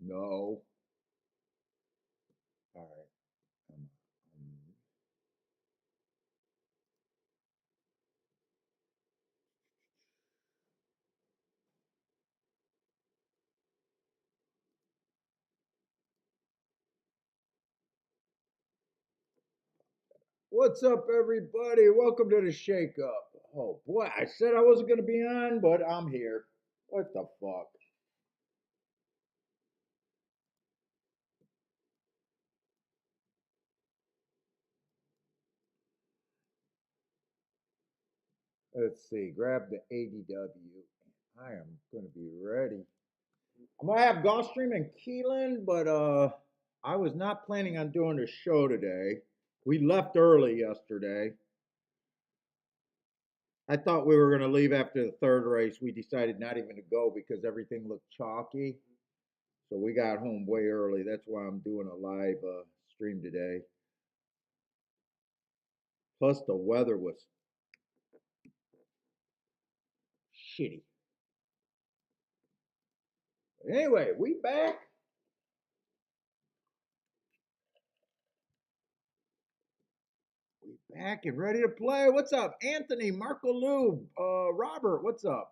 No. All right. Um, What's up, everybody? Welcome to the Shake Up. Oh boy, I said I wasn't going to be on, but I'm here. What the fuck? Let's see. Grab the ADW. I am going to be ready. I'm gonna have Gulfstream and Keeneland, but I was not planning on doing a show today. We left early yesterday. I thought we were gonna leave after the third race. We decided not even to go because everything looked chalky. So we got home way early. That's why I'm doing a live stream today. Plus the weather was shitty. But anyway, we back. We back and ready to play. What's up, Anthony, Marco Lube, Robert? What's up?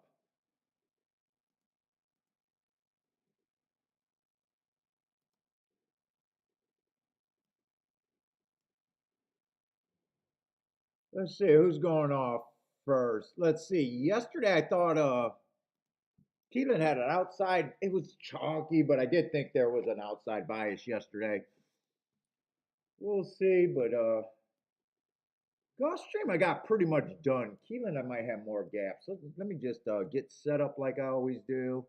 Let's see who's going off first. Let's see. Yesterday I thought Keelan had an outside. It was chalky, but I did think there was an outside bias yesterday. We'll see, but Gulfstream I got pretty much done. Keelan I might have more gaps. Let me just get set up like I always do.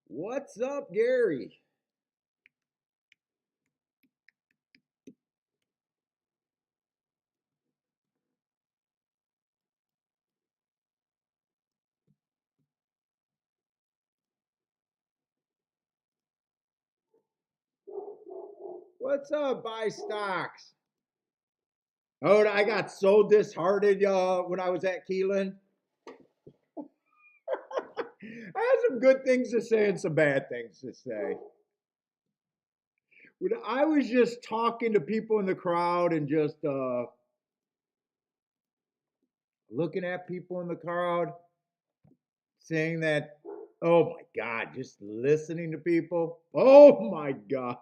What's up, Gary? What's up, buy stocks? Oh, I got so disheartened when I was at Keelan. I had some good things to say and some bad things to say. When I was just talking to people in the crowd and just looking at people in the crowd, saying that, oh my God, just listening to people. Oh my God.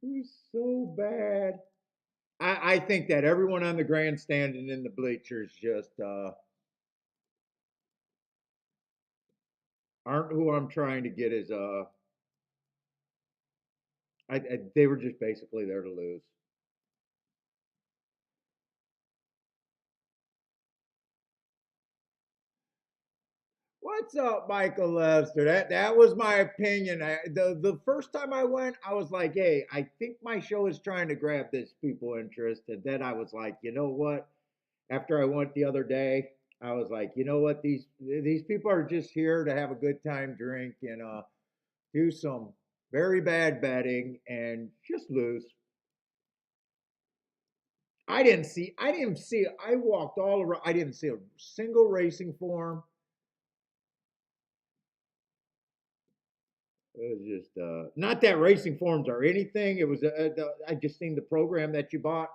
It was so bad. I think that everyone on the grandstand and in the bleachers just aren't who I'm trying to get as they were just basically there to lose. What's up, Michael Lester? That was my opinion. The first time I went, I was like, "Hey, I think my show is trying to grab this people interest." And then I was like, "You know what?" After I went the other day, I was like, "You know what? These people are just here to have a good time, drink, and do some very bad betting and just lose." I didn't see. I walked all around. I didn't see a single racing form. It was just not that racing forms or anything. It was I just seen the program that you bought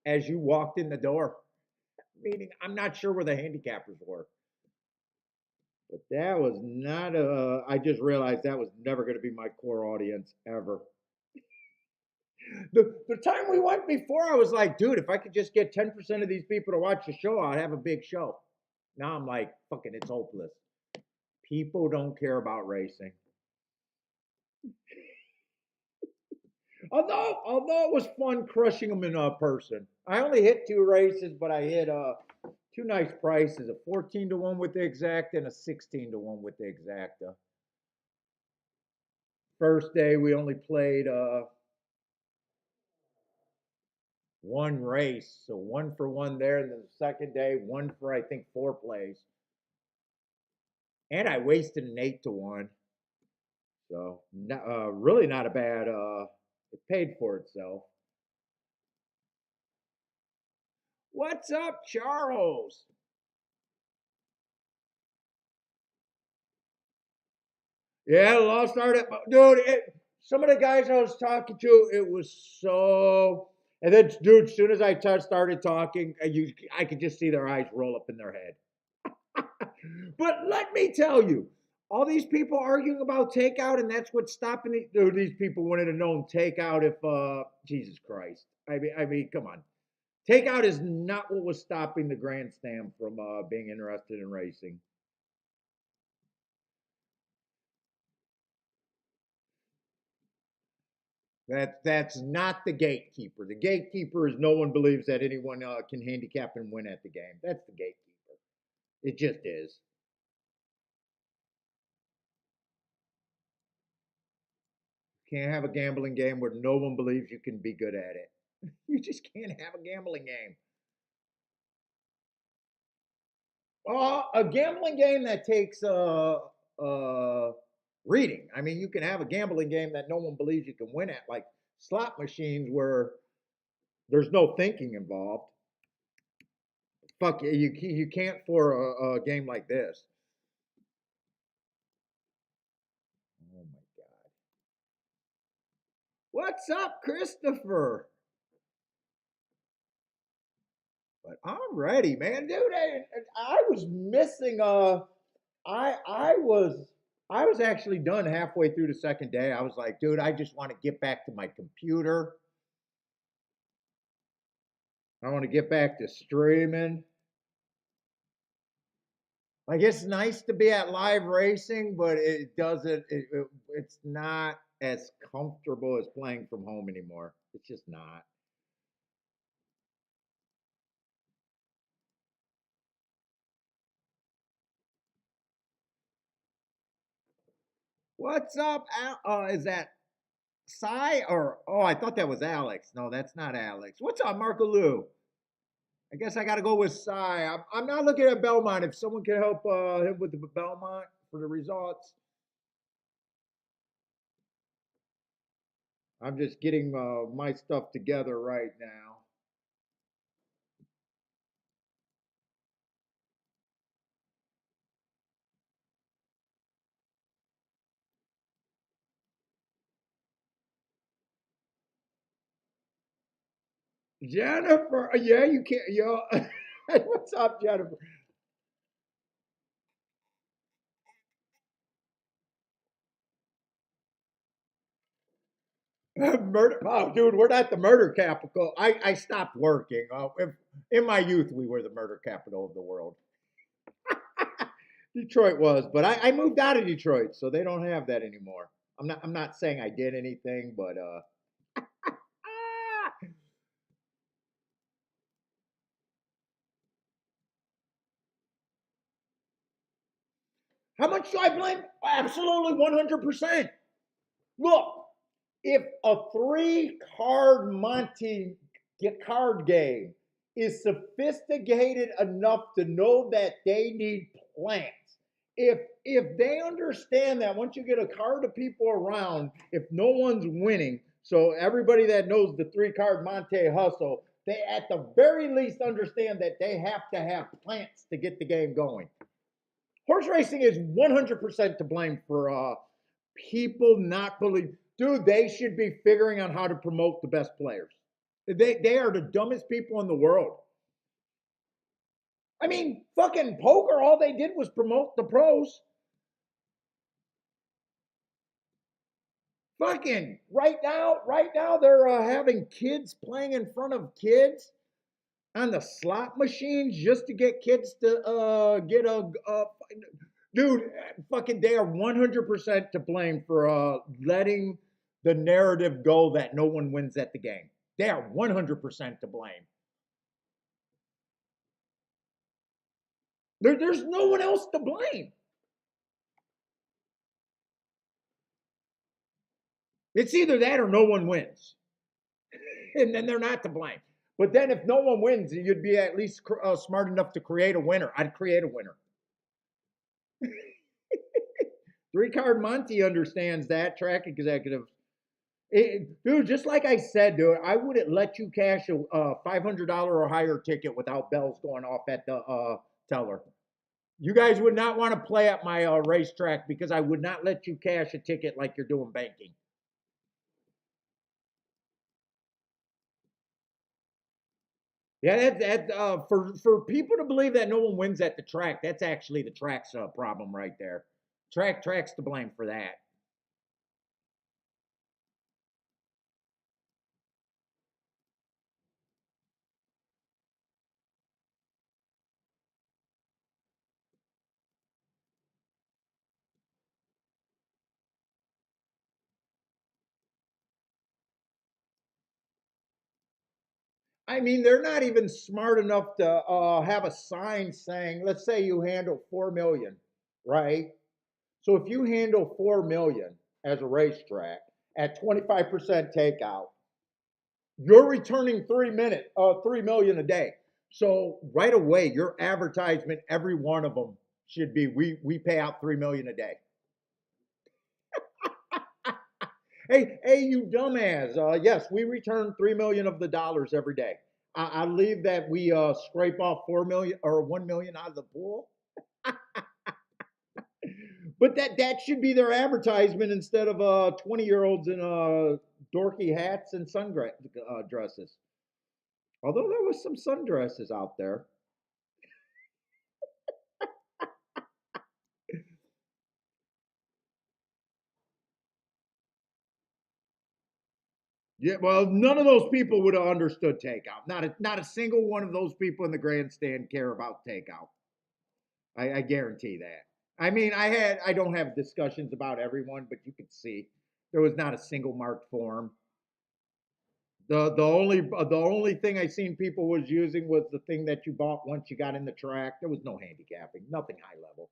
as you walked in the door. Meaning, I'm not sure where the handicappers were, but that was not a. I just realized that was never going to be my core audience ever. The time we went before, I was like, dude, if I could just get 10% of these people to watch the show, I'd have a big show. Now I'm like, fucking, it's hopeless. People don't care about racing. Although it was fun crushing them in person. I only hit two races, but I hit two nice prices: a 14-1 with the exact and a 16-1 with the exacta. First day we only played one race, so one for one there, and then the second day one for I think four plays, and I wasted an 8-1. So really not a bad. It paid for itself. What's up, Charles? Yeah, lost started, dude. Some of the guys I was talking to, it was so. And then, dude, as soon as I started talking, I could just see their eyes roll up in their head. But let me tell you, all these people arguing about takeout, and that's what's stopping it. Dude, these people wouldn't have known takeout if Jesus Christ. I mean, come on. Takeout is not what was stopping the grandstand from being interested in racing. That's not the gatekeeper. The gatekeeper is no one believes that anyone can handicap and win at the game. That's the gatekeeper. It just is. Can't have a gambling game where no one believes you can be good at it. You just can't have a gambling game. A gambling game that takes reading. I mean, you can have a gambling game that no one believes you can win at, like slot machines where there's no thinking involved. Fuck you can't for a game like this. Oh my god. What's up, Christopher? But I'm ready, man, dude. I was missing. I was actually done halfway through the second day. I was like, dude, I just want to get back to my computer. I want to get back to streaming. Like it's nice to be at live racing, but it doesn't. It's not as comfortable as playing from home anymore. It's just not. What's up? Is that Cy or I thought that was Alex. No, that's not Alex. What's up, Marco Lou? I guess I got to go with Cy. I'm not looking at Belmont. If someone can help him with the Belmont for the results, I'm just getting my stuff together right now. Jennifer, yeah, you can't. Yo, what's up, Jennifer? Murder. Oh, dude, we're not the murder capital. I stopped working. In my youth, we were the murder capital of the world. Detroit was, but I moved out of Detroit, so they don't have that anymore. I'm not saying I did anything, but how much do I blame? Absolutely 100%. Look, if a three-card Monte card game is sophisticated enough to know that they need plants, if they understand that once you get a card of people around, if no one's winning, so everybody that knows the three-card Monte hustle, they at the very least understand that they have to have plants to get the game going. Horse racing is 100% to blame for people not believe. Dude, they should be figuring out how to promote the best players. They are the dumbest people in the world. I mean, fucking poker, all they did was promote the pros. Fucking right now they're having kids playing in front of kids on the slot machines just to get kids to get a dude. Fucking, they are 100% to blame for letting the narrative go that no one wins at the game. They are 100% to blame. There's no one else to blame. It's either that or no one wins, and then they're not to blame. But then if no one wins, you'd be at least smart enough to create a winner. I'd create a winner. Three card Monty understands that. Track executive. Dude, just like I said, dude, I wouldn't let you cash a $500 or higher ticket without bells going off at the teller. You guys would not want to play at my racetrack because I would not let you cash a ticket like you're doing banking. Yeah, for people to believe that no one wins at the track, that's actually the track's problem right there. Track's to blame for that. I mean, they're not even smart enough to have a sign saying, let's say you handle 4 million, right? So if you handle 4 million as a racetrack at 25% takeout, you're returning 3 million a day. So right away, your advertisement, every one of them should be we pay out 3 million a day. Hey, you dumbass! Yes, we return 3 million of the dollars every day. I leave that we scrape off 4 million or 1 million out of the pool. But that should be their advertisement instead of 20-year-olds in dorky hats and dresses. Although there was some sundresses out there. Yeah, well, none of those people would have understood takeout. Not a single one of those people in the grandstand care about takeout. I guarantee that. I mean, I don't have discussions about everyone, but you could see there was not a single marked form. The only thing I seen people was using was the thing that you bought once you got in the track. There was no handicapping, nothing high level.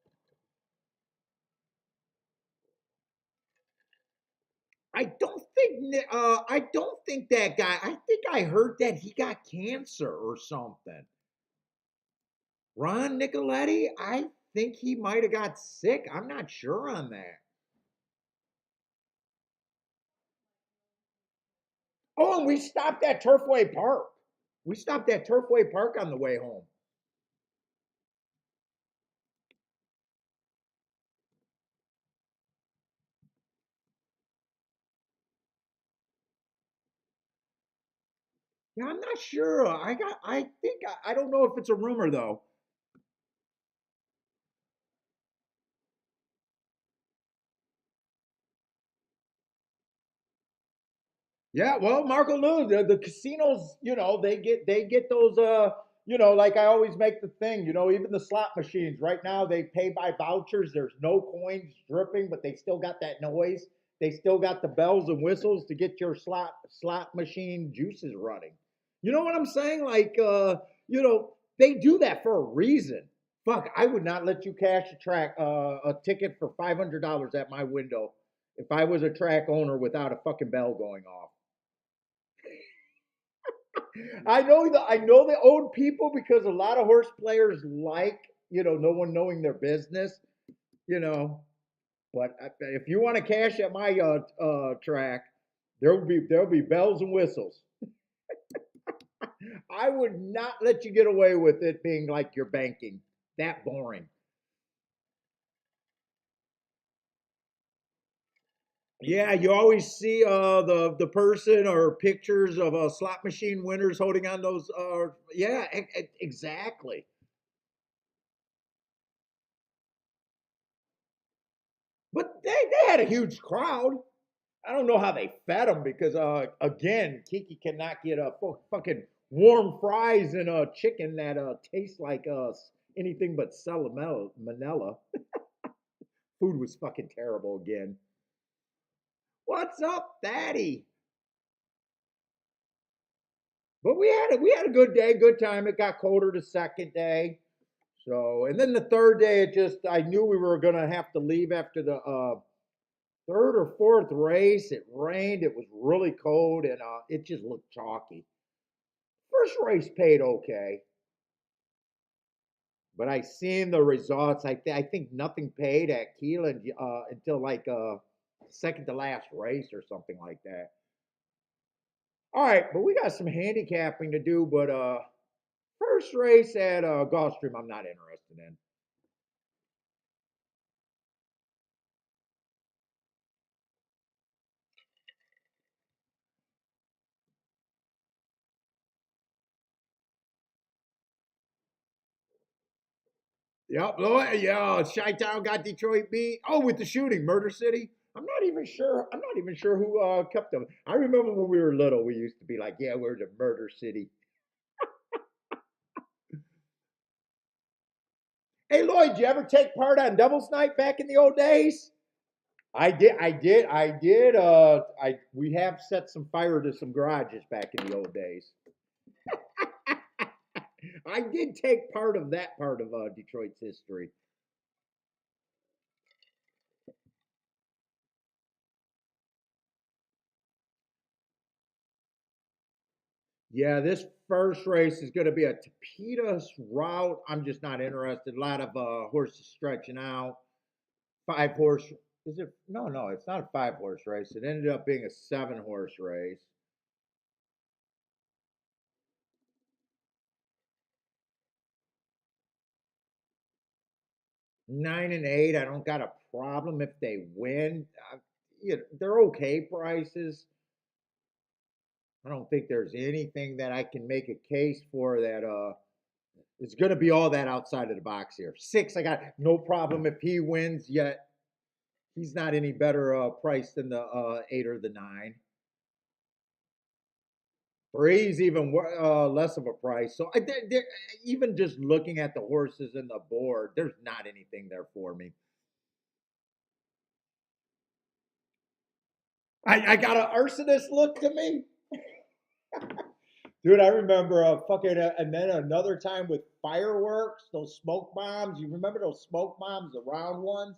I don't think that guy. I think I heard that he got cancer or something. Ron Nicoletti. I think he might have got sick. I'm not sure on that. Oh, and we stopped at Turfway Park. We stopped at Turfway Park on the way home. Yeah, I'm not sure. I don't know if it's a rumor though. Yeah, well, Marco Lou, the casinos, they get those like I always make the thing, even the slot machines. Right now they pay by vouchers. There's no coins dripping, but they still got that noise. They still got the bells and whistles to get your slot machine juices running. You know what I'm saying? Like they do that for a reason. Fuck, I would not let you cash a ticket for $500 at my window if I was a track owner without a fucking bell going off. I know the old people because a lot of horse players like no one knowing their business, you know. But if you want to cash at my track, there'll be bells and whistles. I would not let you get away with it being like you're banking. That boring. Yeah, you always see the person or pictures of slot machine winners holding on those. Yeah, exactly. But they had a huge crowd. I don't know how they fed them because again, Kiki cannot get a fucking warm fries and a chicken that tastes like anything but salmonella. Food was fucking terrible again. What's up, Daddy? But we had a good day, good time. It got colder the second day. So, and then the third day, I knew we were gonna have to leave after the third or fourth race. It rained. It was really cold, and it just looked chalky. First race paid okay, but I seen the results. I think nothing paid at Keeneland until like second to last race or something like that. All right, but we got some handicapping to do. But first race at Gulfstream, I'm not interested in. Yep. Yeah. Chi-Town got Detroit beat. Oh, with the shooting, Murder City. I'm not even sure. I'm not even sure who kept them. I remember when we were little, we used to be like, "Yeah, we're the Murder City." Hey, Lloyd, you ever take part on Devil's Night back in the old days? I did. I did. I did. We have set some fire to some garages back in the old days. I did take part of that part of Detroit's history. Yeah, this first race is going to be a Tapitas route. I'm just not interested. A lot of horses stretching out. 5 horse. Is it? No, no, it's not a 5 horse race. It ended up being a 7 horse race. 9 and 8. I don't got a problem if they win. They're okay prices. I don't think there's anything that I can make a case for that it's going to be all that outside of the box here. 6, I got no problem if he wins. Yet he's not any better price than the 8 or the 9. 3's even less of a price. So even just looking at the horses and the board, there's not anything there for me. I got an arsonist look to me. Dude, I remember fucking, and then another time with fireworks, those smoke bombs. You remember those smoke bombs, the round ones?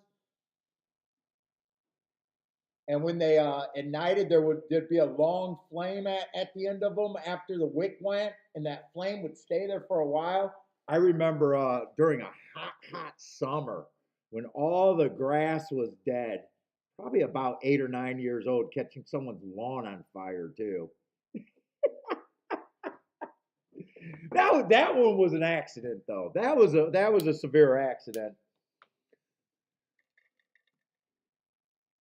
And when they ignited, there'd be a long flame at the end of them after the wick went, and that flame would stay there for a while. I remember during a hot summer when all the grass was dead, probably about 8 or 9 years old, catching someone's lawn on fire too. That one was an accident though. That was a severe accident.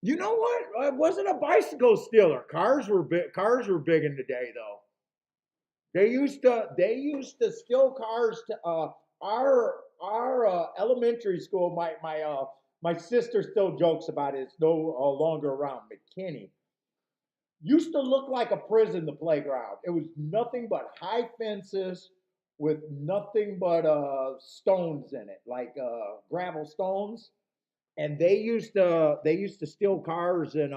You know what? It wasn't a bicycle stealer. Cars were big. Cars were big in the day though. They used to steal cars to our elementary school. My sister still jokes about it. It's no longer around. McKinney used to look like a prison. The playground. It was nothing but high fences with nothing but stones in it, like gravel stones. And they used to steal cars, and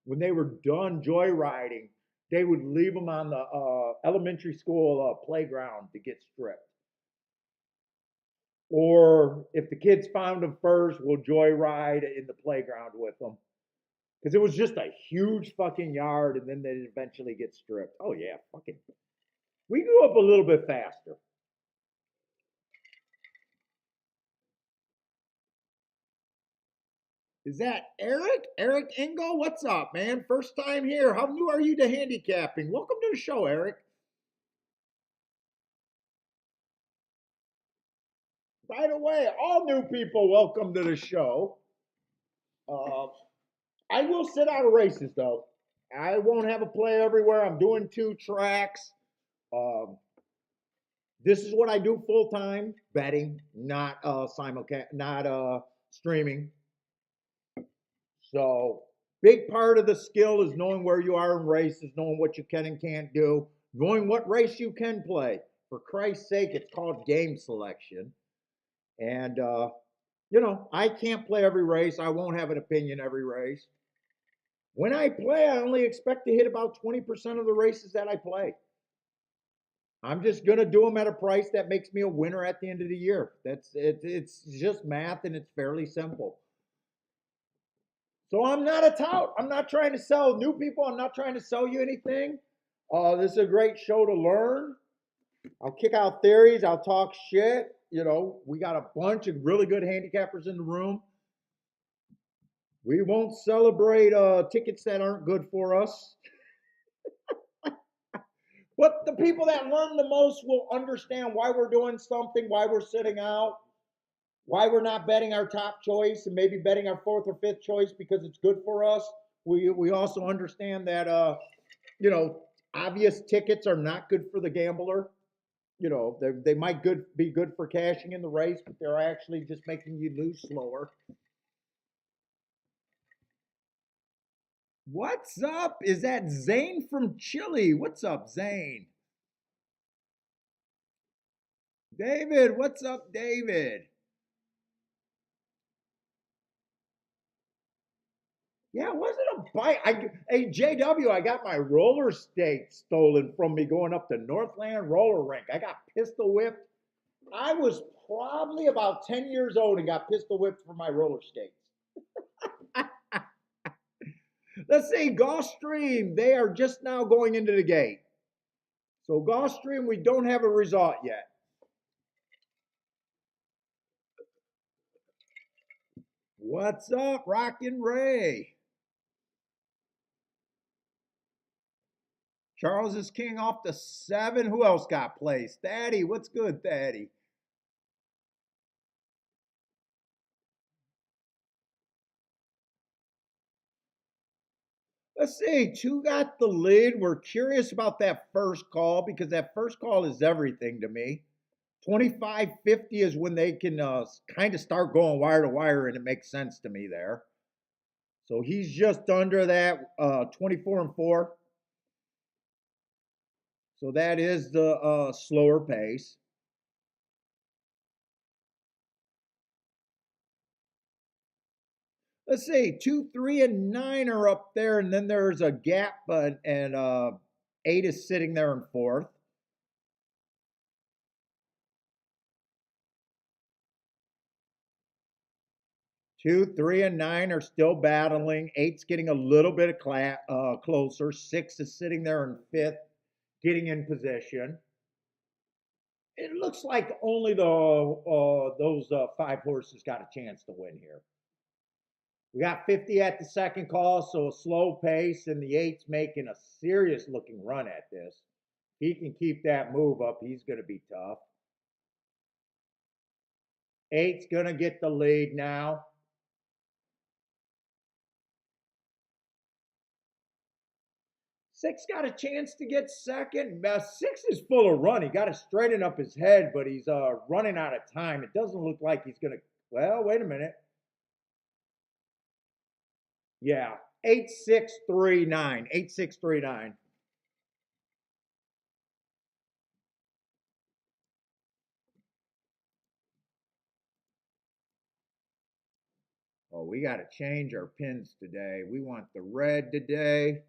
when they were done joyriding, they would leave them on the elementary school playground to get stripped. Or if the kids found them first, we'll joyride in the playground with them. Because it was just a huge fucking yard, and then they'd eventually get stripped. Oh, yeah, fucking. We grew up a little bit faster. Is that Eric? Eric Engel? What's up, man? First time here. How new are you to handicapping? Welcome to the show, Eric. Right away, all new people, welcome to the show. Uh, I will sit out of races though. I won't have a play everywhere. I'm doing 2 tracks. Um, this is what I do full time: betting, not not streaming. So, big part of the skill is knowing where you are in races, knowing what you can and can't do, knowing what race you can play. For Christ's sake, it's called game selection. And I can't play every race. I won't have an opinion every race. When I play, I only expect to hit about 20% of the races that I play. I'm just going to do them at a price that makes me a winner at the end of the year. That's it. It's just math, and it's fairly simple. So I'm not a tout. I'm not trying to sell new people. I'm not trying to sell you anything. This is a great show to learn. I'll kick out theories. I'll talk shit. We got a bunch of really good handicappers in the room. We won't celebrate tickets that aren't good for us. But the people that learn the most will understand why we're doing something, why we're sitting out, why we're not betting our top choice and maybe betting our fourth or fifth choice because it's good for us. We also understand that obvious tickets are not good for the gambler. You know, they might be good for cashing in the race, but they're actually just making you lose slower. What's up? Is that Zane from Chile? What's up, Zane? David, what's up, David? Yeah, it wasn't a bite. Hey, JW, I got my roller skate stolen from me going up to Northland Roller Rink. I got pistol whipped. I was probably about 10 years old and got pistol whipped for my roller skates. Let's see, Gulfstream, they are just now going into the gate. So Gulfstream, we don't have a result yet. What's up, Rockin' Ray? Charles is king off the 7. Who else got placed? Thaddy, what's good, Thaddy? Let's see. 2 got the lead. We're curious about that first call because that first call is everything to me. 25-50 is when they can kind of start going wire to wire, and it makes sense to me there. So he's just under that 24-4. So that is the slower pace. Let's see, 2, 3, and 9 are up there, and then there's a gap, and 8 is sitting there in fourth. 2, 3, and 9 are still battling. 8's getting a little bit of closer. 6 is sitting there in fifth, getting in position. It looks like only those 5 horses got a chance to win here. We got 50 at the second call, so a slow pace, and the 8's making a serious looking run at this. He can keep that move up. He's going to be tough. 8's going to get the lead now. 6 got a chance to get second. 6 is full of run. He got to straighten up his head, but he's running out of time. It doesn't look like he's going to. Well, wait a minute. Yeah, 8-6-3-9. 8-6-3-9. Oh, we got to change our pins today. We want the red today.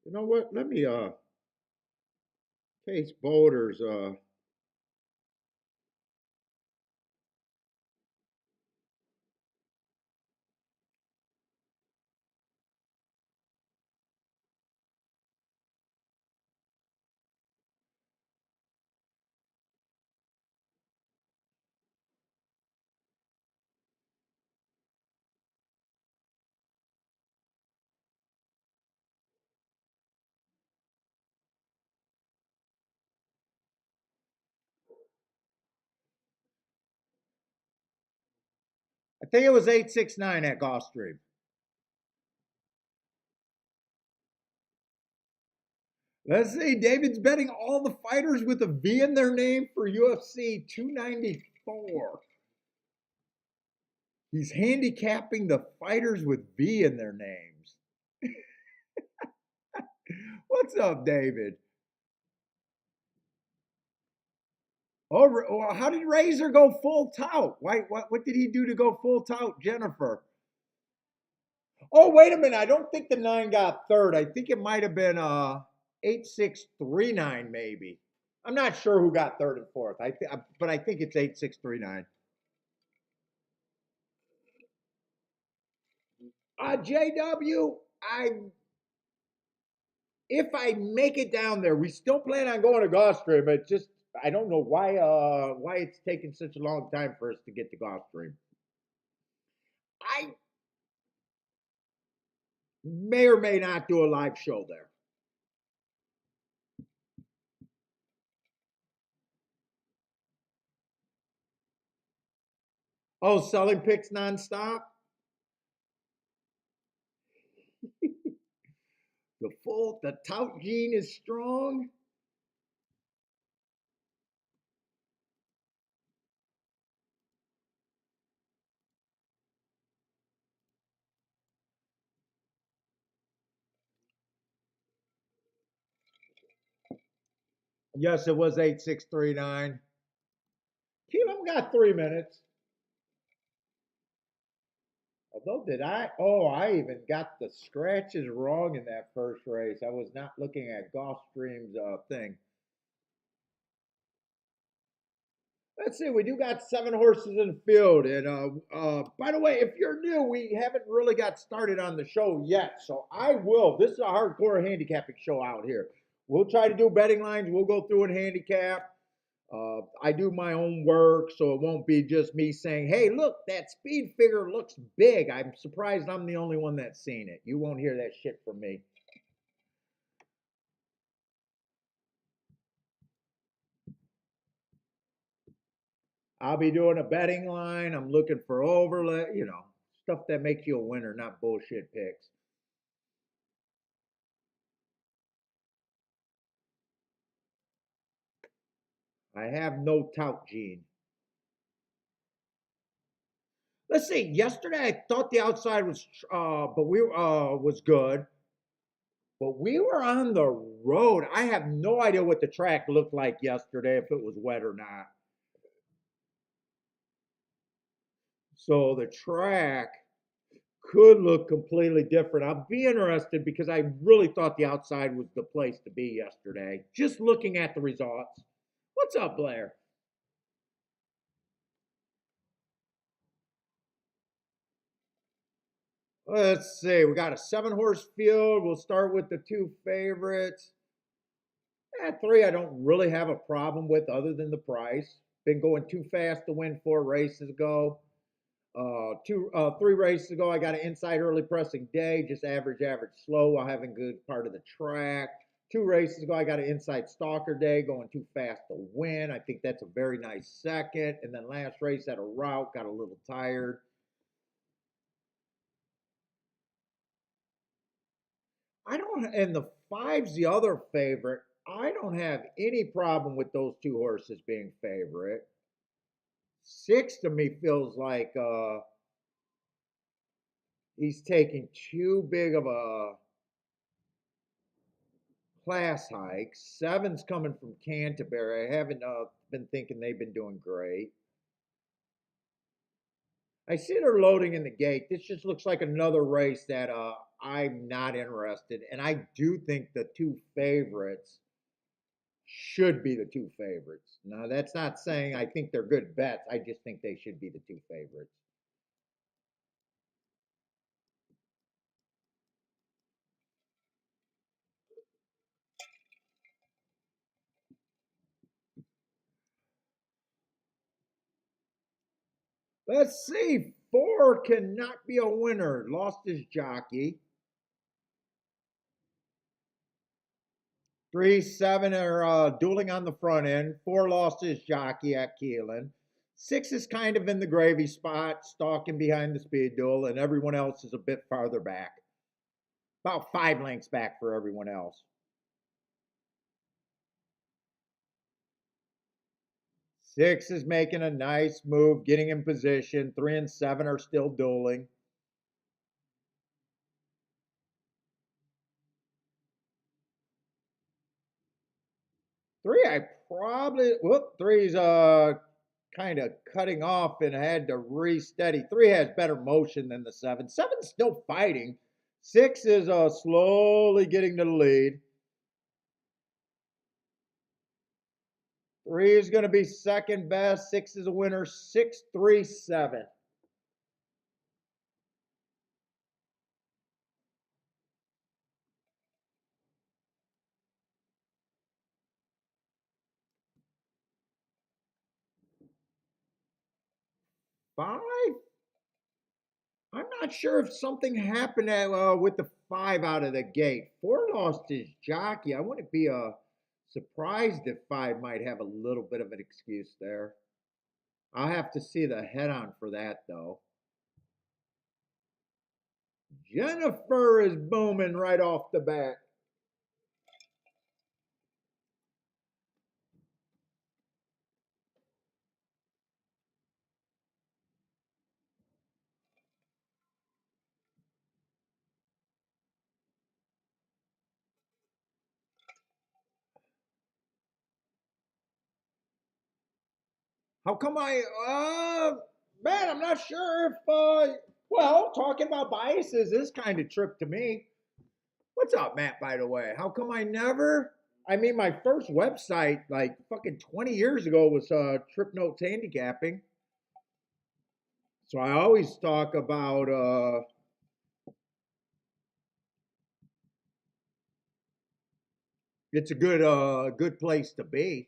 You know what? Let me Case Boulders I think it was 8-6-9 at Gulfstream. Let's see. David's betting all the fighters with a V in their name for UFC 294. He's handicapping the fighters with V in their names. What's up, David? Oh, how did Razor go full tout? Why? What did he do to go full tout, Jennifer? Oh, wait a minute. I don't think the 9 got third. I think it might have been 8-6-3-9, maybe. I'm not sure who got third and fourth. But I think it's 8-6-3-9. JW, if I make it down there, we still plan on going to Gulfstream. But just I don't know why it's taking such a long time for us to get to Gulfstream. I may or may not do a live show there. Oh, selling picks nonstop. The tout gene is strong. Yes, it was 8639. Keelan got 3 minutes. Although, did I? Oh, I even got the scratches wrong in that first race. I was not looking at Gulfstream's thing. Let's see, we do got 7 horses in the field. And by the way, if you're new, we haven't really got started on the show yet. So I will. This is a hardcore handicapping show out here. We'll try to do betting lines. We'll go through and handicap. I do my own work, so it won't be just me saying, hey, look, that speed figure looks big. I'm surprised I'm the only one that's seen it. You won't hear that shit from me. I'll be doing a betting line. I'm looking for overlay, stuff that makes you a winner, not bullshit picks. I have no tout gene. Let's see. Yesterday, I thought the outside was good, but we were on the road. I have no idea what the track looked like yesterday, if it was wet or not. So the track could look completely different. I'll be interested because I really thought the outside was the place to be yesterday. Just looking at the results. What's up, Blair? Let's see. We got a 7 horse field. We'll start with the 2 favorites. 3 I don't really have a problem with other than the price. Been going too fast to win 4 races ago. 3 races ago, I got an inside early pressing day, just average, slow while having good part of the track. 2 races ago, I got an inside stalker day, going too fast to win. I think that's a very nice second. And then last race at a route, got a little tired. I don't, and the 5's the other favorite. I don't have any problem with those 2 horses being favorite. 6 to me feels like he's taking too big of a class hike. 7's coming from Canterbury. I haven't been thinking they've been doing great. I see they're loading in the gate. This just looks like another race that I'm not interested. And I do think the 2 favorites should be the 2 favorites. Now, that's not saying I think they're good bets. I just think they should be the 2 favorites. Let's see. 4 cannot be a winner. Lost his jockey. 3, 7 are dueling on the front end. 4 lost his jockey at Keeneland. 6 is kind of in the gravy spot, stalking behind the speed duel, and everyone else is a bit farther back. About 5 lengths back for everyone else. 6 is making a nice move, getting in position. 3 and 7 are still dueling. 3, I probably, 3's kind of cutting off and had to re-steady. 3 has better motion than the 7. 7's still fighting. 6 is slowly getting to the lead. 3 is going to be second best. 6 is a winner. 6, 3, 7. Five? I'm not sure if something happened with the 5 out of the gate. 4 lost his jockey. I wouldn't be surprised if 5 might have a little bit of an excuse there. I'll have to see the head on for that, though. Jennifer is booming right off the bat. How come man, I'm not sure if, well, talking about biases is kind of trip to me. What's up, Matt, by the way? How come I mean, my first website, like fucking 20 years ago, was Trip Notes Handicapping. So I always talk about, it's a good place to be.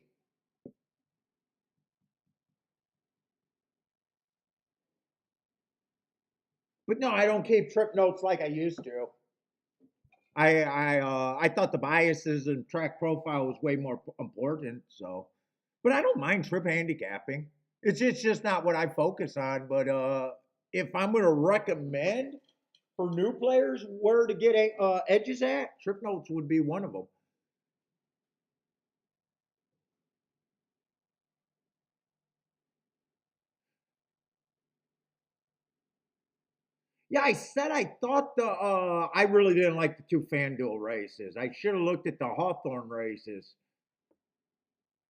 But no, I don't keep trip notes like I used to. I thought the biases and track profile was way more important. So, but I don't mind trip handicapping. It's just not what I focus on. But if I'm going to recommend for new players where to get edges at, trip notes would be one of them. Yeah, I said I thought I really didn't like the two FanDuel races. I should have looked at the Hawthorne races.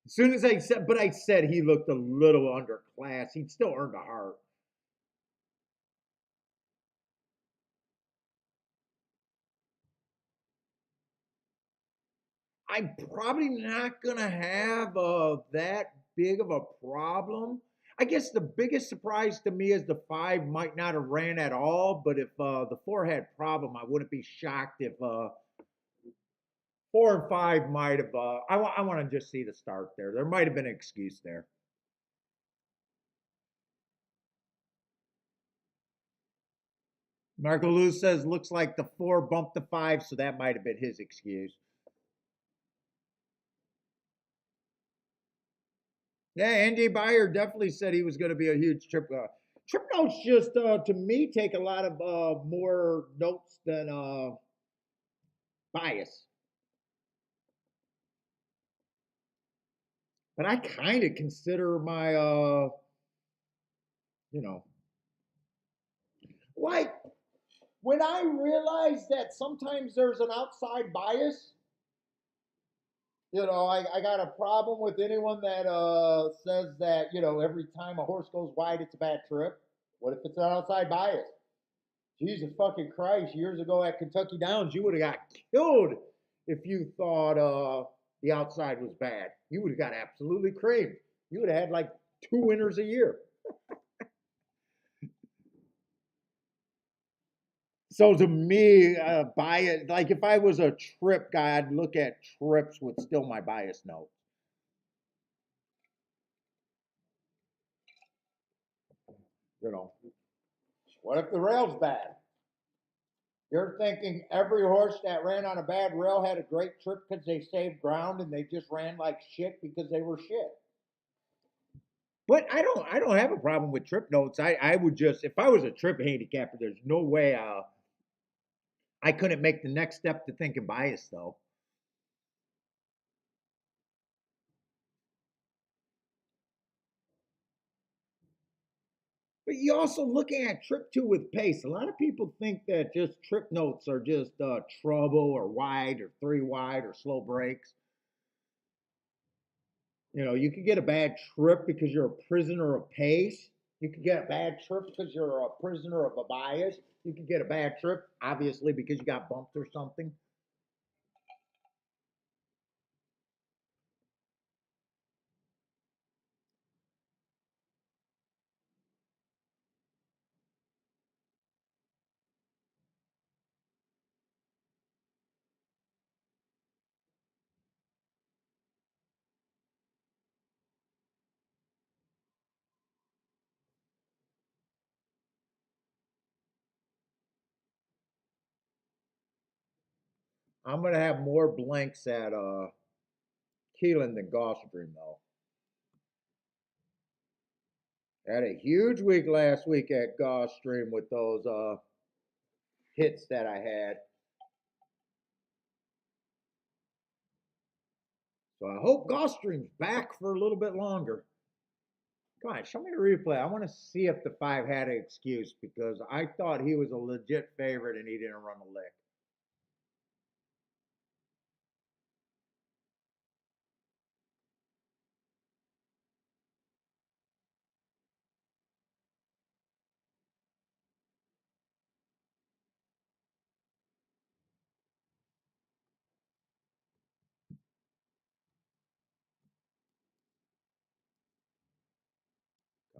As soon as I said, but I said he looked a little underclass. He'd still earned a heart. I'm probably not gonna have that big of a problem. I guess the biggest surprise to me is the five might not have ran at all, but if the four had problem, I wouldn't be shocked if four and five might have. I want to just see the start there. There might have been an excuse there. Marco Luz says looks like the four bumped the five, so that might have been his excuse. Yeah, Andy Beyer definitely said he was going to be a huge trip. Trip notes just to me take a lot of more notes than bias, but I kind of consider my you know, like when I realize that sometimes there's an outside bias. I got a problem with anyone that says that every time a horse goes wide, it's a bad trip. What if it's an outside bias? Jesus fucking Christ! Years ago at Kentucky Downs, you would have got killed if you thought the outside was bad. You would have got absolutely creamed. You would have had like two winners a year. So to me, bias, like if I was a trip guy, I'd look at trips with still my bias note. You know, what if the rail's bad? You're thinking every horse that ran on a bad rail had a great trip because they saved ground and they just ran like shit because they were shit. But I don't have a problem with trip notes. I would just if I was a trip handicapper, there's no way I couldn't make the next step to thinking bias though. But you also looking at trip two with pace. A lot of people think that just trip notes are just trouble or wide or three wide or slow breaks. You could get a bad trip because you're a prisoner of pace. You could get a bad trip because you're a prisoner of a bias. You could get a bad trip, obviously, because you got bumped or something. I'm gonna have more blanks at Keeneland than Gulfstream though. Had a huge week last week at Gulfstream with those hits that I had. So I hope Gulfstream's back for a little bit longer. Come on, show me the replay. I want to see if the five had an excuse because I thought he was a legit favorite and he didn't run a lick.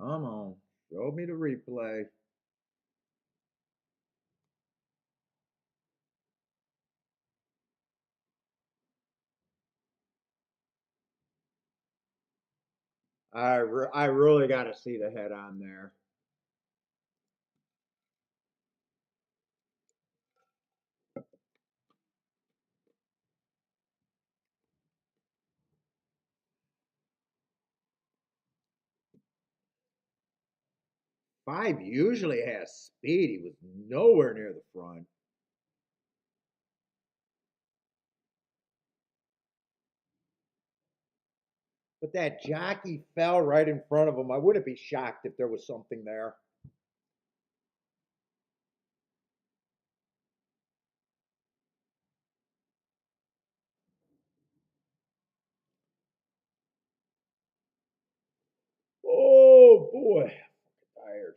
Come on. Show me the replay. I really got to see the head on there. Five usually has speed. He was nowhere near the front. But that jockey fell right in front of him. I wouldn't be shocked if there was something there. Oh boy, I'm tired.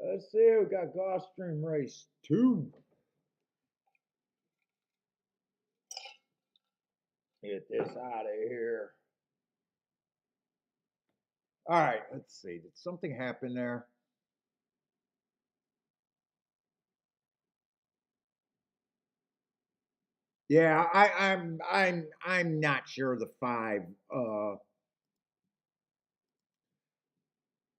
Let's see. We got Gulfstream race 2. Get this out of here. All right, let's see. Did something happen there? Yeah, I'm not sure the 5.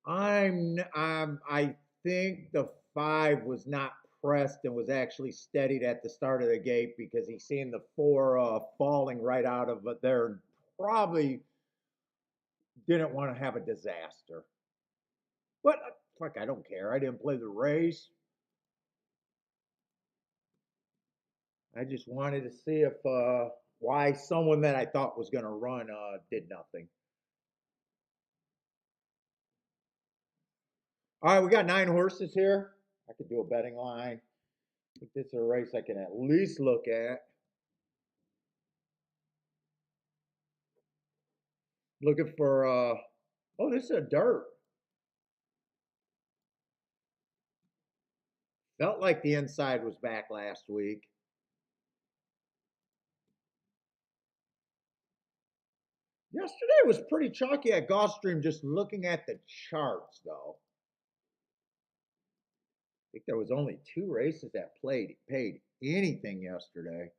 I think the 5 was not pressed and was actually steadied at the start of the gate because he's seen the 4 falling right out of it there and probably didn't want to have a disaster. But fuck, I don't care. I didn't play the race. I just wanted to see if why someone that I thought was going to run did nothing. All right, we got 9 horses here. I could do a betting line. I think this is a race I can at least look at. Looking for oh, this is a dirt. Felt like the inside was back last week. Yesterday was pretty chalky at Gulfstream just looking at the charts though. I think there was only 2 races that paid anything yesterday.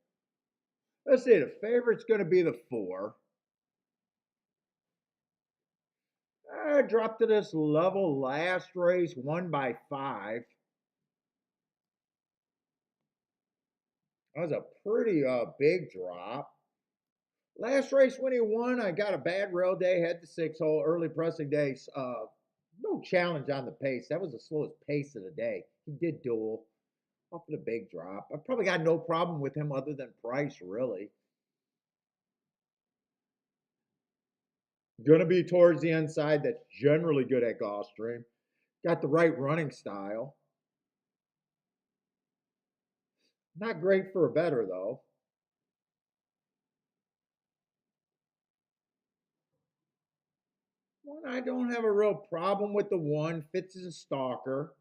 Let's see, the favorite's going to be the 4. I dropped to this level last race, won by 5. That was a pretty big drop. Last race when he won, I got a bad rail day, had the 6-hole, early pressing days. No challenge on the pace. That was the slowest pace of the day. He did duel off of the big drop. I probably got no problem with him other than price, really. Gonna be towards the inside. That's generally good at Gulfstream. Got the right running style. Not great for a better though. One I don't have a real problem with the 1. Fits as a stalker.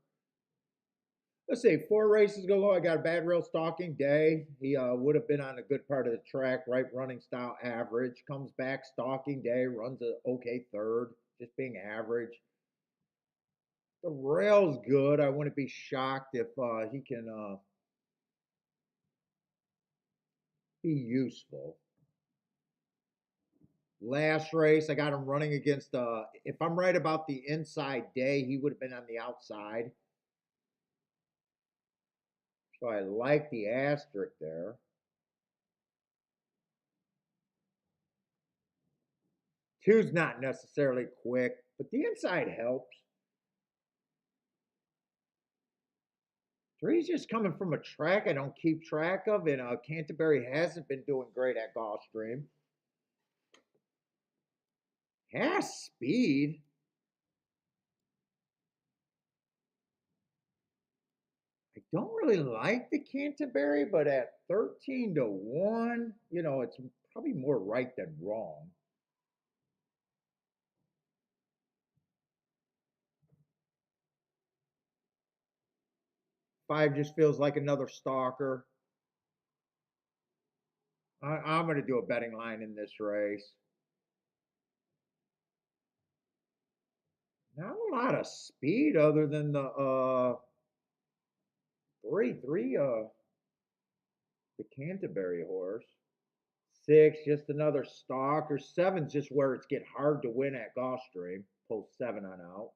Let's see, 4 races ago, I got a bad rail stalking day. He would have been on a good part of the track, right running style average. Comes back stalking day, runs a okay 3rd, just being average. The rail's good. I wouldn't be shocked if he can be useful. Last race, I got him running against, if I'm right about the inside day, he would have been on the outside. So I like the asterisk there. Two's not necessarily quick, but the inside helps. Three's just coming from a track I don't keep track of, and Canterbury hasn't been doing great at Gulfstream. Has speed. I don't really like the Canterbury, but at 13-1, it's probably more right than wrong. 5 just feels like another stalker. I'm going to do a betting line in this race. Not a lot of speed other than the the Canterbury horse. 6, just another stalk, or 7's just where it's get hard to win at Gulfstream. Pull 7 on out.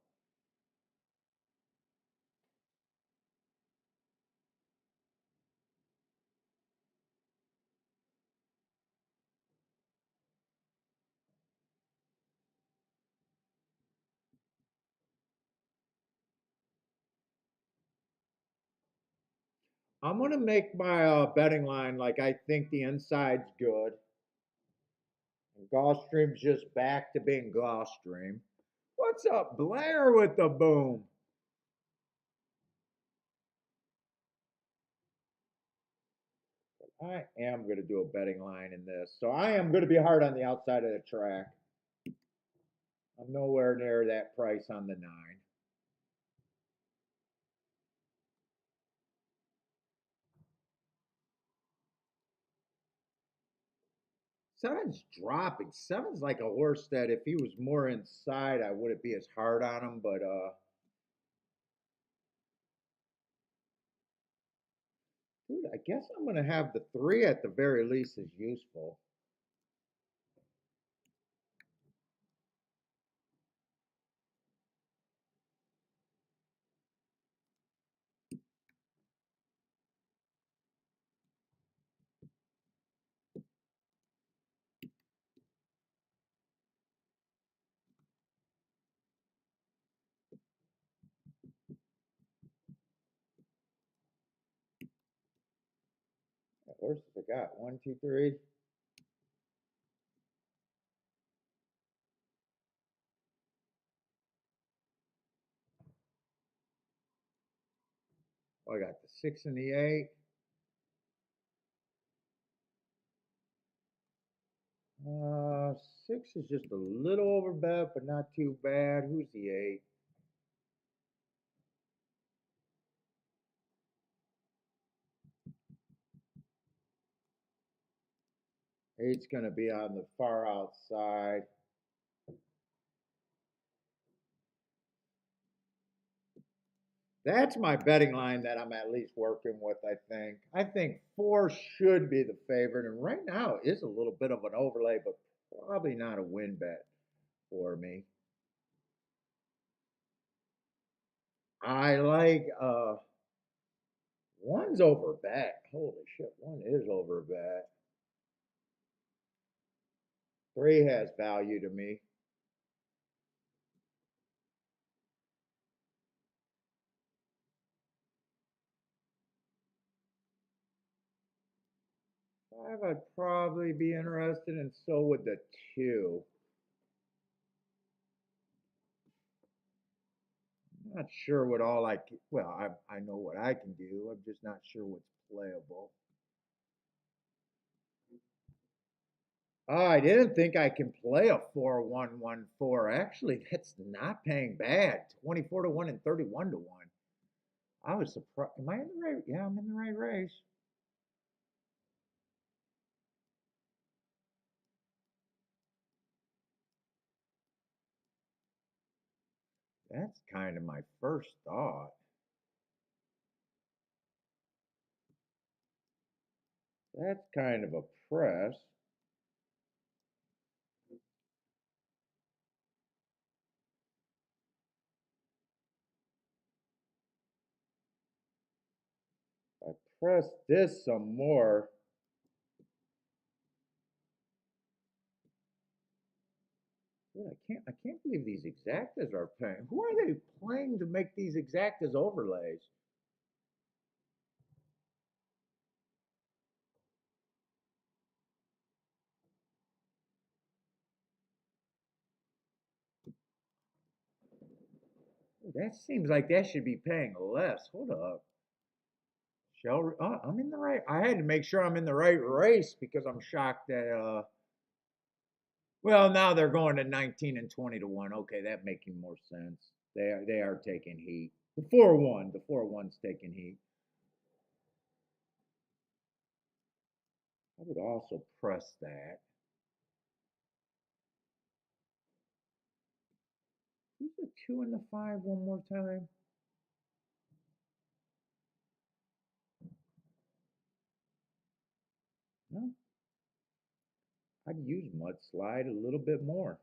I'm gonna make my betting line like I think the inside's good. And Gulfstream's just back to being Gulfstream. What's up, Blair, with the boom? I am going to do a betting line in this. So I am going to be hard on the outside of the track. I'm nowhere near that price on the 9. 7's dropping. 7's like a horse that if he was more inside, I wouldn't be as hard on him. But dude, I guess I'm going to have the 3 at the very least is useful. What horses I got? 1, 2, 3. Oh, I got the 6 and the 8. 6 is just a little over bet, but not too bad. Who's the 8? 8's going to be on the far outside. That's my betting line that I'm at least working with, I think. I think 4 should be the favorite, and right now is a little bit of an overlay, but probably not a win bet for me. I like 1's over bet. Holy shit, 1 is over bet. 3 has value to me. Five, I'd probably be interested, and so would the 2. I'm not sure what all I can, well, I know what I can do. I'm just not sure what's playable. Oh, I didn't think I can play a 4-1-1-4. Actually, that's not paying bad. 24 to 1 and 31 to 1. I was surprised. Am I in the right? Yeah, I'm in the right race. That's kind of my first thought. That's kind of a press. I press this some more. Dude, I can't believe these exactas are paying. Who are they playing to make these exactas overlays? That seems like that should be paying less. Hold up. Shell, oh, I'm in the right. I had to make sure I'm in the right race because I'm shocked that well, now they're going to 19 and 20 to 1. Okay, that making more sense. They are taking heat. The 4-1, the 4-1's taking heat. I would also press that. Who's the 2 and the 5 one more time? No, I'd use mudslide a little bit more.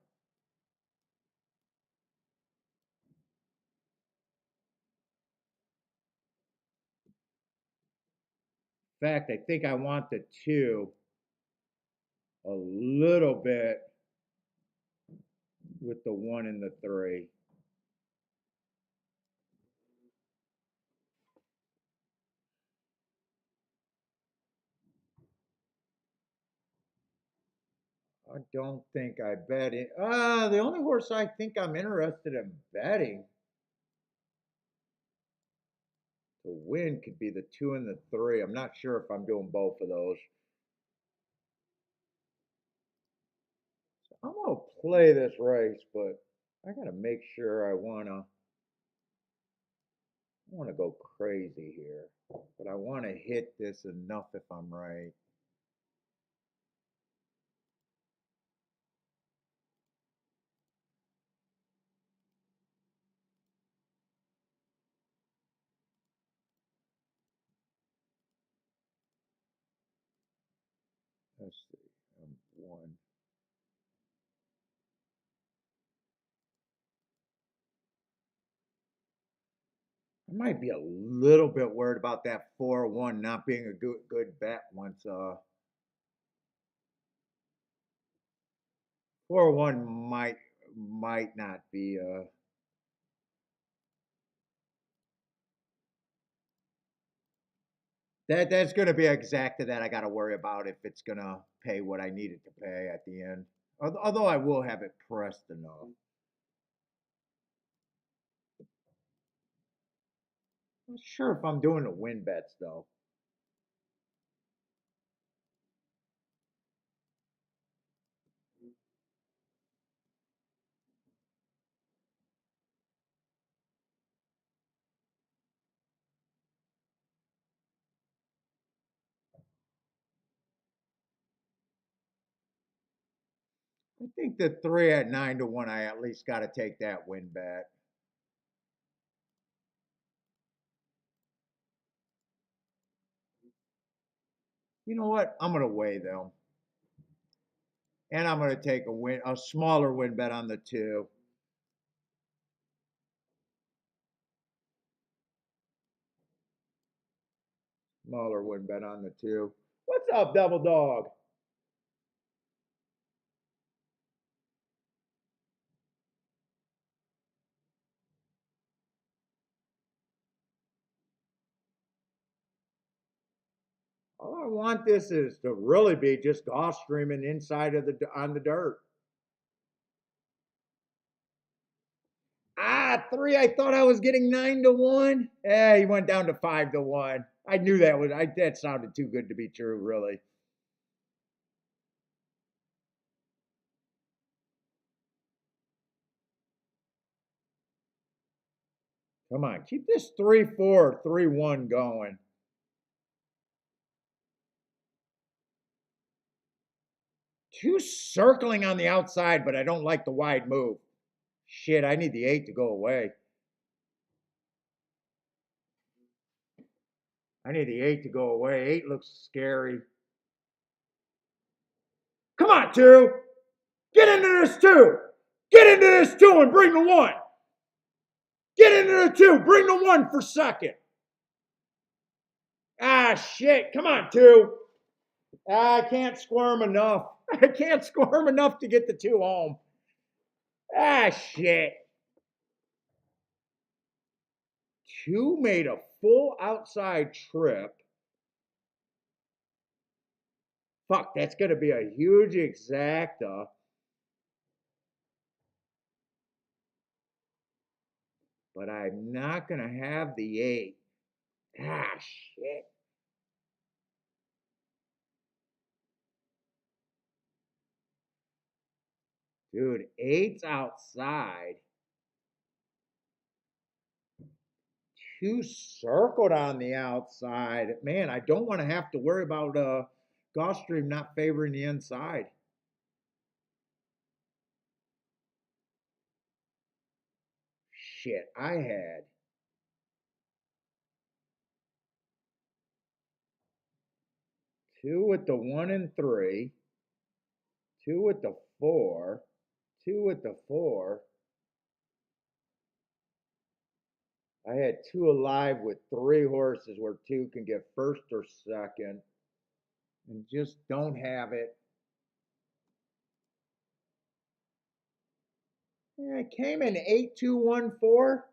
In fact, I think I want the 2 a little bit with the 1 and the 3. I don't think I bet it. The only horse I think I'm interested in betting to win could be the 2 and the 3. I'm not sure if I'm doing both of those. So I'm gonna play this race, but I gotta make sure I wanna go crazy here. But I wanna hit this enough if I'm right. Let's see. One. I might be a little bit worried about that 4-1 not being a good bet once 4-1 might not be that's gonna be exactly that I gotta worry about if it's gonna pay what I need it to pay at the end. Although I will have it pressed enough. I'm not sure if I'm doing the win bets though. I think the 3 at 9-1, I at least gotta take that win bet. You know what? I'm gonna weigh them. And I'm gonna take a smaller win bet on the 2. Smaller win bet on the 2. What's up, Double Dog? All I want this is to really be just Gulfstreaming inside of on the dirt. 3. I thought I was getting 9-1. He went down to 5-1. I knew that sounded too good to be true, really. Come on, keep this 3-4, 3-1 going. 2 circling on the outside, but I don't like the wide move. Shit, I need the 8 to go away. I need the 8 to go away. 8 looks scary. Come on, 2. Get into this 2. Get into this 2 and bring the 1. Get into the 2. Bring the 1 for second. Shit. Come on, 2. I can't squirm enough. I can't squirm enough to get the 2 home. Shit. 2 made a full outside trip. Fuck, that's going to be a huge exacta. But I'm not going to have the 8. Shit. Dude, 8's outside. 2 circled on the outside. Man, I don't want to have to worry about Gulfstream not favoring the inside. shit, I had two with the 1 and 3, two with the 4, two with the 4. I had two alive with three horses where two can get first or second and just don't have it. Yeah, it came in 8-2-1-4.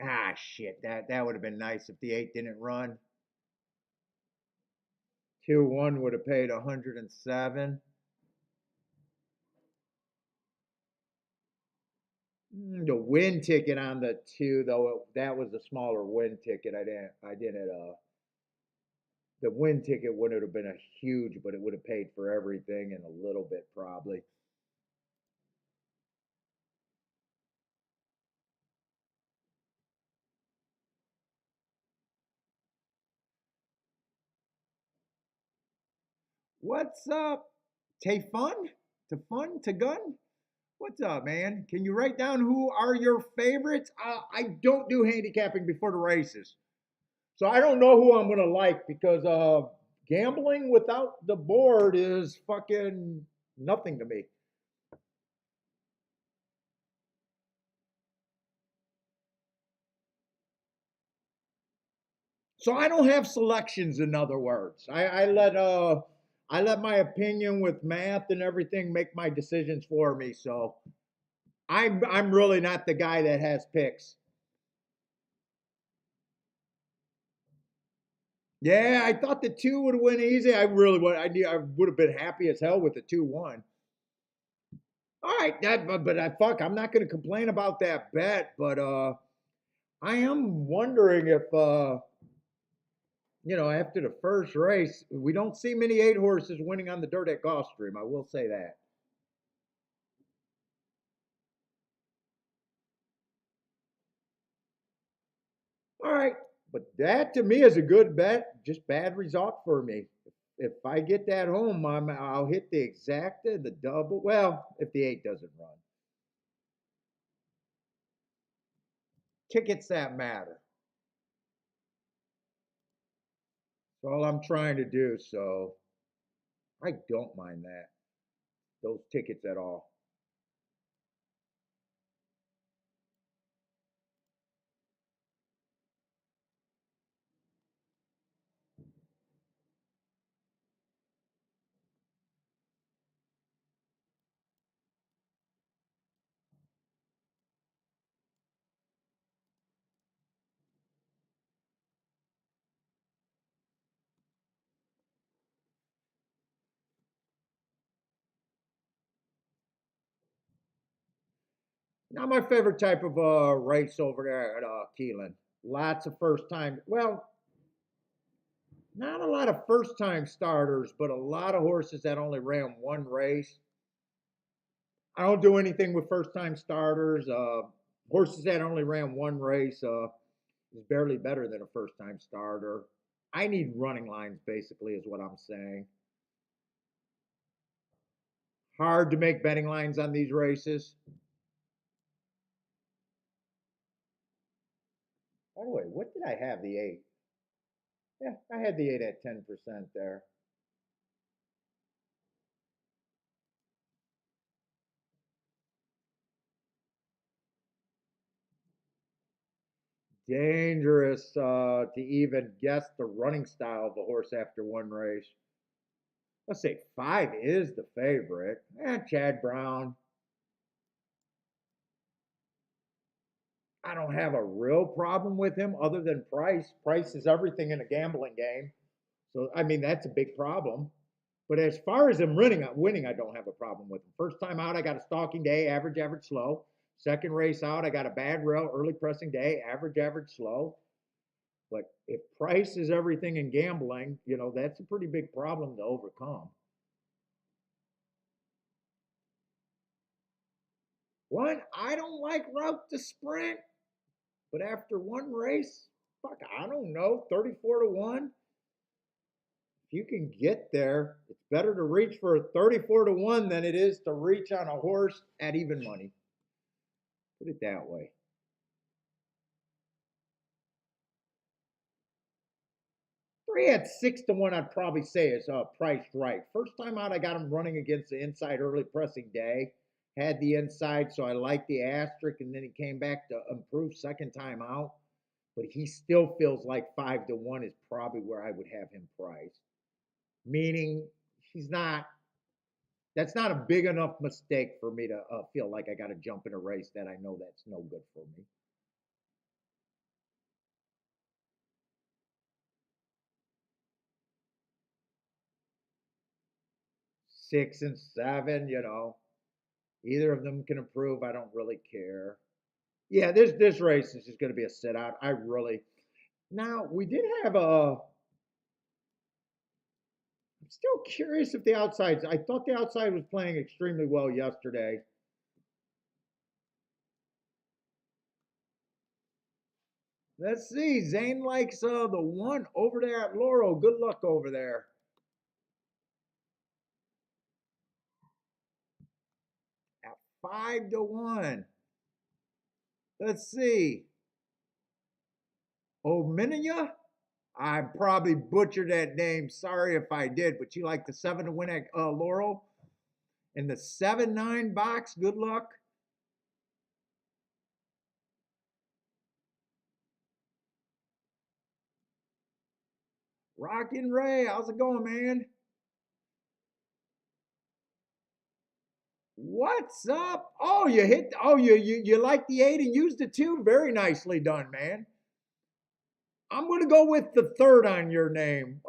Ah, shit, that would have been nice if the 8 didn't run. 2-1 would have paid 107. The win ticket on the 2 though, that was a smaller win ticket. I didn't. The win ticket wouldn't have been a huge, but it would have paid for everything and a little bit probably. What's up? Tay fun? To fun? To gun? What's up, man? Can you write down who are your favorites? I don't do handicapping before the races. So I don't know who I'm going to like because gambling without the board is fucking nothing to me. So I don't have selections, in other words. I let my opinion with math and everything make my decisions for me. So I'm really not the guy that has picks. Yeah, I thought the 2 would win easy. I really would. I would have been happy as hell with the 2-1. All right, but I fuck. I'm not going to complain about that bet. But I am wondering if after the first race, we don't see many 8 horses winning on the dirt at Gulfstream. I will say that. All right, but that to me is a good bet. Just bad result for me. If I get that home, I'll hit the exacta, the double. Well, if the 8 doesn't run, tickets that matter. That's all I'm trying to do. So I don't mind that those tickets at all. Not my favorite type of race over there at Keeneland. Lots of first time. Well, not a lot of first time starters, but a lot of horses that only ran one race. I don't do anything with first time starters. Horses that only ran one race is barely better than a first time starter. I need running lines, basically, is what I'm saying. Hard to make betting lines on these races. By the way, what did I have the 8? Yeah, I had the 8 at 10% there. Dangerous to even guess the running style of a horse after one race. Let's say 5 is the favorite. Chad Brown. I don't have a real problem with him other than price. Price is everything in a gambling game. So, I mean, that's a big problem. But as far as him winning, I don't have a problem with him. First time out, I got a stalking day, average, average, slow. Second race out, I got a bad rail, early pressing day, average, average, slow. But if price is everything in gambling, that's a pretty big problem to overcome. One, I don't like route to sprint, but after one race, fuck, I don't know, 34-1. If you can get there, it's better to reach for a 34-1 than it is to reach on a horse at even money. Put it that way. Three at 6 to 1, I'd probably say is priced right. First time out, I got him running against the inside early pressing day. Had the inside, so I liked the asterisk, and then he came back to improve second time out. But he still feels like 5 to 1 is probably where I would have him priced. Meaning he's not. That's not a big enough mistake for me to feel like I got to jump in a race that I know that's no good for me. 6 and 7, either of them can improve. I don't really care. Yeah, this race is just going to be a sit out. I really. Now we did have a. I'm still curious if the outsides. I thought the outside was playing extremely well yesterday. Let's see. Zane likes the one over there at Laurel. Good luck over there. At 5 to 1. Let's see. Ominia? I probably butchered that name. Sorry if I did, but you like the 7 to 1 at Laurel? In the 7-9 box, good luck. Rockin' Ray, how's it going, man? What's up? Oh, you hit. Oh, you like the 8 and used the 2. Very nicely done, man. I'm gonna go with the third on your name.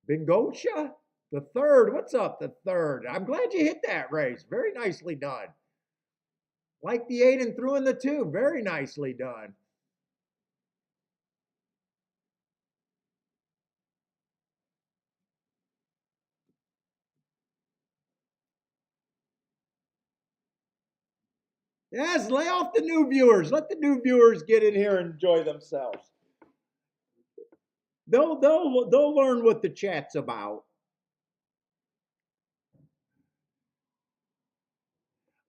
Bingosha? The third. What's up, the third? I'm glad you hit that race. Very nicely done. Like the 8 and threw in the 2. Very nicely done. Yes, lay off the new viewers. Let the new viewers get in here and enjoy themselves. They'll learn what the chat's about.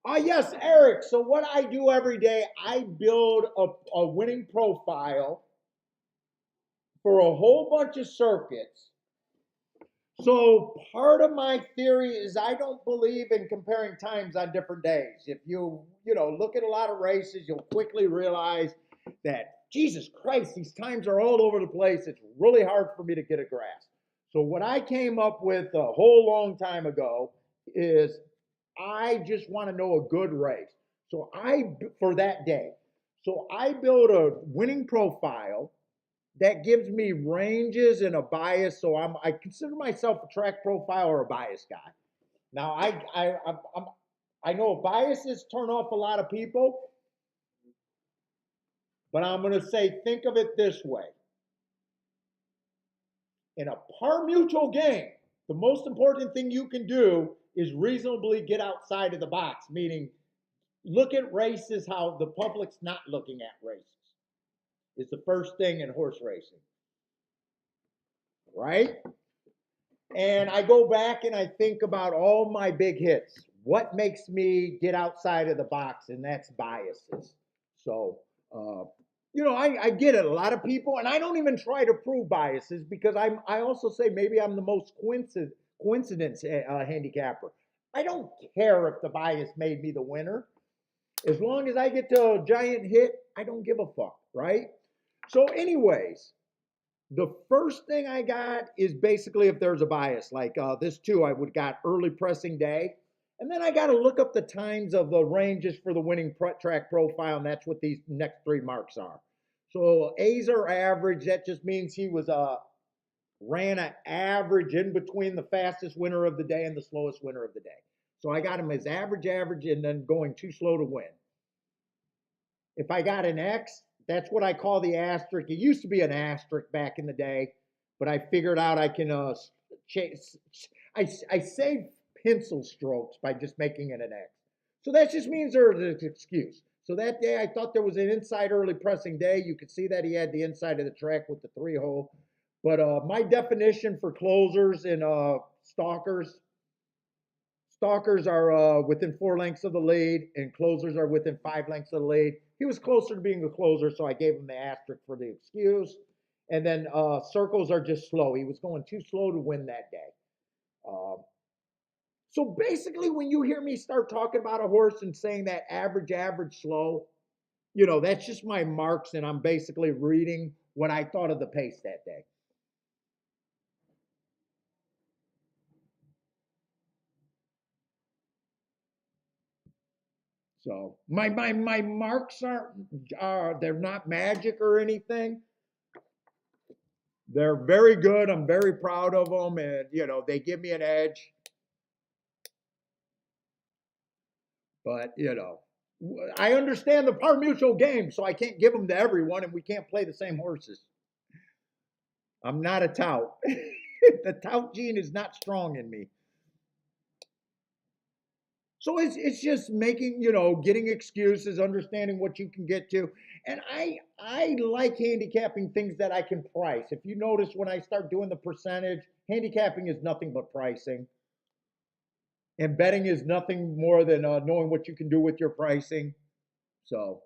Yes, Eric. So what I do every day, I build a winning profile for a whole bunch of circuits. So part of my theory is I don't believe in comparing times on different days. If you look at a lot of races, you'll quickly realize that Jesus Christ, these times are all over the place. It's really hard for me to get a grasp. So what I came up with a whole long time ago is I just want to know a good race. So for that day. So I build a winning profile that gives me ranges and a bias. So I consider myself a track profile or a bias guy. Now I know biases turn off a lot of people, but I'm going to say think of it this way: in a par mutual game, the most important thing you can do is reasonably get outside of the box, meaning look at races how the public's not looking at races. Is the first thing in horse racing, right? And I go back and I think about all my big hits. What makes me get outside of the box? And that's biases. So, I get it. A lot of people, and I don't even try to prove biases because I also say maybe I'm the most coincidence handicapper. I don't care if the bias made me the winner. As long as I get to a giant hit, I don't give a fuck, right? So, anyways, the first thing I got is basically if there's a bias, like this too, I would got early pressing day. And then I got to look up the times of the ranges for the winning track profile, and that's what these next 3 marks are. So A's are average. That just means he was ran an average in between the fastest winner of the day and the slowest winner of the day. So I got him as average, and then going too slow to win. If I got an X, that's what I call the asterisk. It used to be an asterisk back in the day, but I figured out I can I save pencil strokes by just making it an X. So that just means there's an excuse. So that day I thought there was an inside early pressing day. You could see that he had the inside of the track with the 3-hole. But my definition for closers and stalkers stalkers are within 4 lengths of the lead, and closers are within 5 lengths of the lead. He was closer to being a closer, so I gave him the asterisk for the excuse. And then circles are just slow. He was going too slow to win that day. Um, so basically, when you hear me start talking about a horse and saying that average, slow, that's just my marks, and I'm basically reading what I thought of the pace that day. So my marks are they're not magic or anything. They're very good. I'm very proud of them, and they give me an edge. But I understand the par mutual game, so I can't give them to everyone, and we can't play the same horses. I'm not a tout. The tout gene is not strong in me. So it's just making, getting excuses, understanding what you can get to. And I like handicapping things that I can price. If you notice when I start doing the percentage, handicapping is nothing but pricing. And betting is nothing more than knowing what you can do with your pricing. So,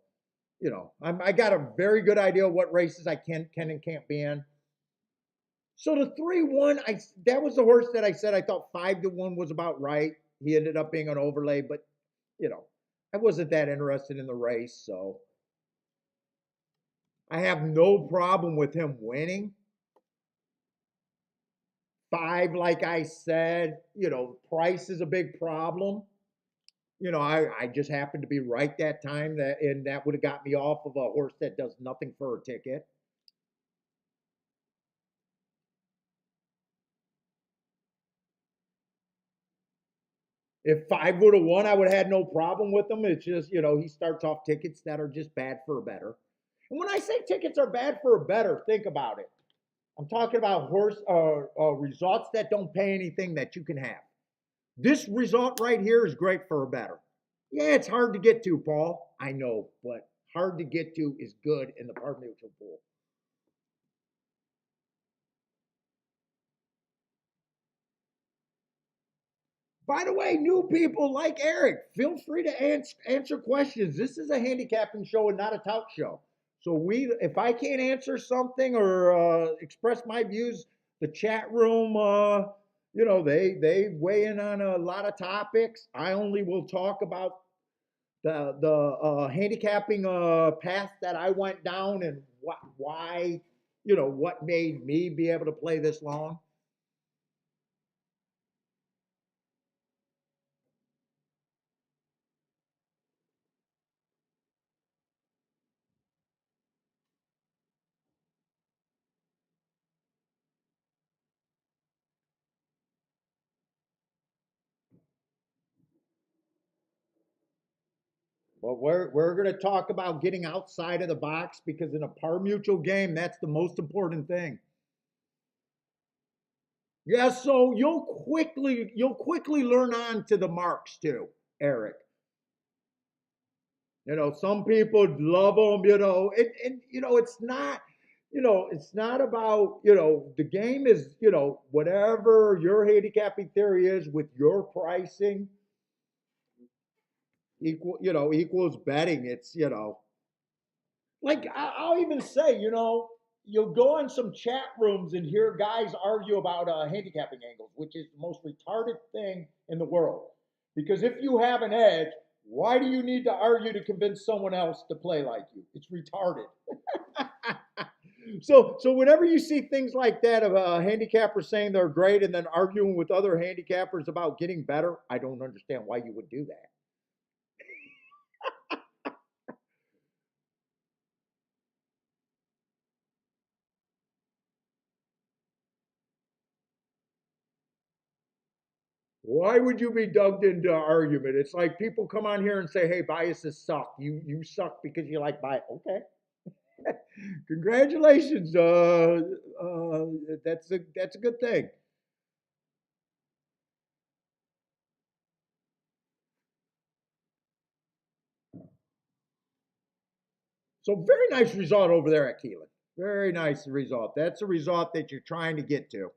I got a very good idea of what races I can and can't be in. So the 3-1, that was the horse that I said I thought 5-1 was about right. He ended up being an overlay, but I wasn't that interested in the race, so I have no problem with him winning. 5, like I said, price is a big problem. I just happened to be right that time, and that would have got me off of a horse that does nothing for a ticket. If 5 would have won, I would have had no problem with him. It's just, he starts off tickets that are just bad for a better. And when I say tickets are bad for a better, think about it. I'm talking about results that don't pay anything that you can have. This result right here is great for a better. Yeah, it's hard to get to, Paul. I know, but hard to get to is good in the par mutual pool. By the way, new people like Eric, feel free to answer questions. This is a handicapping show and not a tout show. So if I can't answer something or express my views, the chat room, they weigh in on a lot of topics. I only will talk about the handicapping path that I went down and why, what made me be able to play this long. Well, we're going to talk about getting outside of the box because in a par mutual game, that's the most important thing. Yeah, so you'll quickly learn on to the marks too, Eric. Some people love them. And it's not about the game is whatever your handicapping theory is with your pricing equals betting. It's like I'll even say, you'll go on some chat rooms and hear guys argue about handicapping angles, which is the most retarded thing in the world. Because if you have an edge, why do you need to argue to convince someone else to play like you? It's retarded. So whenever you see things like that of handicappers saying they're great and then arguing with other handicappers about getting better, I don't understand why you would do that. Why would you be dug into argument? It's like people come on here and say, "Hey, biases suck. You suck because you like bias." Okay, congratulations. That's a good thing. So very nice result over there at Keeneland. Very nice result. That's a result that you're trying to get to.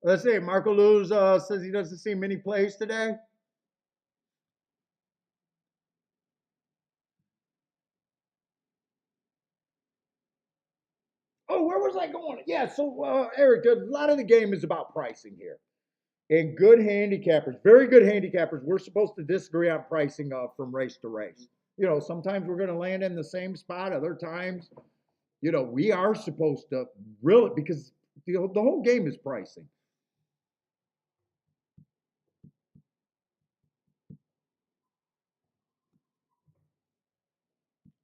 Let's see. Marco Luz says he doesn't see many plays today. Oh, where was I going? Yeah, so Eric, a lot of the game is about pricing here. And good handicappers, very good handicappers, we're supposed to disagree on pricing from race to race. You know, sometimes we're going to land in the same spot. Other times, you know, we are supposed to really, because the whole game is pricing.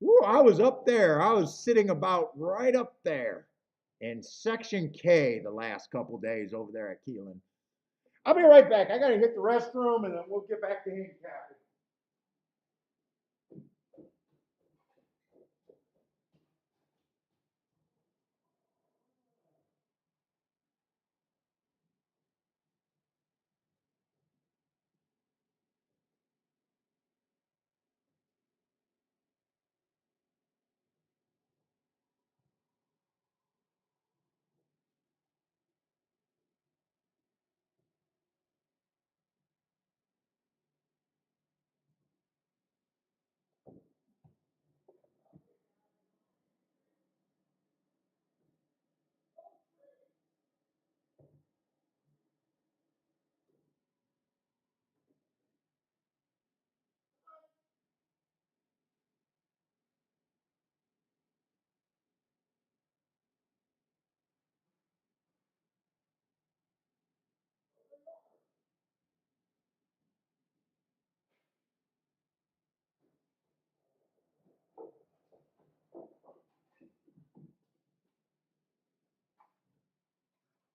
Ooh, I was up there. I was sitting about right up there in Section K the last couple days over there at Keeneland. I'll be right back. I got to hit the restroom and then we'll get back to handicapping.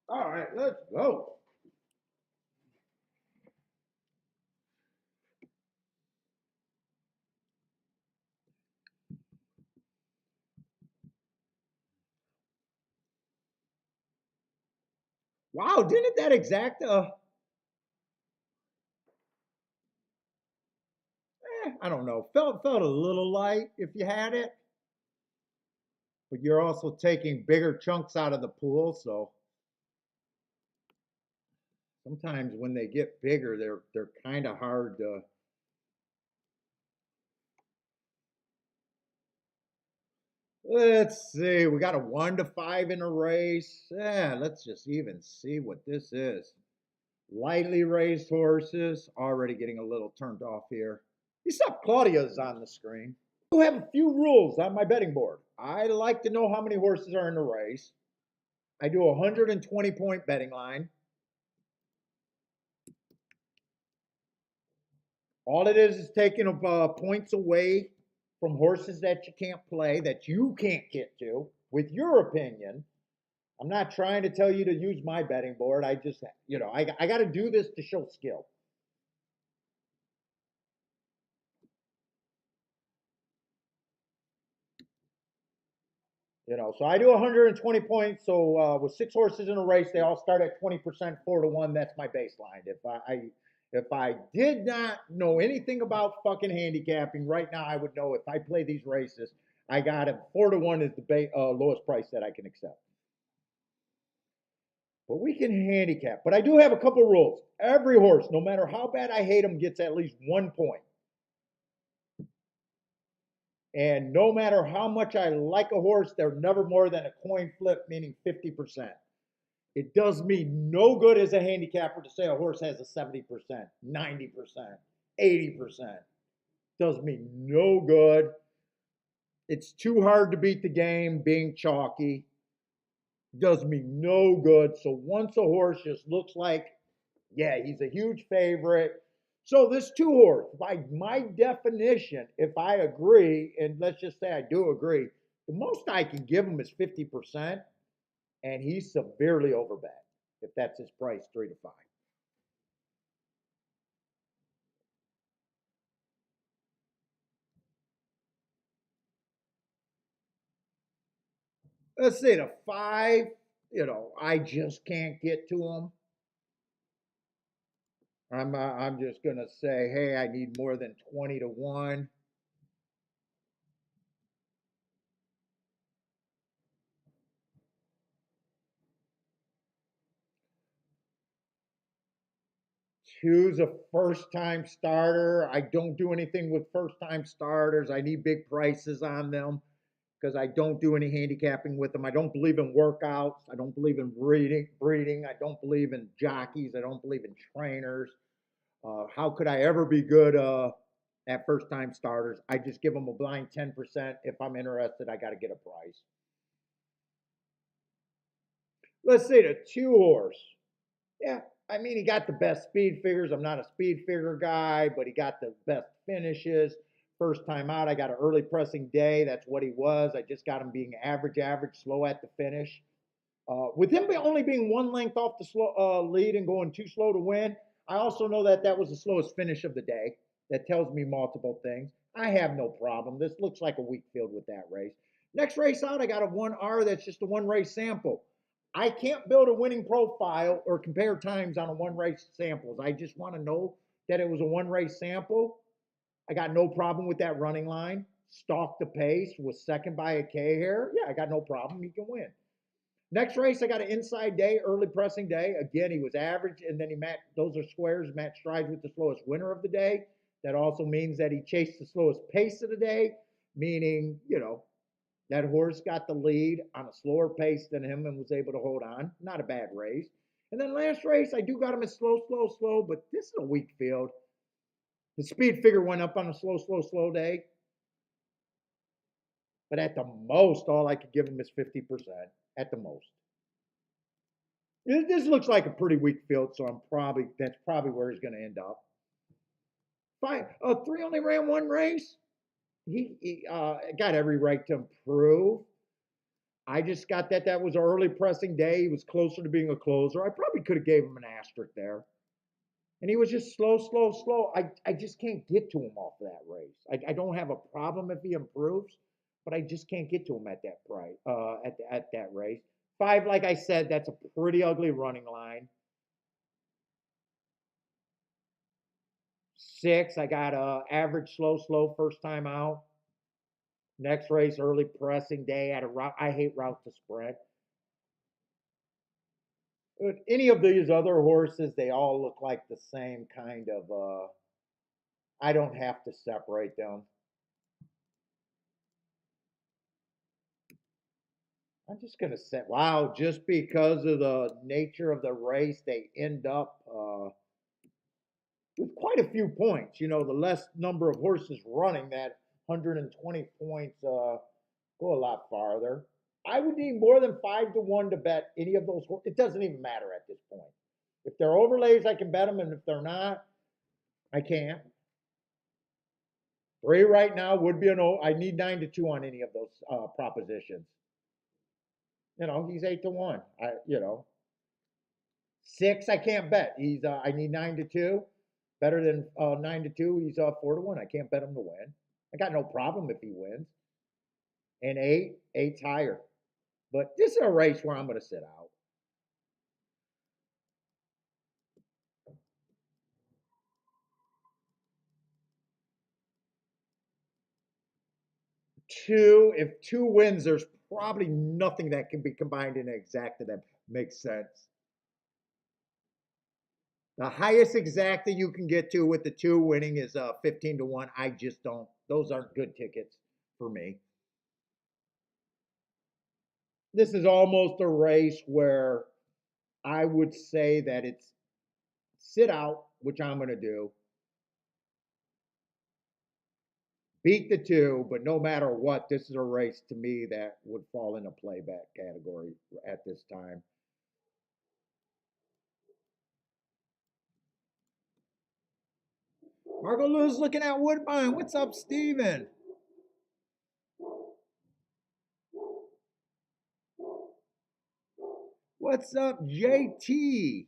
All right, let's go. Wow, didn't that exact I don't know, felt a little light if you had it, but you're also taking bigger chunks out of the pool, so sometimes when they get bigger, they're kind of hard to. Let's see. We got a 1 to 5 in a race. Yeah, let's just even see what this is. Lightly raised horses. Already getting a little turned off here. You saw Claudia's on the screen. I have a few rules on my betting board. I like to know how many horses are in the race. I do a 120-point betting line. All it is taking points away from horses that you can't play, that you can't get to, with your opinion. I'm not trying to tell you to use my betting board. I just, you know, I got to do this to show skill. You know, so I do 120 points. So with 6 horses in a race, they all start at 20%, 4 to 1. That's my baseline. If I did not know anything about fucking handicapping right now, I would know if I play these races, I got it. 4 to 1 is the lowest price that I can accept. But we can handicap. But I do have a couple rules. Every horse, no matter how bad I hate them, gets at least 1 point. And no matter how much I like a horse, they're never more than a coin flip, meaning 50%. It does me no good as a handicapper to say a horse has a 70%, 90%, 80%. Does me no good. It's too hard to beat the game being chalky. Does me no good. So once a horse just looks like, yeah, he's a huge favorite. So this 2 horse, by my definition, if I agree, and let's just say I do agree, the most I can give him is 50%, and he's severely overbet if that's his price, 3 to 5. Let's say the 5, you know, I just can't get to him. I'm just gonna say, hey, I need more than 20 to 1. Two's a first time starter. I don't do anything with first time starters. I need big prices on them because I don't do any handicapping with them. I don't believe in workouts. I don't believe in breeding. I don't believe in jockeys. I don't believe in trainers. How could I ever be good at first time starters? I just give them a blind 10%. If I'm interested, I got to get a price. Let's say the two horse. Yeah, I mean, he got the best speed figures. I'm not a speed figure guy, but he got the best finishes. First time out, I got an early pressing day. That's what he was. I just got him being average, slow at the finish. With him only being one length off the lead and going too slow to win, I also know that that was the slowest finish of the day. That tells me multiple things. I have no problem. This looks like a weak field with that race. Next race out, I got a 1R that's just a one race sample. I can't build a winning profile or compare times on a one race samples. I just want to know that it was a one race sample. I got no problem with that running line. Stalked the pace, was second by a K hair. Yeah, I got no problem. He can win. Next race, I got an inside day, early pressing day. Again, he was average, and then he matched, those are squares, matched strides with the slowest winner of the day. That also means that he chased the slowest pace of the day, meaning, that horse got the lead on a slower pace than him and was able to hold on. Not a bad race. And then last race, I do got him as slow, but this is a weak field. The speed figure went up on a slow day. But at the most, all I could give him is 50%. At the most. This looks like a pretty weak field, so that's probably where he's going to end up. Three only ran one race. He got every right to improve. I just got that was an early pressing day. He was closer to being a closer. I probably could have gave him an asterisk there. And he was just slow. I just can't get to him off that race. I don't have a problem if he improves, but I just can't get to him at that price, at that race. 5, like I said, that's a pretty ugly running line. 6, I got average, slow, first time out. Next race, early pressing day at a route. I hate route to sprint. Any of these other horses, they all look like the same kind of. I don't have to separate them. I'm just going to say, wow, just because of the nature of the race, they end up with quite a few points. The less number of horses running, that 120 points go a lot farther. I would need more than 5-1 to bet any of those horses. It doesn't even matter at this point. If they're overlays, I can bet them, and if they're not, I can't. 3 right now would be I need 9-2 on any of those propositions. He's 8-1. 6, I can't bet. I need 9-2. Better than 9-2. He's 4-1. I can't bet him to win. I got no problem if he wins. And 8's higher. But this is a race where I'm going to sit out. If 2 wins, there's probably nothing that can be combined in an exacta that makes sense. The highest exacta you can get to with the 2 winning is 15-1. I just don't. Those aren't good tickets for me. This is almost a race where I would say that it's sit out, which I'm going to do. Beat the 2, but no matter what, this is a race to me that would fall in a playback category at this time. Marco Lewis looking at Woodbine. What's up, Steven? What's up, JT?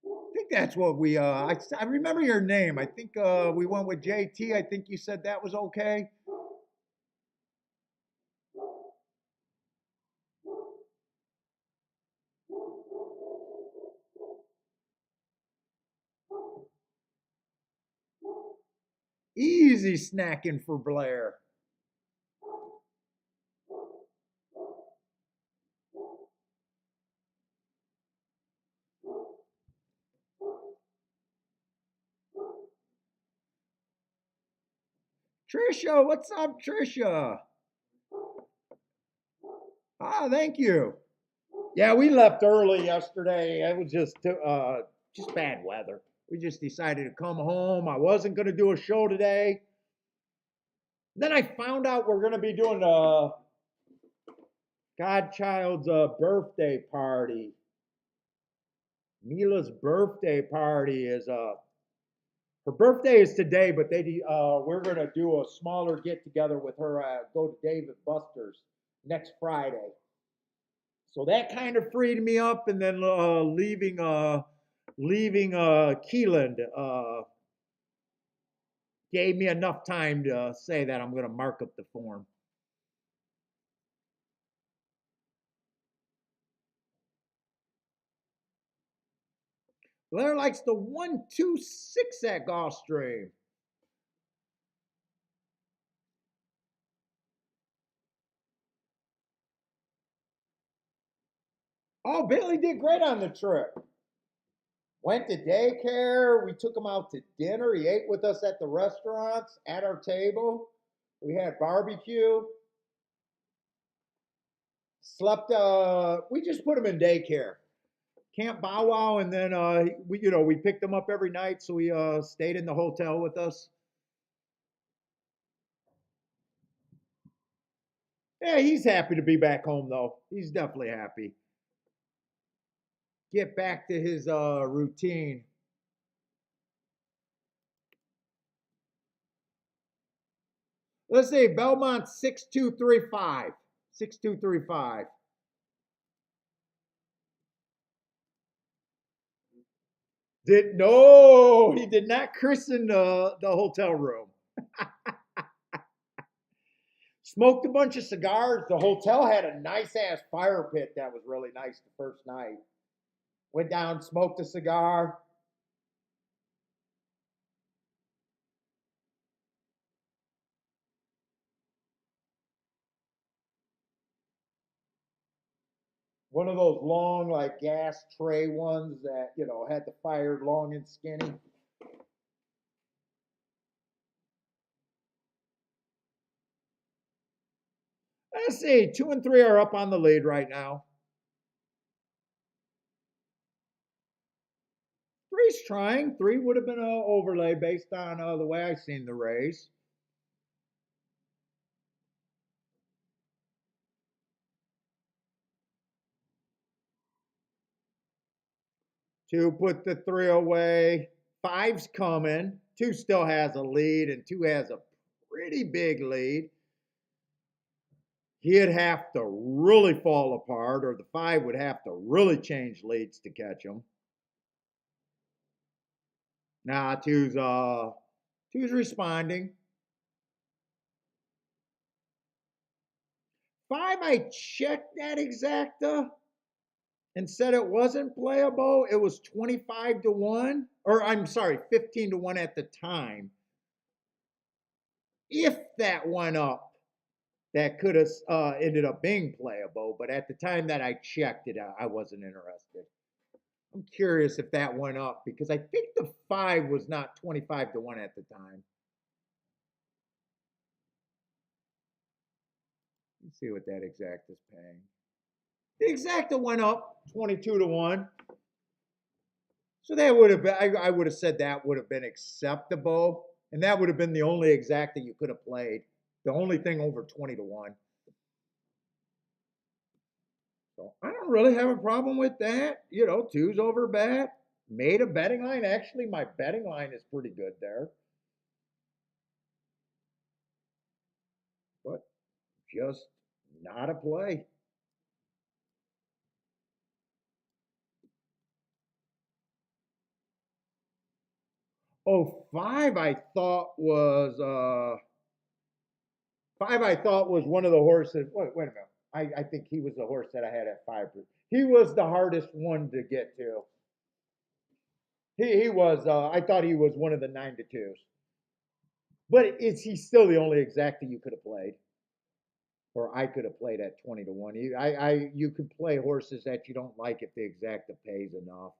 I think that's what we I remember your name. I think we went with JT. I think you said that was okay. Easy snacking for Blair. Trisha, what's up, Trisha? Ah, thank you. Yeah, we left early yesterday. It was just bad weather. We just decided to come home. I wasn't going to do a show today. Then I found out we're going to be doing a godchild's birthday party. Mila's birthday party is her birthday is today, but we're going to do a smaller get together with her. Go to David Buster's next Friday. So that kind of freed me up, and then leaving Keeneland gave me enough time to say that I'm going to mark up the form. Blair likes the 126 at Gulfstream. Oh, Billy did great on the trip. Went to daycare. We took him out to dinner. He ate with us at the restaurants, at our table. We had barbecue. Slept. We just put him in daycare, Camp Bow Wow, and then we picked him up every night, so he stayed in the hotel with us. Yeah, he's happy to be back home though. He's definitely happy. Get back to his routine. Let's see, Belmont 6235. 6235. He did not christen the hotel room. Smoked a bunch of cigars. The hotel had a nice ass fire pit that was really nice the first night. Went down, smoked a cigar. One of those long, like gas tray ones that, had the fire long and skinny. Let's see, 2 and 3 are up on the lead right now. Three's trying. Three would have been an overlay based on the way I seen the race. Two put the three away. Five's coming. Two still has a lead, and two has a pretty big lead. He'd have to really fall apart, or the five would have to really change leads to catch him. Nah, two's responding. Five, I checked that exacta and said it wasn't playable. It was 25-1, or I'm sorry, 15-1 at the time. If that went up, that could have ended up being playable, but at the time that I checked it, I wasn't interested. I'm curious if that went up because I think the five was not 25-1 at the time. Let's see what that exact is paying. The exacta went up 22-1. So that would have been, I would have said that would have been acceptable. And that would have been the only exacta you could have played. The only thing over 20-1. So I don't really have a problem with that. Two's over bet. Made a betting line. Actually, my betting line is pretty good there. But just not a play. Oh, five I thought was one of the horses. Wait a minute. I think he was the horse that I had at 5. He was the hardest one to get to. He was. I thought he was one of the 9-2s. But is he still the only exacta you could have played? Or I could have played at 20-1. You could play horses that you don't like if the exacta pays enough.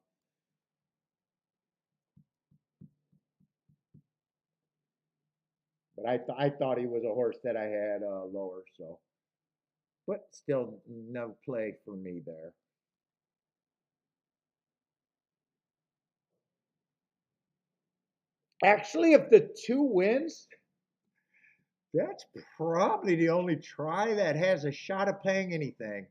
But I thought he was a horse that I had lower, so. But still, no play for me there. Actually, if the 2 wins, that's probably the only try that has a shot of paying anything.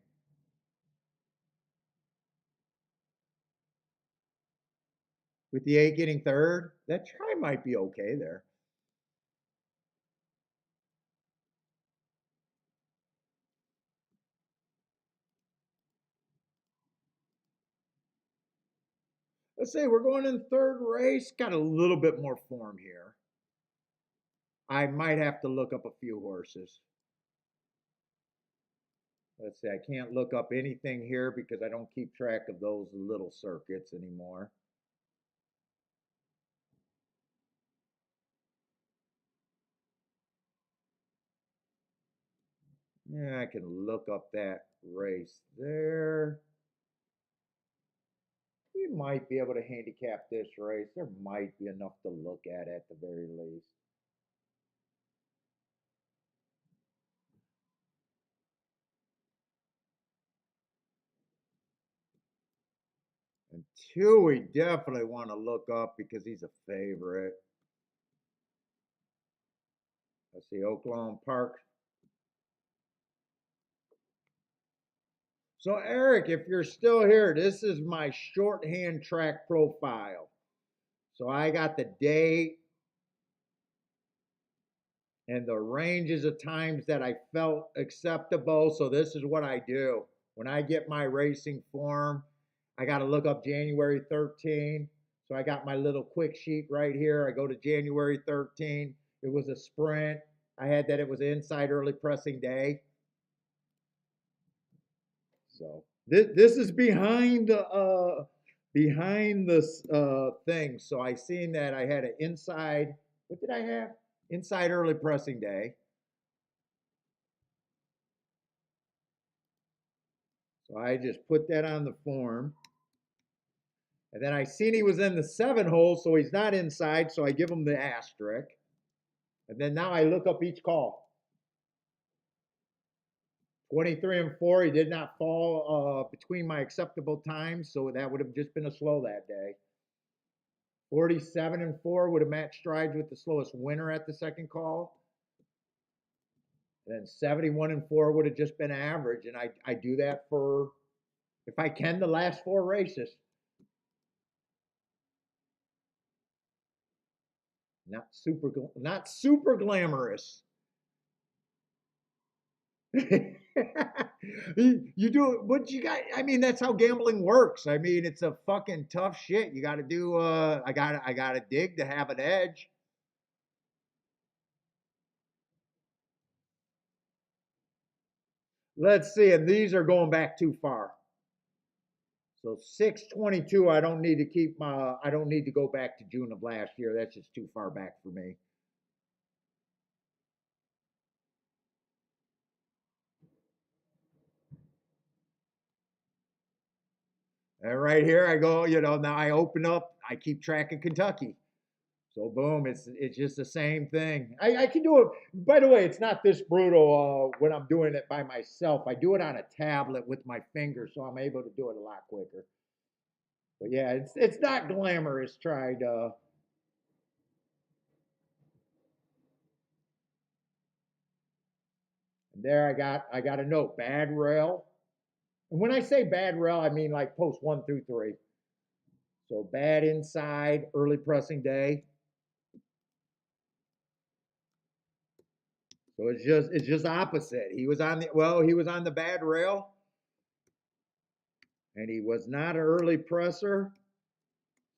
With the 8 getting third, that try might be okay there. Let's say we're going in third race. Got a little bit more form here. I might have to look up a few horses. Let's see, I can't look up anything here because I don't keep track of those little circuits anymore. Yeah, I can look up that race there. We might be able to handicap this race. There might be enough to look at the very least. And two, we definitely want to look up because he's a favorite. Let's see, Oklahoma Park. So, Eric, if you're still here, this is my shorthand track profile. So I got the date and the ranges of times that I felt acceptable. So this is what I do. When I get my racing form, I got to look up January 13. So I got my little quick sheet right here. I go to January 13. It was a sprint. I had that it was inside early pressing day. So this is behind this thing. So I seen that I had an inside. What did I have? Inside early pressing day. So I just put that on the form. And then I seen he was in the 7 hole, so he's not inside, so I give him the asterisk. And then now I look up each call. 23 and 4, he did not fall between my acceptable times, so that would have just been a slow that day. 47 and 4 would have matched strides with the slowest winner at the second call. And then 71 and 4 would have just been average, and I do that for, if I can, the last 4 races. Not super glamorous. You do what you got. I mean, that's how gambling works. I mean, it's a fucking tough shit. You got to do. I got to dig to have an edge. Let's see, and these are going back too far. So 622. I don't need to keep my. I don't need to go back to June of last year. That's just too far back for me. And right here, I go. Now I open up. I keep track of Kentucky. So boom, it's just the same thing. I can do it. By the way, it's not this brutal when I'm doing it by myself. I do it on a tablet with my fingers, so I'm able to do it a lot quicker. But yeah, it's not glamorous. Tried. And there I got a note. Bad rail. And when I say bad rail, I mean like post 1 through 3. So bad inside, early pressing day. So it's just opposite. He was on the bad rail, and he was not an early presser.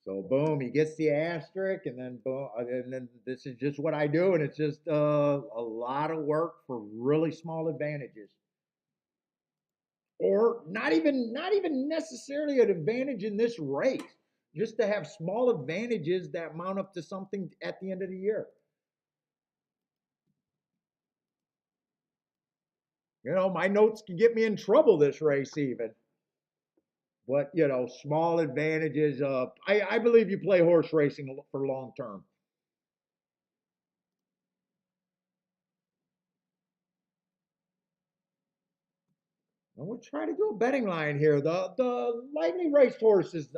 So boom, he gets the asterisk, and then boom, and then this is just what I do, and it's just a lot of work for really small advantages, or not even necessarily an advantage in this race, just to have small advantages that mount up to something at the end of the year. My notes can get me in trouble this race even. But small advantages. I believe you play horse racing for long term. And we'll try to do a betting line here. The lightly raced horse is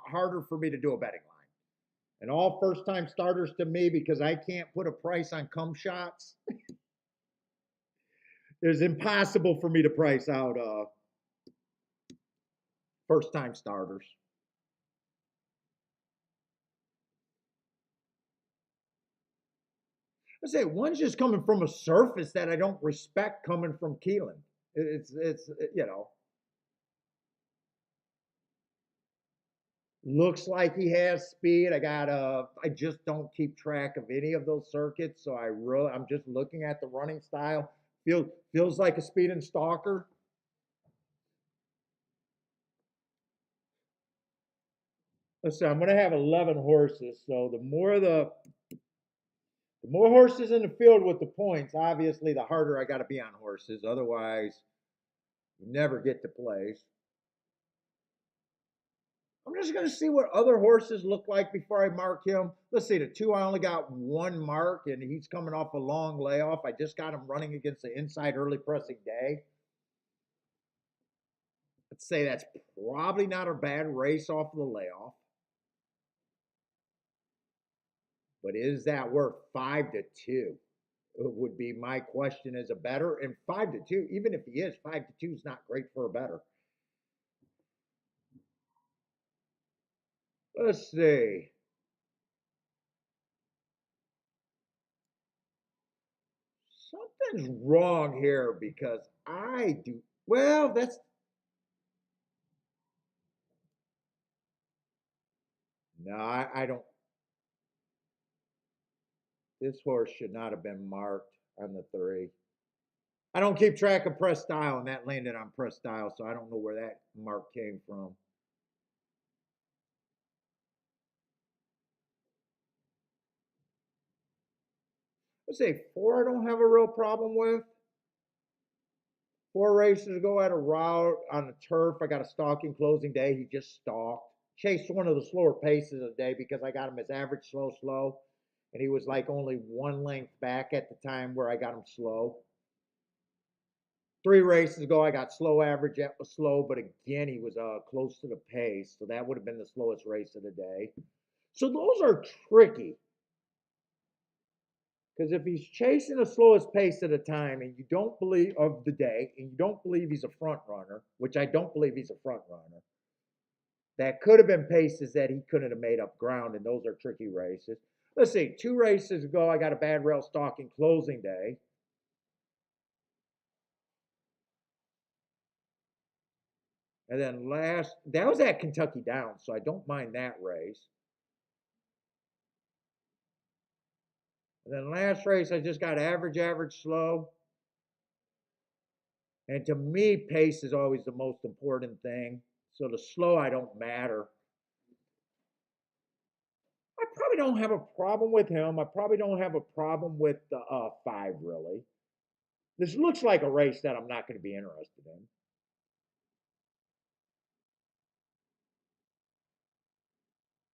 harder for me to do a betting line. And all first time starters to me, because I can't put a price on cum shots, it's impossible for me to price out first time starters. I say one's just coming from a surface that I don't respect coming from Keeneland. It's you know, looks like he has speed. I just don't keep track of any of those circuits, so I'm just looking at the running style. Feels like a speed and stalker. Let's see, I'm gonna have 11 horses, so the more horses in the field with the points, obviously the harder I gotta be on horses. Otherwise, you never get to place. I'm just going to see what other horses look like before I mark him. Let's see, the two, I only got one mark, and he's coming off a long layoff. I just got him running against the inside early pressing day. Let's say that's probably not a bad race off of the layoff. But is that worth 5-2? It would be my question as a better. And 5-2, even if he is, 5-2 is not great for a better. Let's see. Something's wrong here because I do. Well, that's. No, I don't. This horse should not have been marked on the 3. I don't keep track of press style, and that landed on press style, so I don't know where that mark came from. Let's say 4 I don't have a real problem with. 4 races ago, I had a route on the turf. I got a stalking closing day. He just stalked. Chased one of the slower paces of the day because I got him as average slow. And he was like only 1 length back at the time where I got him slow. 3 races ago, I got slow average at was slow, but again, he was close to the pace, so that would have been the slowest race of the day. So those are tricky because if he's chasing the slowest pace at a time, and you don't believe of the day, and you don't believe he's a front runner, which I don't believe he's a front runner, that could have been paces that he couldn't have made up ground, and those are tricky races. Let's see, 2 races ago, I got a bad rail stalking closing day. And then that was at Kentucky Downs, so I don't mind that race. And then last race, I just got average, slow. And to me, pace is always the most important thing. So the slow, I don't matter. I probably don't have a problem with him. I probably don't have a problem with the 5, really. This looks like a race that I'm not going to be interested in.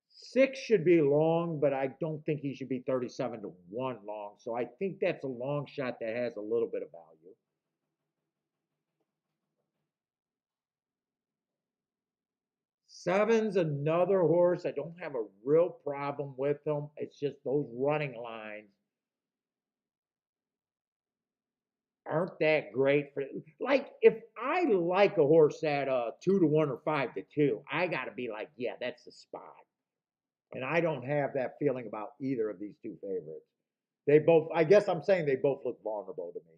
6 should be long, but I don't think he should be 37-1 long. So I think that's a long shot that has a little bit of value. 7's another horse. I don't have a real problem with him. It's just those running lines aren't that great for, like, if I like a horse at 2-1 or 5-2, I gotta be like, yeah, that's the spot. And I don't have that feeling about either of these two favorites. They both, I guess I'm saying they both look vulnerable to me.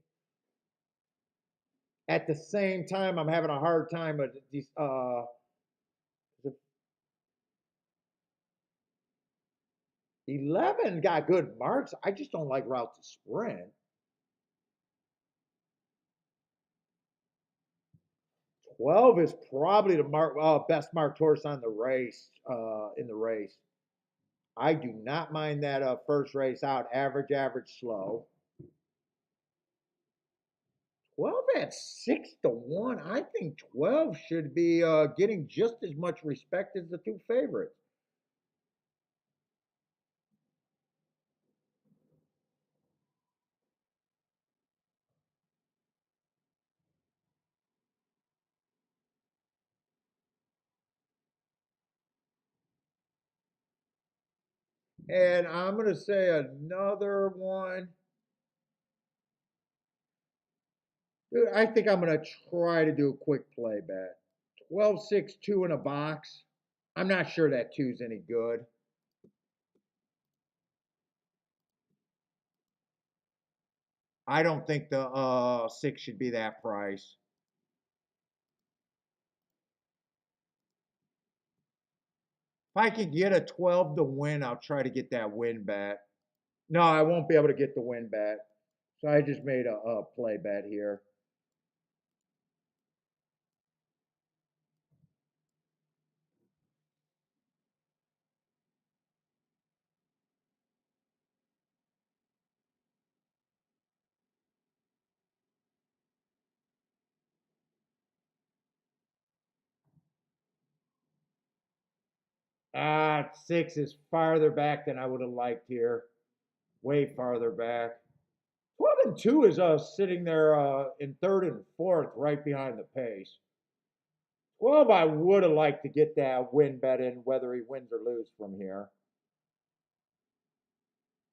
At the same time, I'm having a hard time with these 11 got good marks. I just don't like route to sprint. 12 is probably the best marked horse on the race in the race. I do not mind that first race out, average, slow. 12 at 6-1. I think 12 should be getting just as much respect as the two favorites. And I'm going to say another one. Dude, I think I'm going to try to do a quick play bet. 12-6, 2 in a box. I'm not sure that two's any good. I don't think the six should be that price. If I could get a 12 to win, I'll try to get that win bet. No, I won't be able to get the win bet. So I just made a play bet here. Ah, six is farther back than I would have liked here. Way farther back. 12 and 2 is sitting there in third and fourth, right behind the pace. 12, I would have liked to get that win bet in, whether he wins or loses from here.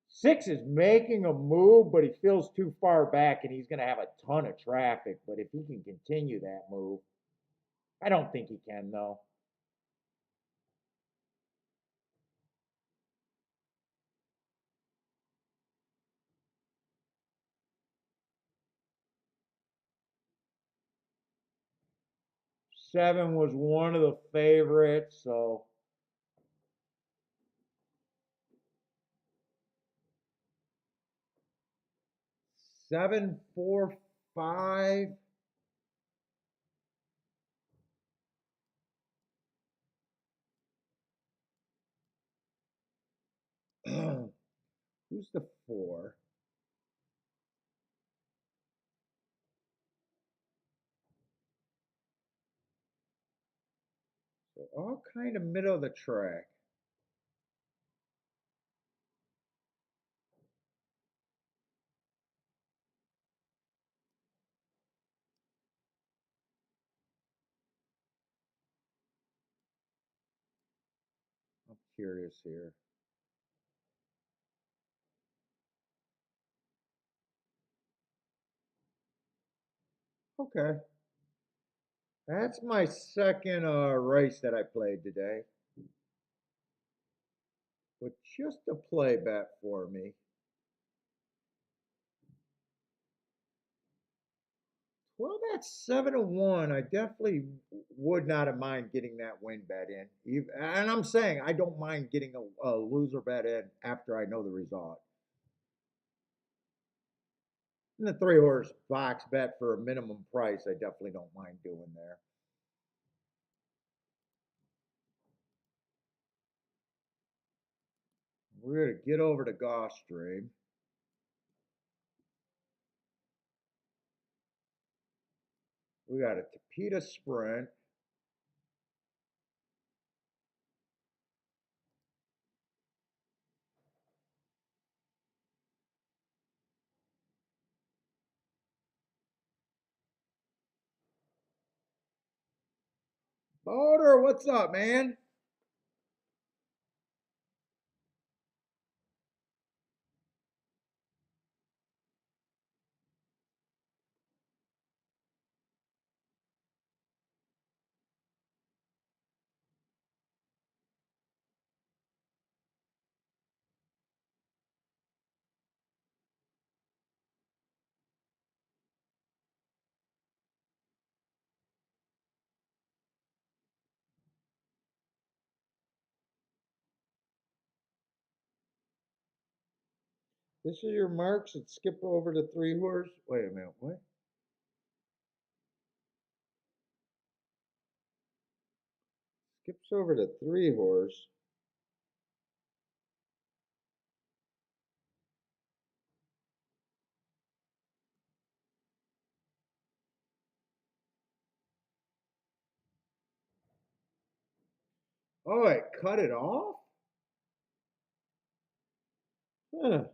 Six is making a move, but he feels too far back and he's going to have a ton of traffic. But if he can continue that move, I don't think he can, though. Seven was one of the favorites, so 7-4-5. Who's the four? So all kind of middle of the track. I'm curious here. Okay. That's my second race that I played today. With just a play bet for me. Well, that's 7-1. I definitely would not have mind getting that win bet in. And I'm saying I don't mind getting a loser bet in after I know the result. And the three horse box bet for a minimum price, I definitely don't mind doing there. We're going to get over to Gulfstream. We got a Tapeta Sprint. Boulder, what's up, man? This is your marks. Let's skip over to three horse. Wait a minute. What? Skips over to three horse. Oh, it cut it off? Huh.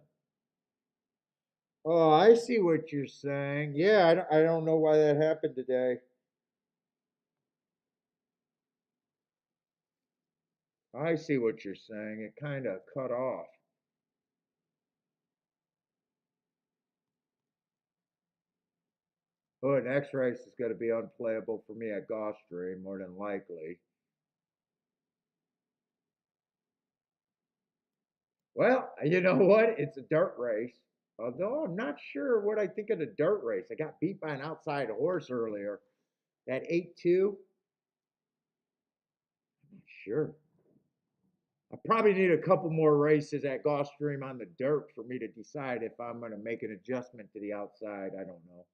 Oh, I see what you're saying. Yeah, I don't know why that happened today. I see what you're saying. It kind of cut off. Oh, next race is going to be unplayable for me at Gulfstream, more than likely. Well, you know what? It's a dirt race. Although I'm not sure what I think of the dirt race. I got beat by an outside horse earlier. That 8-2. I'm not sure. I probably need a couple more races at Gulfstream on the dirt for me to decide if I'm going to make an adjustment to the outside. I don't know.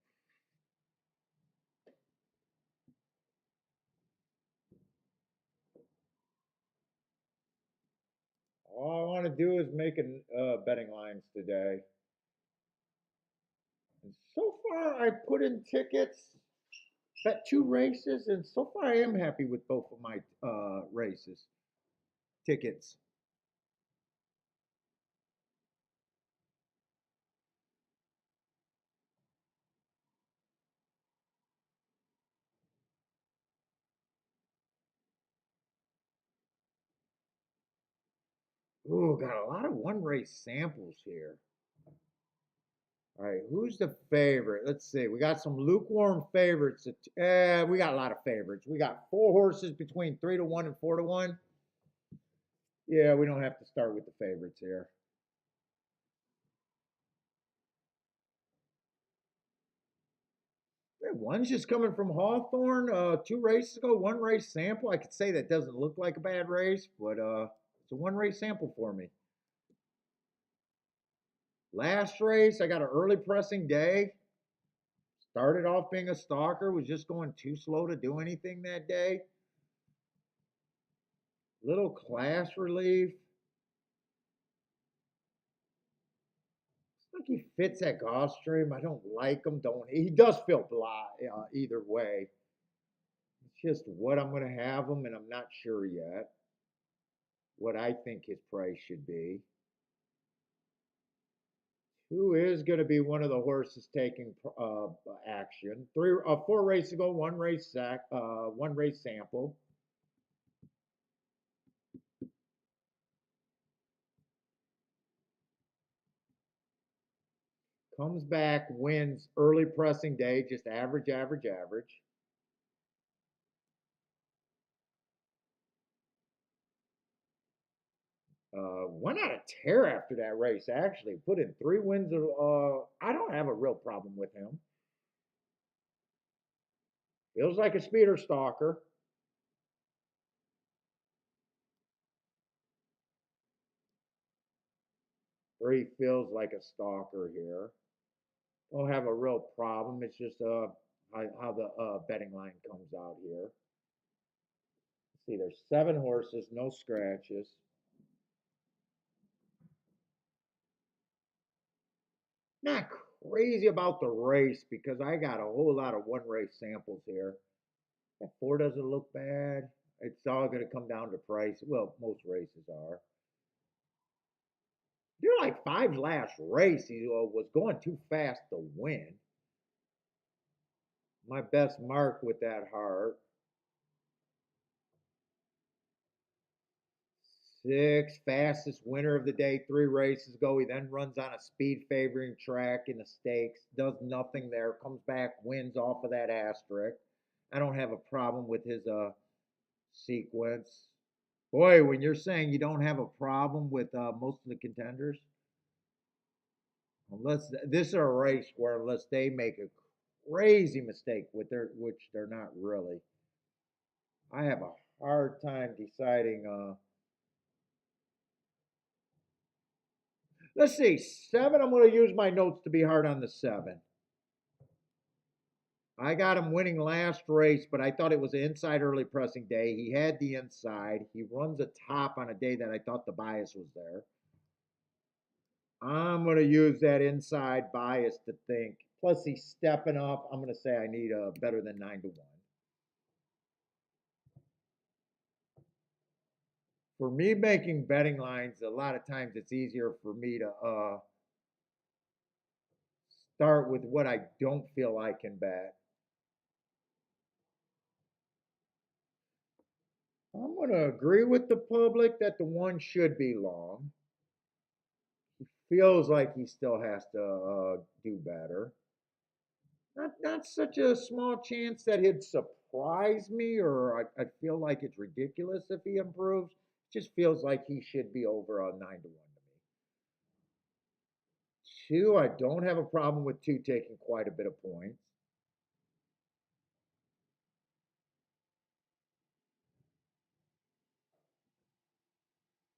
All I want to do is make betting lines today. And so far, I put in tickets, bet two races, and so far I am happy with both of my races tickets. Ooh, got a lot of one race samples here. All right, who's the favorite? Let's see. We got some lukewarm favorites. We got a lot of favorites. We got four horses between 3-1 and 4-1. Yeah, we don't have to start with the favorites here. Yeah, one's just coming from Hawthorne. 2 races ago, one race sample. I could say that doesn't look like a bad race, but it's a one race sample for me. Last race, I got an early pressing day. Started off being a stalker, was just going too slow to do anything that day. Little class relief. Like he fits at Gulfstream. I don't like him. Don't he? Does feel blah either way. It's just what I'm going to have him, and I'm not sure yet what I think his price should be. Who is going to be one of the horses taking action? 4 races ago, one race sample. Comes back, wins early pressing day, just average, average, average. Went on a tear after that race, actually. Put in 3 wins. I don't have a real problem with him. Feels like a speeder stalker. 3 feels like a stalker here. Don't have a real problem. It's just how the betting line comes out here. Let's see, there's 7 horses, no scratches. Not crazy about the race because I got a whole lot of one race samples here. That 4 doesn't look bad. It's all going to come down to price. Well, most races are. You're like 5's last race. He was going too fast to win. My best mark with that heart. 6, fastest winner of the day 3 races ago. He then runs on a speed favoring track in the stakes. Does nothing there. Comes back, wins off of that asterisk. I don't have a problem with his sequence. Boy, when you're saying you don't have a problem with most of the contenders, unless this is a race where unless they make a crazy mistake with their which they're not really. I have a hard time deciding. Let's see, 7. I'm going to use my notes to be hard on the 7. I got him winning last race, but I thought it was an inside early pressing day. He had the inside. He runs a top on a day that I thought the bias was there. I'm going to use that inside bias to think. Plus, he's stepping up. I'm going to say I need a better than 9-1. For me making betting lines, a lot of times it's easier for me to start with what I don't feel I can bet. I'm going to agree with the public that the one should be long. Feels like he still has to do better. Not such a small chance that he'd surprise me, or I feel like it's ridiculous if he improves. Just feels like he should be over a 9-1 to me. Two, I don't have a problem with two taking quite a bit of points.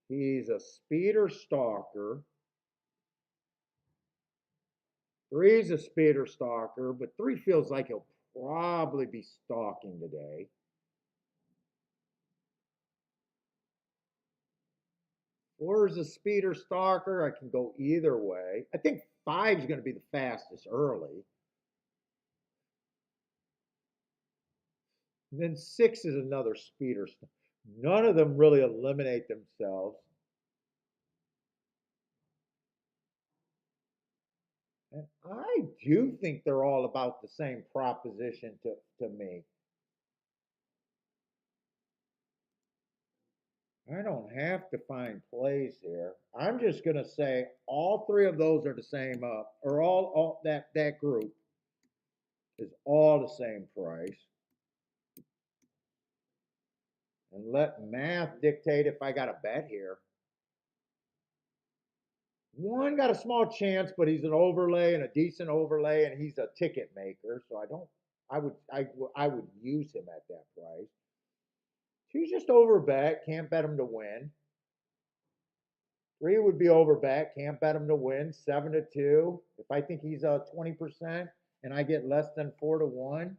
He's a speeder stalker. Three's a speeder stalker, but three feels like he'll probably be stalking today. Four is a speeder stalker. I can go either way. I think five's going to be the fastest early. And then six is another speeder. None of them really eliminate themselves. And I do think they're all about the same proposition to me. I don't have to find plays here. I'm just going to say all three of those are the same or all that group is all the same price. And let math dictate if I got a bet here. One got a small chance, but he's an overlay and a decent overlay, and he's a ticket maker. So I would use him at that price. Two's just over bet, can't bet him to win. Three would be over bet, can't bet him to win. 7-2. If I think he's 20% and I get less than 4-1,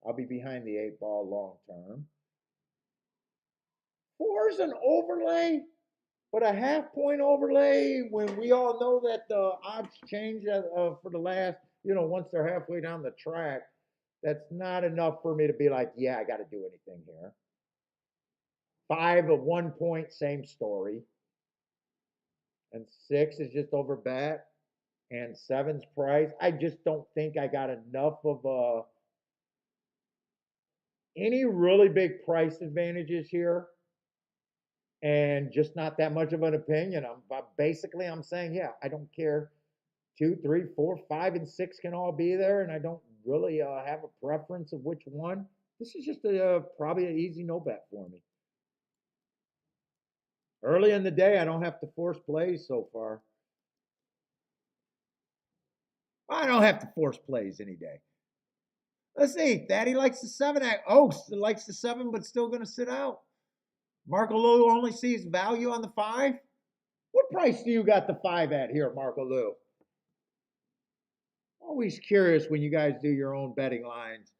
I'll be behind the 8 ball long term. Four's an overlay. But a half-point overlay, when we all know that the odds change for the last, once they're halfway down the track, that's not enough for me to be like, yeah, I got to do anything here. Five, a 1 point, same story. And six is just over bet. And seven's price. I just don't think I got enough of any really big price advantages here, and just not that much of an opinion. I'm saying, yeah, I don't care. 2, 3, 4, 5, and 6 can all be there, and I don't really have a preference of which one. This is just probably an easy no bet for me. Early in the day, I don't have to force plays so far. I don't have to force plays any day. Let's see. Daddy likes the 7. Likes the 7, but still going to sit out. Marco Lou only sees value on the 5. What price do you got the 5 at here, Marco Lou? Always curious when you guys do your own betting lines.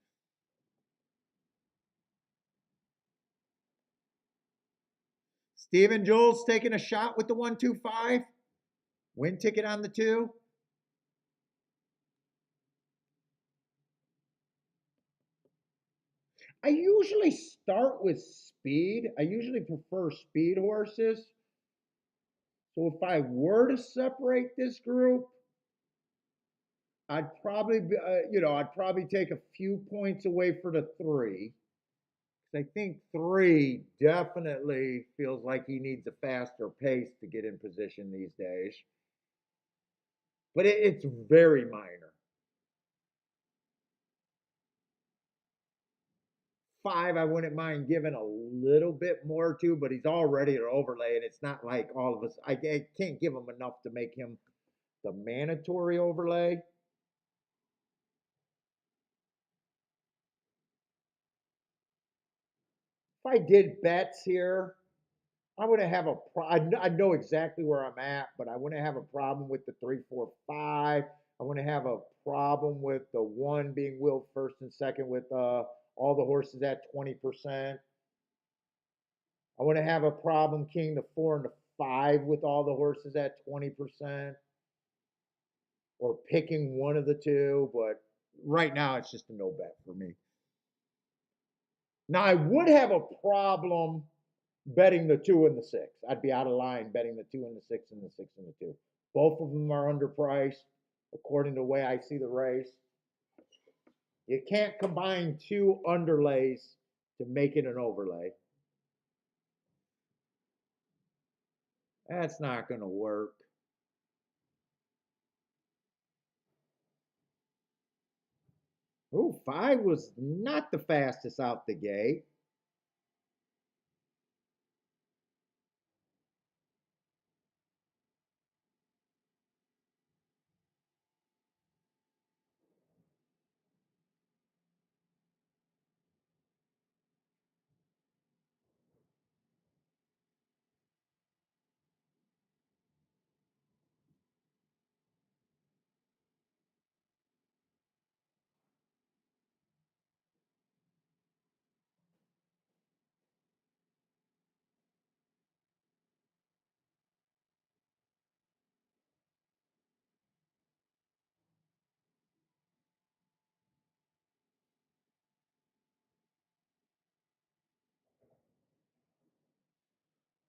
Steven Jules taking a shot with the 1-2-5. Win ticket on the 2. I usually start with speed. I usually prefer speed horses. So if I were to separate this group, I'd probably, I'd probably take a few points away for the 3. I think 3 definitely feels like he needs a faster pace to get in position these days. But it's very minor. 5, I wouldn't mind giving a little bit more to, but he's already an overlay, and it's not like all of us. I can't give him enough to make him the mandatory overlay. If I did bets here, I wouldn't have I know exactly where I'm at, but I wouldn't have a problem with the 3, 4, 5. I wouldn't have a problem with the 1 being wheeled first and second with all the horses at 20%. I wouldn't have a problem king the 4 and the 5 with all the horses at 20%, or picking one of the two. But right now, it's just a no bet for me. Now, I would have a problem betting the 2 and the 6. I'd be out of line betting the 2 and the 6 and the 6 and the 2. Both of them are underpriced according to the way I see the race. You can't combine 2 underlays to make it an overlay. That's not going to work. Oh, 5 was not the fastest out the gate.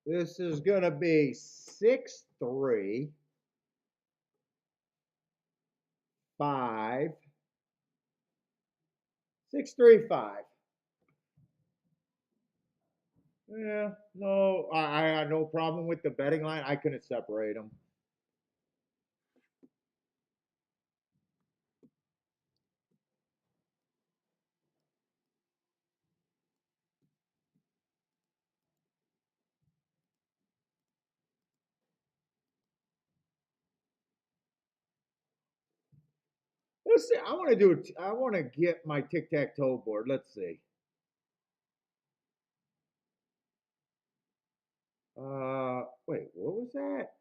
This is going to be 6-3, 5, 6-3-5. Yeah, no, I had no problem with the betting line. I couldn't separate them. Let's see. I want to do it. I want to get my tic tac toe board. Let's see. Wait, what was that?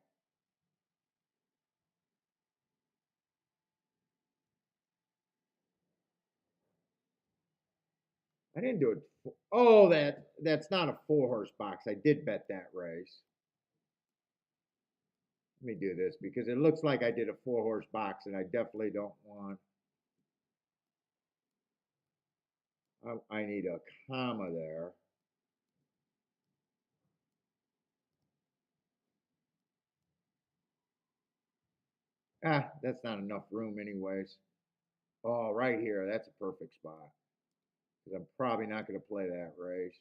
I didn't do it. Oh, that's not a 4-horse box. I did bet that race. Let me do this because it looks like I did a 4-horse box, and I definitely don't want. I need a comma there. Ah, that's not enough room, anyways. Oh, right here. That's a perfect spot because I'm probably not going to play that race.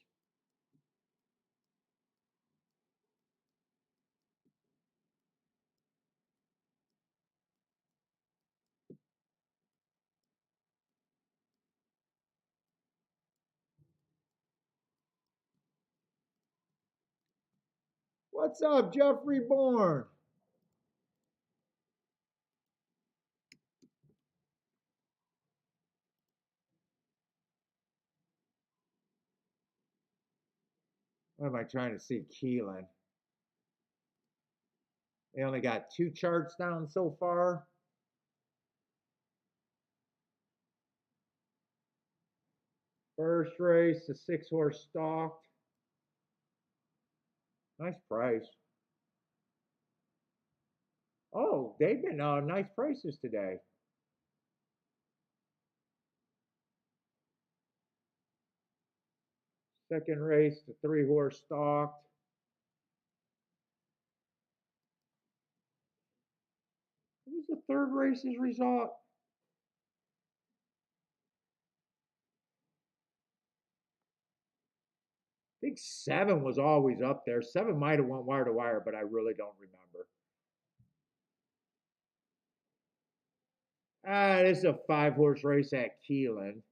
What's up, Jeffrey Bourne? What am I trying to see? Keeneland. They only got 2 charts down so far. First race, the 6-horse stalked. Nice price. Oh, they've been nice prices today. Second race, the 3-horse stalked. What was the third race's result? I think 7 was always up there. 7 might have went wire to wire, but I really don't remember. This is a 5-horse race at Keeneland.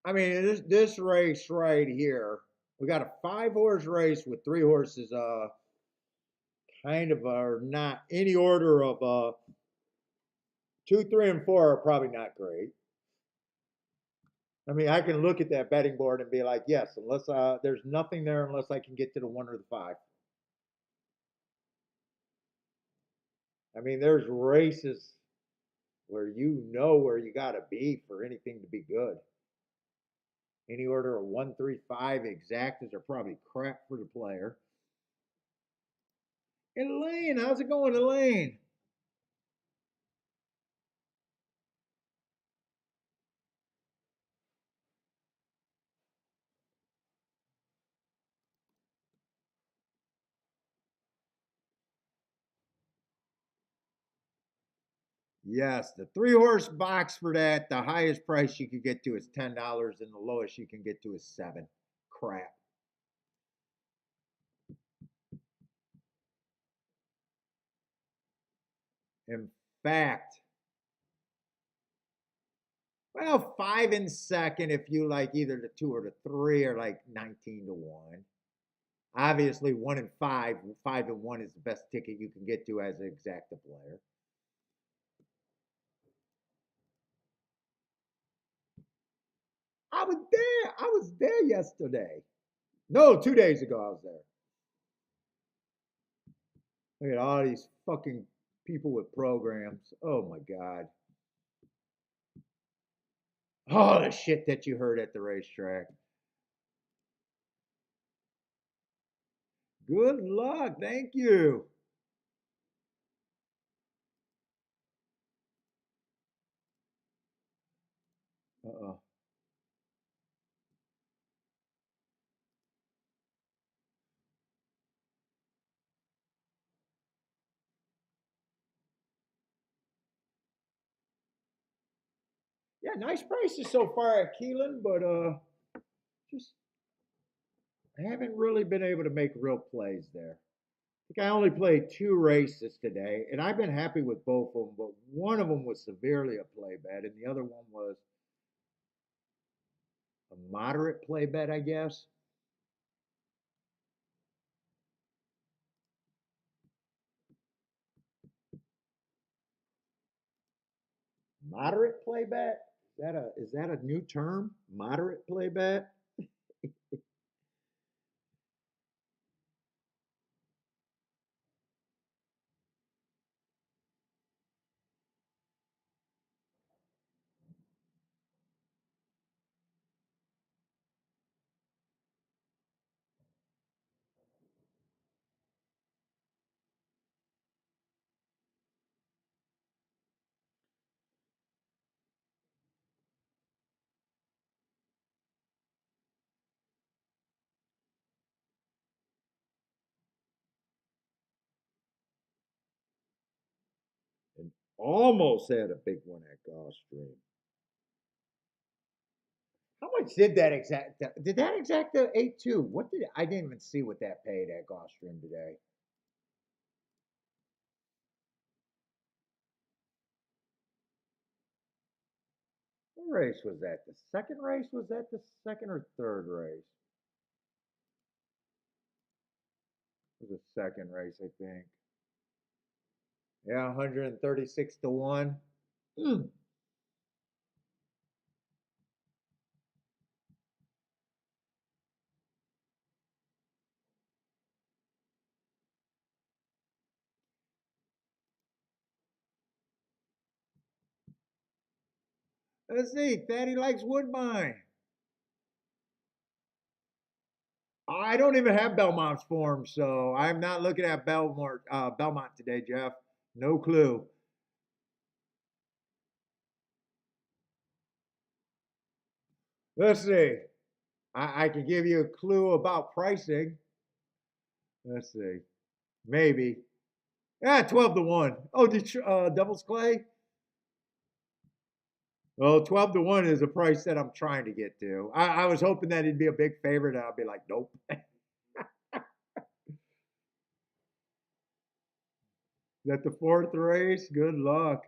I mean, this race right here, we got a 5-horse race with 3 horses. Kind of are not any order of 2, 3, and 4 are probably not great. I mean, I can look at that betting board and be like, yes, unless there's nothing there unless I can get to the 1 or the 5. I mean, there's races where you know where you got to be for anything to be good. Any order of 1, 3, 5 exactas are probably crap for the player. Elaine, how's it going, Elaine? Yes, the 3 horse box for that, the highest price you could get to is $10, and the lowest you can get to is 7. Crap. In fact, well, 5 in second if you like either the 2 or the 3 are like 19 to 1. Obviously, 1 and 5, 5 and 1 is the best ticket you can get to as an exacta player. I was there. I was there yesterday. No, 2 days ago I was there. Look at all these fucking people with programs. Oh my God. All the shit that you heard at the racetrack. Good luck. Thank you. Uh-oh. Yeah, nice prices so far at Keeneland, but just I haven't really been able to make real plays there. I think I only played 2 races today, and I've been happy with both of them, but one of them was severely a play bet, and the other one was a moderate play bet, I guess. Moderate play bet? Is that a new term? Moderate play bet? And almost had a big one at Gulfstream. How much did that exact? Did that exact the 8-2? What did I didn't even see what that paid at Gulfstream today. What race was that? The second race? Was that the second or third race? It was the second race, I think. Yeah, 136 to 1. Mm. Let's see. Thaddy likes Woodbine. I don't even have Belmont's form, so I'm not looking at Belmont today, Jeff. No clue. Let's see. I can give you a clue about pricing. Let's see. Maybe. Yeah, 12 to 1. Oh, Devil's Clay? Well, 12 to 1 is a price that I'm trying to get to. I was hoping that he'd be a big favorite, and I'll be like, nope. Is that the fourth race? Good luck.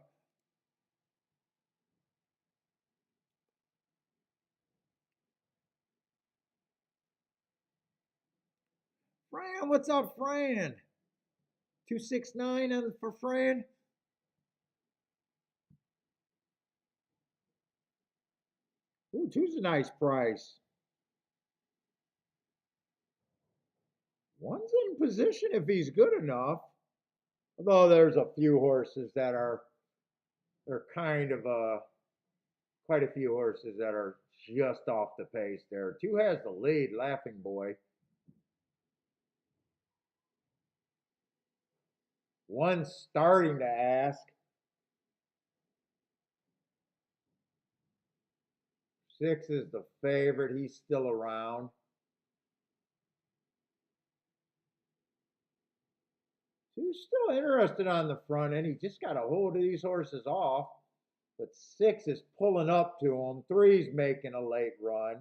Fran, what's up, Fran? 269 for Fran. Ooh, two's a nice price. One's in position if he's good enough. Although there's a few horses that they're kind of quite a few horses that are just off the pace there. Two has the lead, Laughing Boy. One's starting to ask. 6 is the favorite. He's still around. He's still interested on the front end. He just got a hold of these horses off. But 6 is pulling up to him. 3's making a late run.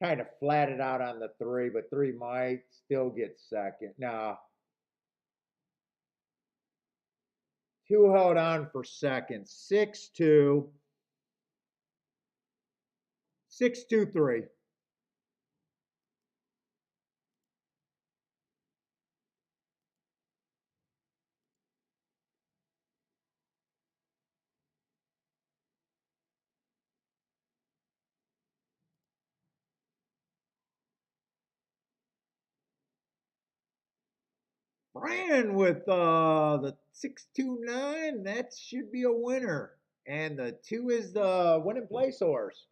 Kind of flatted out on the 3, but 3 might still get second. Nah. 2 held on for second. 6-2. 6-2-3. Brian with the 629. That should be a winner. And the 2 is the winning place horse.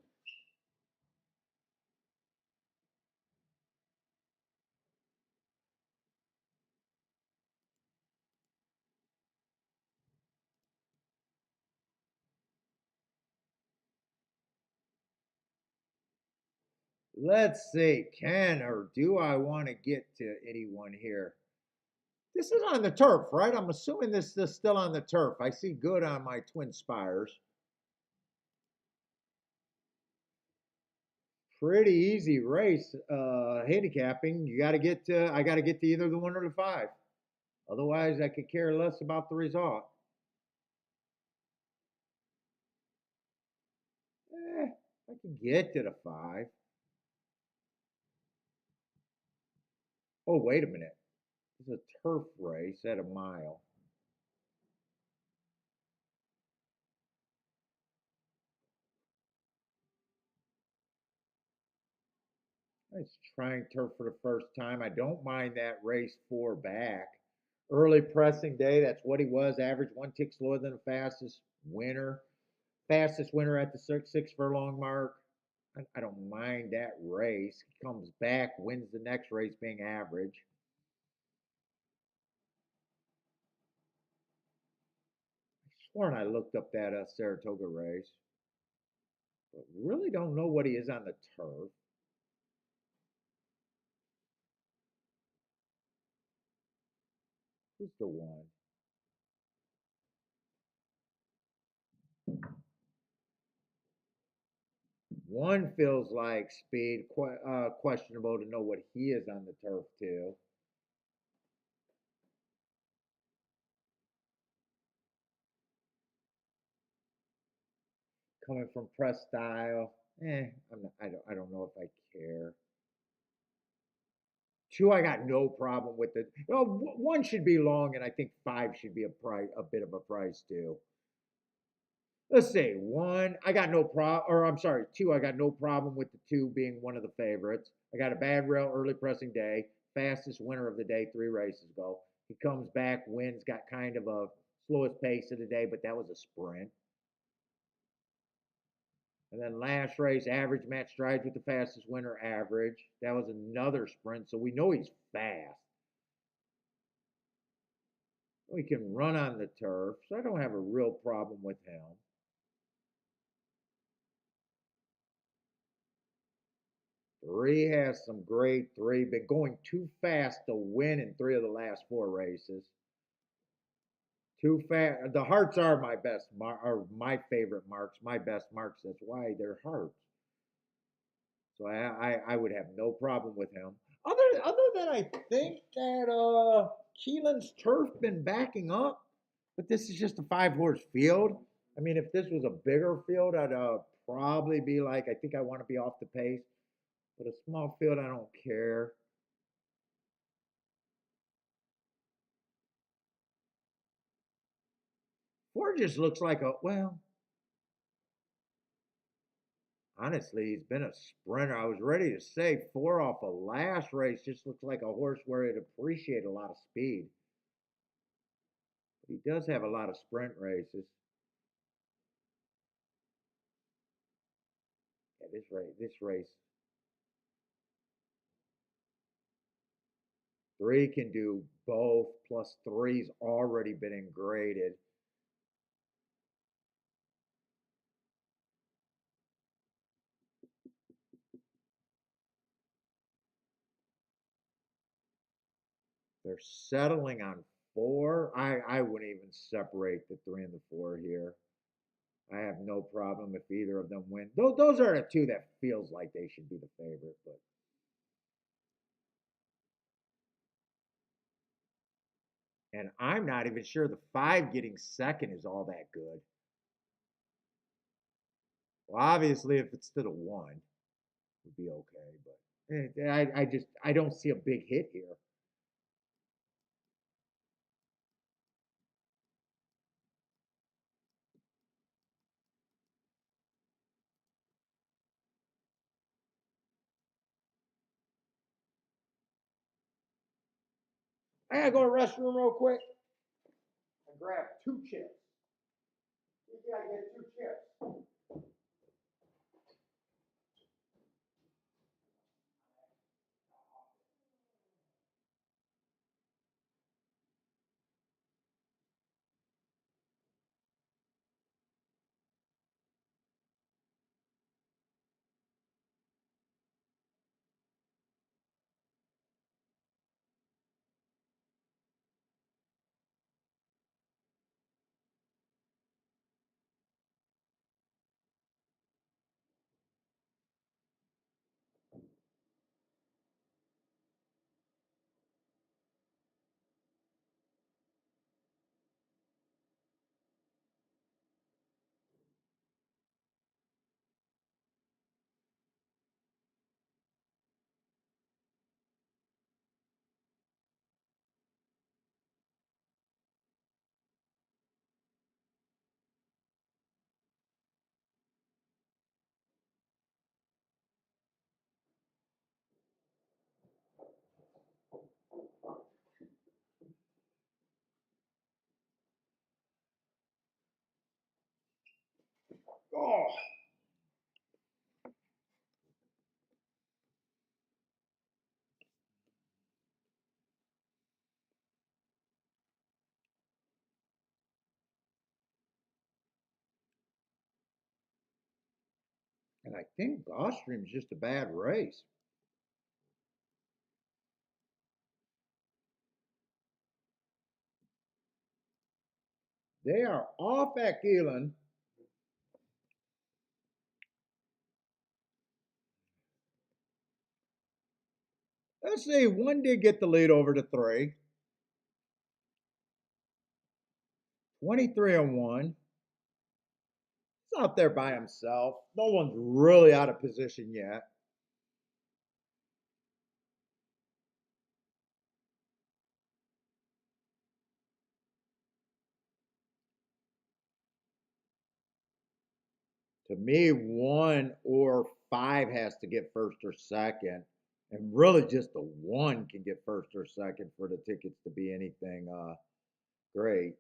Let's see, can or do I want to get to anyone here? This is on the turf, right? I'm assuming this is still on the turf. I see good on my Twin Spires. Pretty easy race. Handicapping. You got to get to. I got to get to either the 1 or the 5. Otherwise, I could care less about the result. I can get to the 5. Oh, wait a minute. It's a turf race at a mile. It's trying turf for the first time. I don't mind that race 4 back. Early pressing day, that's what he was. Average 1 tick slower than the fastest winner. Fastest winner at the 6 furlong mark. I don't mind that race. He comes back, wins the next race being average. I sworn I looked up that Saratoga race. But really don't know what he is on the turf. Who's the 1? 1 feels like speed. Questionable to know what he is on the turf too. Coming from press style. I don't know if I care. 2, I got no problem with it. Well, 1 should be long, and I think 5 should be a bit of a price too. Let's see. 1, I got no problem, or I'm sorry, 2, I got no problem with the 2 being one of the favorites. I got a bad rail early pressing day, fastest winner of the day, 3 races ago. He comes back, wins, got kind of a slowest pace of the day, but that was a sprint. And then last race, average match strides with the fastest winner, average. That was another sprint, so we know he's fast. He can run on the turf, so I don't have a real problem with him. 3 has some great 3, been going too fast to win in 3 of the last 4 races. Too fast. The hearts are my best, are my favorite marks, my best marks. That's why they're hearts. So I would have no problem with him. Other than I think that Keeneland's turf been backing up, but this is just a 5-horse field. I mean, if this was a bigger field, I'd probably be like, I think I want to be off the pace. But a small field, I don't care. 4 just looks like a well. Honestly, he's been a sprinter. I was ready to say 4 off a last race just looks like a horse where it appreciate a lot of speed. But he does have a lot of sprint races. Yeah, this race, 3 can do both. Plus 3's already been graded. They're settling on 4. I wouldn't even separate the 3 and the 4 here. I have no problem if either of them win. Those are the 2 that feels like they should be the favorite, but and I'm not even sure the 5 getting second is all that good. Well, obviously, if it's to the 1, it would be okay, but I don't see a big hit here. I gotta go to the restroom real quick and grab 2 chips. You gotta get 2 chips. Oh, and I think Gulfstream's just a bad race. They are off at Keeneland. Let's see, 1 did get the lead over to 3. 23 and 1. He's out there by himself. No one's really out of position yet. To me, 1 or 5 has to get first or second. And really just the 1 can get first or second for the tickets to be anything great.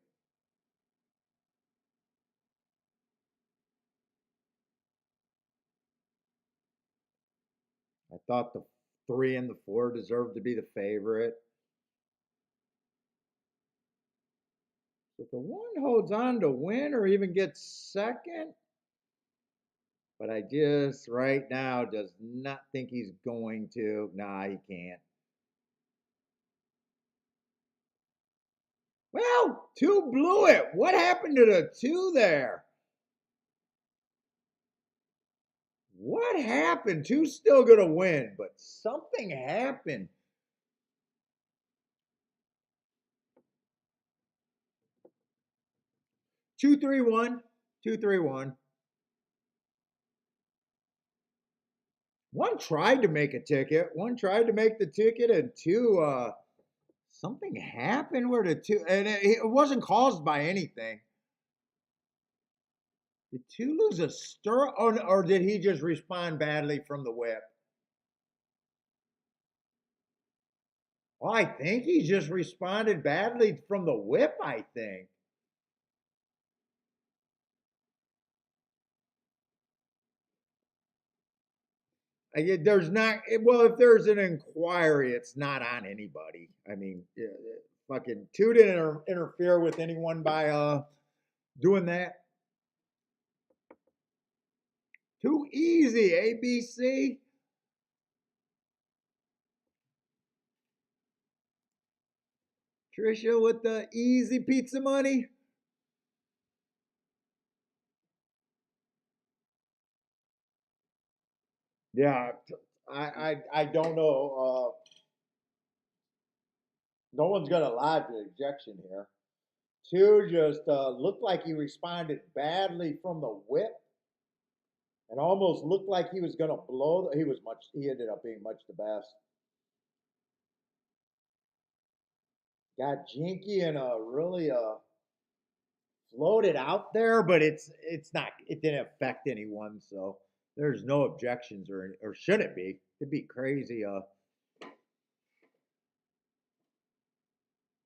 I thought the 3 and the 4 deserved to be the favorite. If the 1 holds on to win or even gets second, but I just right now does not think he's going to. Nah, he can't. Well, 2 blew it. What happened to the 2 there? What happened? 2's still going to win, but something happened. Two, three, one. 2-3-1. 1 tried to make a ticket. 1 tried to make the ticket, and 2, something happened where the 2, and it wasn't caused by anything. Did 2 lose a stir, or did he just respond badly from the whip? Well, I think he just responded badly from the whip, I think. There's not, well, if there's an inquiry, it's not on anybody. I mean, fucking 2 didn't interfere with anyone by doing that. Too easy, ABC. Trisha with the easy pizza money. Yeah, I don't know. No one's gonna lie to the ejection here. Two just looked like he responded badly from the whip, and almost looked like he was gonna blow. He was much. He ended up being much the best. Got jinky and really floated out there, but it's not. It didn't affect anyone, so there's no objections or should it be? It'd be crazy.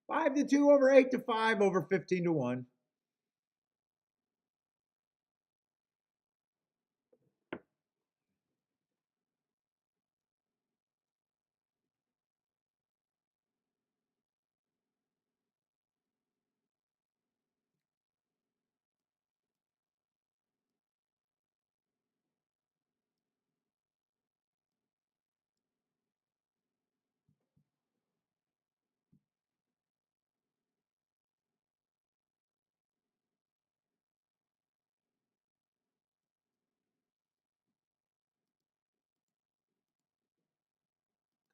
5-2 over 8-5 over 15-1.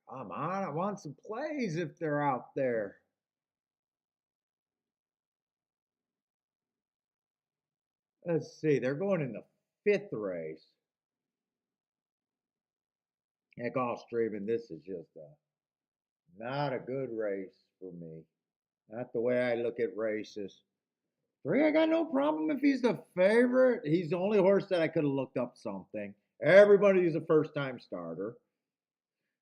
Come on, I want some plays if they're out there. Let's see, they're going in the fifth race at Gulfstream, and this is just not a good race for me. Not the way I look at races. Three, I got no problem if he's the favorite. He's the only horse that I could have looked up something. Everybody's a first time starter.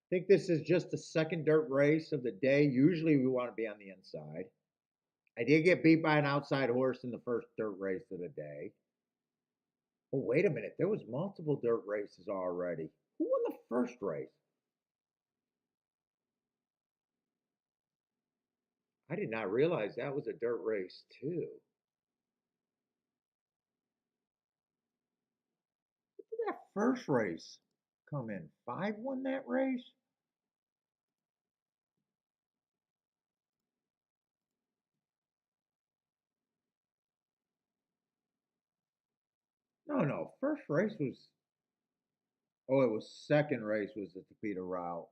I think this is just the second dirt race of the day. Usually we want to be on the inside. I did get beat by an outside horse in the first dirt race of the day. Oh, wait a minute. There was multiple dirt races already. Who won the first race? I did not realize that was a dirt race too. When did that first race come in? Five won that race? No, no. First race was, oh, it was second race was the Topeka route.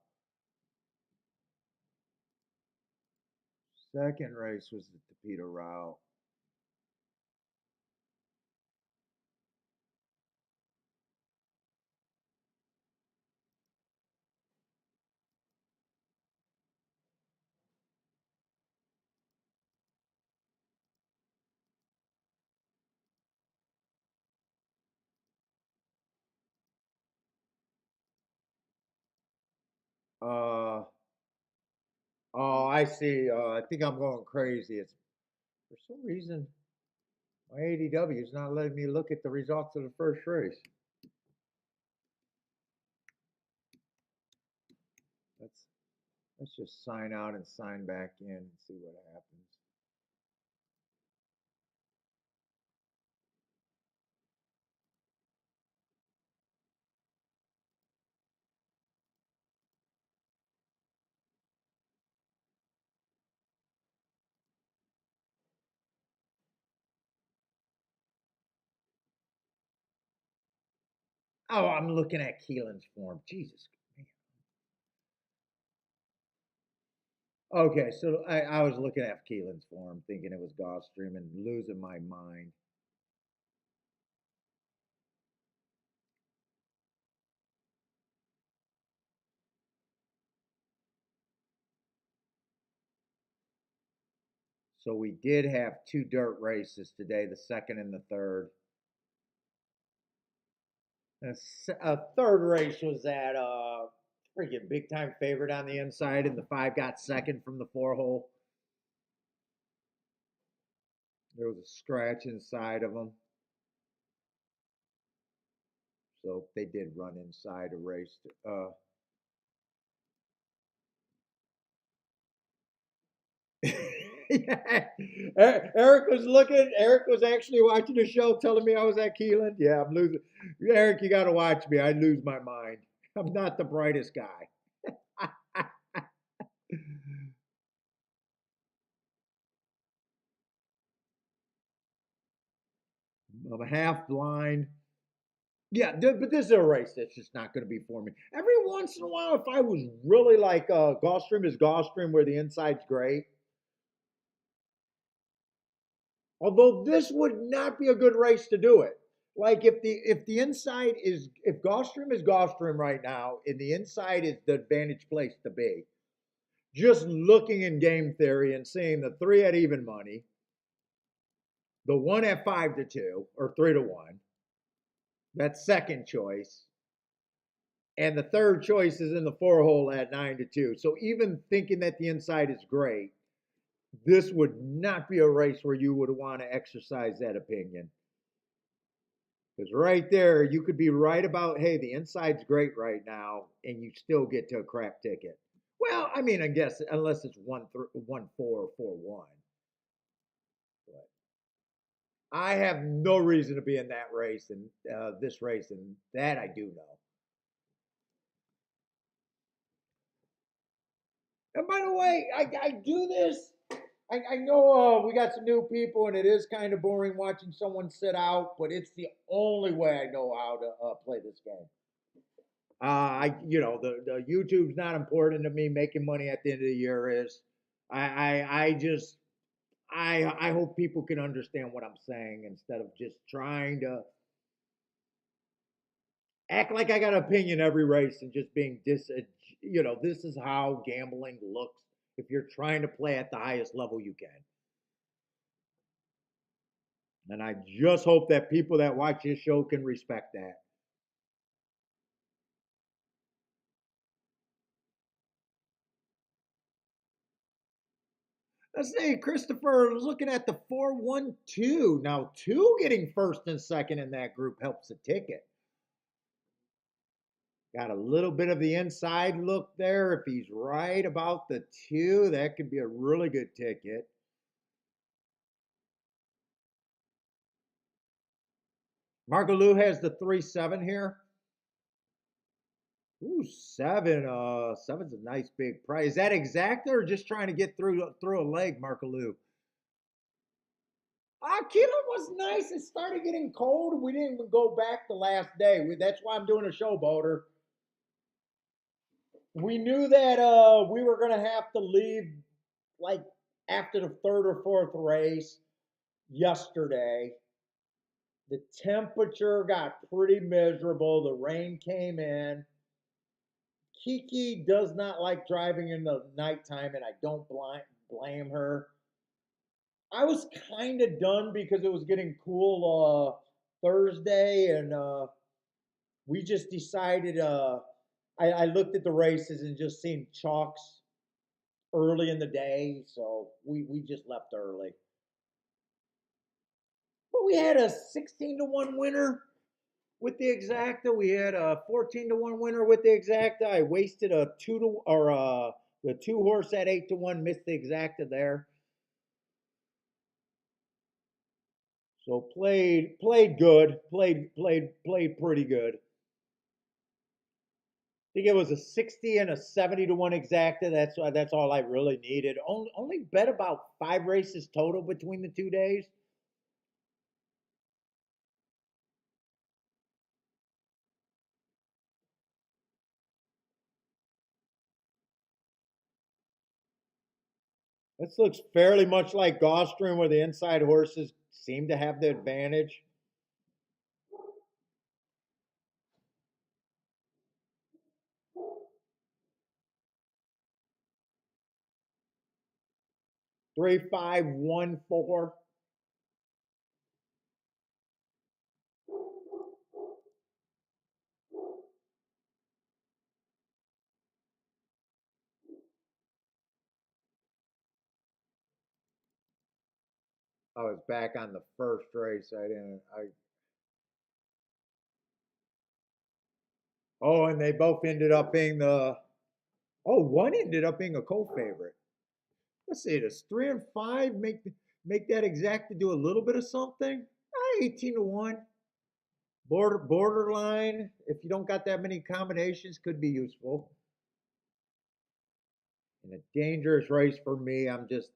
Second race was the Topeka route. Uh, oh, I see. I think I'm going crazy. It's for some reason my ADW is not letting me look at the results of the first race. Let's let's just sign out and sign back in and see what happens. Oh, I'm looking at Keelan's form. Jesus. Okay, so I was looking at Keelan's form, thinking it was Gulfstream and losing my mind. So we did have two dirt races today, the second and the third. A third race was that freaking big time favorite on the inside, and the five got second from the four hole. There was a scratch inside of them, so they did run inside a race. Yeah. Eric was looking. Eric was actually watching the show, telling me I was at Keeneland. Yeah, I'm losing. Eric, you got to watch me. I lose my mind. I'm not the brightest guy. I'm a half blind. Yeah, but this is a race that's just not going to be for me. Every once in a while, if I was really like Gulfstream is Gulfstream, where the inside's great. Although this would not be a good race to do it. Like if the inside is if Gulfstream is Gulfstream right now, and the inside is the advantage place to be. Just looking in game theory and seeing the three at even money, the one at 5-2 or 3-1, that's second choice. And the third choice is in the four hole at 9-2. So even thinking that the inside is great, this would not be a race where you would want to exercise that opinion. Because right there, you could be right about, hey, the inside's great right now, and you still get to a crap ticket. Well, I mean, I guess unless it's 1-4 or 4-1. But I have no reason to be in that race and this race, and that I do know. And by the way, I do this. I know we got some new people, and it is kind of boring watching someone sit out, but it's the only way I know how to play this game. The YouTube's not important to me. Making money at the end of the year is. I just I hope people can understand what I'm saying instead of just trying to act like I got an opinion every race and just being this is how gambling looks if you're trying to play at the highest level you can. And I just hope that people that watch this show can respect that. Let's see, Christopher looking at the 4-1-2. Now, two getting first and second in that group helps the ticket. Got a little bit of the inside look there. If he's right about the two, that could be a really good ticket. Marco Lou has the 3-7 here. Ooh, seven. Seven's a nice big price. Is that exact or just trying to get through a leg, Marco Lou? Keeneland was nice. It started getting cold. We didn't even go back the last day. That's why I'm doing a showboater. We knew that we were gonna have to leave like after the third or fourth race yesterday. The temperature got pretty miserable. The rain came in. Kiki does not like driving in the nighttime, and I don't blame her. I was kind of done because it was getting cool Thursday, and we just decided. I looked at the races and just seen chalks early in the day, so we just left early. But we had a 16-1 winner with the exacta. We had a 14-1 winner with the exacta. I wasted a the two horse at 8-1, missed the exacta there. So played good, played pretty good. I think it was a 60 and a 70-1 exacta. That's all I really needed. Only bet about 5 races total between the 2 days. This looks fairly much like Gulfstream, where the inside horses seem to have the advantage. Three, 5-1-4. I was back on the first race. I didn't. I Oh, and they both ended up being the. Oh, one ended up being a co-favorite. Let's see. Does 3 and 5 make that exact to do a little bit of something? 18-1. Borderline. If you don't got that many combinations, could be useful. In a dangerous race for me,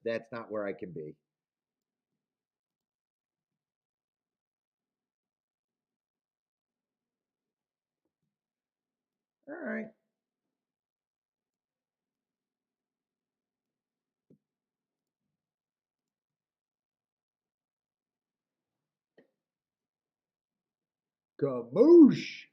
that's not where I can be. All right. Camoosh.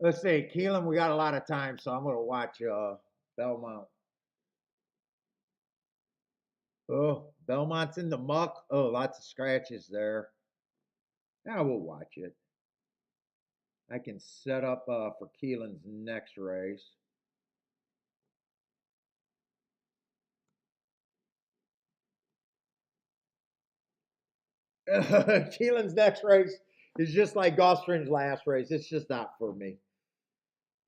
Let's see, Keelan, we got a lot of time, so I'm gonna watch Belmont. Oh, Belmont's in the muck. Oh, lots of scratches there. Now we'll watch it. I can set up for Keelan's next race. Keelan's next race is just like Gulfstream's last race. It's just not for me.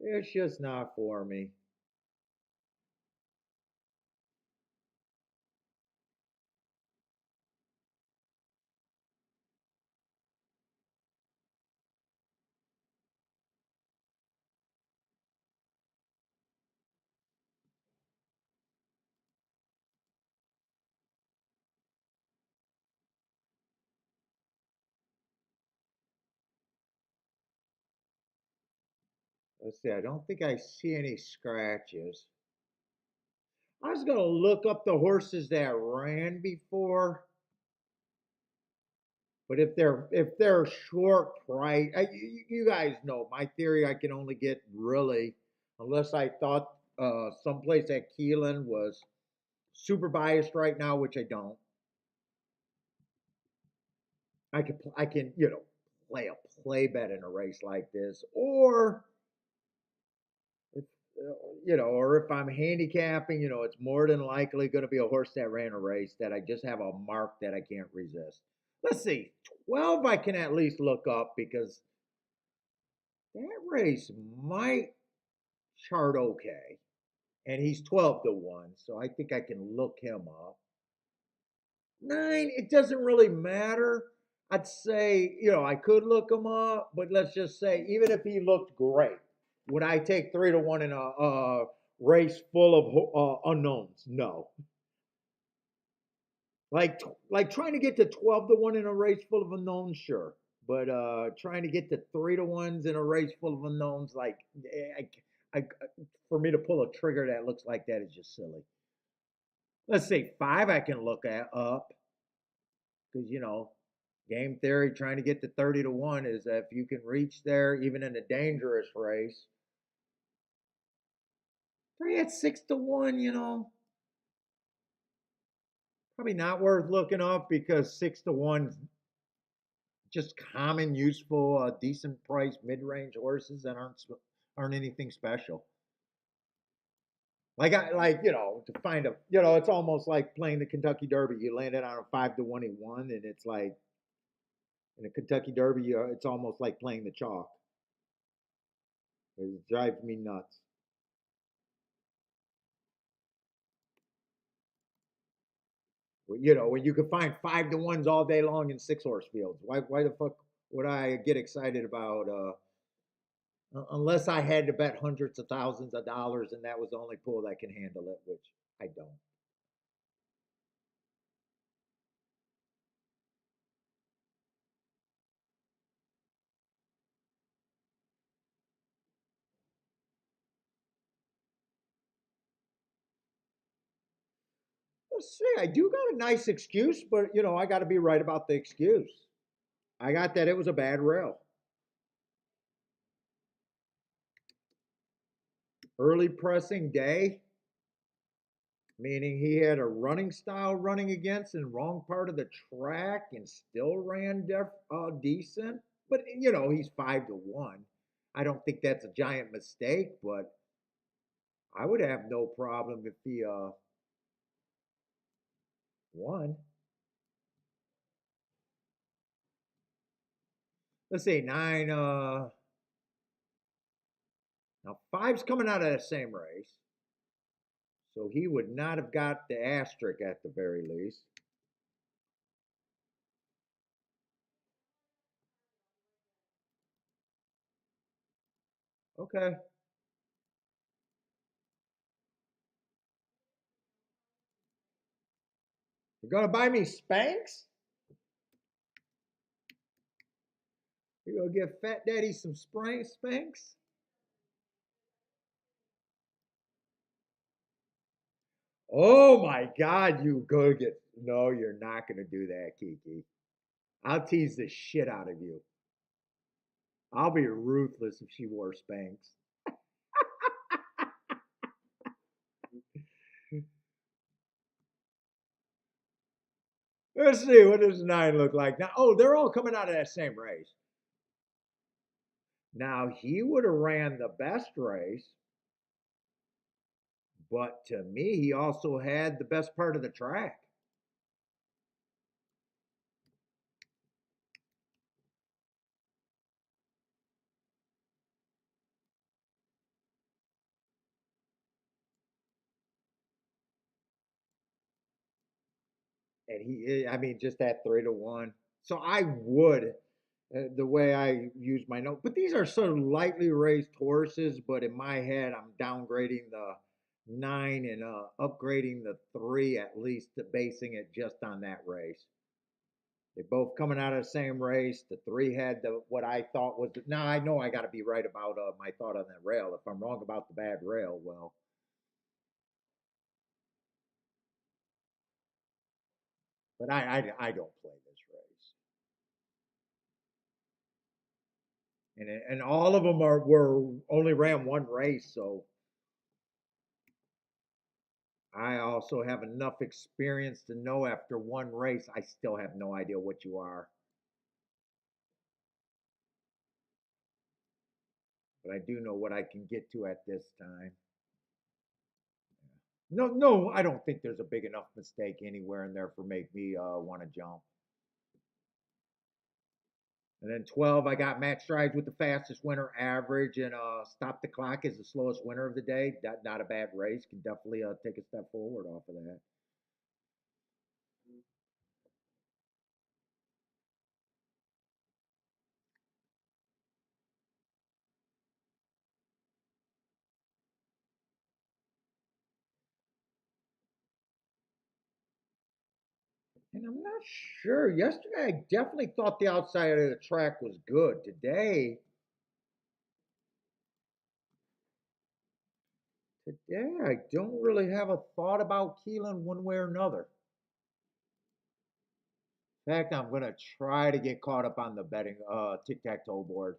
It's just not for me. Let's see. I don't think I see any scratches. I was gonna look up the horses that ran before, but if they're short price, you guys know my theory. I can only get really, unless I thought someplace at Keeneland was super biased right now, which I don't. I can play a play bet in a race like this, or if or if I'm handicapping, it's more than likely going to be a horse that ran a race that I just have a mark that I can't resist. Let's see, 12 I can at least look up because that race might chart okay, and he's 12-1, so I think I can look him up. 9, it doesn't really matter. I'd say, I could look him up, but let's just say, even if he looked great, would I take 3-1 in a race full of unknowns? No. Like trying to get to 12-1 in a race full of unknowns, sure. But trying to get to 3-1s in a race full of unknowns, like I, for me to pull a trigger that looks like that is just silly. Let's see, 5 I can look at up because game theory trying to get to 30-1 is that if you can reach there even in a dangerous race. 3 at 6-1, probably not worth looking up because 6-1 just common, useful, decent price mid-range horses that aren't anything special. To find a it's almost like playing the Kentucky Derby. You landed on a 5-1 he won, and it's like in a Kentucky Derby, it's almost like playing the chalk. It drives me nuts. When you could find 5-1s all day long in 6 horse fields. Why the fuck would I get excited about unless I had to bet hundreds of thousands of dollars and that was the only pool that can handle it, which I don't. Let's see. I do got a nice excuse, but I got to be right about the excuse. I got that it was a bad rail. Early pressing day, meaning he had a running style running against in wrong part of the track and still ran decent. But he's 5-1. I don't think that's a giant mistake, but I would have no problem if he won. Let's see, 9. Now 5's coming out of the same race, so he would not have got the asterisk at the very least. Okay. You're gonna buy me Spanx? You gonna give Fat Daddy some Spanx? Oh my God, you go get. No, you're not gonna do that, Kiki. I'll tease the shit out of you. I'll be ruthless if she wore Spanx. Let's see, what does 9 look like now? Oh, they're all coming out of that same race. Now he would have ran the best race, but to me, he also had the best part of the track. And I mean, just that 3-1. So I would, the way I use my note, but these are sort of lightly raced horses. But in my head, I'm downgrading the 9 and upgrading the 3 at least, to basing it just on that race. They both coming out of the same race. The 3 had the what I thought was. Now I know I got to be right about my thought on that rail. If I'm wrong about the bad rail, well, but I don't play this race, and all of them were only ran one race, so I also have enough experience to know after one race I still have no idea what you are, but I do know what I can get to at this time. No, no, I don't think there's a big enough mistake anywhere in there for make me want to jump. And then 12, I got Matt Strides with the fastest winner average, and Stop the Clock is the slowest winner of the day. Not a bad race. Can definitely take a step forward off of that. And I'm not sure. Yesterday, I definitely thought the outside of the track was good. Today, I don't really have a thought about Keeneland one way or another. In fact, I'm going to try to get caught up on the betting tic-tac-toe board.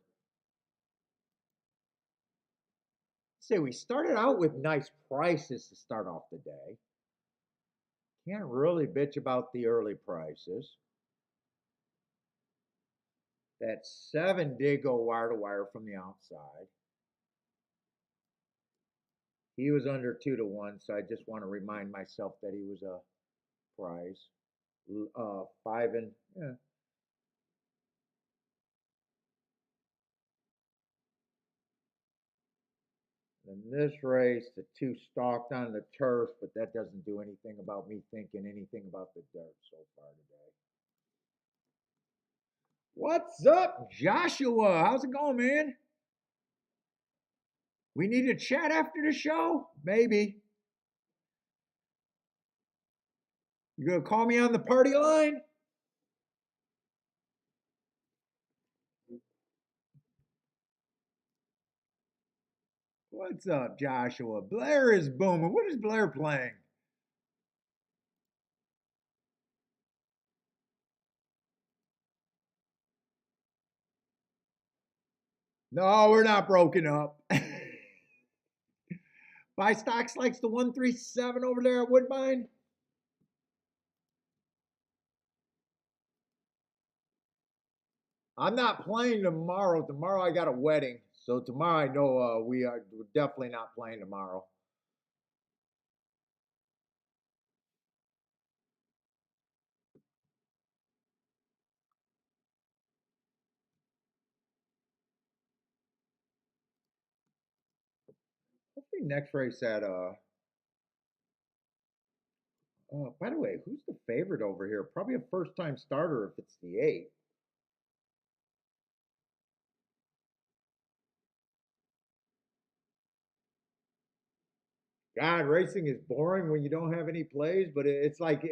Say we started out with nice prices to start off the day. Can't really bitch about the early prices. That 7 did go wire to wire from the outside. He was under 2-1, so I just want to remind myself that he was a prize. 5 and yeah. In this race, the 2 stalked on the turf, but that doesn't do anything about me thinking anything about the dirt so far today. What's up, Joshua? How's it going, man? We need to chat after the show? Maybe. You gonna call me on the party line? What's up, Joshua? Blair is booming. What is Blair playing? No, we're not broken up. Buy stocks likes the 137 over there at Woodbine. I'm not playing tomorrow. Tomorrow I got a wedding, so tomorrow I know we're definitely not playing tomorrow. Hopefully next race at by the way, who's the favorite over here? Probably a first time starter if it's the 8. God, racing is boring when you don't have any plays, but it's like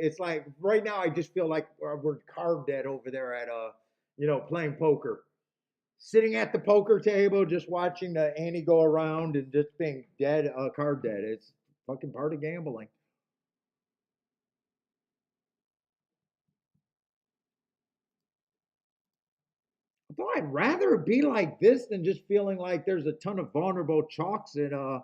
right now I just feel like we're carved dead over there at playing poker, sitting at the poker table, just watching the ante go around and just being dead, card dead. It's fucking part of gambling. Though I'd rather it be like this than just feeling like there's a ton of vulnerable chalks and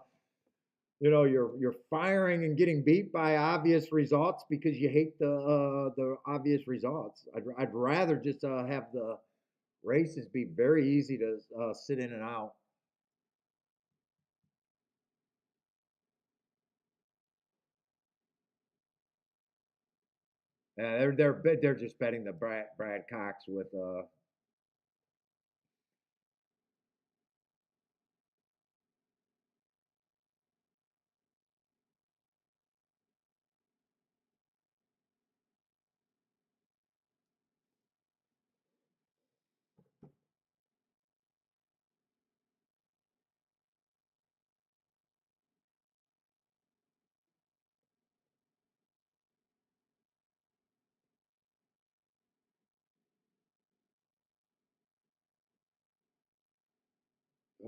you're firing and getting beat by obvious results because you hate the obvious results. I'd rather just have the races be very easy to sit in and out. They're just betting the Brad Cox with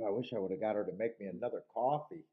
I wish I would have got her to make me another coffee.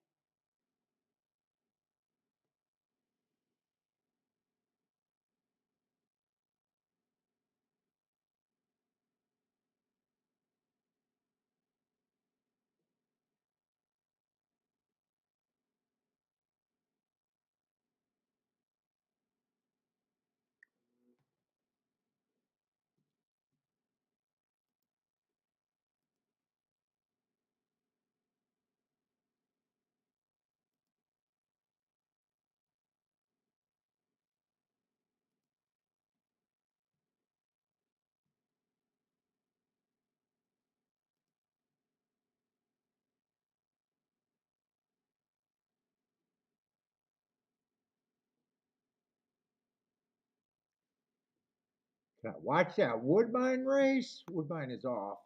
Watch that Woodbine race. Woodbine is off.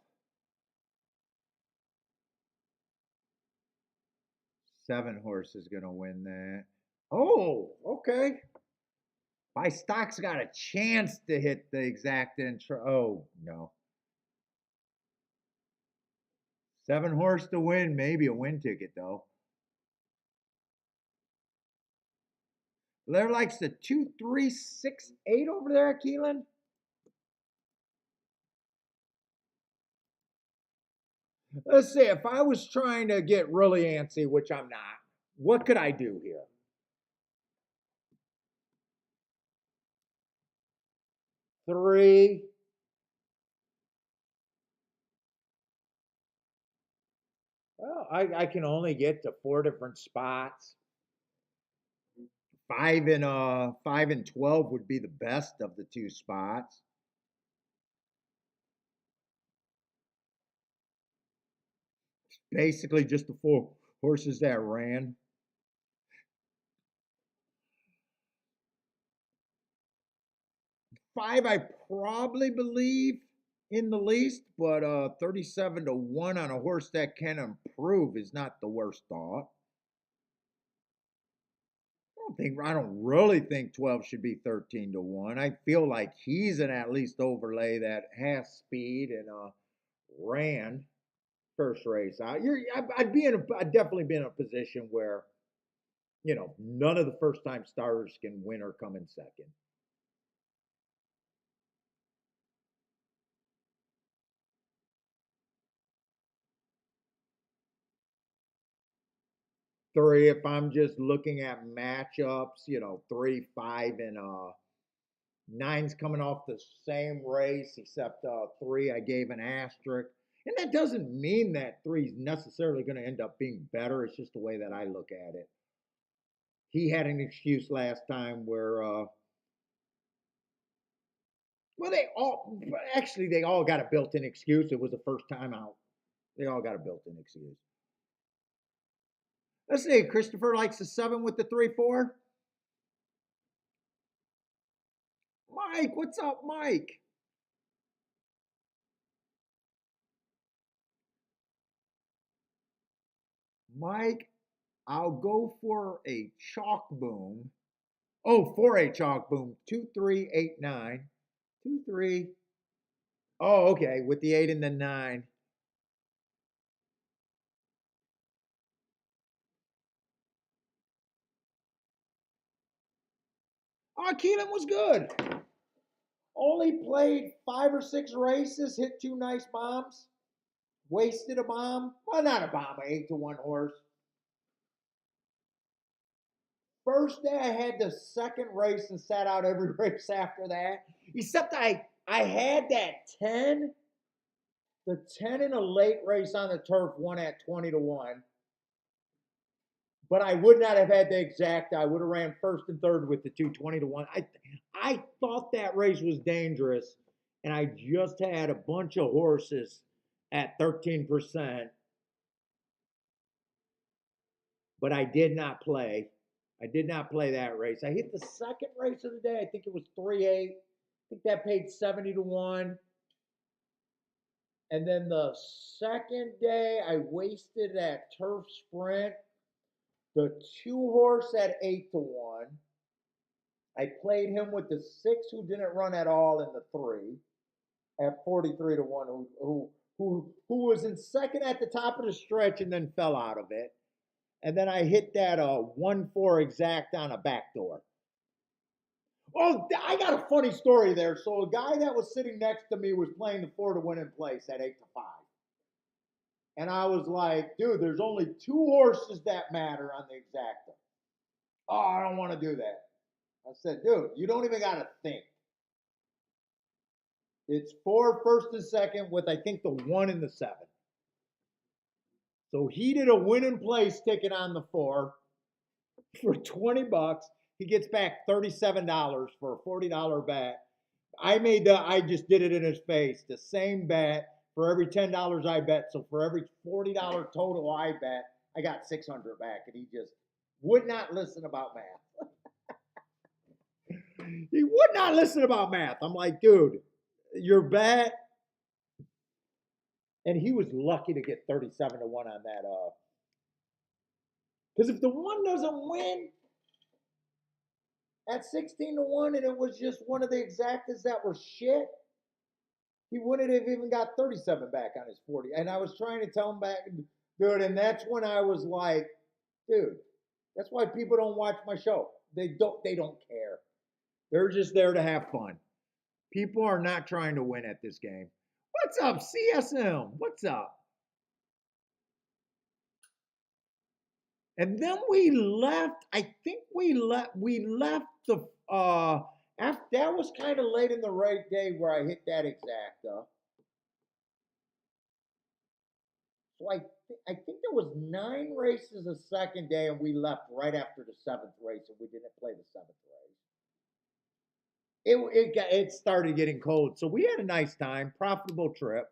7 horse is gonna win that. Oh, okay. My stock's got a chance to hit the exact intro. Oh no. 7 horse to win, maybe a win ticket though. There likes the 2-3-6-8 over there at Keeneland. Let's see, if I was trying to get really antsy, which I'm not, what could I do here? 3. Well, I can only get to 4 different spots. 5 and 12 would be the best of the 2 spots. Basically, just the 4 horses that ran. 5, I probably believe in the least, but 37-1 on a horse that can improve is not the worst thought. I don't really think 12 should be 13-1. I feel like he's an at least overlay that has speed and ran first race out. I'd definitely be in a position where none of the first time starters can win or come in second. 3, if I'm just looking at matchups, 3, 5, and 9's coming off the same race, except 3 I gave an asterisk. And that doesn't mean that 3's necessarily going to end up being better. It's just the way that I look at it. He had an excuse last time where, well, they all got a built in excuse. It was the first time out. They all got a built in excuse. Let's see. Christopher likes the 7 with the 3-4. Mike, what's up, Mike? Mike, I'll go for a chalk boom. Oh, for a chalk boom. 2389. 2 3. Oh, okay. With the 8 and the 9. Oh, Keeneland was good. Only played 5 or 6 races, hit 2 nice bombs, wasted a bomb. Well, not a bomb, an 8-1 horse. First day I had the second race and sat out every race after that. Except I had that 10. The 10 in a late race on the turf won at 20-1. But I would not have had the exact. I would have ran first and third with the 20-1. I thought that race was dangerous, and I just had a bunch of horses at 13%, but I did not play. I did not play that race. I hit the second race of the day. I think it was 3-8. I think that paid 70-1. And then the second day, I wasted that turf sprint. The 2 horse at 8-1. I played him with the 6 who didn't run at all in the 3 at 43-1, who was in second at the top of the stretch and then fell out of it. And then I hit that 1-4 exact on a backdoor. Oh, I got a funny story there. So a guy that was sitting next to me was playing the 4 to win in place at 8-5. And I was like, dude, there's only 2 horses that matter on the exacta. Oh, I don't want to do that. I said, dude, you don't even got to think. It's 4 first and second with, I think, the 1 and the 7. So he did a win in place ticket on the 4 for $20. He gets back $37 for a $40 bet. I just did it in his face. The same bet for every $10 I bet. So for every $40 total I bet, I got $600 back. And he just would not listen about math. He would not listen about math. I'm like, dude, your bet. And he was lucky to get 37-1 on that. Because if the 1 doesn't win at 16-1 and it was just one of the exactas that were shit, he wouldn't have even got 37 back on his 40. And I was trying to tell him back, dude, and that's when I was like, dude, that's why people don't watch my show. They don't care. They're just there to have fun. People are not trying to win at this game. What's up, CSM? What's up? And then we left. I think we left the after that was kind of late in the right day where I hit that exacta. So I think there was 9 races the second day, and we left right after the 7th race, and we didn't play the 7th race. It started getting cold, so we had a nice time, profitable trip.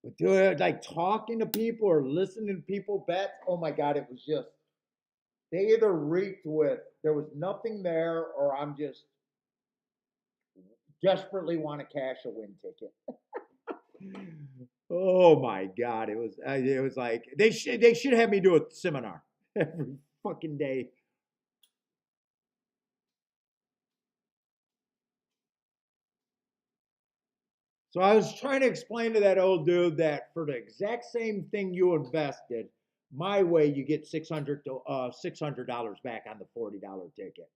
But dude, like talking to people or listening to people bet, oh my God, it was just, they either reeked with there was nothing there or I'm just desperately want to cash a win ticket. Oh my God, it was like they should have me do a seminar every fucking day. So I was trying to explain to that old dude that for the exact same thing you invested, my way you get $600 back on the $40 ticket.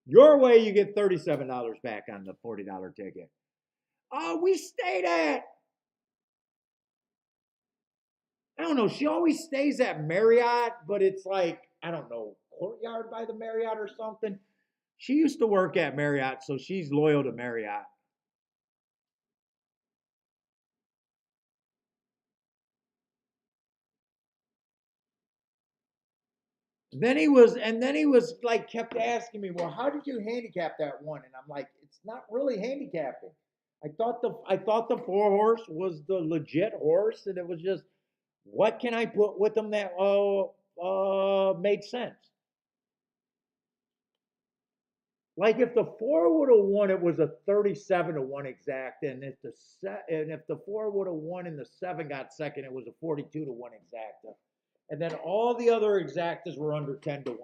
Your way you get $37 back on the $40 ticket. Oh, we stayed at, I don't know, she always stays at Marriott, but it's like, I don't know, Courtyard by the Marriott or something. She used to work at Marriott, so she's loyal to Marriott. Then he was like kept asking me, well, how did you handicap that one? And I'm like, it's not really handicapping. I thought the 4 horse was the legit horse, and it was just what can I put with them that made sense. Like if the 4 would have won, it was a 37 to 1 exact. And if the 4 would have won and the 7 got second, it was a 42 to 1 exacta. And then all the other exactas were under 10 to 1.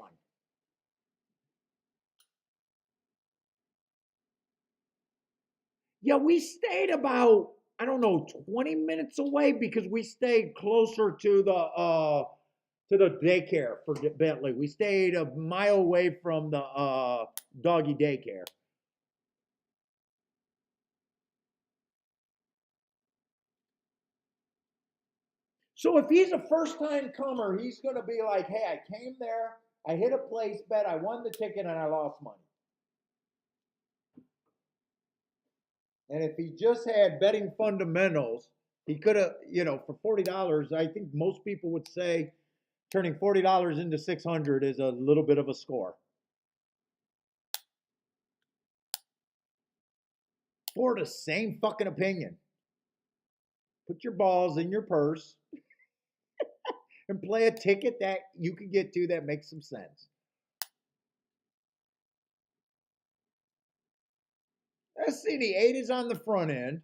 Yeah, we stayed about, I don't know, 20 minutes away because we stayed closer to the daycare for Bentley. We stayed a mile away from the doggy daycare. So if he's a first time comer, he's going to be like, hey, I came there, I hit a place bet, I won the ticket, and I lost money. And if he just had betting fundamentals, he could have, for $40, I think most people would say turning $40 into 600 is a little bit of a score. For the same fucking opinion. Put your balls in your purse and play a ticket that you can get to that makes some sense. Let's see, the 8 is on the front end.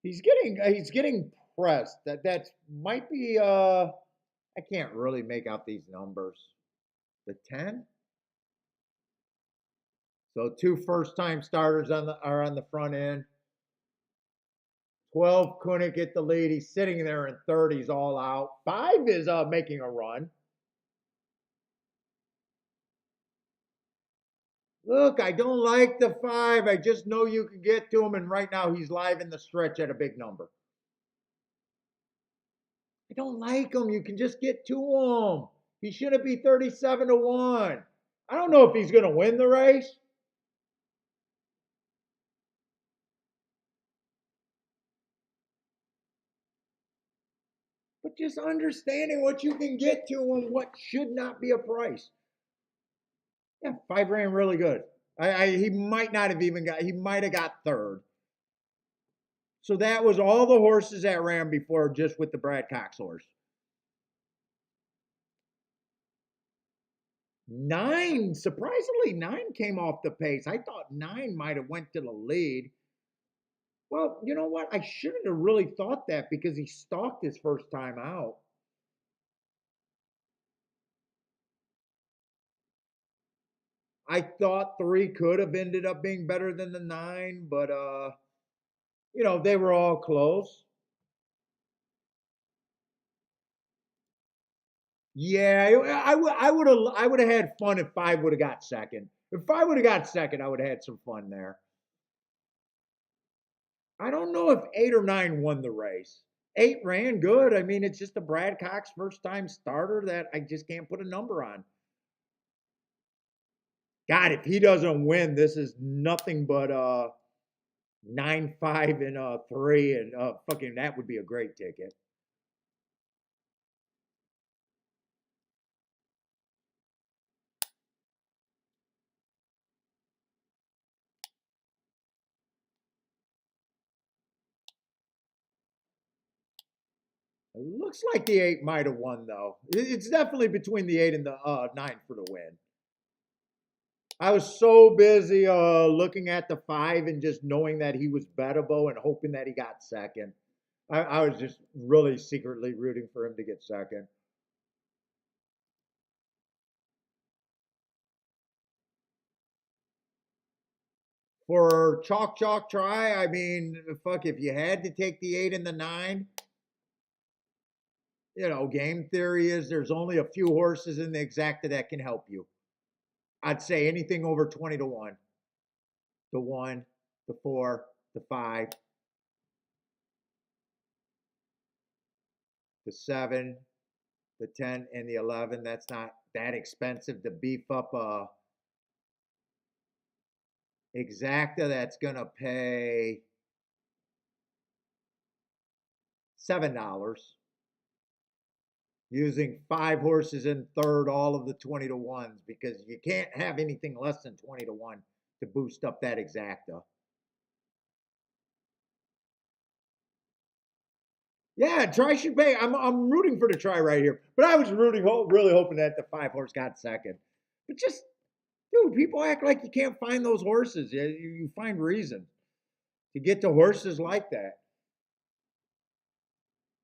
He's getting pressed. That might be I can't really make out these numbers. The 10? So 2 first-time starters are on the front end. 12 couldn't get the lead. He's sitting there in 30s all out. 5 is making a run. Look, I don't like the 5. I just know you can get to him, and right now he's live in the stretch at a big number. I don't like him. You can just get to him. He shouldn't be 37 to 1. I don't know if he's going to win the race. But just understanding what you can get to and what should not be a price. Yeah, 5 ran really good. He might not have even got, he might have got third. So that was all the horses that ran before just with the Brad Cox horse. 9, surprisingly, 9 came off the pace. I thought 9 might have went to the lead. Well, you know what? I shouldn't have really thought that because he stalked his first time out. I thought 3 could have ended up being better than the 9, but they were all close. Yeah, I would have had fun if 5 would have got second. If 5 would have got second, I would have had some fun there. I don't know if 8 or 9 won the race. 8 ran good. I mean, it's just a Brad Cox first time starter that I just can't put a number on. God, if he doesn't win, this is nothing but 9, 5, and 3, and fucking that would be a great ticket. It looks like the 8 might have won though. It's definitely between the 8 and the 9 for the win. I was so busy looking at the 5 and just knowing that he was bettable and hoping that he got second. I was just really secretly rooting for him to get second. For chalk try, I mean, fuck, if you had to take the 8 and the 9, game theory is there's only a few horses in the exacta that can help you. I'd say anything over 20 to 1. The 1, the 4, the 5, the 7, the 10, and the 11. That's not that expensive to beef up a exacta that's going to pay $7. Using 5 horses in third, all of the 20 to 1s, because you can't have anything less than 20 to 1 to boost up that exacta. Yeah, try should pay. I'm rooting for the try right here, but I was really hoping that the 5 horse got second. But just Dude, people act like you can't find those horses. You find reasons to get to horses like that.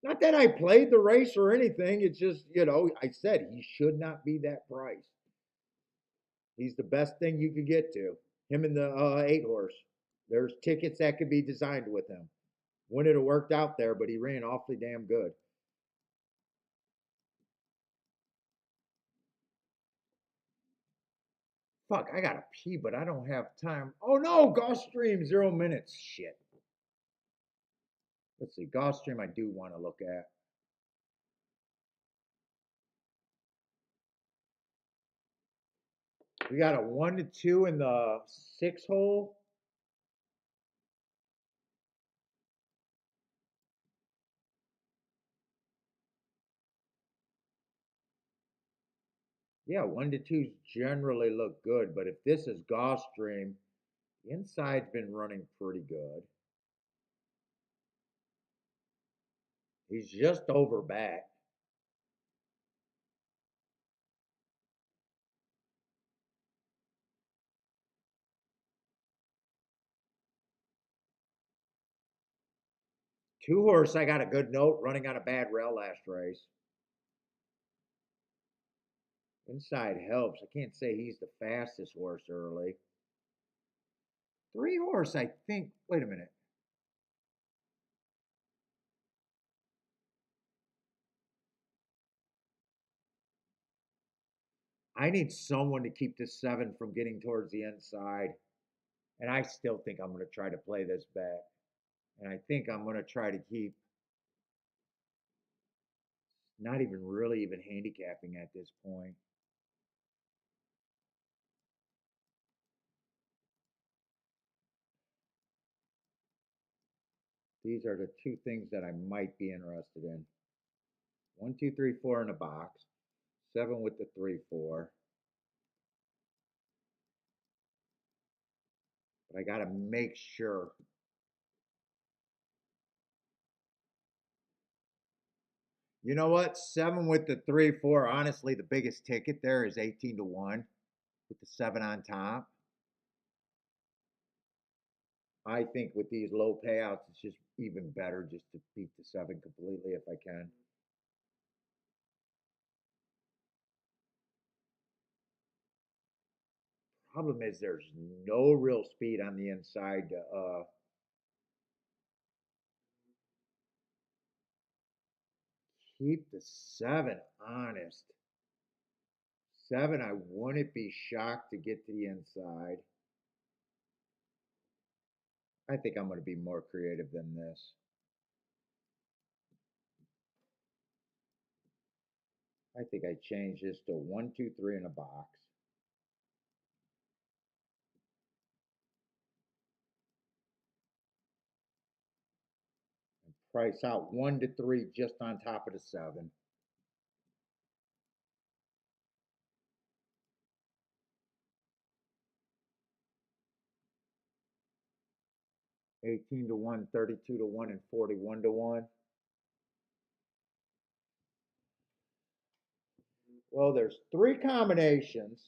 Not that I played the race or anything. It's just, I said he should not be that price. He's the best thing you could get to. Him and the 8 horse. There's tickets that could be designed with him. Wouldn't have worked out there, but he ran awfully damn good. Fuck, I gotta pee, but I don't have time. Oh no, Gulfstream, 0 minutes. Shit. Let's see, Gulfstream I do want to look at. We got a 1 to 2 in the 6 hole. Yeah, 1 to 2s generally look good, but if this is Gulfstream, the inside's been running pretty good. He's just over back. Two horse, I got a good note running on a bad rail last race. Inside helps. I can't say he's the fastest horse early. 3 horse, I think. Wait a minute. I need someone to keep this 7 from getting towards the inside. And I still think I'm going to try to play this bet. And I think I'm going to try to keep not even really even handicapping at this point. These are the 2 things that I might be interested in. 1, 2, 3, 4 in a box. 7 with the 3, 4. But I got to make sure. You know what? 7 with the 3, 4. Honestly, the biggest ticket there is 18 to 1 with the 7 on top. I think with these low payouts, it's just even better just to beat the 7 completely if I can. Problem is there's no real speed on the inside to keep the 7 honest. 7, I wouldn't be shocked to get to the inside. I think I'm going to be more creative than this. I think I change this to 1, 2, 3 in a box. And price out 1 to 3 just on top of the 7. 18 to 1, 32 to 1, and 41 to 1. Well, there's 3 combinations.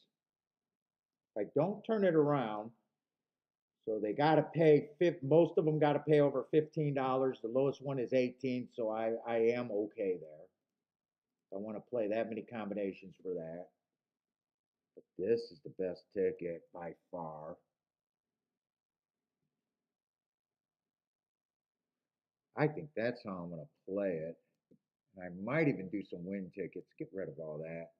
If I don't turn it around, so they got to pay, most of them got to pay over $15. The lowest one is 18, so I am okay there. I want to play that many combinations for that. But this is the best ticket by far. I think that's how I'm going to play it. And I might even do some win tickets. Get rid of all that.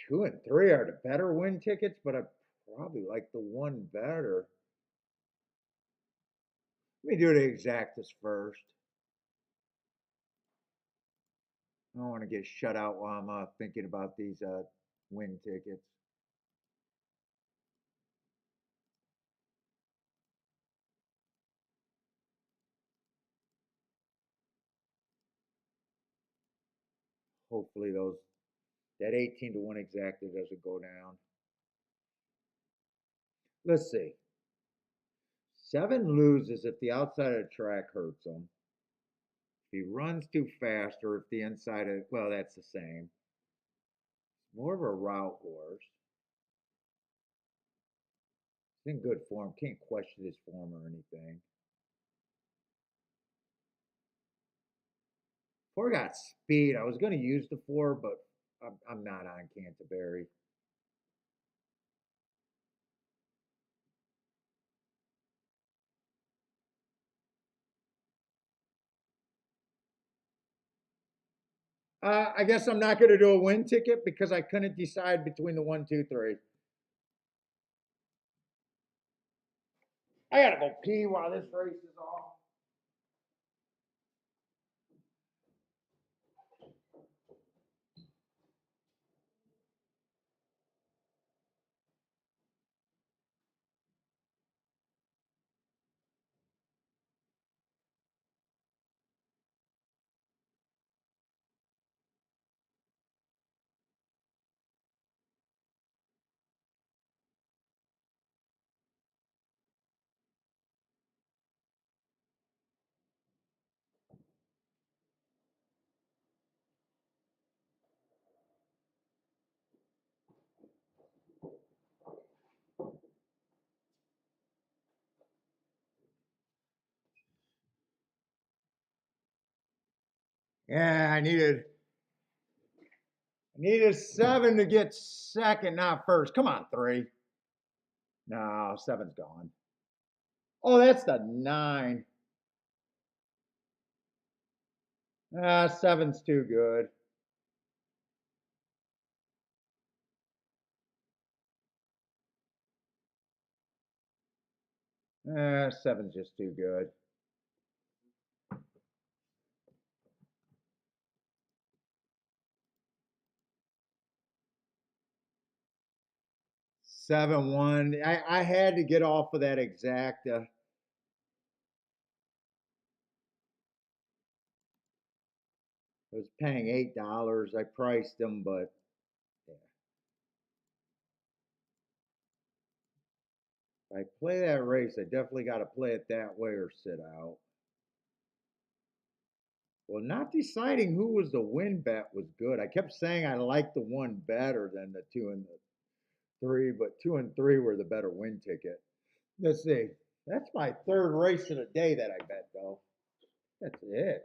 Two and three are the better win tickets, but I probably like the one better. Let me do the exactus first. I don't want to get shut out while I'm thinking about these win tickets. Hopefully That 18 to 1 exactly doesn't go down. Let's see. 7 loses if the outside of the track hurts him. If he runs too fast or if the inside of, well, that's the same. More of a route horse. He's in good form. Can't question his form or anything. Four got speed. I was going to use the 4, but I'm not on Canterbury. I guess I'm not going to do a win ticket because I couldn't decide between the 1, 2, 3. I gotta go pee while this race is off. Yeah, I needed 7 to get second, not first. Come on, 3. No, 7's gone. Oh, that's the 9. 7's too good. Seven's just too good. Seven one. I had to get off of that exacta. I was paying $8. I priced them, but yeah. If I play that race, I definitely got to play it that way or sit out. Well, not deciding who was the win bet was good. I kept saying I liked the 1 better than the 2 and the 3, but 2 and 3 were the better win ticket. Let's see. That's my 3rd race of the day that I bet, though. That's it.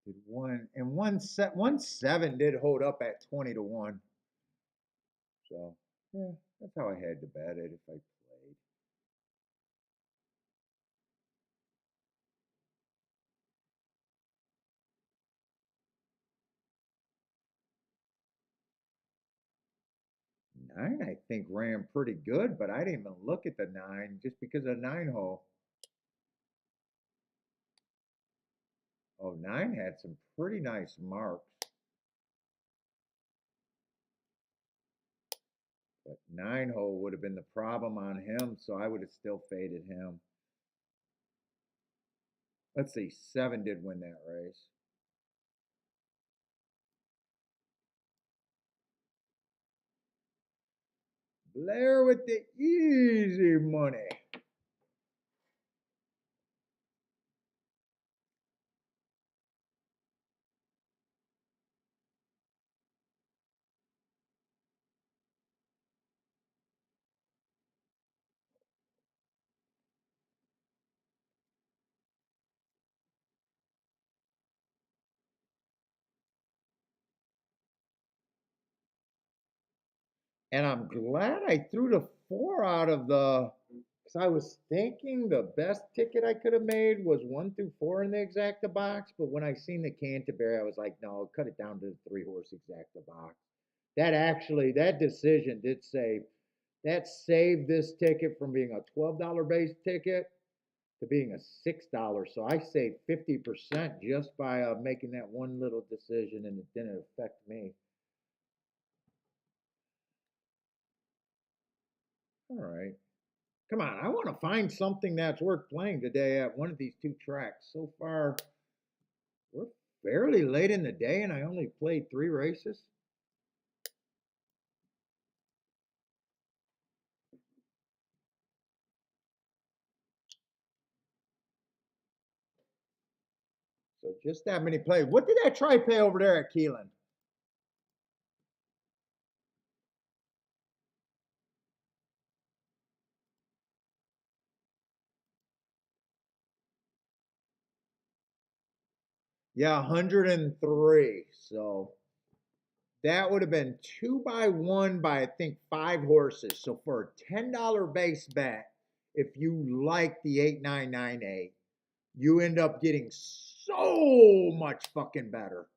Did one and one 7 did hold up at 20 to 1. So yeah, that's how I had to bet it if I played. Nine, I think, ran pretty good, but I didn't even look at the 9 just because of the 9 hole. Oh, 9 had some pretty nice marks. But 9 hole would have been the problem on him, so I would have still faded him. Let's see, 7 did win that race. Blair with the easy money. And I'm glad I threw the 4 out of the, because I was thinking the best ticket I could have made was 1 through 4 in the exacta box. But when I seen the Canterbury, I was like, no, cut it down to the 3-horse exacta box. That decision did save. That saved this ticket from being a $12 base ticket to being a $6. So I saved 50% just by making that one little decision, and it didn't affect me. All right. Come on, I want to find something that's worth playing today at one of these two tracks. So far, we're fairly late in the day, and I only played 3 races. So just that many plays. What did that try pay over there at Keeneland? Yeah, 103. So that would have been 2 by 1 by I think 5 horses. So for a $10 base bet, if you like the 8998, you end up getting so much fucking better.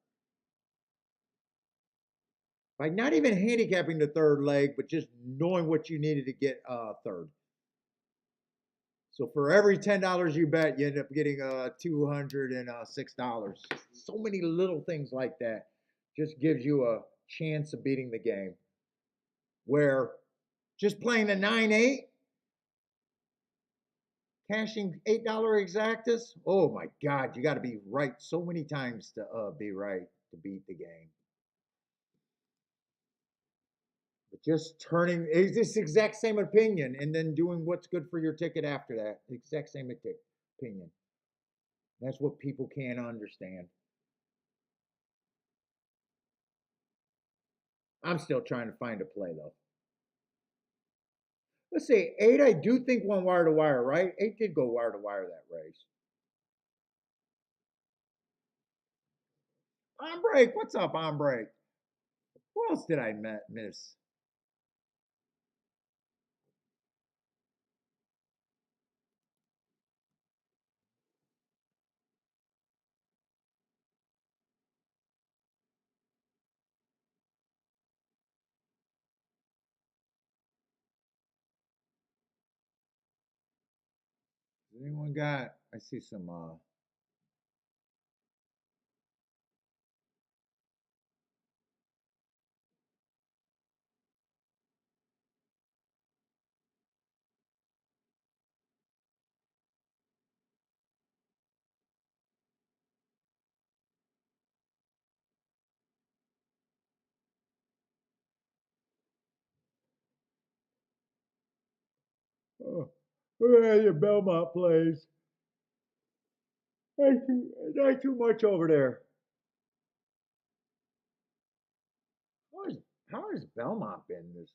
By not even handicapping the third leg, but just knowing what you needed to get third. So for every $10 you bet, you end up getting $206. So many little things like that just gives you a chance of beating the game. Where just playing the 9-8, cashing $8 exactas, oh my God, you got to be right so many times to be right to beat the game. But just turning, it's this exact same opinion and then doing what's good for your ticket after that. Exact same opinion. That's what people can't understand. I'm still trying to find a play though. Let's see, 8, I do think went wire to wire, right? 8 did go wire to wire that race. On break, what's up on break? Who else did I miss? Has anyone got? I see some. Oh, yeah, your Belmont plays. Not too much over there. How is how has Belmont been this?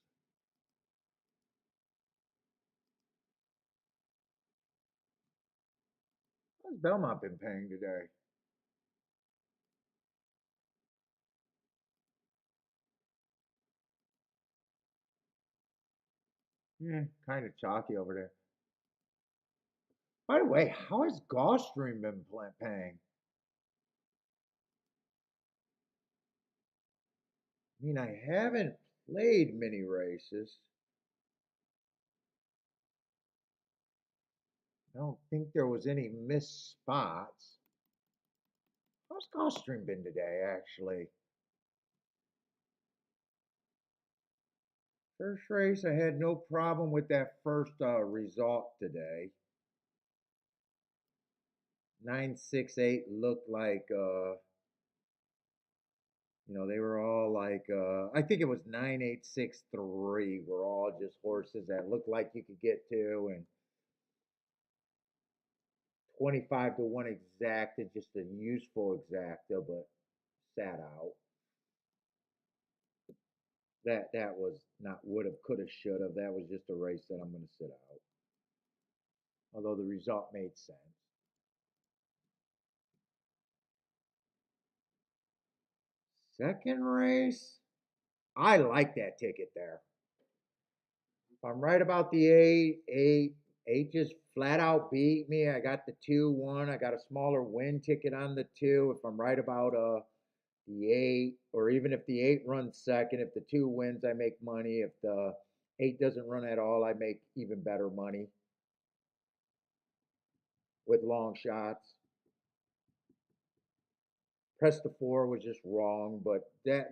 How's Belmont been paying today? Yeah, kind of chalky over there. By the way, how has Gulfstream been paying? I mean, I haven't played many races. I don't think there was any missed spots. How's Gulfstream been today, actually? First race, I had no problem with that first result today. 968 looked like, they were all like, I think it was 9863 were all just horses that looked like you could get to, and 25 to 1 exacta, just a useful exacta, but sat out. That was not would have, could have, should have. That was just a race that I'm going to sit out. Although the result made sense. Second race, I like that ticket there. If I'm right about the 8 just flat out beat me. I got the 2-1. I got a smaller win ticket on the 2. If I'm right about the 8, or even if the 8 runs second, if the 2 wins, I make money. If the 8 doesn't run at all, I make even better money with long shots. Press the 4 was just wrong, but that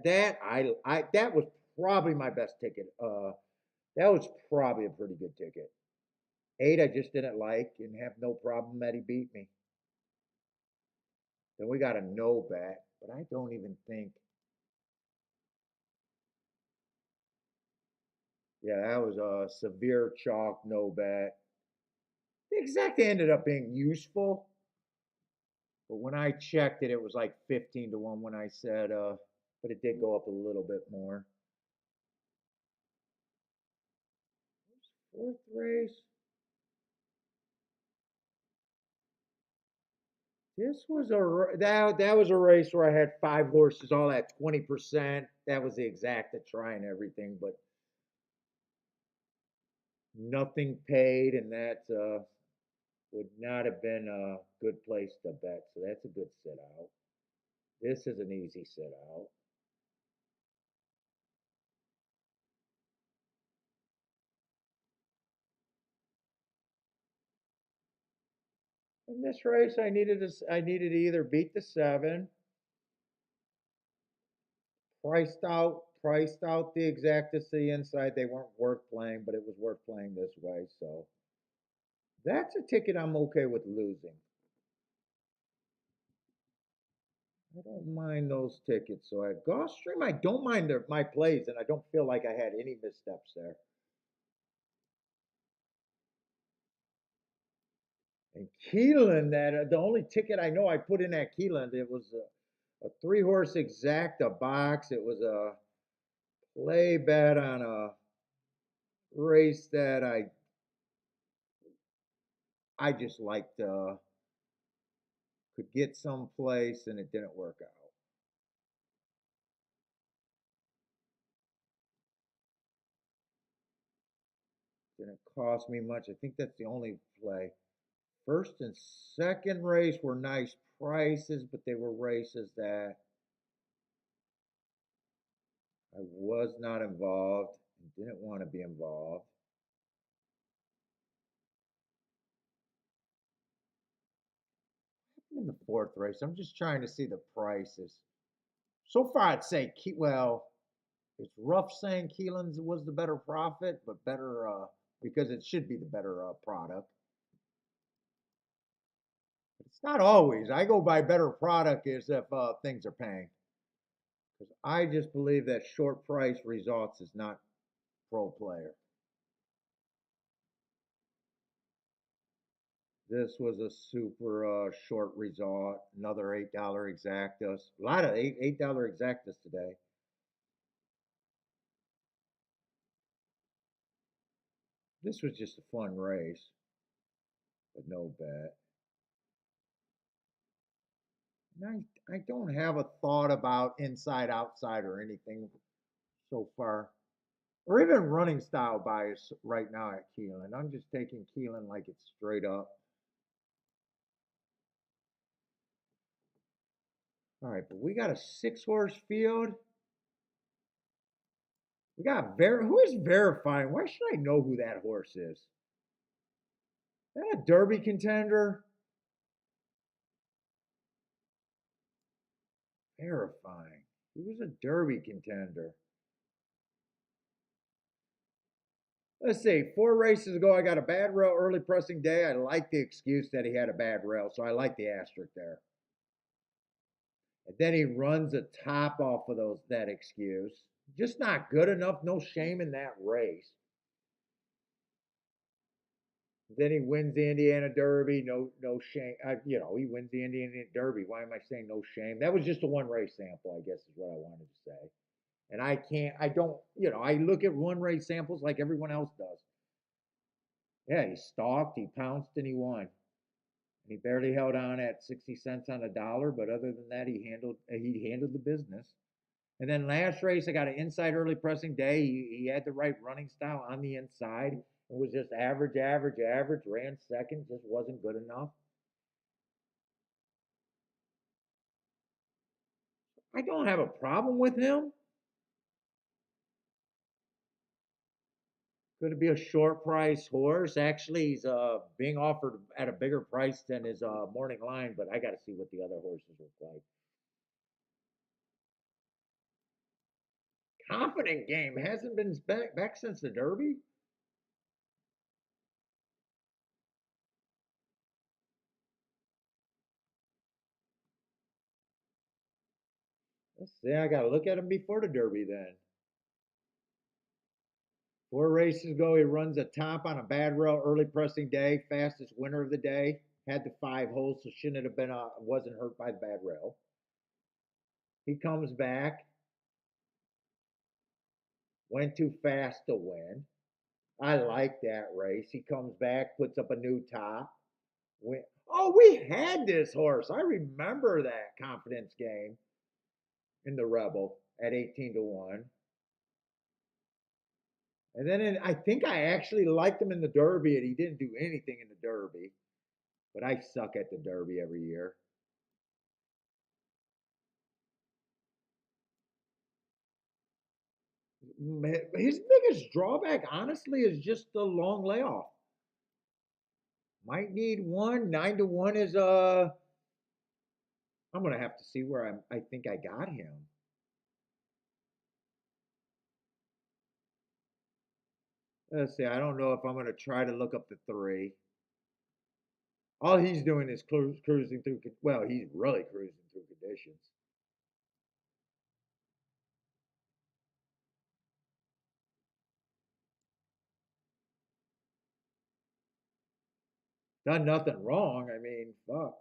was probably my best ticket. That was probably a pretty good ticket. 8 I just didn't like and have no problem that he beat me. Then we got a no bet, but I don't even think. Yeah, that was a severe chalk no bet. The exact ended up being useful, but when I checked it, it was like 15 to 1 when I said, but it did go up a little bit more. Fourth race. This was that was a race where I had 5 horses all at 20%. That was the exact to try and everything, but nothing paid, and that would not have been a good place to bet. So that's a good sit out. This is an easy sit out. In this race, I needed to either beat the 7, priced out the exactus to the inside. They weren't worth playing, but it was worth playing this way. So that's a ticket I'm okay with losing. I don't mind those tickets. So at Gulfstream, I don't mind my plays, and I don't feel like I had any missteps there. And Keeneland, that the only ticket I know I put in at Keeneland, it was a 3 horse exacta box. It was a play bet on a race that I just liked could get someplace, and it didn't work out. Didn't cost me much. I think that's the only play. First and second race were nice prices, but they were races that I was not involved and didn't want to be involved. In the fourth race, I'm just trying to see the prices. So far, I'd say well, it's rough saying Keelan's was the better profit, but better because it should be the better product. But it's not always. I go by better product is if things are paying. Because I just believe that short price results is not pro player. This was a super short result. Another $8 exactas. A lot of $8 exactas today. This was just a fun race, but no bet. And I don't have a thought about inside outside or anything so far, or even running style bias right now at Keeneland. I'm just taking Keeneland like it's straight up. All right, but we got a 6 horse field. We got who is verifying? Why should I know who that horse is? Is that a Derby contender? Verifying. He was a Derby contender. Let's see. 4 races ago, I got a bad rail early pressing day. I like the excuse that he had a bad rail, so I like the asterisk there. And then he runs a top off of that excuse. Just not good enough. No shame in that race. Then he wins the Indiana Derby. No shame. He wins the Indiana Derby. Why am I saying no shame? That was just a 1 race sample, I guess is what I wanted to say. And I don't, I look at 1 race samples like everyone else does. Yeah, he stalked, he pounced, and he won. And he barely held on at 60 cents on a dollar, but other than that, he handled the business. And then last race, I got an inside early pressing day. He had the right running style on the inside. It was just average, average, average. Ran second, just wasn't good enough. I don't have a problem with him. Going to be a short price horse. Actually, he's being offered at a bigger price than his morning line, but I got to see what the other horses look like. Confident game hasn't been back since the Derby. Let's see. I got to look at him before the Derby then. 4 races ago, he runs a top on a bad rail early pressing day, fastest winner of the day. Had the 5 holes, so shouldn't have been. Wasn't hurt by the bad rail. He comes back, went too fast to win. I like that race. He comes back, puts up a new top. Win. Oh, we had this horse. I remember that confidence game in the Rebel at 18-1. And then I think I actually liked him in the Derby, and he didn't do anything in the Derby. But I suck at the Derby every year. His biggest drawback, honestly, is just the long layoff. Might need one. 9-1 is I'm gonna have to see where I think I got him. Let's see. I don't know if I'm gonna try to look up the 3. All he's doing is cruising through. Well, he's really cruising through conditions. Done nothing wrong. I mean, fuck.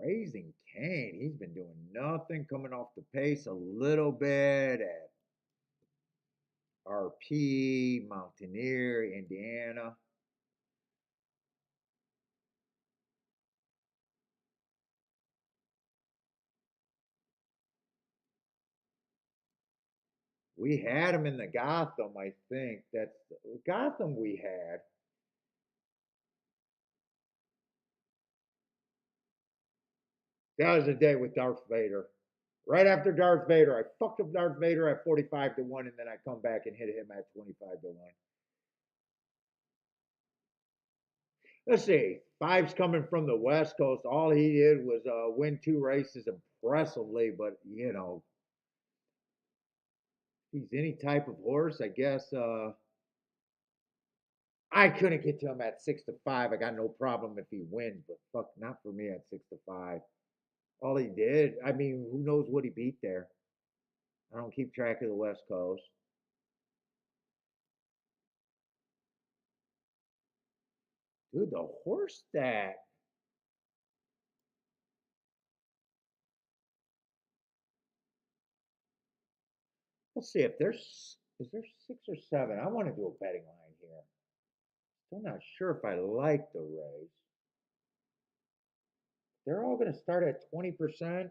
Raising Cane. He's been doing nothing, coming off the pace a little bit at RP, Mountaineer, Indiana. We had him in the Gotham, I think. That's Gotham we had. That was the day with Darth Vader. Right after Darth Vader, I fucked up Darth Vader at 45-1, and then I come back and hit him at 25-1. Let's see. Five's coming from the West Coast. All he did was win 2 races impressively, but he's any type of horse. I guess I couldn't get to him at 6-5. I got no problem if he wins, but fuck, not for me at 6-5. All he did, I mean, who knows what he beat there? I don't keep track of the West Coast. Dude, the horse that let's see if there's is there 6 or 7. I want to do a betting line here. Still not sure if I like the race. They're all going to start at 20%.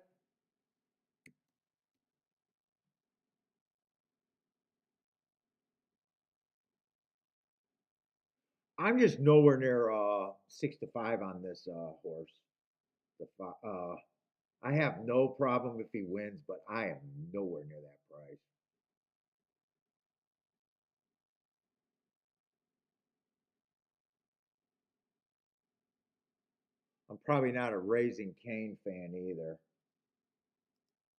I'm just nowhere near 6-5 on this horse. I have no problem if he wins, but I am nowhere near that price. I'm probably not a Raising Cane fan either.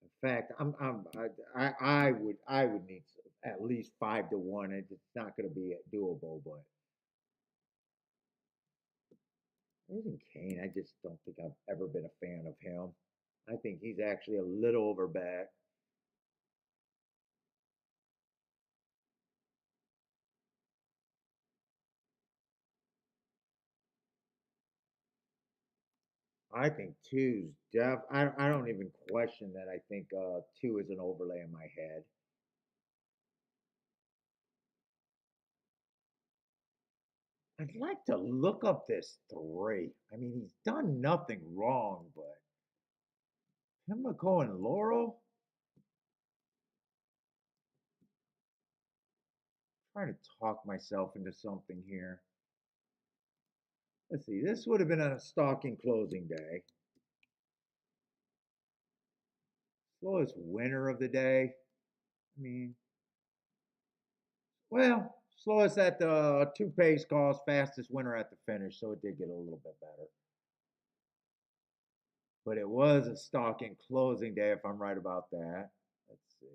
In fact, I would need at least 5-1. It's not going to be doable, but Raising Cane, I just don't think I've ever been a fan of him. I think he's actually a little overbacked. I think two's def. I don't even question that. I think two is an overlay in my head. I'd like to look up this 3. I mean, he's done nothing wrong, but Pimlico and Laurel. I'm trying to talk myself into something here. Let's see. This would have been a stalking closing day. Slowest winner of the day. I mean, well, slowest at the 2 pace calls, fastest winner at the finish, so it did get a little bit better. But it was a stalking closing day, if I'm right about that. Let's see.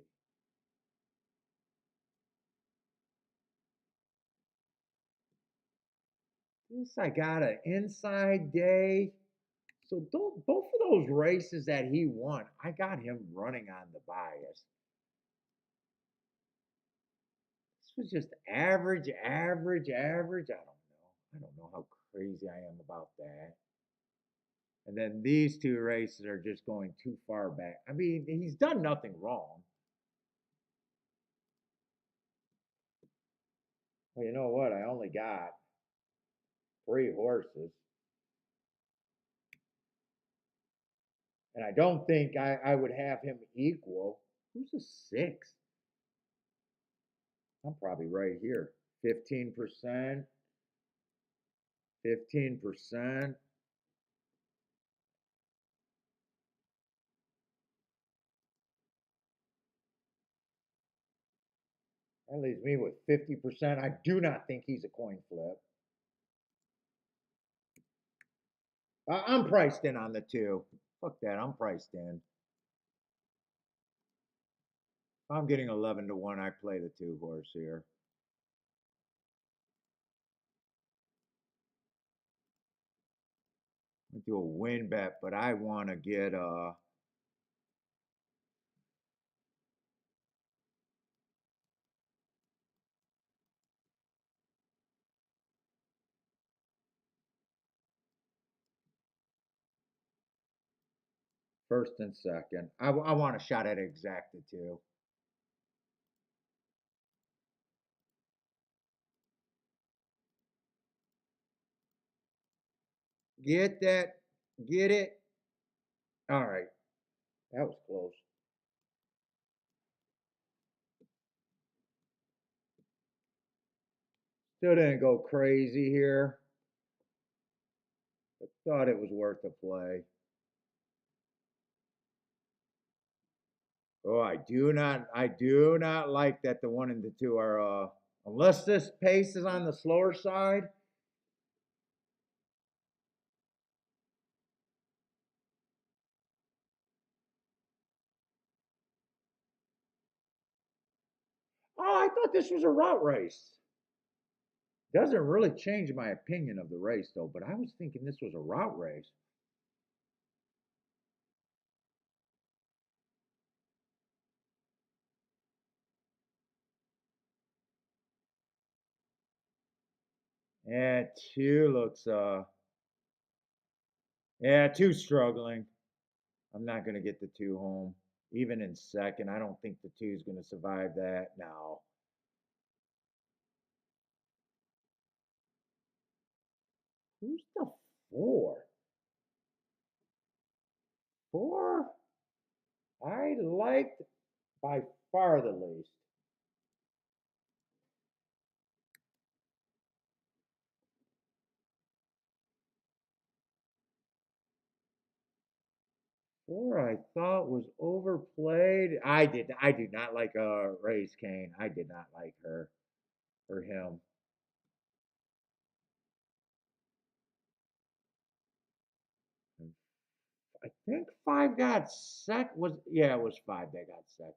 This I got an inside day. So both of those races that he won, I got him running on the bias. This was just average, average, average. I don't know. I don't know how crazy I am about that. And then these two races are just going too far back. I mean, he's done nothing wrong. Well, you know what? I only got three horses. And I don't think I would have him equal. Who's a six? I'm probably right here. 15%. 15%. That leaves me with 50%. I do not think he's a coin flip. I'm priced in on the two. Fuck that. I'm priced in. If I'm getting 11 to 1, I play the two horse here. I do a win bet, but I want to get first and second. I want a shot at exacta too. Get that. Get it. All right. That was close. Still didn't go crazy here. But thought it was worth a play. Oh, I do not like that the one and the two are unless this pace is on the slower side. Oh, I thought this was a route race. Doesn't really change my opinion of the race though, but I was thinking this was a route race. Yeah, two looks yeah, two struggling. I'm not gonna get the two home. Even in second, I don't think the two's gonna survive that. No. Who's the four? Four? I liked by far the least. Four I thought was overplayed. I do not like Ray's Kane. I did not like her or him. I think five got sec was yeah, it was five that got second.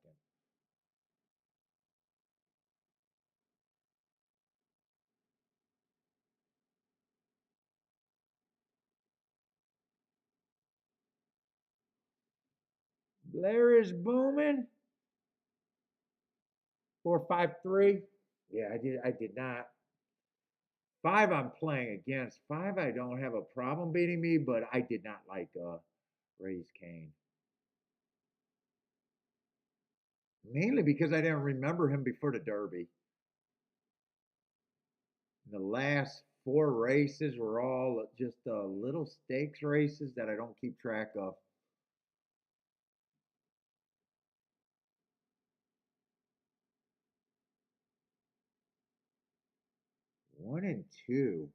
Blair is booming. 4-5-3. Yeah, I did not. Five I'm playing against. Five I don't have a problem beating me, but I did not like Ray's Kane. Mainly because I didn't remember him before the Derby. The last four races were all just little stakes races that I don't keep track of. One and two.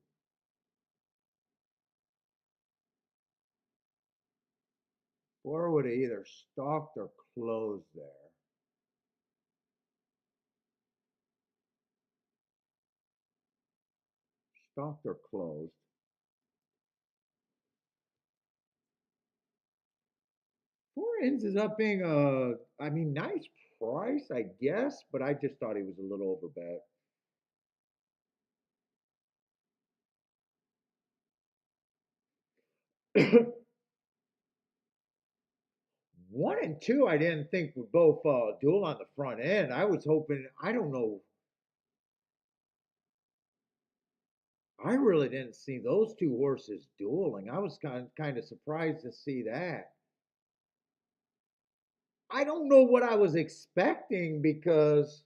Four would have either stalked or closed there. Stalked or closed. Four ends up being I mean, nice price, I guess, but I just thought he was a little overbet. One and two, I didn't think would both duel on the front end. I was hoping, I don't know, I really didn't see those two horses dueling. I was kind of surprised to see that. I don't know what I was expecting because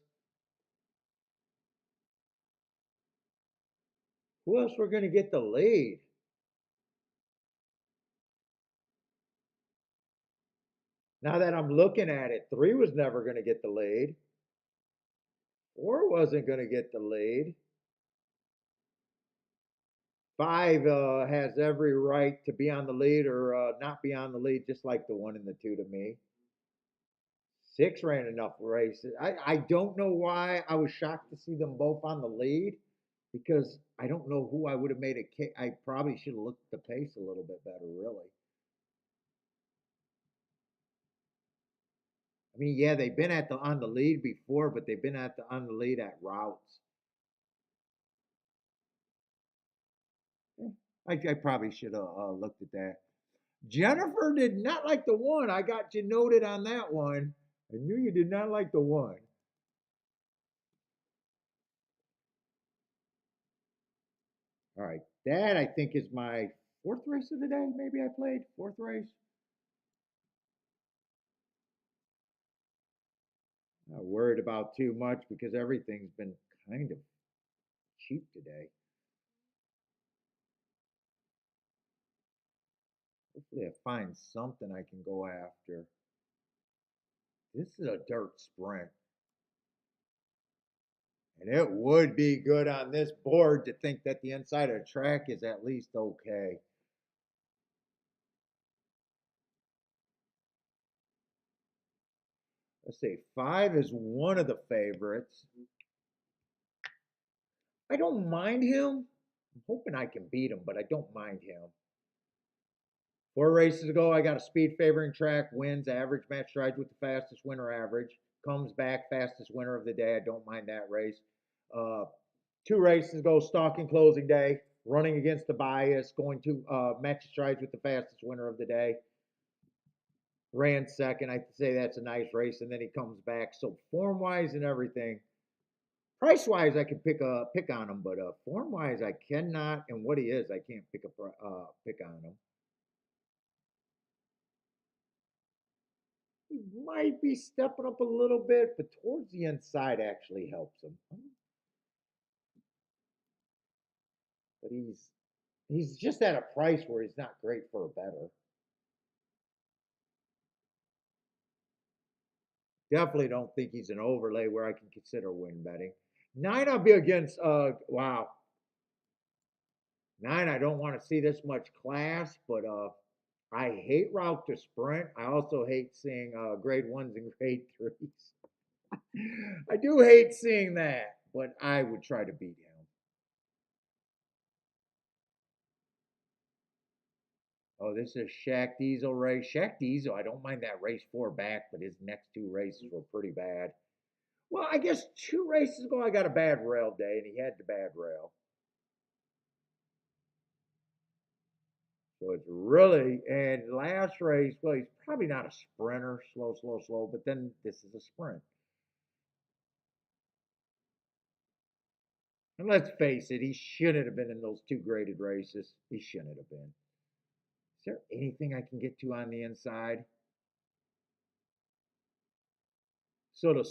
who else were going to get the lead? Now that I'm looking at it, three was never going to get the lead. Four wasn't going to get the lead. Five has every right to be on the lead or not be on the lead, just like the one and the two to me. Six ran enough races. I don't know why I was shocked to see them both on the lead because I don't know who I would have made a kick. I probably should have looked at the pace a little bit better, really. I mean, yeah, they've been at the on the lead before, but they've been at the on the lead at routes. I probably should have looked at that. Jennifer did not like the one. I got you noted on that one. I knew you did not like the one. All right, that I think is my fourth race of the day. Maybe I played fourth race. Not worried about too much because everything's been kind of cheap today. Hopefully, I find something I can go after. This is a dirt sprint. And it would be good on this board to think that the inside of the track is at least okay. Let's see, five is one of the favorites. I don't mind him. I'm hoping I can beat him, but I don't mind him. Four races ago, I got a speed favoring track, wins, average match strides with the fastest winner average, comes back, fastest winner of the day. I don't mind that race. Uh, Two races ago, stalking closing day, running against the bias, going to match strides with the fastest winner of the day. Ran second. I say that's a nice race, and then he comes back. So form wise and everything, price wise, I can pick on him, but form wise, I cannot. And what he is, I can't pick on him. He might be stepping up a little bit, but towards the inside actually helps him. But he's just at a price where he's not great for a better. Definitely don't think he's an overlay where I can consider win betting. Nine, I'll be against. Wow. Nine, I don't want to see this much class, but I hate route to sprint. I also hate seeing grade ones and grade threes. I do hate seeing that, but I would try to beat him. Oh, this is Shaq Diesel race. Shaq Diesel, I don't mind that race four back, but his next two races were pretty bad. Well, I guess two races ago I got a bad rail day, and he had the bad rail. So it's really, and last race, well, he's probably not a sprinter, slow, slow, slow, but then this is a sprint. And let's face it, he shouldn't have been in those two graded races. He shouldn't have been. Is there anything I can get to on the inside? So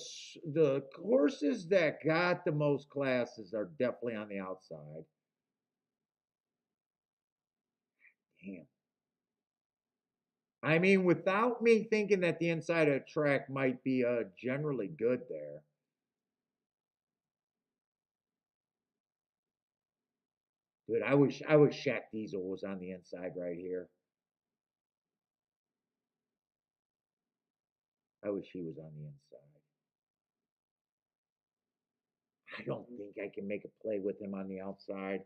the courses that got the most classes are definitely on the outside. Damn. I mean, without me thinking that the inside of the track might be generally good there. Dude, I wish Shaq Diesel was on the inside right here. I wish he was on the inside. I don't think I can make a play with him on the outside.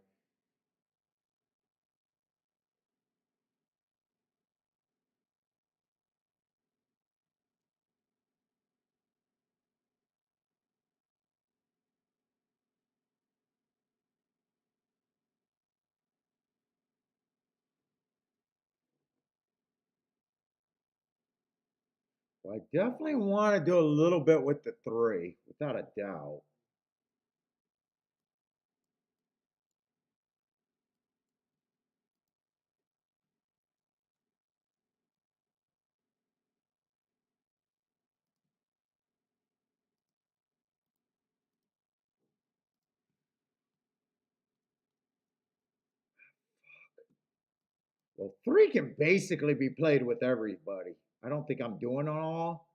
Well, I definitely want to do a little bit with the three, without a doubt. Well, three can basically be played with everybody. I don't think I'm doing it all.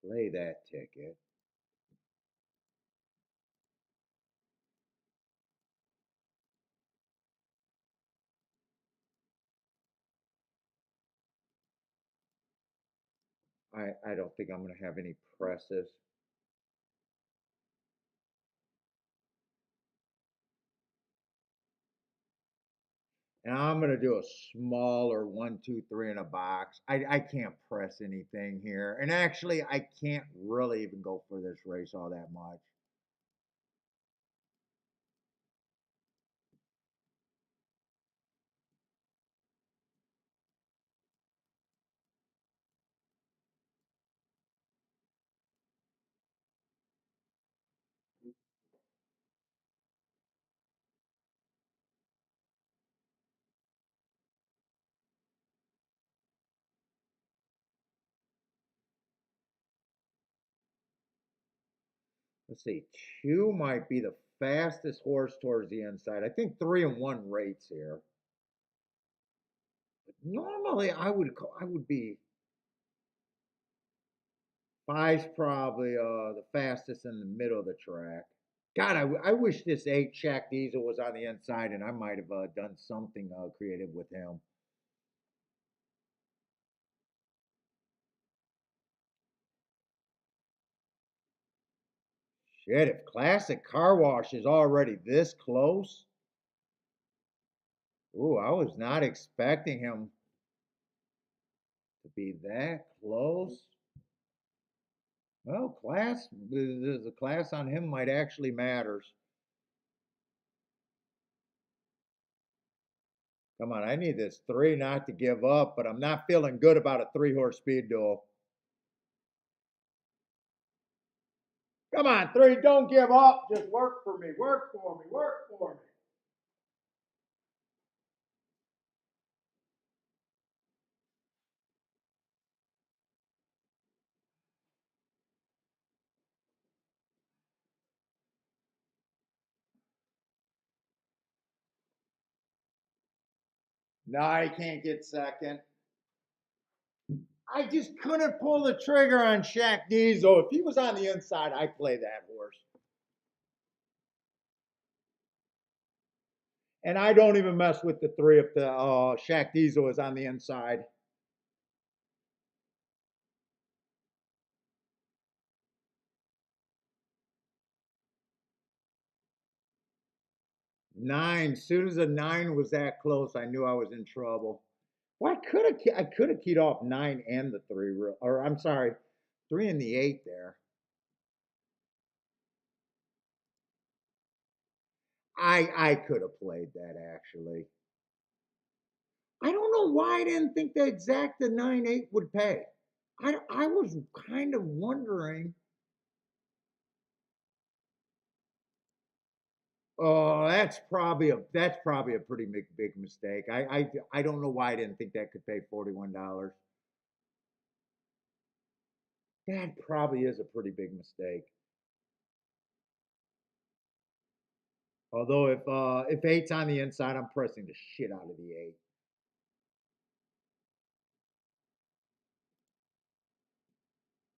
Play that ticket. I don't think I'm going to have any presses. And I'm going to do a smaller one, two, three in a box. I can't press anything here. And actually, I can't really even go for this race all that much. Let's see, two might be the fastest horse towards the inside. I think 3-1 rates here. But normally, I would be five's probably the fastest in the middle of the track. God, I wish this eight Shaq Diesel was on the inside, and I might have done something creative with him. Shit, if Classic Car Wash is already this close, ooh, I was not expecting him to be that close. Well, the class on him might actually matters. Come on, I need this three not to give up, but I'm not feeling good about a three-horse speed duel. Come on, three, don't give up. Just work for me, work for me, work for me. No, I can't get second. I just couldn't pull the trigger on Shaq Diesel. If he was on the inside, I'd play that horse. And I don't even mess with the three if the Shaq Diesel is on the inside. Nine. As soon as a nine was that close, I knew I was in trouble. Well, I could have keyed off nine and the three, or I'm sorry, three and the eight there. I could have played that actually. I don't know why I didn't think the exact the 9-8 would pay. I was kind of wondering. Oh, that's probably a pretty big mistake. I don't know why I didn't think that could pay $41. That probably is a pretty big mistake. Although if eight's on the inside, I'm pressing the shit out of the eight.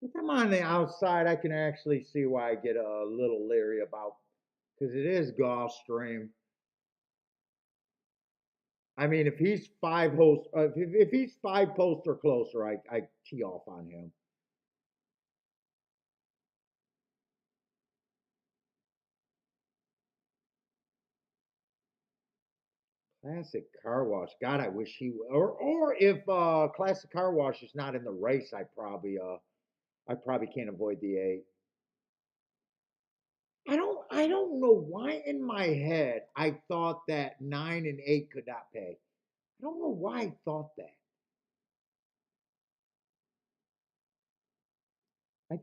If I'm on the outside, I can actually see why I get a little leery about because it is Gulfstream. I mean, if he's if he's five posts or closer, I tee off on him. Classic Car Wash. God, I wish he or if Classic Car Wash is not in the race, I probably can't avoid the eight. I don't know why in my head I thought that nine and eight could not pay. I don't know why I thought that.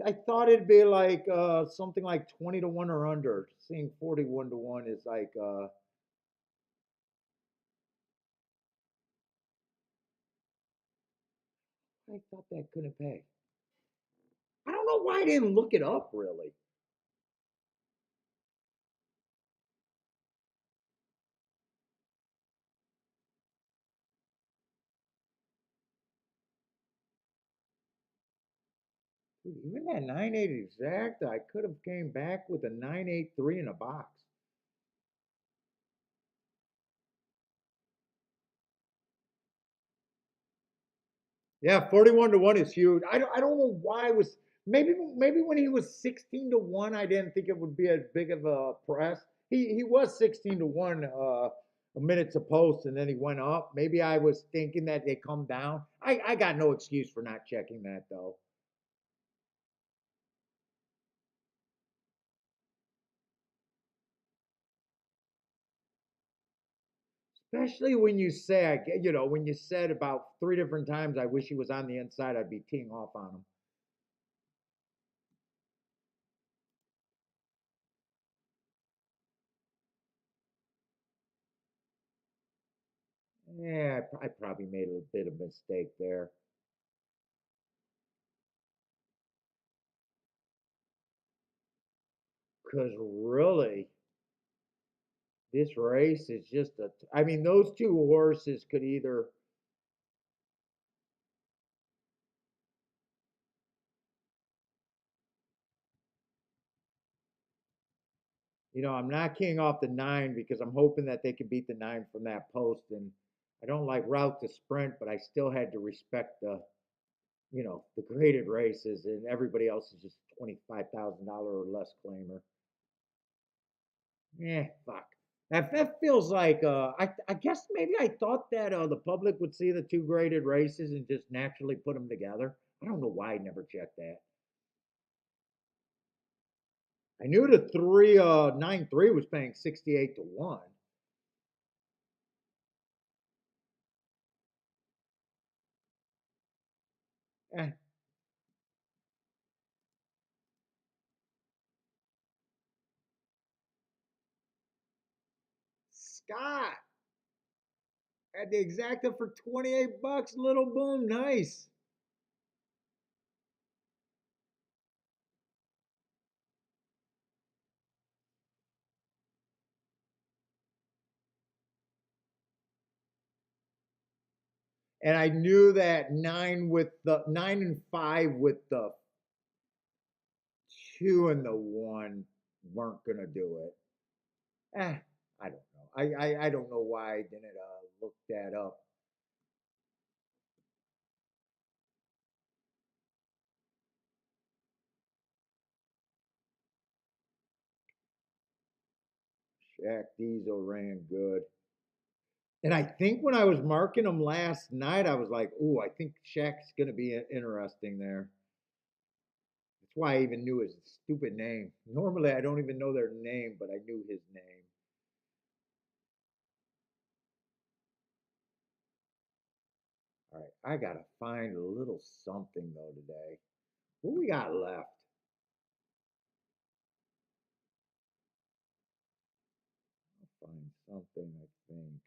I thought it'd be like something like 20 to 1 or under. Seeing 41 to 1 is like I thought that couldn't pay. I don't know why I didn't look it up really. Dude, even that 9.8 exact, I could have came back with a 9.83 in a box. Yeah, 41 to 1 is huge. I don't know why it was maybe when he was 16 to 1, I didn't think it would be as big of a press. He was 16 to 1 a minute to post and then he went up. Maybe I was thinking that they come down. I got no excuse for not checking that though. Especially when you say, when you said about 3 different times, I wish he was on the inside, I'd be teeing off on him. Yeah, I probably made a bit of mistake there. Because really, this race is just I mean, those two horses could either, I'm not keying off the 9 because I'm hoping that they can beat the 9 from that post. And I don't like route to sprint, but I still had to respect the graded races, and everybody else is just $25,000 or less claimer. Fuck. That feels like I guess maybe I thought that the public would see the two graded races and just naturally put them together. I don't know why I never checked that. I knew the 393 was paying 68 to 1. Eh, Scott at the exacta for 28 bucks. Little boom, nice. And I knew that 9 and 5 with the 2 and the 1 weren't gonna do it. I don't know. I don't know why I didn't look that up. Shaq Diesel ran good. And I think when I was marking them last night, I was like, "Ooh, I think Shaq's gonna be interesting there." That's why I even knew his stupid name. Normally, I don't even know their name, but I knew his name. All right, I gotta find a little something though today. What we got left? Find something. I think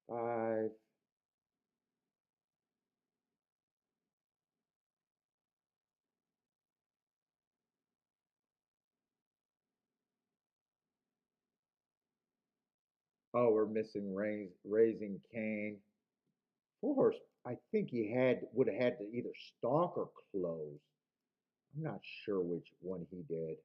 5. Oh, we're missing raising Cane. Full horse. I think he would have had to either stalk or close. I'm not sure which one he did.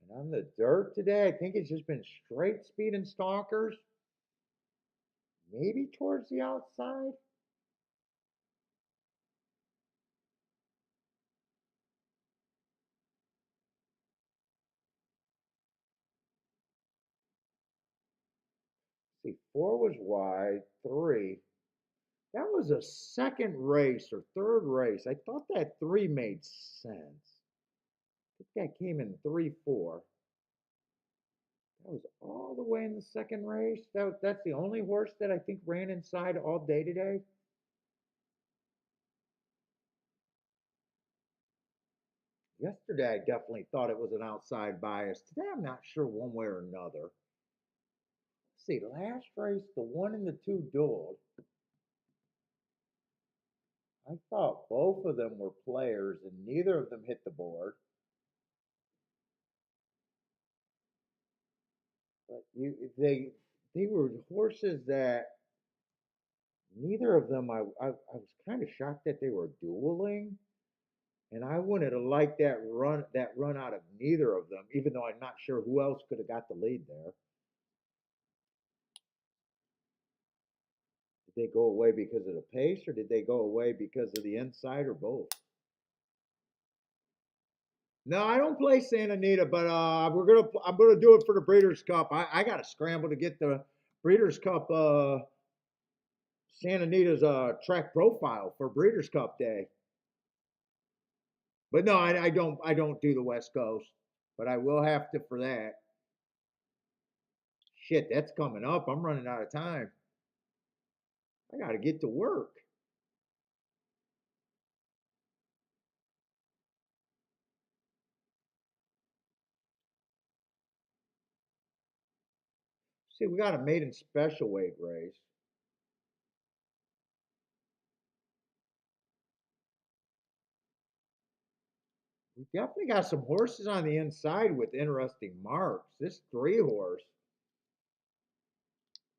And on the dirt today, I think it's just been straight speed and stalkers. Maybe towards the outside. See, four was wide, three. That was a second race or third race. I thought that three made sense. I think that came in 3-4. That was all the way in the second race. That's the only horse that I think ran inside all day today. Yesterday, I definitely thought it was an outside bias. Today, I'm not sure one way or another. Let's see, last race, the one and the two dueled. I thought both of them were players, and neither of them hit the board. But they were horses that neither of them. I was kind of shocked that they were dueling, and I wouldn't have liked that run out of neither of them. Even though I'm not sure who else could have got the lead there. Did they go away because of the pace, or did they go away because of the inside, or both? No, I don't play Santa Anita, but I'm gonna do it for the Breeders' Cup. I got to scramble to get the Breeders' Cup Santa Anita's track profile for Breeders' Cup Day. But no, I don't do the West Coast, but I will have to for that. Shit, that's coming up. I'm running out of time. I got to get to work. See, we got a maiden special weight race. We definitely got some horses on the inside with interesting marks. This three horse,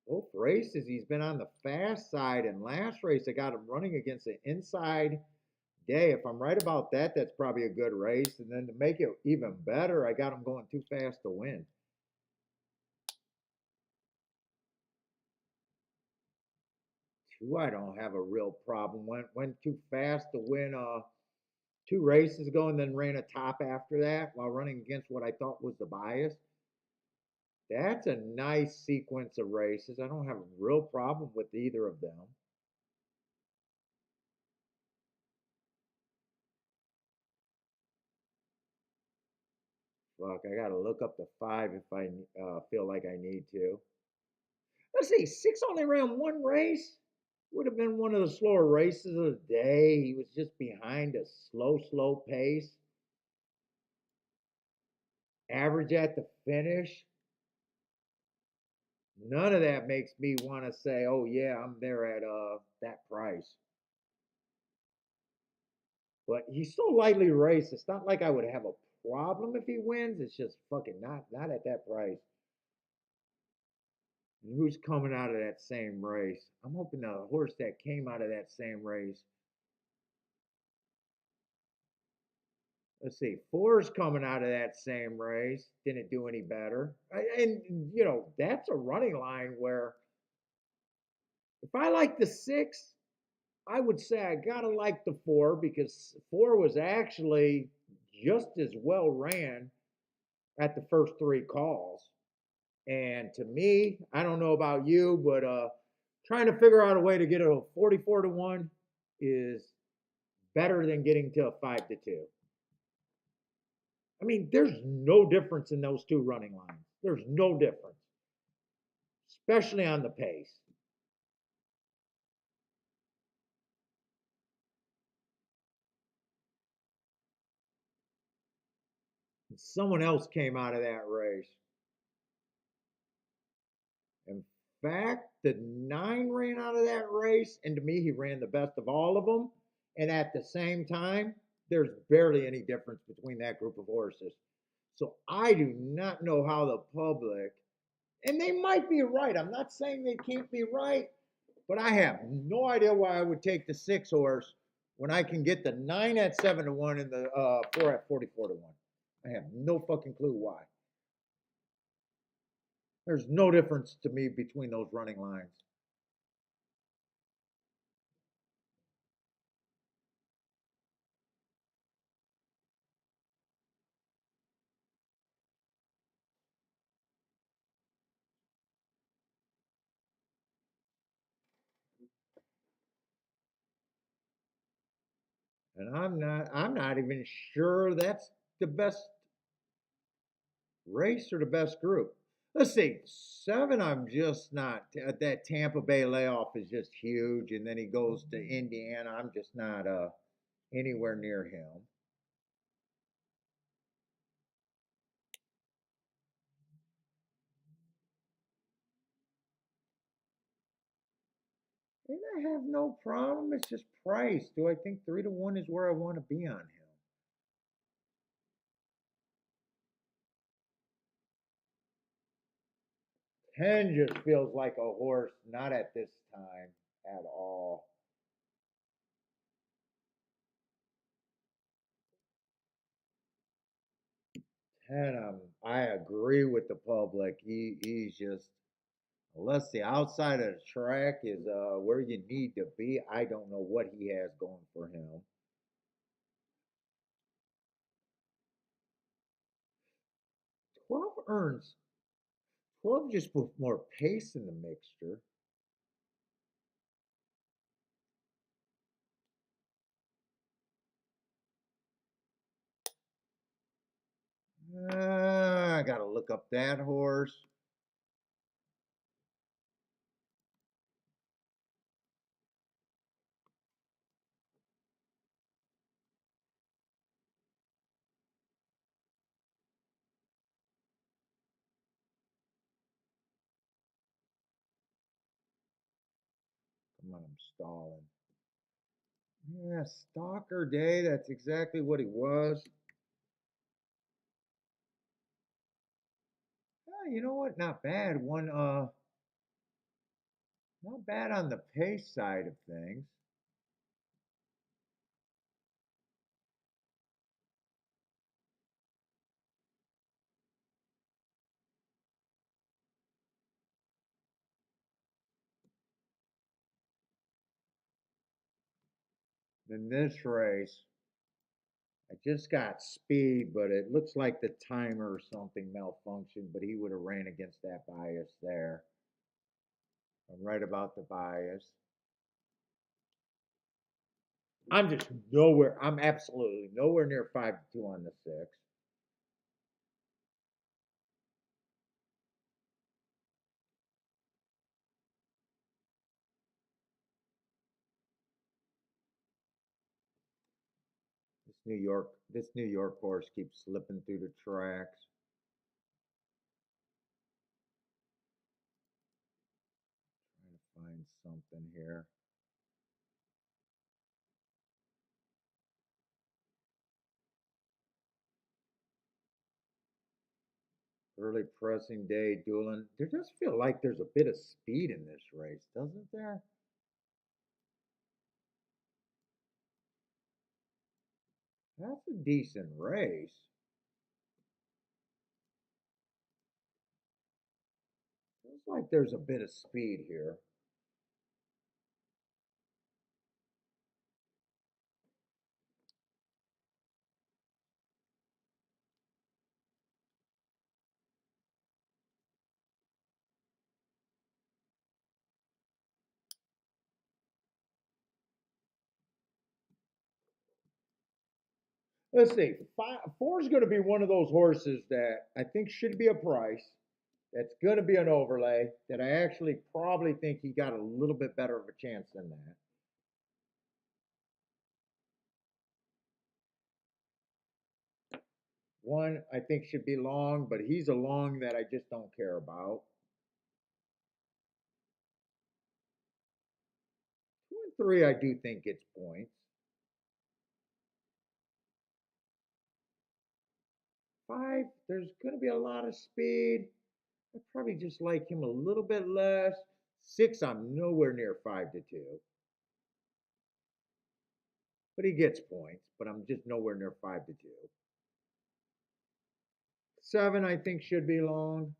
both races, he's been on the fast side. And last race, I got him running against an inside day. If I'm right about that, that's probably a good race. And then to make it even better, I got him going too fast to win. Two, I don't have a real problem. Went too fast to win two races ago and then ran a top after that while running against what I thought was the bias. That's a nice sequence of races. I don't have a real problem with either of them. Fuck, I gotta look up the five if I feel like I need to. Let's see, six only ran one race. Would have been one of the slower races of the day. He was just behind a slow pace. Average at the finish. None of that makes me want to say, "Oh yeah, I'm there at that price." But he's so lightly raced. It's not like I would have a problem if he wins. It's just fucking not at that price. And who's coming out of that same race? I'm hoping the horse that came out of that same race. Let's see, four's coming out of that same race. Didn't do any better. And that's a running line where if I like the six, I would say I gotta like the four because four was actually just as well ran at the first three calls. And to me, I don't know about you, but trying to figure out a way to get a 44-1 is better than getting to a 5-2. I mean, there's no difference in those two running lines. There's no difference, especially on the pace. Someone else came out of that race. In fact, the nine ran out of that race, and to me, he ran the best of all of them. And at the same time, there's barely any difference between that group of horses. So I do not know how the public, and they might be right. I'm not saying they can't be right, but I have no idea why I would take the six horse when I can get the nine at 7-1 and the four at 44-1. I have no fucking clue why. There's no difference to me between those running lines. And I'm not even sure that's the best race or the best group. Let's see, 7, I'm just not. That Tampa Bay layoff is just huge, and then he goes to Indiana. I'm just not anywhere near him. And I have no problem. It's just price. Do I think 3-1 is where I want to be on him? 10 just feels like a horse, not at this time at all. 10, I agree with the public. He's just, unless the outside of the track is where you need to be, I don't know what he has going for him. 12 earns. 12 just puts more pace in the mixture. I gotta look up that horse. Come on, I'm stalling. Yeah, Stalker Day. That's exactly what he was. You know what? Not bad. Not bad on the pace side of things. In this race, I just got speed, but it looks like the timer or something malfunctioned, but he would have ran against that bias there. I'm right about the bias. I'm absolutely nowhere near 5-2 on the 6. This New York horse keeps slipping through the tracks. Trying to find something here. Early pressing day dueling. There does feel like there's a bit of speed in this race, doesn't there? That's a decent race. Feels like there's a bit of speed here. Let's see. 4 is going to be one of those horses that I think should be a price. That's going to be an overlay. That I actually probably think he got a little bit better of a chance than that. 1, I think should be long, but he's a long that I just don't care about. 2 and 3, I do think gets points. 5, there's going to be a lot of speed. I probably just like him a little bit less. 6, I'm nowhere near 5-2, but he gets points. But I'm just nowhere near 5-2. 7, I think should be long.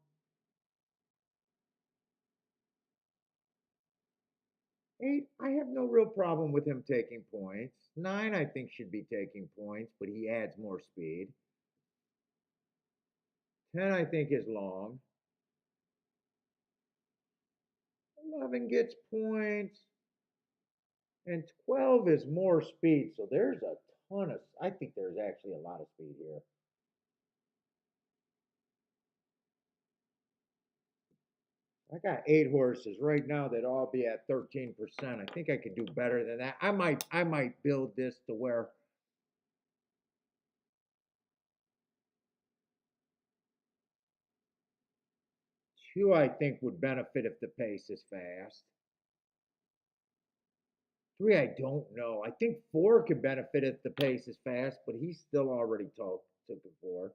8, I have no real problem with him taking points. 9, I think should be taking points, but he adds more speed. 10, I think is long. 11 gets points. And 12 is more speed. So there's a ton of. I think there's actually a lot of speed here. I got 8 horses right now that all be at 13%. I think I could do better than that. I might build this to where two I think would benefit if the pace is fast. Three I don't know. I think four could benefit if the pace is fast, but he's still already took it four.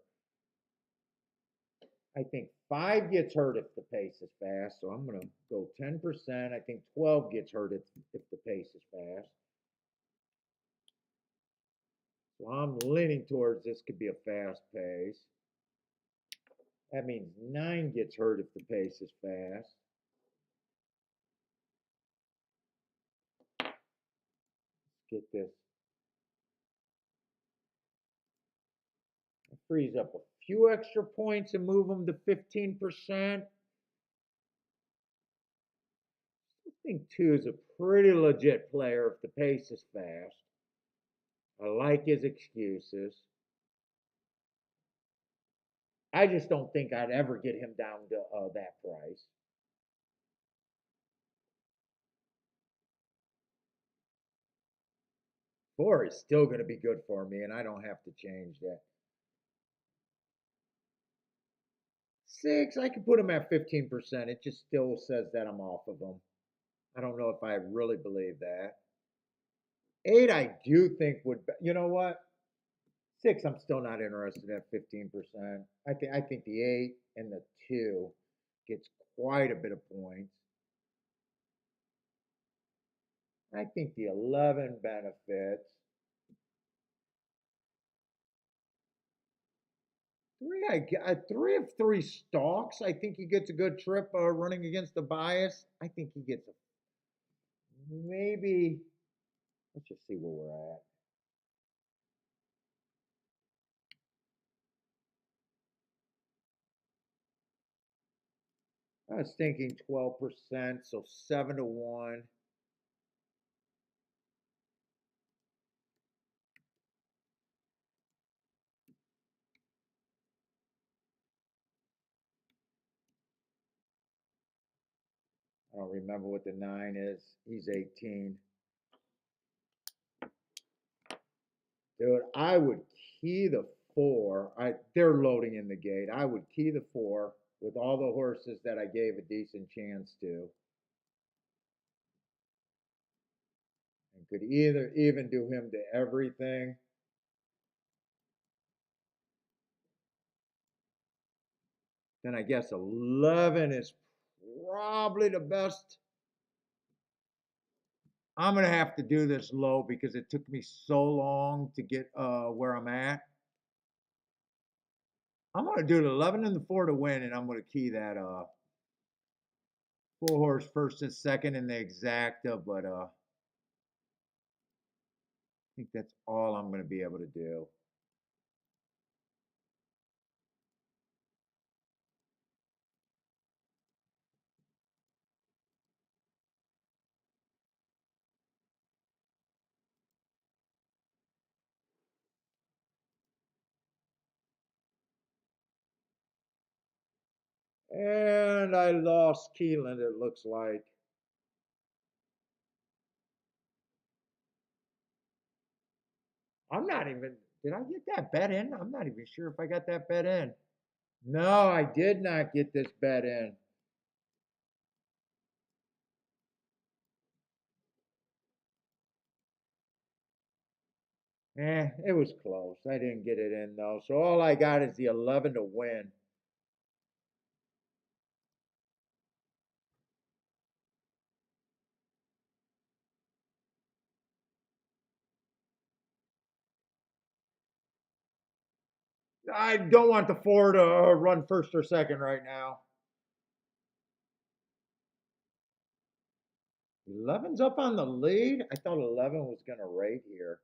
I think five gets hurt if the pace is fast, so I'm gonna go 10%. I think 12 gets hurt if the pace is fast. So I'm leaning towards this could be a fast pace. That means nine gets hurt if the pace is fast. Let's get this. It frees up a few extra points and move them to 15%. I think two is a pretty legit player if the pace is fast. I like his excuses. I just don't think I'd ever get him down to that price. Four is still going to be good for me, and I don't have to change that. Six, I can put him at 15%. It just still says that I'm off of him. I don't know if I really believe that. Eight, I do think would. You know what? Six, I'm still not interested at 15%. I think the eight and the two gets quite a bit of points. I think the 11 benefits. Three of three stalks. I think he gets a good trip running against the bias. I think he gets a maybe. Let's just see where we're at. I was thinking 12%, so 7-1. I don't remember what the nine is. He's 18. Dude, I would key the four. They're loading in the gate. I would key the four with all the horses that I gave a decent chance to. And could either even do him to everything. Then I guess 11 is probably the best. I'm gonna have to do this low because it took me so long to get where I'm at. I'm gonna do the 11 and the four to win, and I'm gonna key that 4 horse first and second in the exacta, but I think that's all I'm gonna be able to do. And I lost Keeneland, it looks like. I'm not even, did I get that bet in? I'm not even sure if I got that bet in. No, I did not get this bet in. It was close. I didn't get it in though. So all I got is the 11 to win. I don't want the four to run first or second right now. 11's up on the lead. I thought 11 was going to rate here.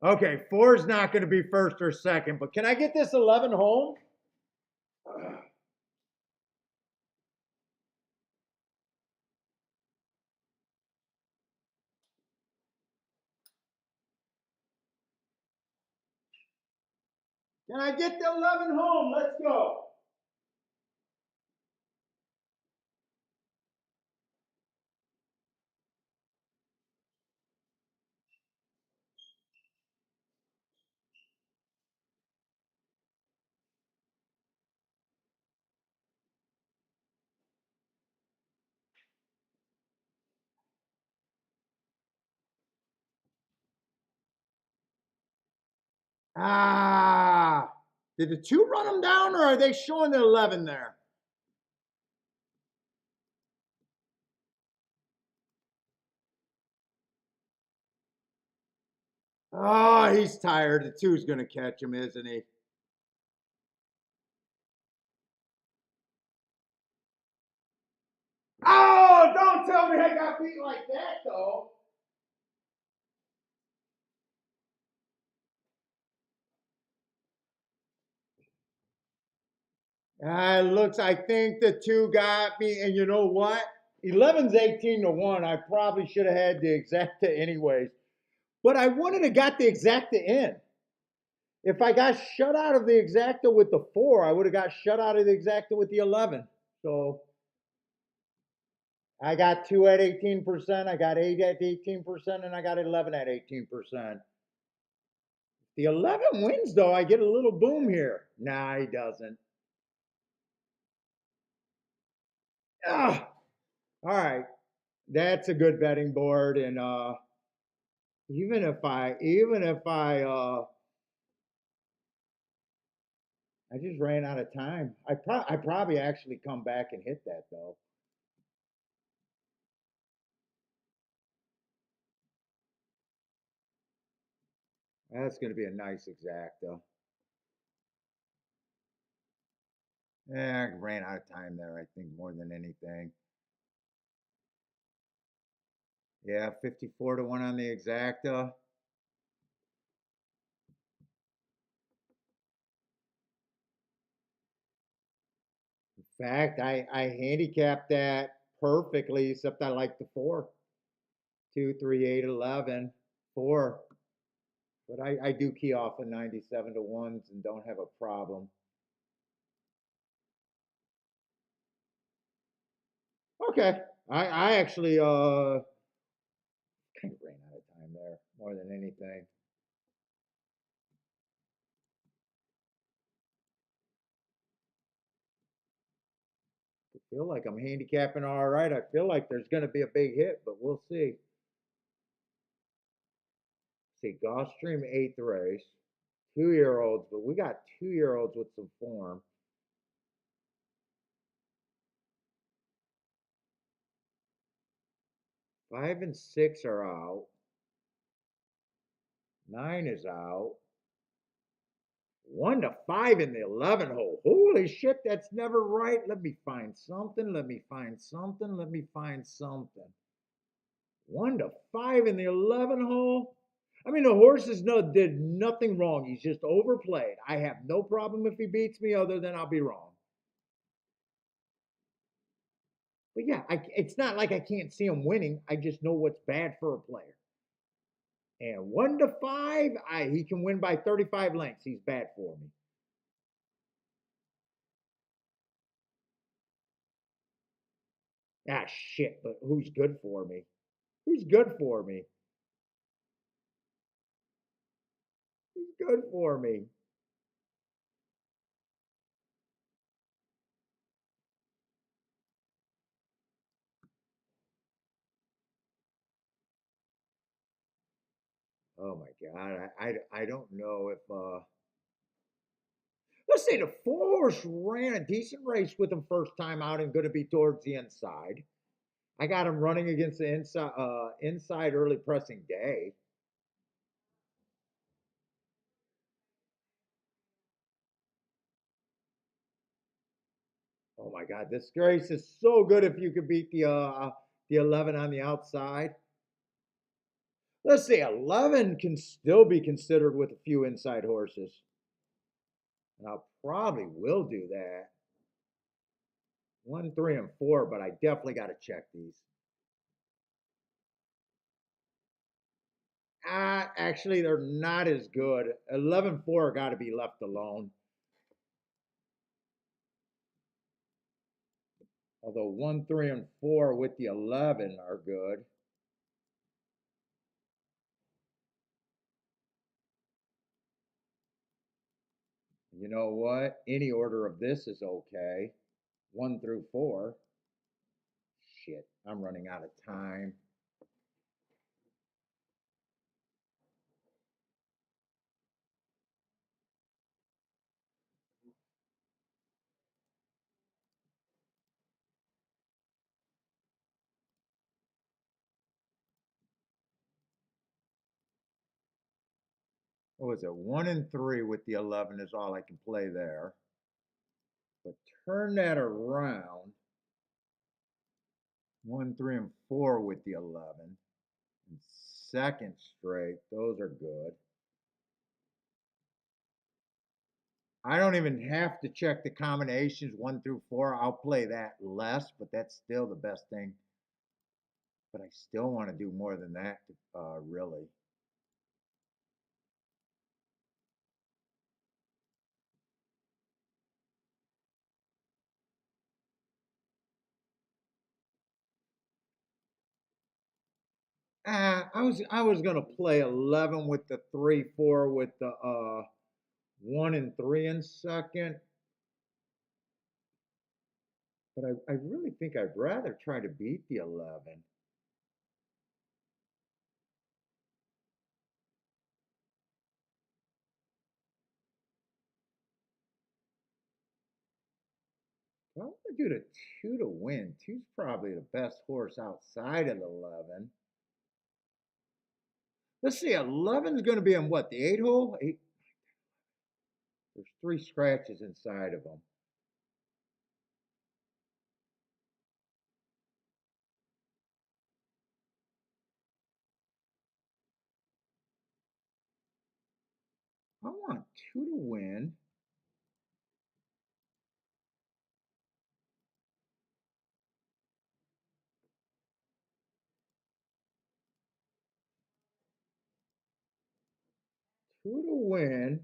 Okay, 4's not going to be first or second, but can I get this 11 home? Can I get the 11 home? Let's go. Ah, did the 2 run them down or are they showing the 11 there? Oh, he's tired. The 2's going to catch him, isn't he? Oh, don't tell me I got beat like that, though. Looks, I think the 2 got me, and you know what? 11's 18 to 1. I probably should have had the exacta anyways, but I wouldn't have got the exacta in. If I got shut out of the exacta with the 4, I would have got shut out of the exacta with the 11. So I got 2 at 18%, I got 8 at 18%, and I got 11 at 18%. The 11 wins, though. I get a little boom here. Nah, he doesn't. Ah, all right. That's a good betting board. And I just ran out of time. I probably actually come back and hit that though. That's going to be a nice exacta. Yeah, I ran out of time there. I think more than anything. Yeah, 54 to 1 on the exacta. In fact, I handicapped that perfectly, except I like the 4. 2, 3, 8, 11, 4. But I do key off of 97 to 1s and don't have a problem. Okay. I actually kind of ran out of time there more than anything. I feel like I'm handicapping all right. I feel like there's going to be a big hit, but we'll see. See, Gulfstream 8th race, 2-year-olds, but we got 2-year-olds with some form. 5 and 6 are out. 9 is out. 1 to 5 in the 11 hole. Holy shit, that's never right. Let me find something. Let me find something. Let me find something. 1 to 5 in the 11 hole. I mean, the horse did nothing wrong. He's just overplayed. I have no problem if he beats me, other than I'll be wrong. But yeah, it's not like I can't see him winning. I just know what's bad for a player. And 1 to 5, he can win by 35 lengths. He's bad for me. Ah, shit, but who's good for me? Who's good for me? Who's good for me? Oh my God. I don't know if, let's say the 4 horse ran a decent race with him first time out and going to be towards the inside. I got him running against the inside early pressing day. Oh my God, this race is so good if you could beat the 11 on the outside. Let's see, 11 can still be considered with a few inside horses. And I probably will do that. 1, 3, and 4, but I definitely got to check these. Actually, they're not as good. 11, 4 got to be left alone. Although 1, 3, and 4 with the 11 are good. You know what? Any order of this is okay. 1 through 4. Shit, I'm running out of time. What was it? 1 and 3 with the 11 is all I can play there. But turn that around. 1, 3, and 4 with the 11. And second straight, those are good. I don't even have to check the combinations 1 through 4. I'll play that less, but that's still the best thing. But I still want to do more than that, really. I was gonna play 11 with the 3, 4 with the 1 and 3 in second, but I really think I'd rather try to beat the 11. I want to do the 2 to win. Two's probably the best horse outside of the 11. Let's see, 11's going to be in what, the 8 hole? Eight. There's 3 scratches inside of them. I want 2 to win. Two to win.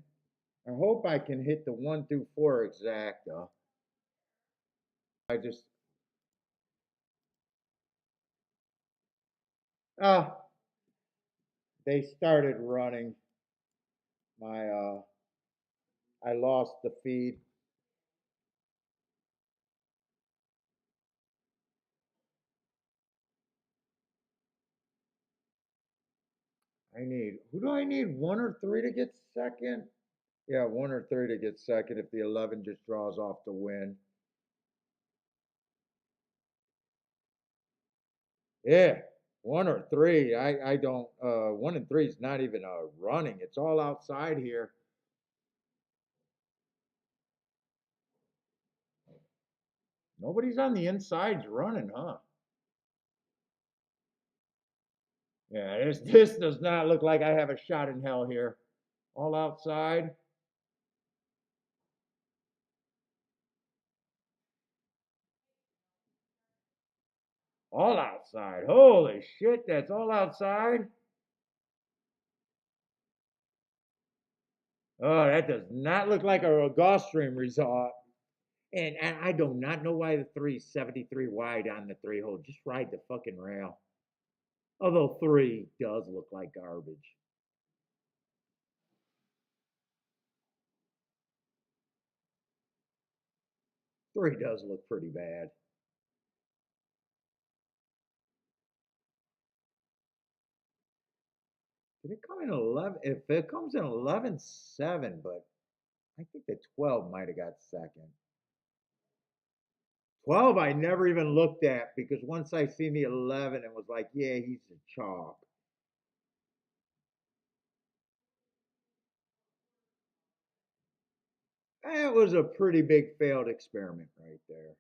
I hope I can hit the 1 through 4 exacta. I just ah, they started running. My I lost the feed. I need who do I need? 1 or 3 to get second? Yeah, 1 or 3 to get second if the 11 just draws off the win. Yeah, 1 or 3. I don't 1 and 3 is not even running. It's all outside here. Nobody's on the insides running, huh? Yeah, this does not look like I have a shot in hell here. All outside. All outside. Holy shit, that's all outside. Oh, that does not look like a Gulfstream result. And I do not know why the 373 wide on the 3 hole. Just ride the fucking rail. Although 3 does look like garbage. 3 does look pretty bad. Did it come in 11? If it comes in 11-7, but I think the 12 might have got second. 12 I never even looked at because once I seen the 11, it was like, yeah, he's a chalk. That was a pretty big failed experiment right there.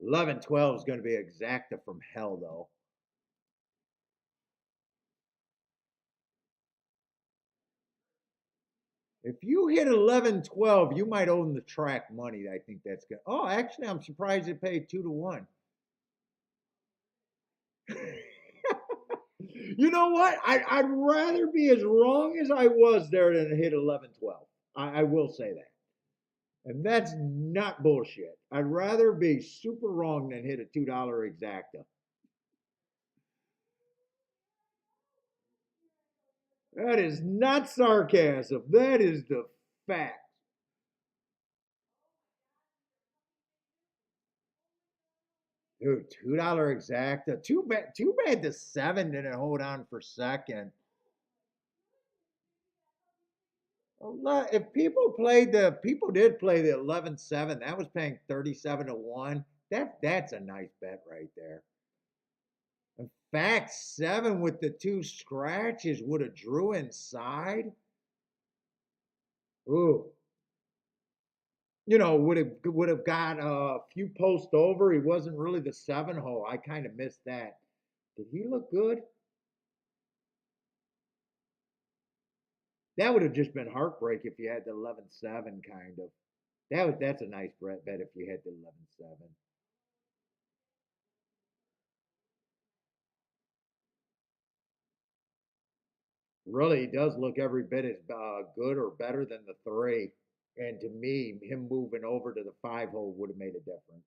11-12 is going to be exacta from hell, though. If you hit 11, 12, you might own the track money. I think that's good. Oh, actually, I'm surprised it paid 2 to 1. You know what? I'd rather be as wrong as I was there than hit 11, 12. I will say that. And that's not bullshit. I'd rather be super wrong than hit a $2 exacta. That is not sarcasm. That is the fact. Dude, $2 exacta. Too bad the seven didn't hold on for second. If people did play the 11-7, that was paying 37 to 1. That's a nice bet right there. In fact, seven with the two scratches would have drew inside. Ooh, would have got a few post over. He wasn't really the seven hole. I kind of missed that. Did he look good? That would have just been heartbreak if you had the 11-7 kind of. That's a nice bet if you had the 11-7. Really, he does look every bit as good or better than the three. And to me, him moving over to the five hole would have made a difference.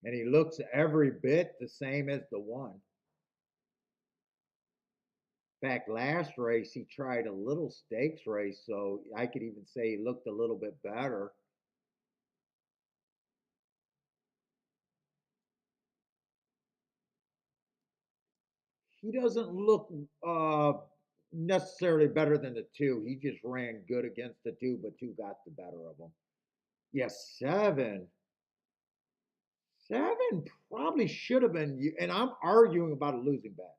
And he looks every bit the same as the one. In fact, last race he tried a little stakes race, so I could even say he looked a little bit better. He doesn't look necessarily better than the two. He just ran good against the two, but two got the better of him. Yes, seven. Seven probably should have been, and I'm arguing about a losing bet.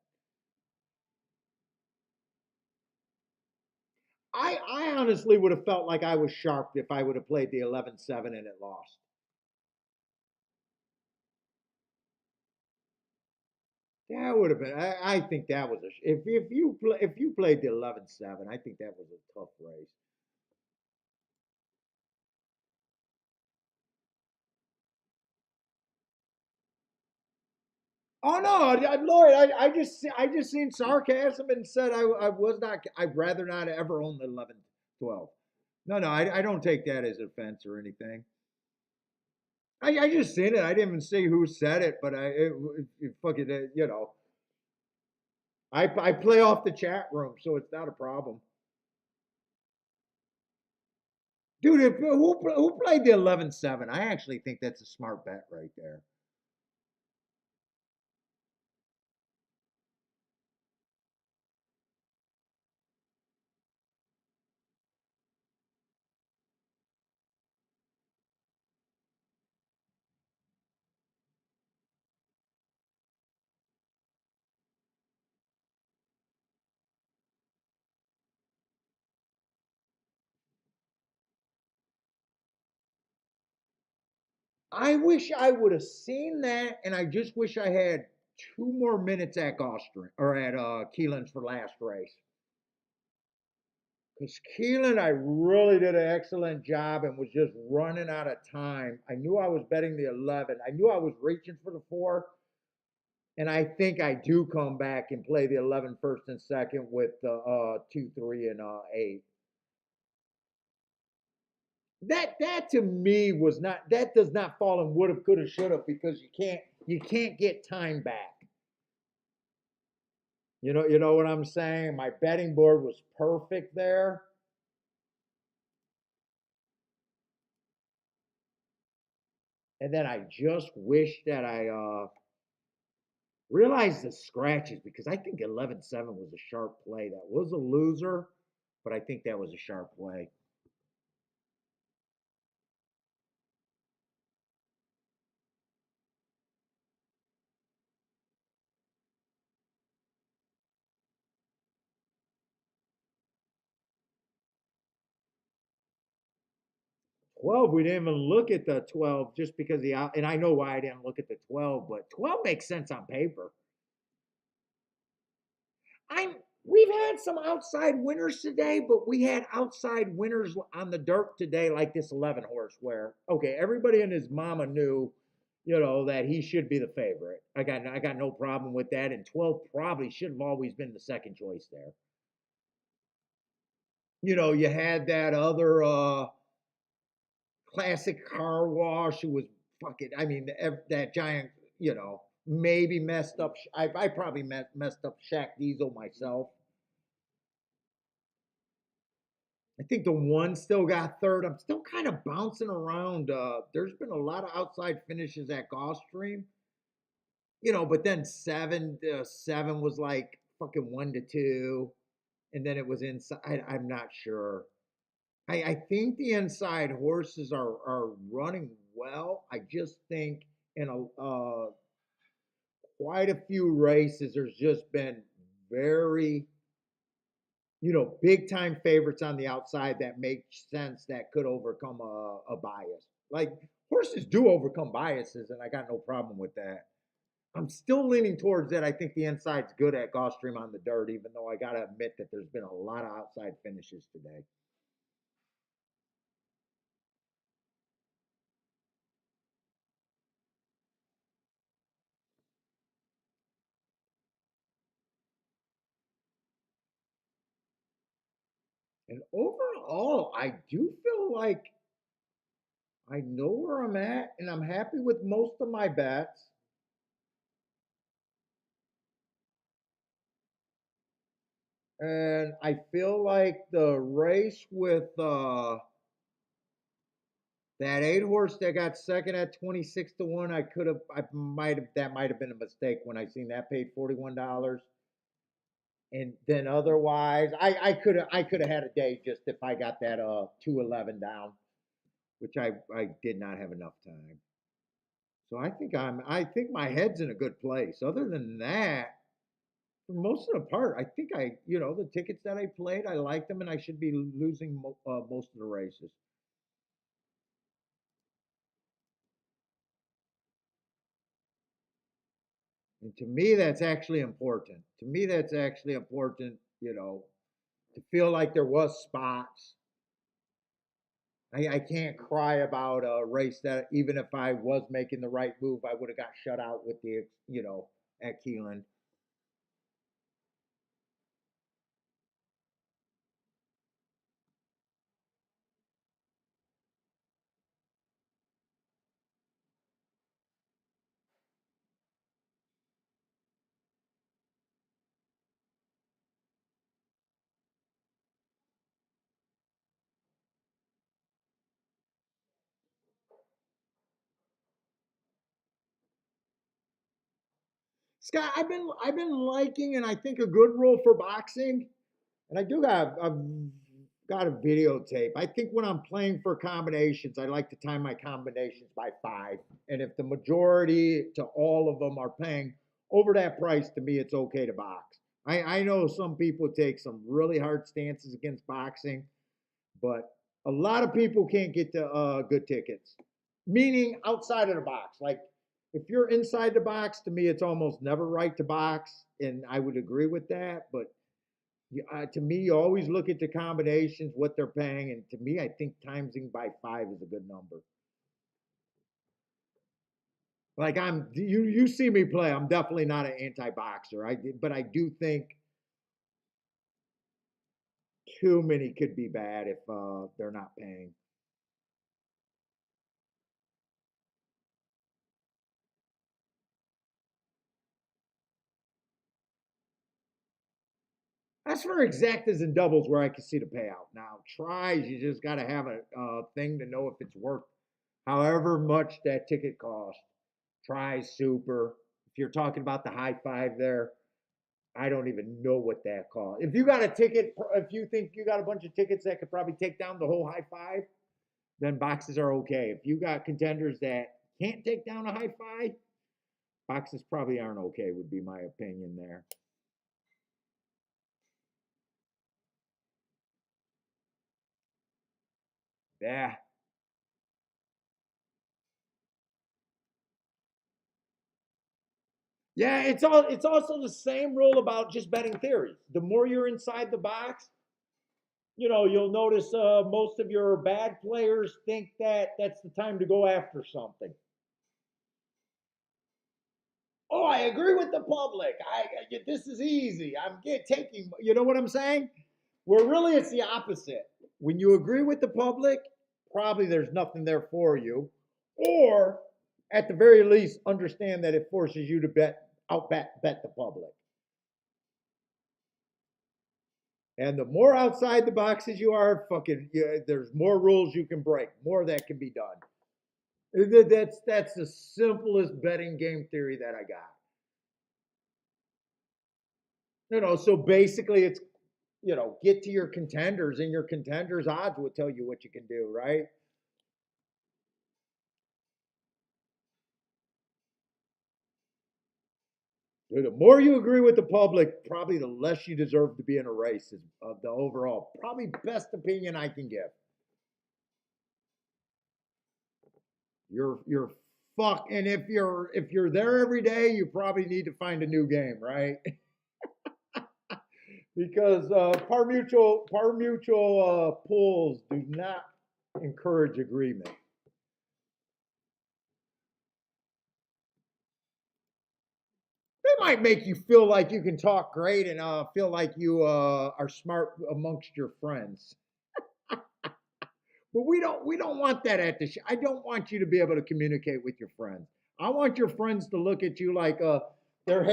I honestly would have felt like I was sharp if I would have played the 11-7 and it lost. That would have been. I think that was a. If you played the 11-7, I think that was a tough race. Oh no, Lloyd, I just seen sarcasm and said I was not. I'd rather not ever own the 11-12. No, no, I don't take that as offense or anything. I just seen it. I didn't even see who said it, but it fucking I play off the chat room, so it's not a problem. Dude, who played the 11-7? I actually think that's a smart bet right there. I wish I would have seen that, and I just wish I had 2 more minutes at Gulfstream or at Keeneland for last race. Because Keeneland, I really did an excellent job and was just running out of time. I knew I was betting the 11. I knew I was reaching for the four, and I think I do come back and play the 11 first and second with the 2, 3, and 8. That to me was not, that does not fall in would have, could have, should have, because you can't get time back. You know what I'm saying? My betting board was perfect there. And then I just wish that I realized the scratches, because I think 11-7 was a sharp play. That was a loser, but I think that was a sharp play. 12, we didn't even look at the 12 just because and I know why I didn't look at the 12, but 12 makes sense on paper. I'm We've had some outside winners today, but we had outside winners on the dirt today, like this 11 horse, where, okay, everybody and his mama knew, that he should be the favorite. I got no problem with that. And 12 probably should have always been the second choice there. You had that other classic car wash who was fucking, I mean, that giant, maybe messed up. I probably messed up Shaq Diesel myself. I think the one still got third. I'm still kind of bouncing around. There's been a lot of outside finishes at Gulfstream, but then seven was like fucking 1-2, and then it was inside. I'm not sure. I think the inside horses are running well. I just think in quite a few races, there's just been very big time favorites on the outside that make sense that could overcome a bias. Like horses do overcome biases, and I got no problem with that. I'm still leaning towards that. I think the inside's good at Gulfstream on the dirt, even though I got to admit that there's been a lot of outside finishes today. And overall, I do feel like I know where I'm at, and I'm happy with most of my bets. And I feel like the race with that 8 horse that got second at 26-1, that might have been a mistake when I seen that paid $41. And then otherwise, I could have had a day just if I got that 211 down, which I did not have enough time. So I think my head's in a good place. Other than that, for most of the part, I think the tickets that I played, I liked them, and I should be losing most of the races. And to me, that's actually important. To me, that's actually important, to feel like there was spots. I can't cry about a race that even if I was making the right move, I would have got shut out with at Keeneland. Scott, I've been liking, and I think a good rule for boxing, and I've got a videotape. I think when I'm playing for combinations, I like to time my combinations by 5. And if the majority to all of them are paying over that price, to me, it's okay to box. I know some people take some really hard stances against boxing, but a lot of people can't get to good tickets, meaning outside of the box. Like if you're inside the box, to me, it's almost never right to box, and I would agree with that. But to me, you always look at the combinations, what they're paying, and to me, I think timesing by 5 is a good number. Like you see me play. I'm definitely not an anti-boxer. But I do think too many could be bad if they're not paying. That's for exactas and doubles where I can see the payout. Now tries, you just got to have a thing to know if it's worth however much that ticket costs. Tries super. If you're talking about the high five there, I don't even know what that costs. If you got a ticket, if you think you got a bunch of tickets that could probably take down the whole high five, then boxes are okay. If you got contenders that can't take down a high five, boxes probably aren't okay, would be my opinion there. Yeah. Yeah, it's also the same rule about just betting theories. The more you're inside the box, you'll notice most of your bad players think that that's the time to go after something. Oh, I agree with the public. This is easy. Taking. You know what I'm saying? Where really it's the opposite. When you agree with the public, probably there's nothing there for you, or at the very least, understand that it forces you to bet the public. And the more outside the boxes you are, fucking, yeah, there's more rules you can break, more that can be done. That's the simplest betting game theory that I got. So basically, it's get to your contenders, and your contenders' odds will tell you what you can do, right? The more you agree with the public, probably the less you deserve to be in a race. Is the overall probably best opinion I can give. You're fuck, and if you're there every day, you probably need to find a new game, right? Because par mutual pools do not encourage agreement. They might make you feel like you can talk great and feel like you are smart amongst your friends. But we don't want that at the show. I don't want you to be able to communicate with your friends. I want your friends to look at you like their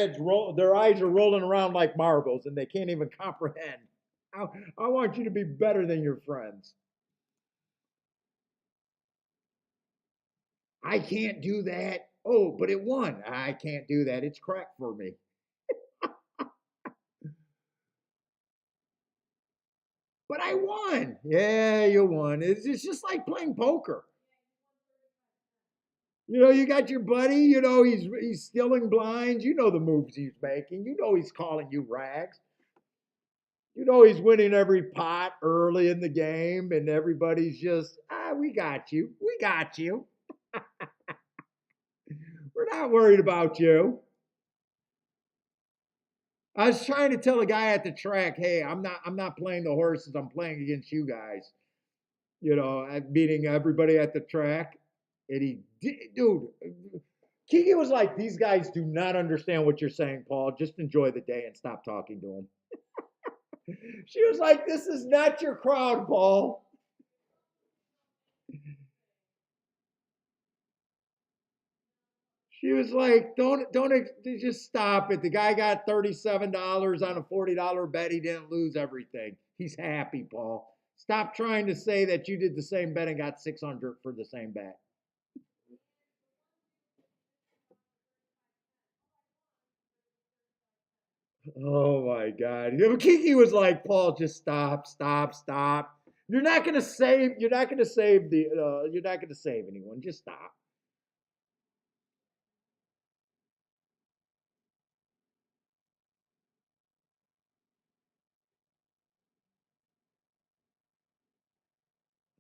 eyes are rolling around like marbles and they can't even comprehend. I, I want you to be better than your friends. I can't do that. Oh, but it won. I can't do that. It's crack for me. But I won. Yeah, you won. It's just like playing poker. You got your buddy. He's stealing blinds. You know the moves he's making. You know he's calling you rags. You know he's winning every pot early in the game, and everybody's just, we got you. We got you. We're not worried about you. I was trying to tell the guy at the track, hey, I'm not playing the horses. I'm playing against you guys. Meeting everybody at the track, and dude, Kiki was like, these guys do not understand what you're saying, Paul. Just enjoy the day and stop talking to them. She was like, this is not your crowd, Paul. She was like, don't just stop it. The guy got $37 on a $40 bet. He didn't lose everything. He's happy, Paul. Stop trying to say that you did the same bet and got 600 for the same bet. Oh my God. Kiki was like, Paul, just stop, stop, stop. You're not gonna save anyone. Just stop.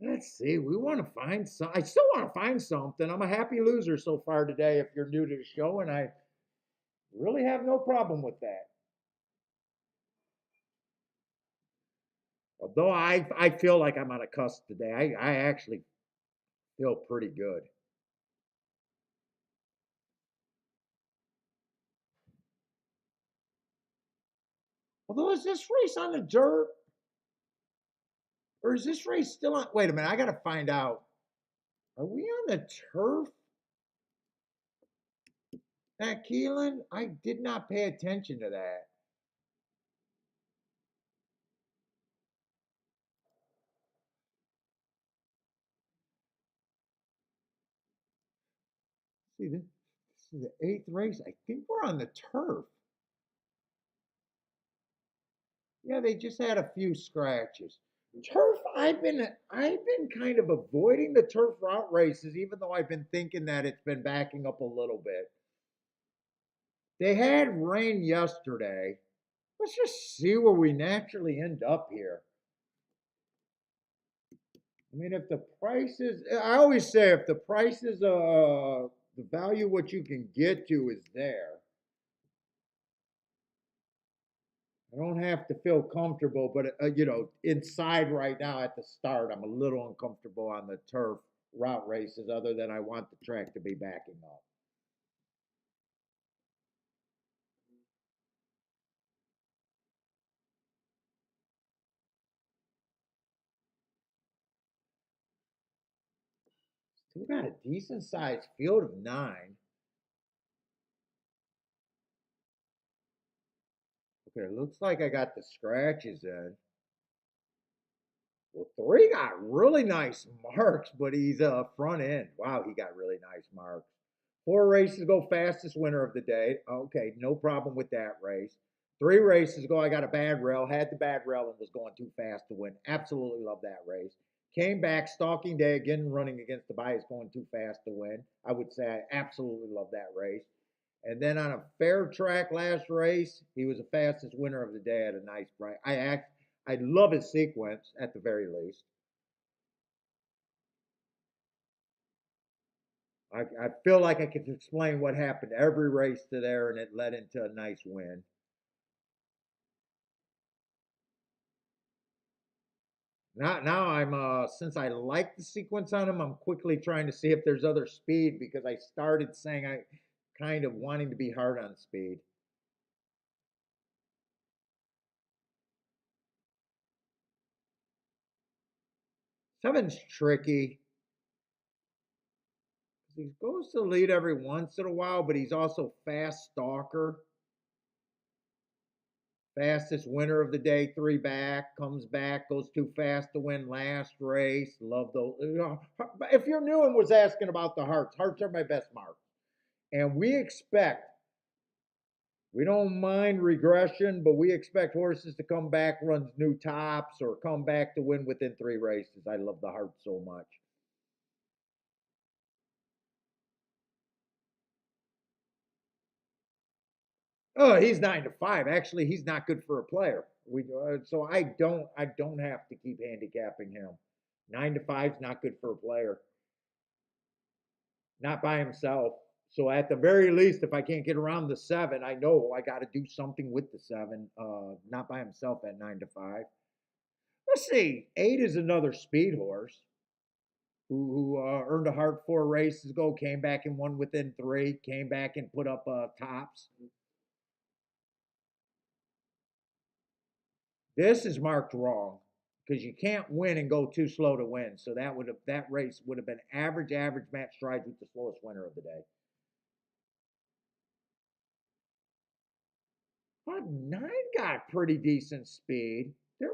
Let's see. We want to find some. I still want to find something. I'm a happy loser so far today. If you're new to the show, and I really have no problem with that. Although I feel like I'm on a cusp today. I actually feel pretty good. Although is this race on the dirt or is this race still on? Wait a minute. I got to find out. Are we on the turf at Keeneland? I did not pay attention to that. See, this is the eighth race. I think we're on the turf. Yeah, they just had a few scratches. Turf, I've been kind of avoiding the turf route races, even though I've been thinking that it's been backing up a little bit. They had rain yesterday. Let's just see where we naturally end up here. I mean, if the price is, I always say, if the price is, the value what you can get to is there. I don't have to feel comfortable, but you know, inside right now at the start, I'm a little uncomfortable on the turf route races, other than I want the track to be backing up. Still got a decent sized field of 9. Okay, it looks like I got the scratches in. Well, 3 got really nice marks, but he's front end. Wow, he got really nice marks. 4 races ago, fastest winner of the day. Okay, no problem with that race. 3 races ago, I got a bad rail, had the bad rail, and was going too fast to win. Absolutely love that race. Came back, stalking day again, running against the bias, going too fast to win. I would say I absolutely love that race. And then on a fair track last race, he was the fastest winner of the day at a nice price. I love his sequence at the very least. I feel like I could explain what happened every race to there, and it led into a nice win. Now I'm since I like the sequence on him, I'm quickly trying to see if there's other speed because I started saying I kind of wanting to be hard on speed. Seven's tricky because he goes to the lead every once in a while, but he's also fast stalker. Fastest winner of the day, 3 back, comes back, goes too fast to win last race. Love those. You know, if you're new and was asking about the hearts, hearts are my best mark. And we don't mind regression, but we expect horses to come back, runs new tops, or come back to win within 3 races. I love the heart so much. Oh, he's 9 to 5. Actually, he's not good for a player. So I don't have to keep handicapping him. 9 to 5's not good for a player. Not by himself. So at the very least, if I can't get around the 7, I know I got to do something with the 7. Not by himself at 9 to 5. Let's see. 8 is another speed horse who earned a heart 4 races ago, came back and won within 3, came back and put up tops. This is marked wrong because you can't win and go too slow to win. So that race would have been average match strides with the slowest winner of the day. But 9 got pretty decent speed. There,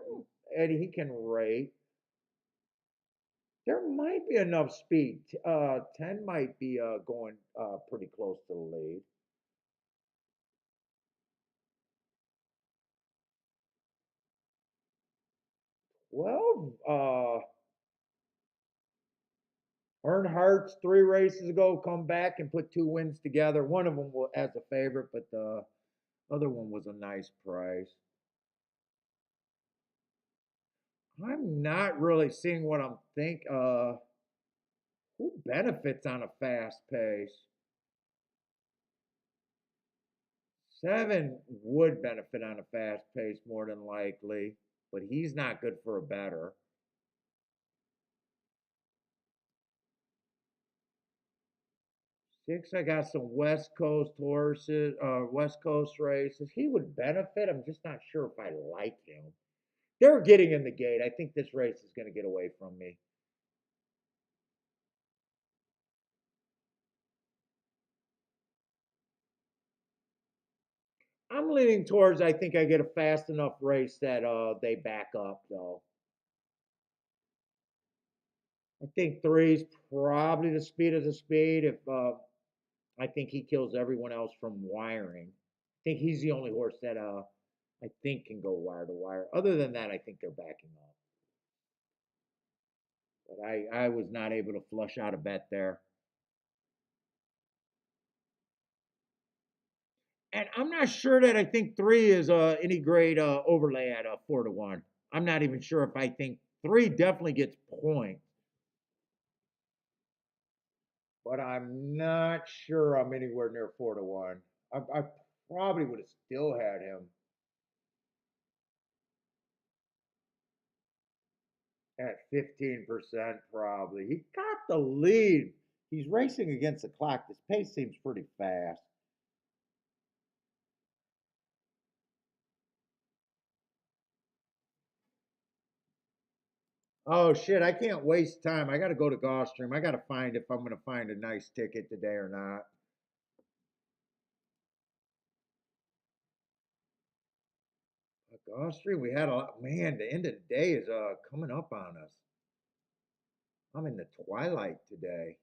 and he can rate. There might be enough speed. 10 might be going pretty close to the lead. 12, earned hearts 3 races ago, come back and put 2 wins together. One of them as a favorite, but the other one was a nice price. I'm not really seeing what I'm think. Who benefits on a fast pace? 7 would benefit on a fast pace more than likely, but he's not good for a better. 6, I got some West Coast horses, West Coast races. He would benefit. I'm just not sure if I like him. They're getting in the gate. I think this race is going to get away from me. I'm leaning towards I think I get a fast enough race that they back up though. I think 3's probably the speed of the speed. If I think he kills everyone else from wiring. I think he's the only horse that I think can go wire to wire. Other than that, I think they're backing up. But I was not able to flush out a bet there. And I'm not sure that I think 3 is any great overlay at 4 to 1. I'm not even sure if I think 3 definitely gets points, but I'm not sure I'm anywhere near 4 to 1. I probably would have still had him. at 15% probably. He got the lead. He's racing against the clock. This pace seems pretty fast. Oh shit, I can't waste time. I gotta go to Gulfstream. I gotta find if I'm gonna find a nice ticket today or not. Gulfstream, we had a lot. Man, the end of the day is coming up on us. I'm in the twilight today.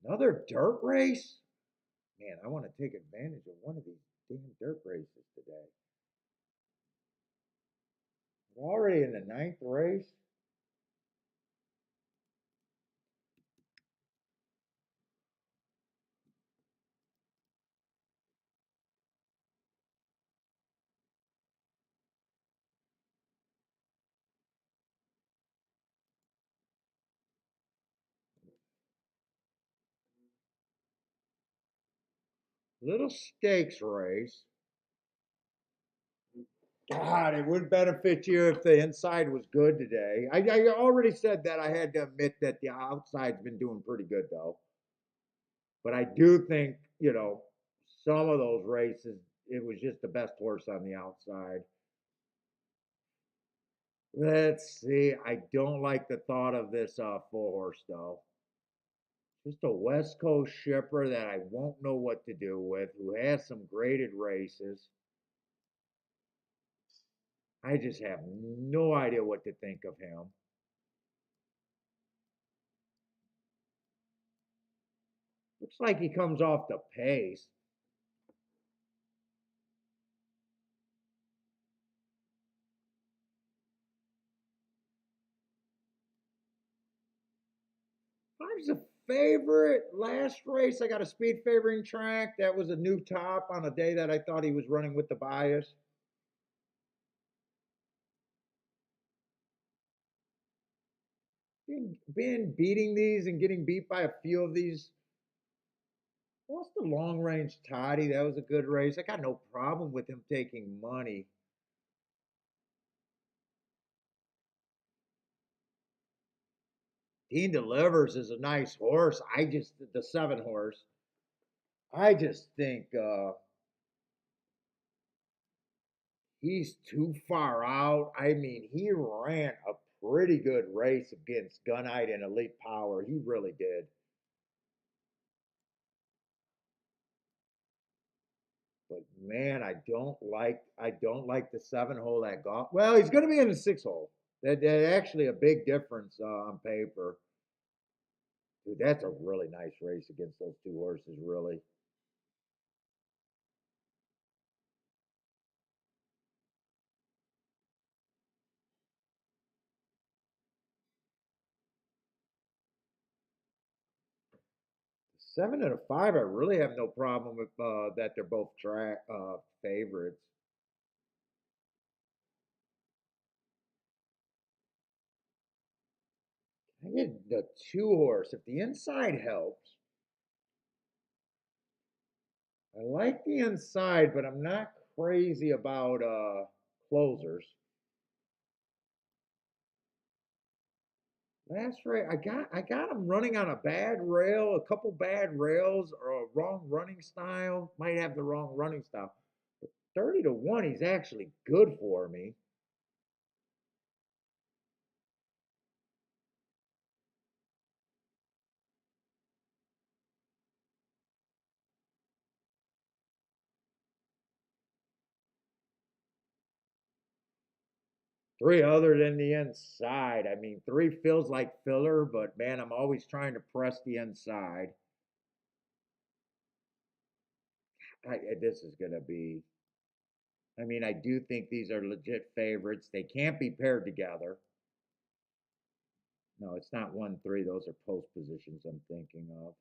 Another dirt race? Man, I want to take advantage of one of these damn dirt races today. We're already in the ninth race. Little stakes race. God, it would benefit you if the inside was good today. I already said that. I had to admit that the outside's been doing pretty good though. But I do think, some of those races, it was just the best horse on the outside. Let's see. I don't like the thought of this full horse though. Just a West Coast shipper that I won't know what to do with, who has some graded races. I just have no idea what to think of him. Looks like he comes off the pace. Five's a favorite. Last race, I got a speed favoring track. That was a new top on a day that I thought he was running with the bias. Been beating these and getting beat by a few of these. What's the long range toddy? That was a good race. I got no problem with him taking money. Dean Delivers is a nice horse. The 7 horse. I just think he's too far out. I mean, he ran a pretty good race against Gunite and Elite Power. He really did. But man, I don't like the 7 hole at golf. Well, he's going to be in the 6 hole. That actually a big difference on paper. Dude, that's a really nice race against those 2 horses. Really, 7 and a 5. I really have no problem with that. They're both track favorites. I get the 2 horse. If the inside helps, I like the inside, but I'm not crazy about closers. Last race, I got him running on a bad rail, a couple bad rails, or a wrong running style. Might have the wrong running style. But 30 to 1, he's actually good for me. 3 other than the inside. I mean, 3 feels like filler, but man, I'm always trying to press the inside. This is gonna be. I mean, I do think these are legit favorites. They can't be paired together. No, it's not 1-3. Those are post positions I'm thinking of.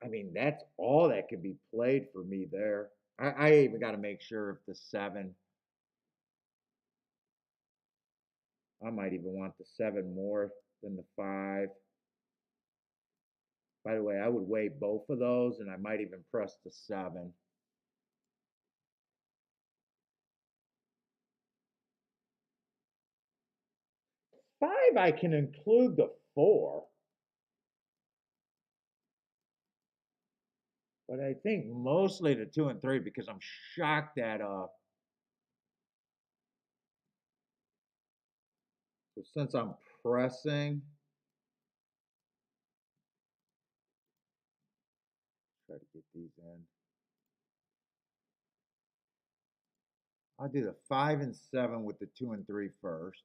I mean, that's all that can be played for me there. I even got to make sure if the 7, I might even want the 7 more than the 5. By the way, I would weigh both of those, and I might even press the 7. 5, I can include the 4. But I think mostly the 2 and 3 because I'm shocked that since I'm pressing, try to get these in. I'll do the 5 and 7 with the 2 and 3 first.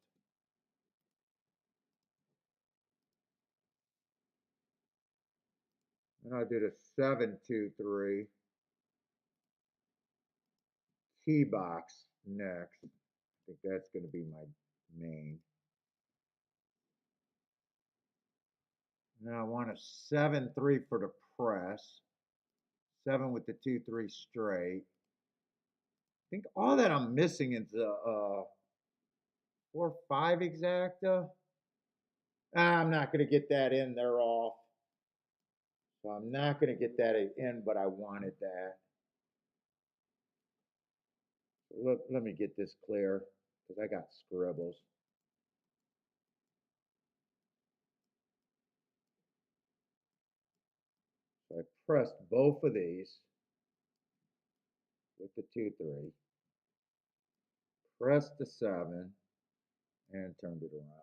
And I'll do the 7, 2, 3 key box next. I think that's going to be my main. Now I want a 7, 3 for the press. 7 with the 2, 3 straight. I think all that I'm missing is a 4, 5 exacta. I'm not going to get that in. They're off. So I'm not going to get that in, but I wanted that. Let me get this clear because I got scribbles. So I pressed both of these with the 2, 3. Pressed the 7 and turned it around.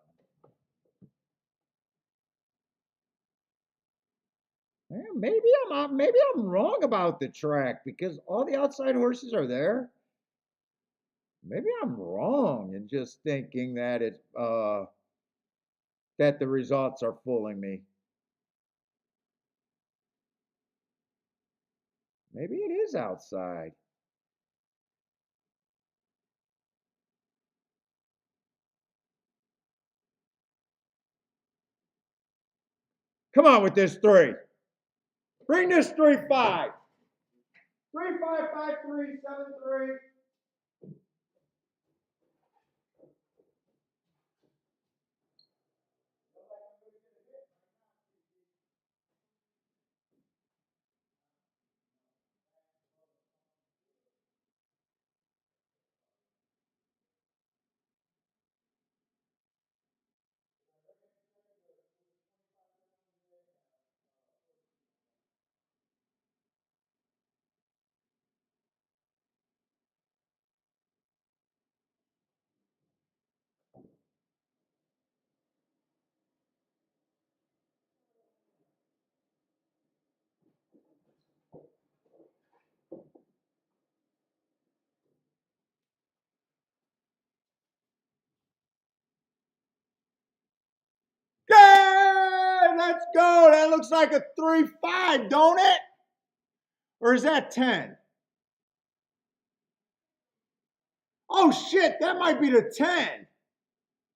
Man, maybe I'm wrong about the track because all the outside horses are there. Maybe I'm wrong in just thinking that that the results are fooling me. Maybe it is outside. Come on with this 3. Bring this 3, 5. 3, 5, 5, 3, 7, 3. Yeah, let's go. That looks like a 3, 5, don't it? Or is that 10? Oh shit, that might be the 10.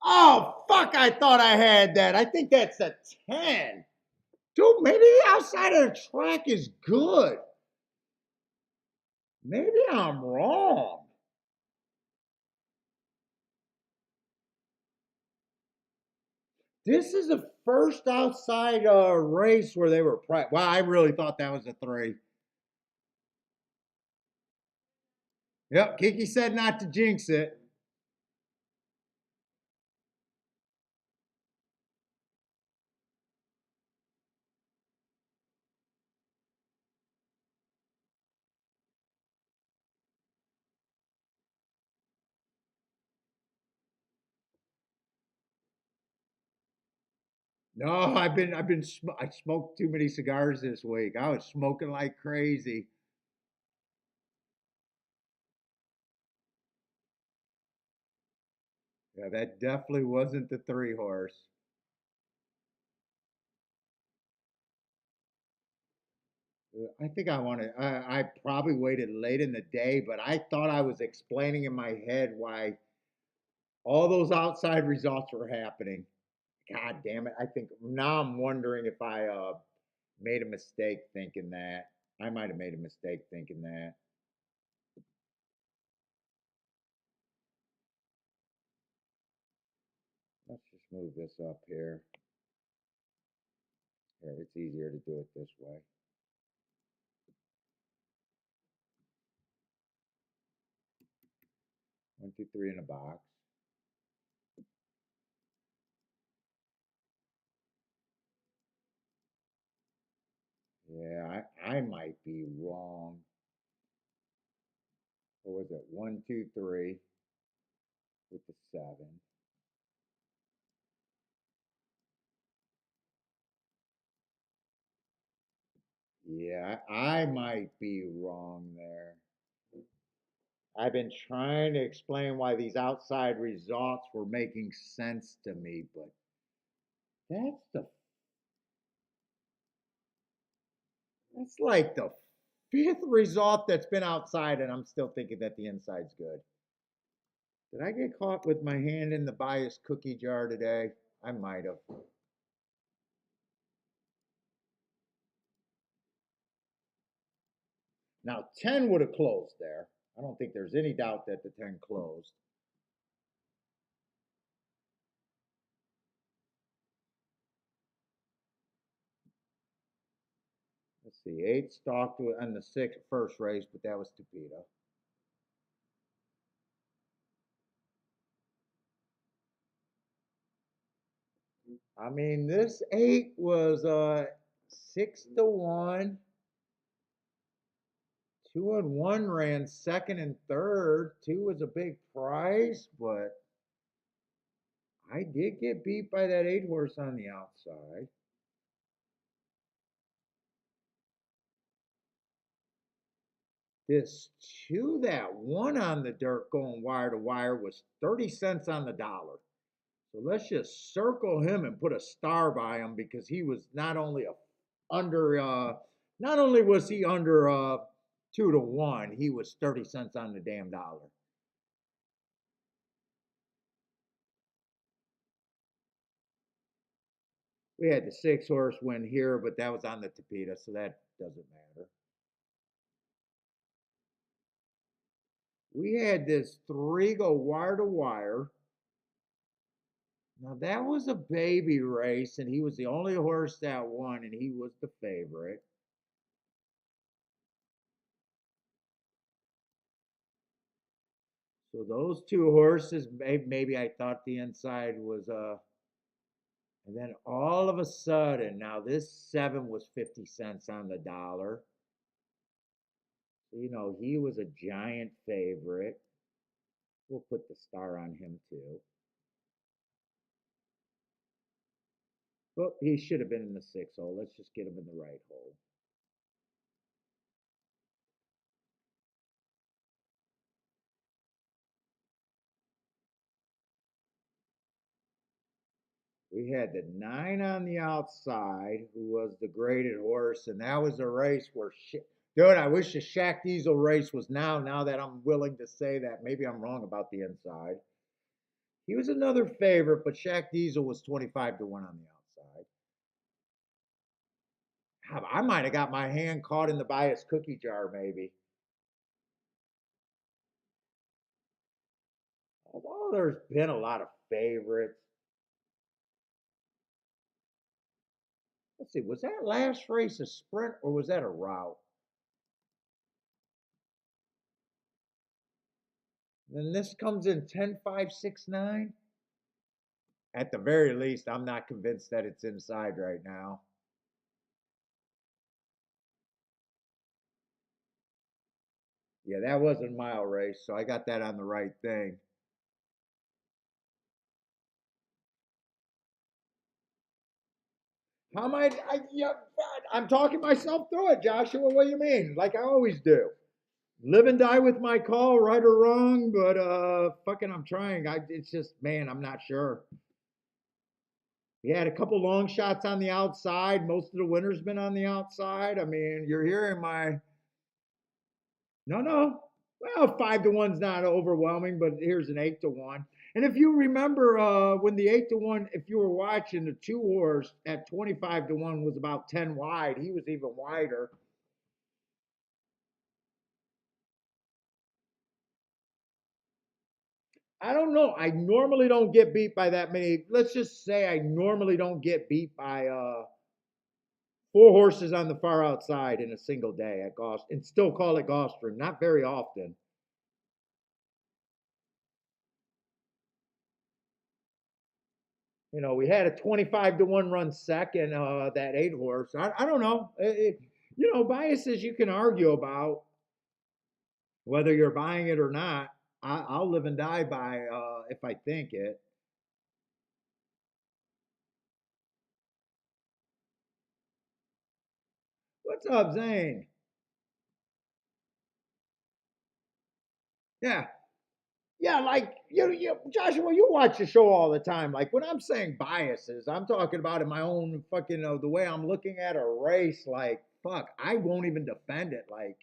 Oh fuck, I thought I had that. I think that's a 10. Dude, maybe the outside of the track is good. Maybe I'm wrong. This is the first outside race where they were well, I really thought that was a 3. Yep, Kiki said not to jinx it. No, I smoked too many cigars this week. I was smoking like crazy. Yeah, that definitely wasn't the 3 horse. I think I probably waited late in the day, but I thought I was explaining in my head why all those outside results were happening. God damn it. I think now I'm wondering if I made a mistake thinking that. I might have made a mistake thinking that. Let's just move this up here. Here, it's easier to do it this way. One, two, three in a box. Yeah, I might be wrong. What was it? One, two, three with the seven. Yeah, I might be wrong there. I've been trying to explain why these outside results were making sense to me, but that's the that's like the fifth result that's been outside, and I'm still thinking that the inside's good. Did I get caught with my hand in the biased cookie jar today? I might have. Now, 10 would have closed there. I don't think there's any doubt that the 10 closed. Let's see, 8 stalked on the sixth first race, but that was Topita. I mean, this 8 was 6-1. 2 and 1 ran second and third. 2 was a big prize, but I did get beat by that 8 horse on the outside. This 2 that won on the dirt going wire to wire was 30 cents on the dollar. So let's just circle him and put a star by him because he was not only not only was he under 2-1, he was 30 cents on the damn dollar. We had the 6 horse win here, but that was on the Topita, so that doesn't matter. We had this 3 go wire to wire. Now that was a baby race, and he was the only horse that won, and he was the favorite. So those 2 horses, maybe I thought the inside was and then all of a sudden, now this 7 was 50 cents on the dollar. So, he was a giant favorite. We'll put the star on him too. Well, he should have been in the 6 hole. Let's just get him in the right hole. We had the 9 on the outside, who was the graded horse, and that was a race where dude, I wish the Shaq Diesel race was now that I'm willing to say that. Maybe I'm wrong about the inside. He was another favorite, but Shaq Diesel was 25-1 on the outside. I might have got my hand caught in the biased cookie jar, maybe. Although there's been a lot of favorites. Let's see, was that last race a sprint or was that a route? Then this comes in 10-5-6-9. At the very least, I'm not convinced that it's inside right now. Yeah, that wasn't a mile race, so I got that on the right thing. How am yeah, I'm talking myself through it, Joshua. What do you mean? Like I always do. Live and die with my call, right or wrong, but fucking I'm trying. It's just, man, I'm not sure. We had a couple long shots on the outside. Most of the winners been on the outside. I mean, you're hearing my no. Well, 5-1's not overwhelming, but here's an 8-1. And if you remember, when the 8-1, if you were watching, the 2 horse at 25-1 was about 10 wide. He was even wider. I don't know. I normally don't get beat by that many. Let's just say I normally don't get beat by Four horses on the far outside in a single day at Gulfstream, and still call it Gulfstream. Not very often. We had a 25-1 run second, that eight horse. I don't know. Biases you can argue about whether you're buying it or not. I'll live and die by if I think it. What's up, Zane? Yeah. Yeah, like Joshua, you watch the show all the time. Like when I'm saying biases, I'm talking about in my own fucking the way I'm looking at a race. Like fuck, I won't even defend it. Like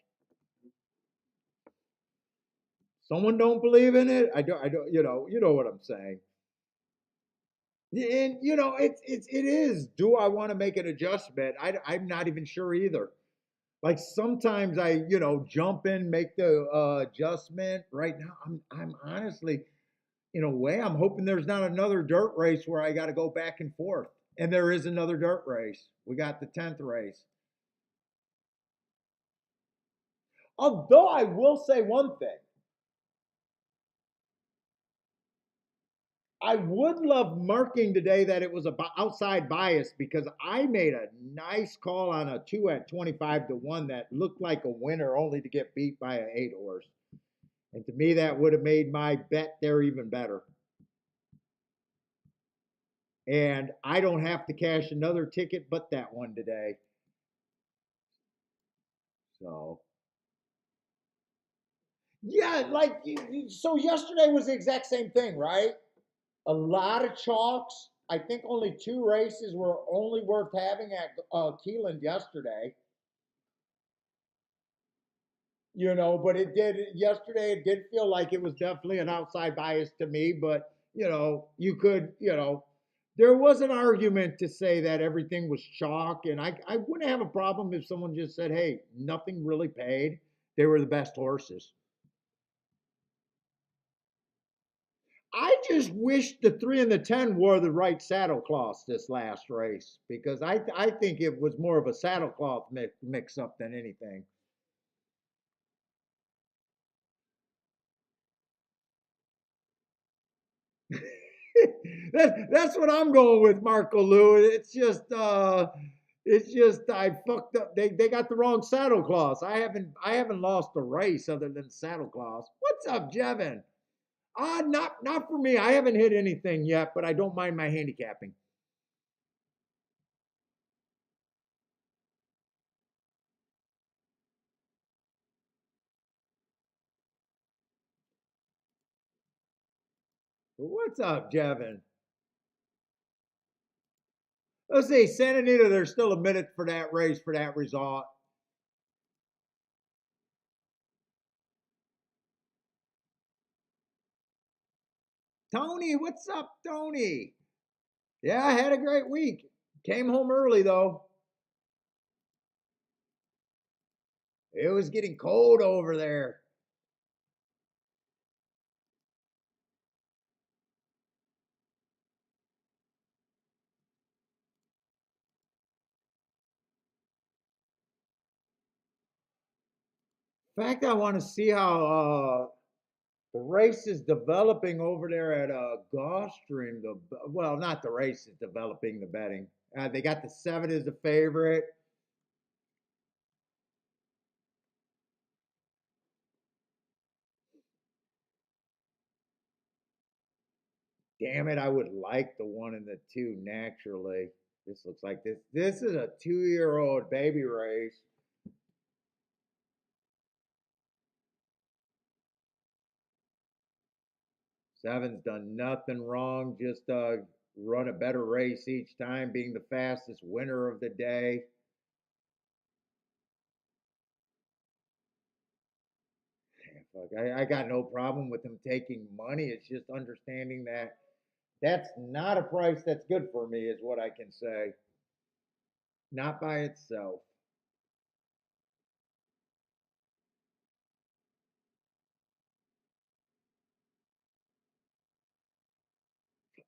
someone don't believe in it. I don't. You know what I'm saying. And it is. Do I want to make an adjustment? I'm not even sure either. Like sometimes I jump in, make the adjustment. Right now, I'm honestly in a way, I'm hoping there's not another dirt race where I got to go back and forth. And there is another dirt race. We got the 10th race. Although I will say one thing, I would love marking today that it was a outside bias because I made a nice call on a two at 25-1 that looked like a winner only to get beat by an eight horse. And to me, that would have made my bet there even better. And I don't have to cash another ticket but that one today. So yeah, like so yesterday was the exact same thing, right? A lot of chalks. I think only two races were only worth having at Keeneland yesterday. But it did yesterday. It did feel like it was definitely an outside bias to me. But you could, there was an argument to say that everything was chalk, and I wouldn't have a problem if someone just said, "Hey, nothing really paid. They were the best horses." I just wish the 3 and the 10 wore the right saddlecloths this last race because I think it was more of a saddlecloth mix up than anything. That's what I'm going with, Marco Lou. It's just I fucked up. They got the wrong saddlecloths. I haven't lost a race other than saddlecloths. What's up, Jevin? Not for me. I haven't hit anything yet, but I don't mind my handicapping. What's up, Jevin? Let's see, Santa Anita, there's still a minute for that race, for that result. Tony, what's up, Tony? Yeah, I had a great week. Came home early, though. It was getting cold over there. In fact, I want to see how the race is developing over there at Gulfstream. Well, not the race is developing, the betting. They got the 7 as the favorite. Damn it, I would like the 1 and the 2 naturally. This looks like this. This is a 2-year-old baby race. Seven's done nothing wrong, just run a better race each time, being the fastest winner of the day. Fuck, I got no problem with him taking money. It's just understanding that that's not a price that's good for me, is what I can say. Not by itself.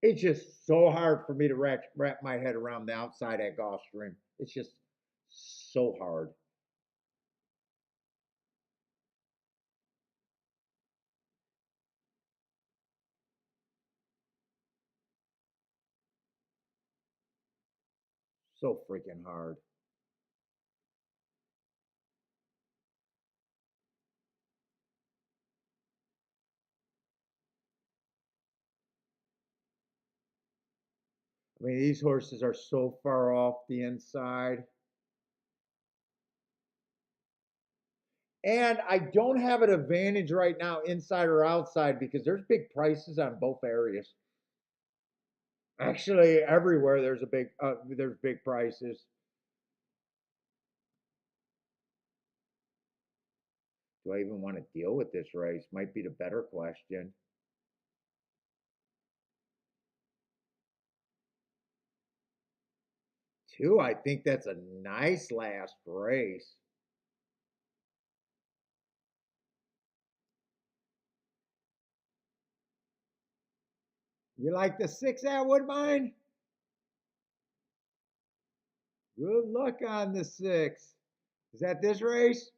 It's just so hard for me to wrap my head around the outside at Gulfstream. It's just so hard. So freaking hard. I mean, these horses are so far off the inside. And I don't have an advantage right now, inside or outside, because there's big prices on both areas. Actually, everywhere there's big prices. Do I even want to deal with this race? Might be the better question. Two, I think that's a nice last race. You like the six at Woodbine? Good luck on the six. Is that this race?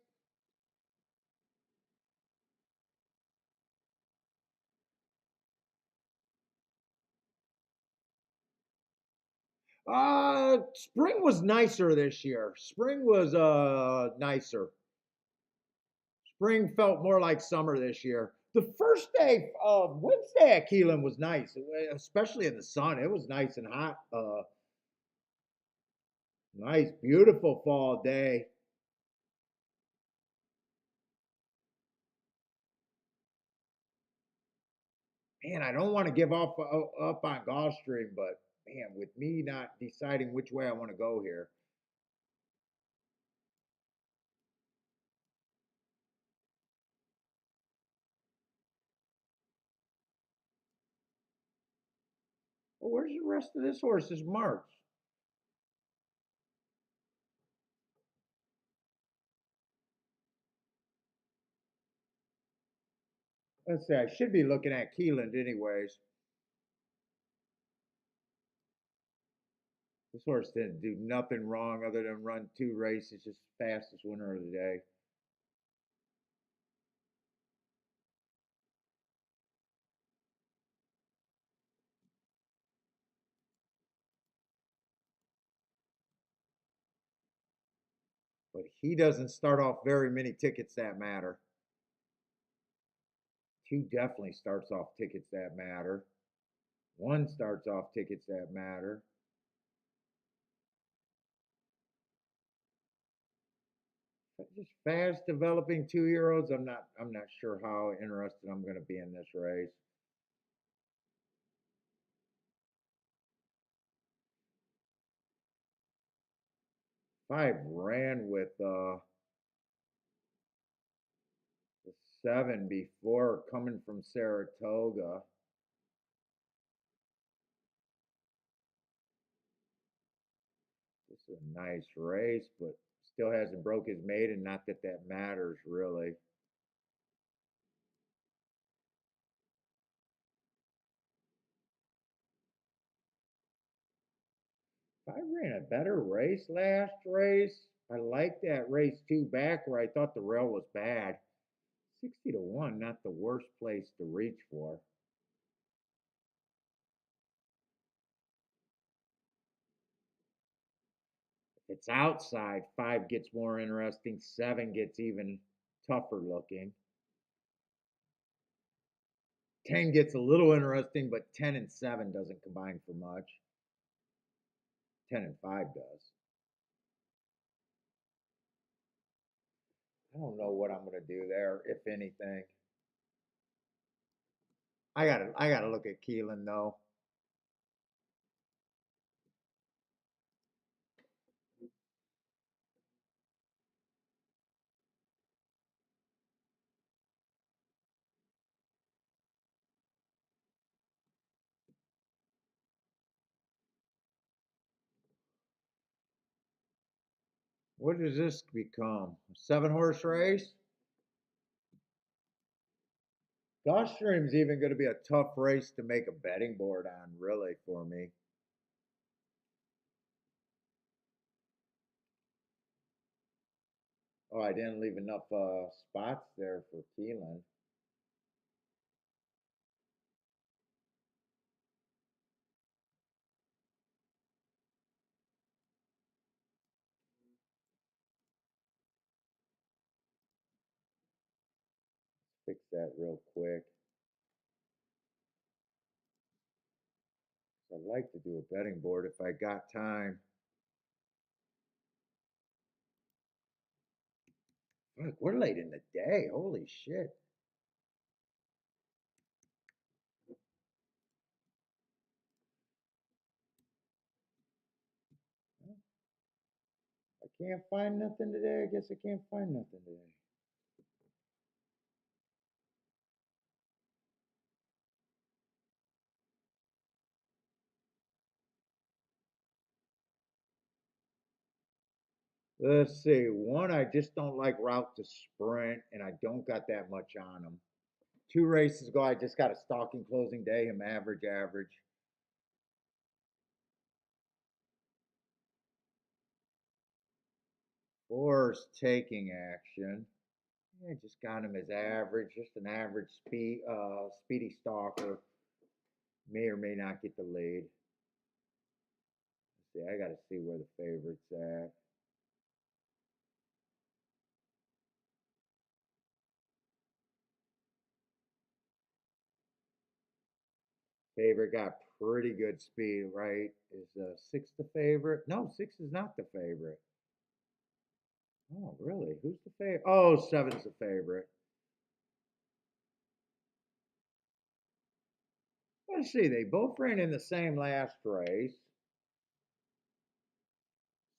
Spring was nicer this year. Spring was nicer. Spring felt more like summer this year. The first day, Wednesday at Keeneland was nice, especially in the sun. It was nice and hot. Nice, beautiful fall day. Man, I don't want to give up on Gulfstream, but man, with me not deciding which way I want to go here. Well, where's the rest of this horse's marks? Let's see. I should be looking at Keeneland anyways. This horse didn't do nothing wrong other than run two races, just fastest winner of the day. 'But he doesn't start off very many tickets that matter. Two definitely starts off tickets that matter. One starts off tickets that matter. Just fast developing 2 year olds. I'm not sure how interested I'm gonna be in this race. Five ran with the seven before coming from Saratoga. This is a nice race, but still hasn't broke his maiden. Not that that matters really. I ran a better race last race. I like that race two back where I thought the rail was bad. 60 to 1, not the worst place to reach for. It's outside. Five gets more interesting. Seven gets even tougher looking. 10 gets a little interesting, but 10 and 7 doesn't combine for much. 10 and 5 does. I don't know what I'm going to do there, if anything. I gotta look at Keeneland though. What does this become? A 7 horse race? Gulfstream's even going to be a tough race to make a betting board on, really, for me. Oh, I didn't leave enough spots there for Keeneland. Fix that real quick. I'd like to do a betting board if I got time. Look, we're late in the day. Holy shit. I can't find nothing today. I guess I can't find nothing today. Let's see. One, I just don't like route to sprint, and I don't got that much on them. Two races ago, I just got a stalking closing day. I'm average. Four's taking action. Yeah, just got him as average, just an average speedy stalker. May or may not get the lead. Let's see, I got to see where the favorite's at. Favorite got pretty good speed, right? Is six the favorite? No, six is not the favorite. Oh, really? Who's the favorite? Oh, seven's the favorite. Let's see. They both ran in the same last race.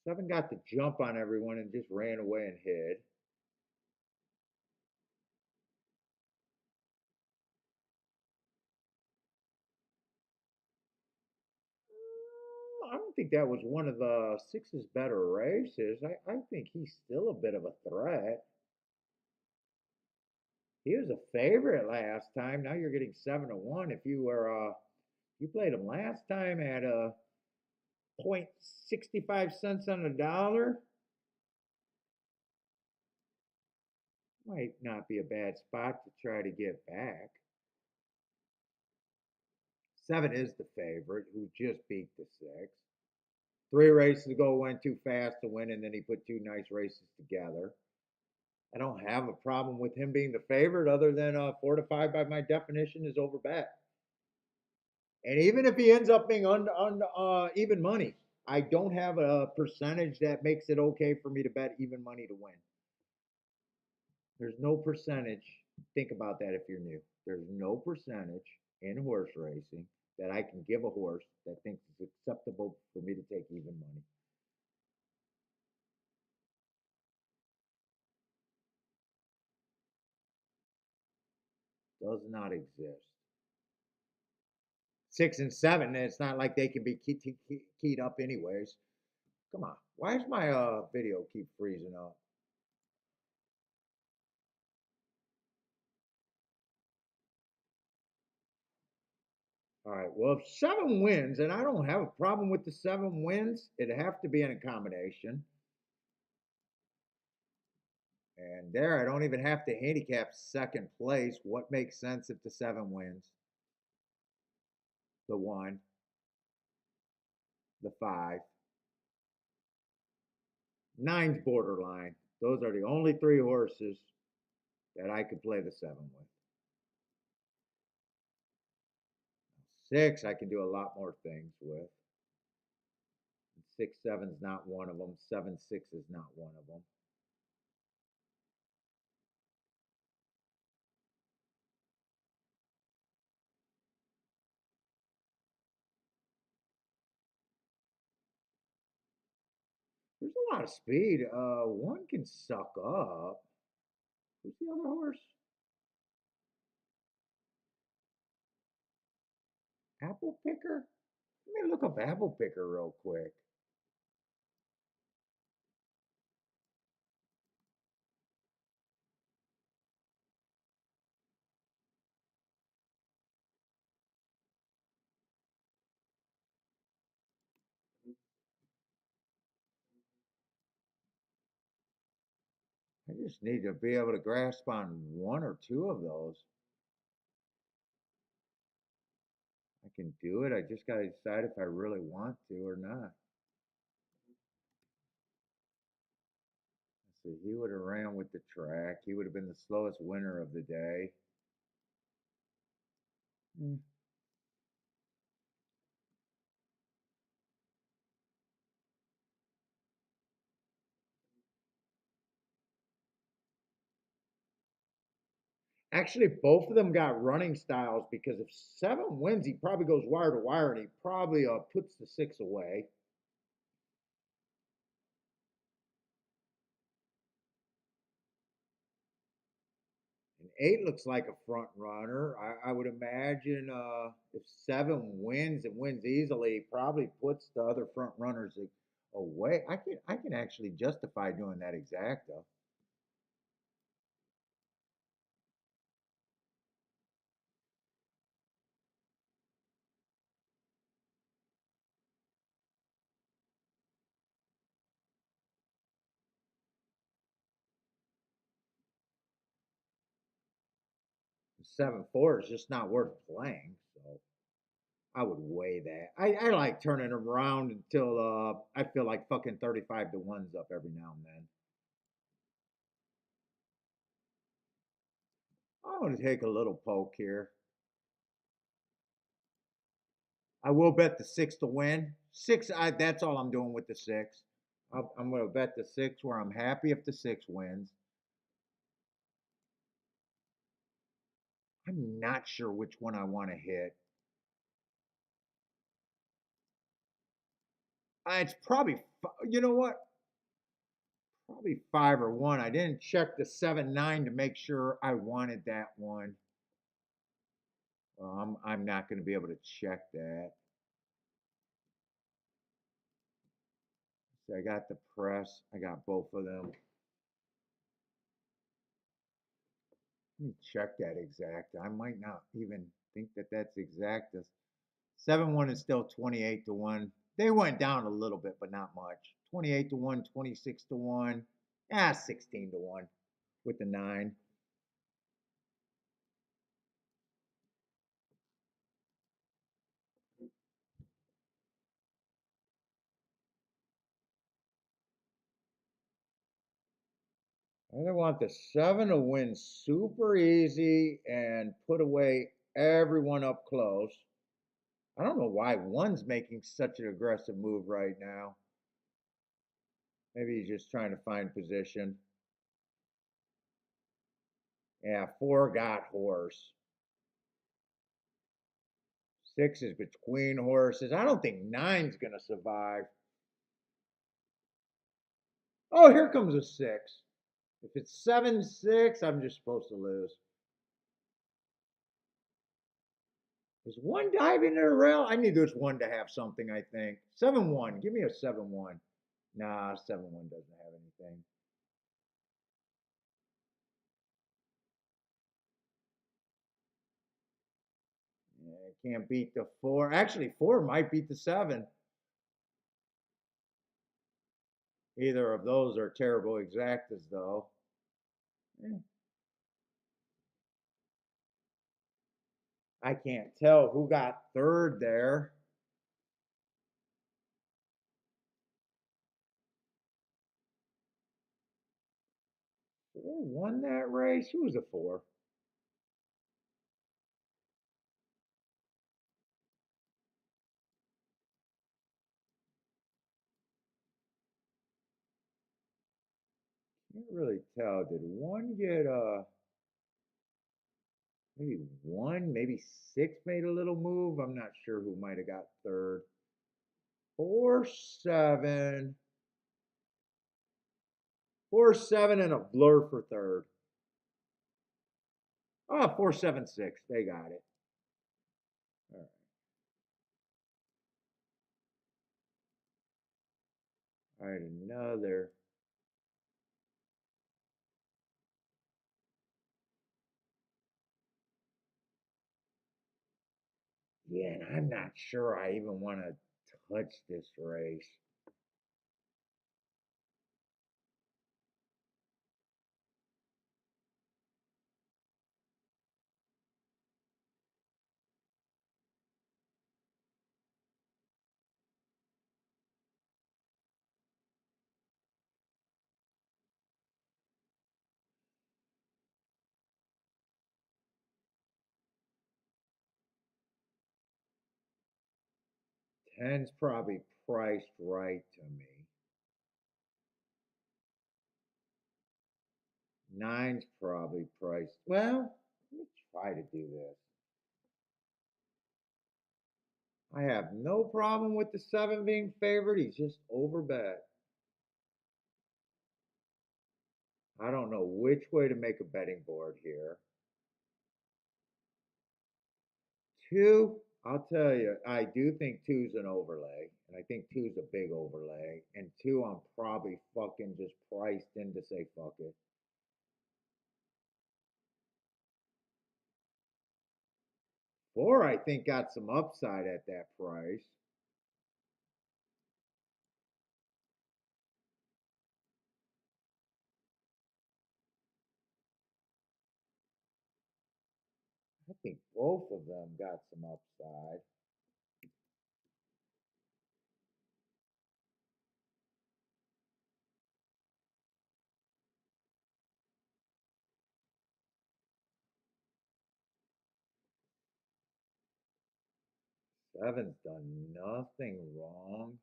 Seven got the jump on everyone and just ran away and hid. I don't think that was one of the six's better races. I think he's still a bit of a threat. He was a favorite last time. Now you're getting 7-1. If you were you played him last time at a 0.65 cents on the dollar, might not be a bad spot to try to get back. Seven is the favorite, who just beat the six. Three races ago went too fast to win, and then he put two nice races together. I don't have a problem with him being the favorite, other than 4 to 5 by my definition is over bet. And even if he ends up being on even money, I don't have a percentage that makes it okay for me to bet even money to win. There's no percentage. Think about that if you're new. There's no percentage in horse racing that I can give a horse that thinks it's acceptable for me to take even money. Does not exist. Six and seven, it's not like they can be keyed up anyways. Come on. Why does my video keep freezing up? All right. Well, if seven wins, and I don't have a problem with the seven wins, it'd have to be in a combination. And there, I don't even have to handicap second place. What makes sense if the seven wins? The one, the five, nine's borderline. Those are the only three horses that I could play the seven with. Six, I can do a lot more things with. Six, seven's not one of them. Seven, six is not one of them. There's a lot of speed. One can suck up. Who's the other horse? Apple Picker? Let me look up Apple Picker real quick. I just need to be able to grasp on one or two of those. I can do it. I just got to decide if I really want to or not. So he would have ran with the track. He would have been the slowest winner of the day. Mm. Actually, both of them got running styles because if seven wins, he probably goes wire to wire and he probably puts the six away. And eight looks like a front runner. I would imagine if seven wins and wins easily, he probably puts the other front runners away. I can actually justify doing that exacta. 7-4 is just not worth playing. So I would weigh that. I like turning around until I feel like fucking 35 to ones up every now and then. I want to take a little poke here. I will bet the six to win. Six, that's all I'm doing with the six. I'm going to bet the six where I'm happy if the six wins. I'm not sure which one I want to hit. It's probably, you know what? Probably five or one. I didn't check the 7-9 to make sure I wanted that one. I'm not going to be able to check that. So I got the press. I got both of them. Let me check that exact. I might not even think that that's exact. 7-1 is still 28 to 1. They went down a little bit, but not much. 28 to 1, 26 to 1. 16 to 1 with the 9. I want the 7 to win super easy and put away everyone up close. I don't know why one's making such an aggressive move right now. Maybe he's just trying to find position. Yeah, 4 got horse. 6 is between horses. I don't think 9's going to survive. Oh, here comes a 6. If it's 7-6, I'm just supposed to lose. Is 1 diving into the rail? I need this 1 to have something, I think. 7-1. Give me a 7-1. Nah, 7-1 doesn't have anything. Yeah, can't beat the 4. Actually, 4 might beat the 7. Either of those are terrible exactas, though. Eh, I can't tell who got third there. Who won that race? Who was a 4? Can't really tell. Did 1 get maybe 1, maybe 6 made a little move? I'm not sure who might have got third. 4, 7. 4, 7, and a blur for third. Oh, 4, 7, 6. They got it. All right. All right, another. Yeah, and I'm not sure I even want to touch this race. 10's probably priced right to me. 9's probably priced. Well, let me try to do this. I have no problem with the 7 being favored. He's just overbet. I don't know which way to make a betting board here. 2, I'll tell you, I do think two's an overlay, and I think two's a big overlay. And 2, I'm probably fucking just priced in to say fuck it. 4, I think got some upside at that price. I think both of them got some upside. Seven's done nothing wrong.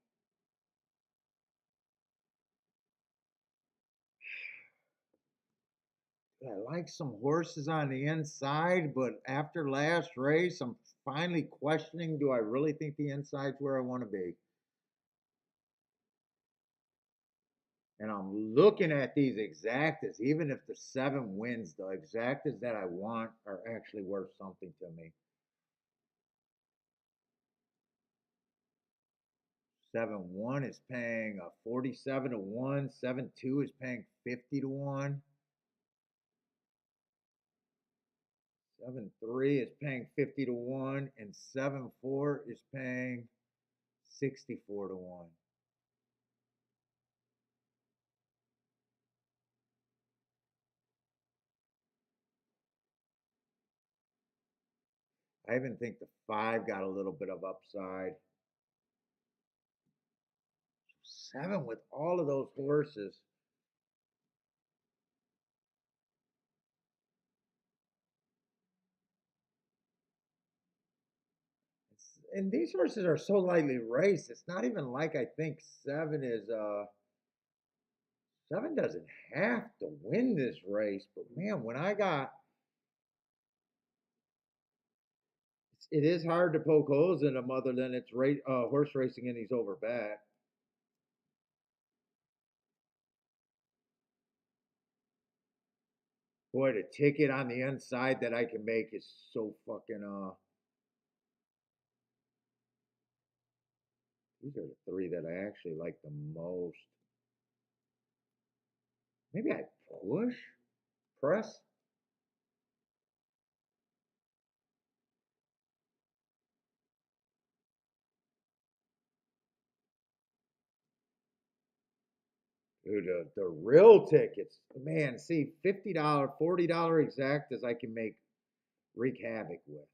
I like some horses on the inside, but after last race, I'm finally questioning, do I really think the inside's where I want to be? And I'm looking at these exactas, even if the 7 wins, the exactas that I want are actually worth something to me. 7-1 is paying a 47 to 1, 7-2 is paying 50 to 1. 7-3 is paying 50 to 1, and 7-4 is paying 64 to 1. I even think the 5 got a little bit of upside. 7 with all of those horses. And these horses are so lightly raced. It's not even like I think 7 doesn't have to win this race. But man, when I got, it is hard to poke holes in them other than it's horse racing and he's over bat. Boy, the ticket on the inside that I can make is so fucking these are the 3 that I actually like the most. Maybe I press. Dude, the real tickets, man. See, $50, $40 exactas I can make wreak havoc with.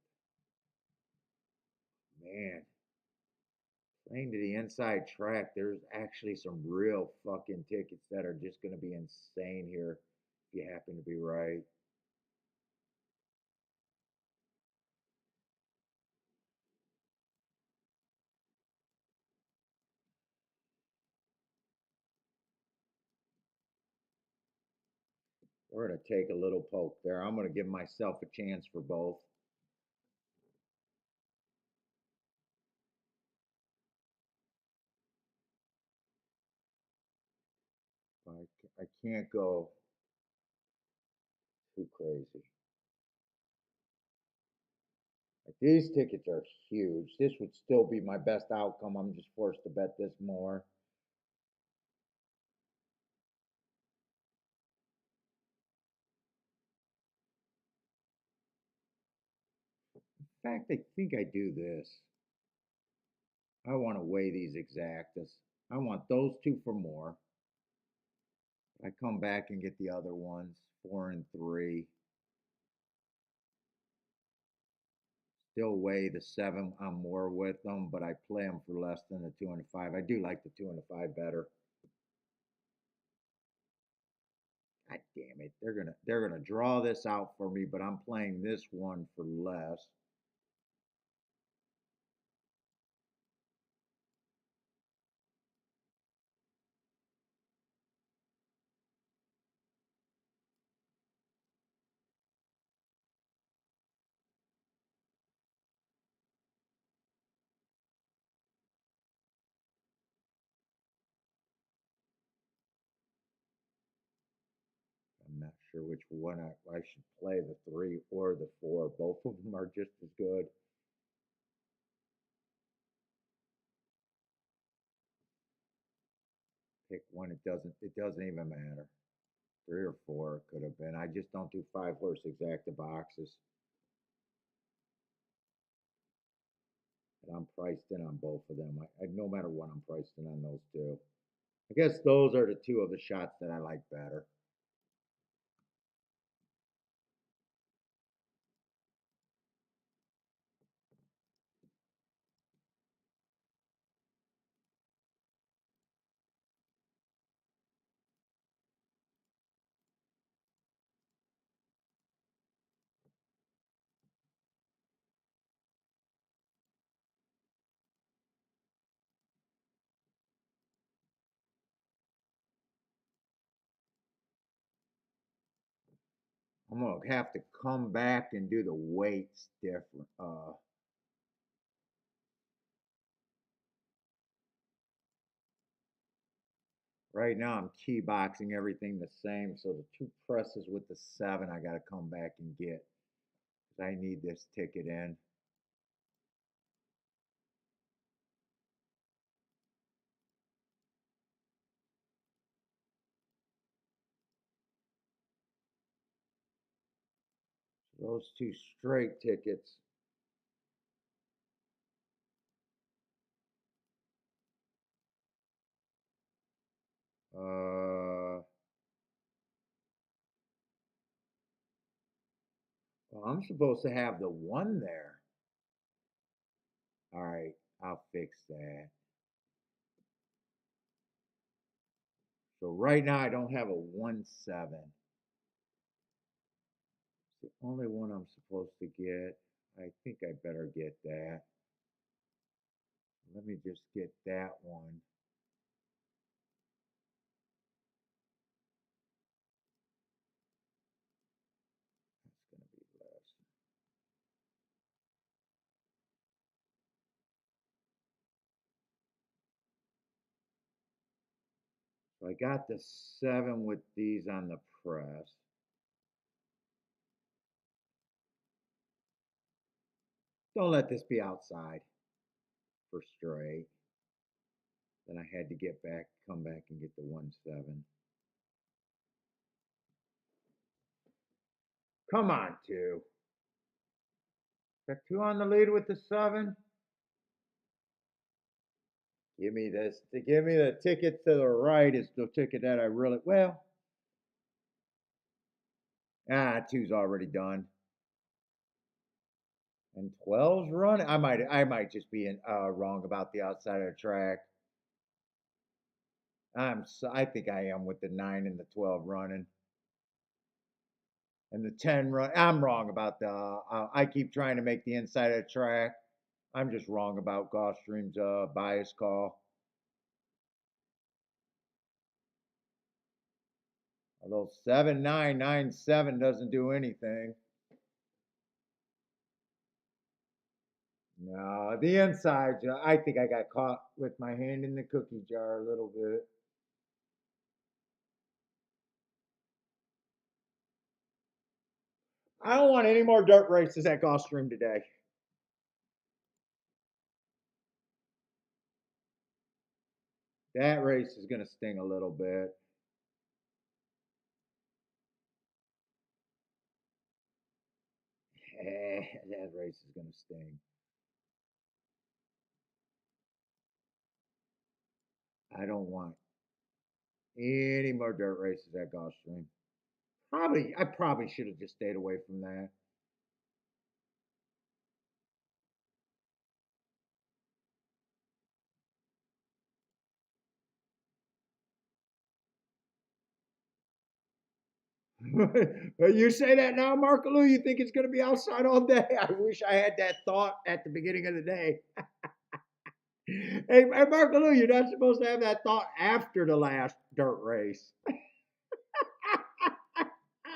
Man, playing to the inside track, there's actually some real fucking tickets that are just going to be insane here if you happen to be right. We're going to take a little poke there. I'm going to give myself a chance for both. I can't go too crazy. Like these tickets are huge. This would still be my best outcome. I'm just forced to bet this more. In fact, I think I do this. I want to weigh these exactas. I want those 2 for more. I come back and get the other ones, 4 and 3. Still weigh the 7 on more with them, but I play them for less than the 2 and 5. I do like the 2 and 5 better. God damn it. They're gonna draw this out for me, but I'm playing this one for less. sure which one I should play, the 3 or the 4. Both of them are just as good. Pick one. It doesn't even matter. 3 or 4 it could have been. I just don't do 5-horse exacta boxes. And I'm priced in on both of them. No matter what, I'm priced in on those two. I guess those are the two of the shots that I like better. I'm gonna have to come back and do the weights different. Right now I'm key boxing everything the same, so the 2 presses with the 7 I gotta come back and get. 'Cause I need this ticket in. Those 2 straight tickets. Well, I'm supposed to have the 1 there. All right, I'll fix that. So right now I don't have a 1-7. It's the only one I'm supposed to get. I think I better get that. Let me just get that one. That's going to be less. So I got the 7 with these on the press. Don't let this be outside for straight. Then I had to come back and get the 1-7. Come on, 2. Got 2 on the lead with the 7. Give me this. To give me the ticket to the right is the ticket that I really well. 2's already done. And 12's running. I might just be wrong about the outside of the track. I think I am with the 9 and the 12 running. And the 10 run. I'm wrong about the. I keep trying to make the inside of the track. I'm just wrong about Gulfstream's bias call. Although 7-9-9-7 doesn't do anything. No, the inside. I think I got caught with my hand in the cookie jar a little bit. I don't want any more dirt races at Gulfstream today. That race is going to sting a little bit. That race is going to sting. I don't want any more dirt races at Gulfstream. I probably should have just stayed away from that. But you say that now, Markaloo, you think it's going to be outside all day? I wish I had that thought at the beginning of the day. Hey, Markaloo, you're not supposed to have that thought after the last dirt race.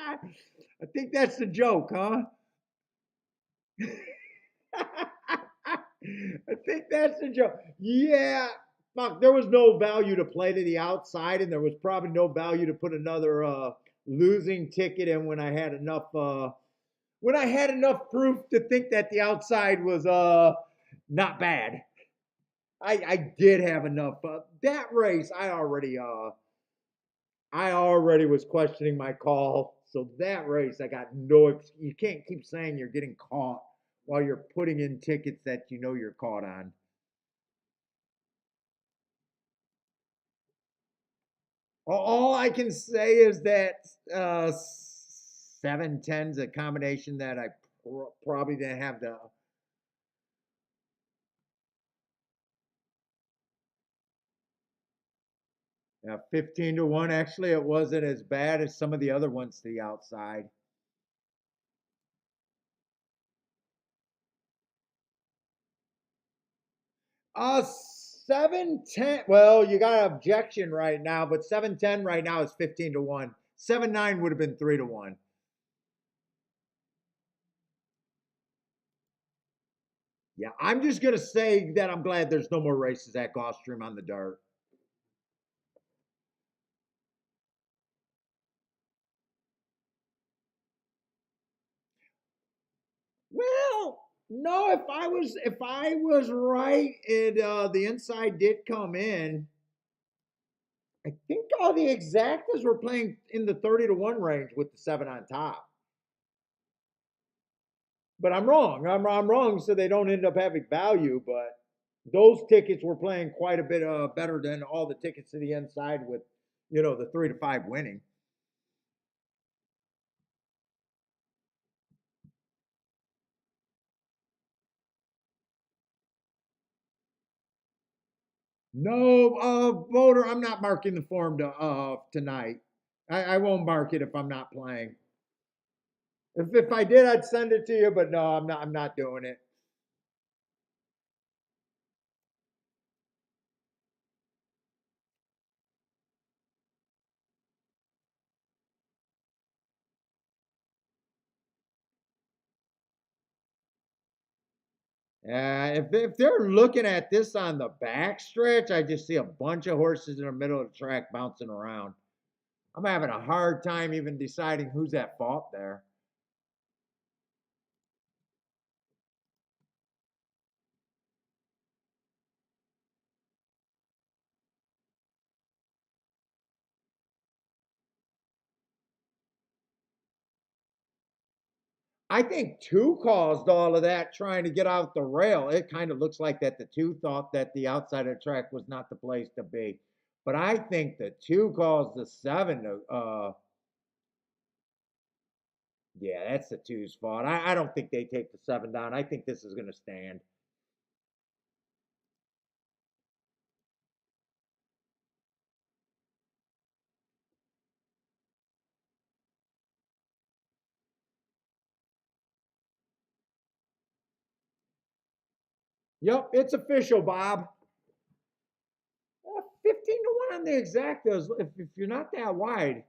I think that's the joke, huh? I think that's the joke. Yeah, fuck. There was no value to play to the outside, and there was probably no value to put another losing ticket, and when I had enough proof to think that the outside was not bad. I did have enough. That race, I already was questioning my call. So that race, I got no. You can't keep saying you're getting caught while you're putting in tickets that you know you're caught on. All I can say is that 710's a combination that I probably didn't have the. 15 to 1. Actually, it wasn't as bad as some of the other ones to the outside. 710. Well, you got an objection right now, but 710 right now is 15 to 1. 7-9 would have been 3 to 1. Yeah, I'm just gonna say that I'm glad there's no more races at Gulfstream on the dirt. Well, no, if I was right and the inside did come in, I think all the exactas were playing in the 30 to 1 range with the 7 on top. But I'm wrong. I'm wrong, so they don't end up having value. But those tickets were playing quite a bit better than all the tickets to the inside with, the 3 to 5 winning. No, voter, I'm not marking the form tonight. I won't mark it if I'm not playing. If I did, I'd send it to you, but no, I'm not. I'm not doing it. If they're looking at this on the back stretch, I just see a bunch of horses in the middle of the track bouncing around. I'm having a hard time even deciding who's at fault there. I think two caused all of that trying to get out the rail. It kind of looks like that the two thought that the outside of the track was not the place to be. But I think the two caused the seven to yeah, that's the two's fault. I don't think they take the seven down. I think this is gonna stand. Yep, it's official, Bob. 15 to 1 on the exactas. If you're not that wide,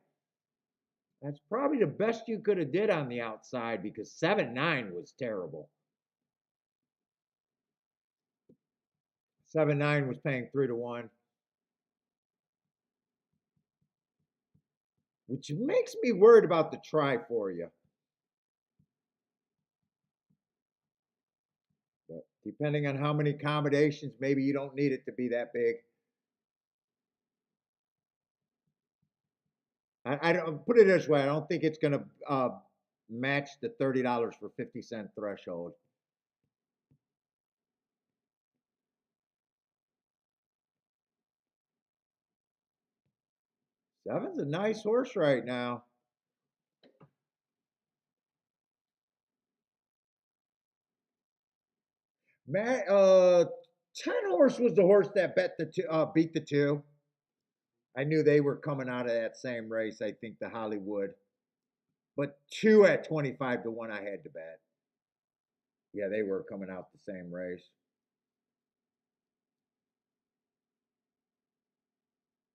that's probably the best you could have did on the outside because 7-9 was terrible. 7-9 was paying 3 to 1, which makes me worried about the try for you. But depending on how many accommodations, maybe you don't need it to be that big. I don't put it this way. I don't think it's going to match the $30 for 50 cent threshold. Seven's a nice horse right now. Matt, 10 horse was the horse that beat the two. I knew they were coming out of that same race. I think the Hollywood, but two at 25 to 1, I had to bet. Yeah, they were coming out the same race.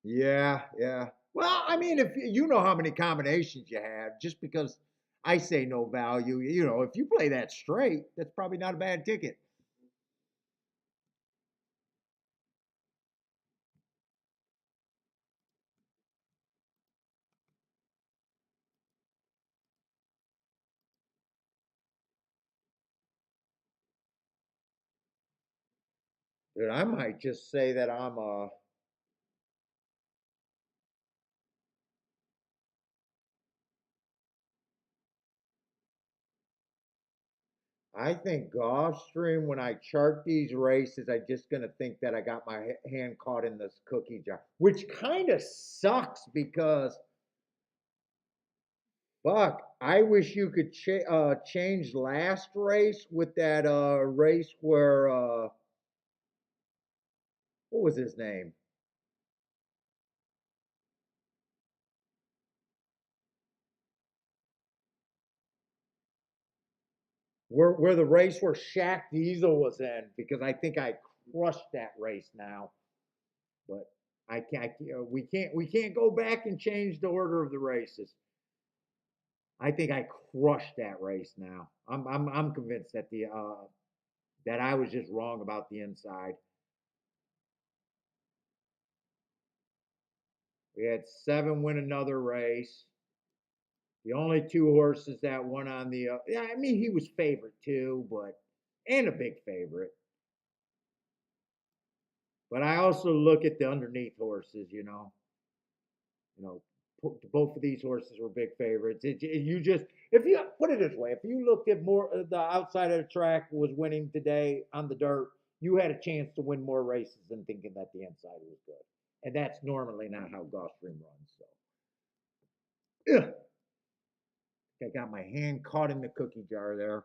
Yeah, yeah. Well, I mean, if you know how many combinations you have, just because I say no value, if you play that straight, that's probably not a bad ticket. Dude, I might just say that I think Gulfstream, when I chart these races, I just gonna think that I got my hand caught in this cookie jar, which kind of sucks because fuck, I wish you could change last race with that race where what was his name? Where the race where Shaq Diesel was in, because I think I crushed that race now. But we can't go back and change the order of the races. I think I crushed that race now. I'm convinced that the that I was just wrong about the inside. We had seven win another race. The only two horses that won on the yeah, I mean he was favorite too, but and a big favorite. But I also look at the underneath horses, you know, both of these horses were big favorites. You just, if you put it this way, if you looked at more, the outside of the track was winning today on the dirt, you had a chance to win more races than thinking that the inside was good. And that's normally not how Gulfstream runs. So, ugh, I got my hand caught in the cookie jar there.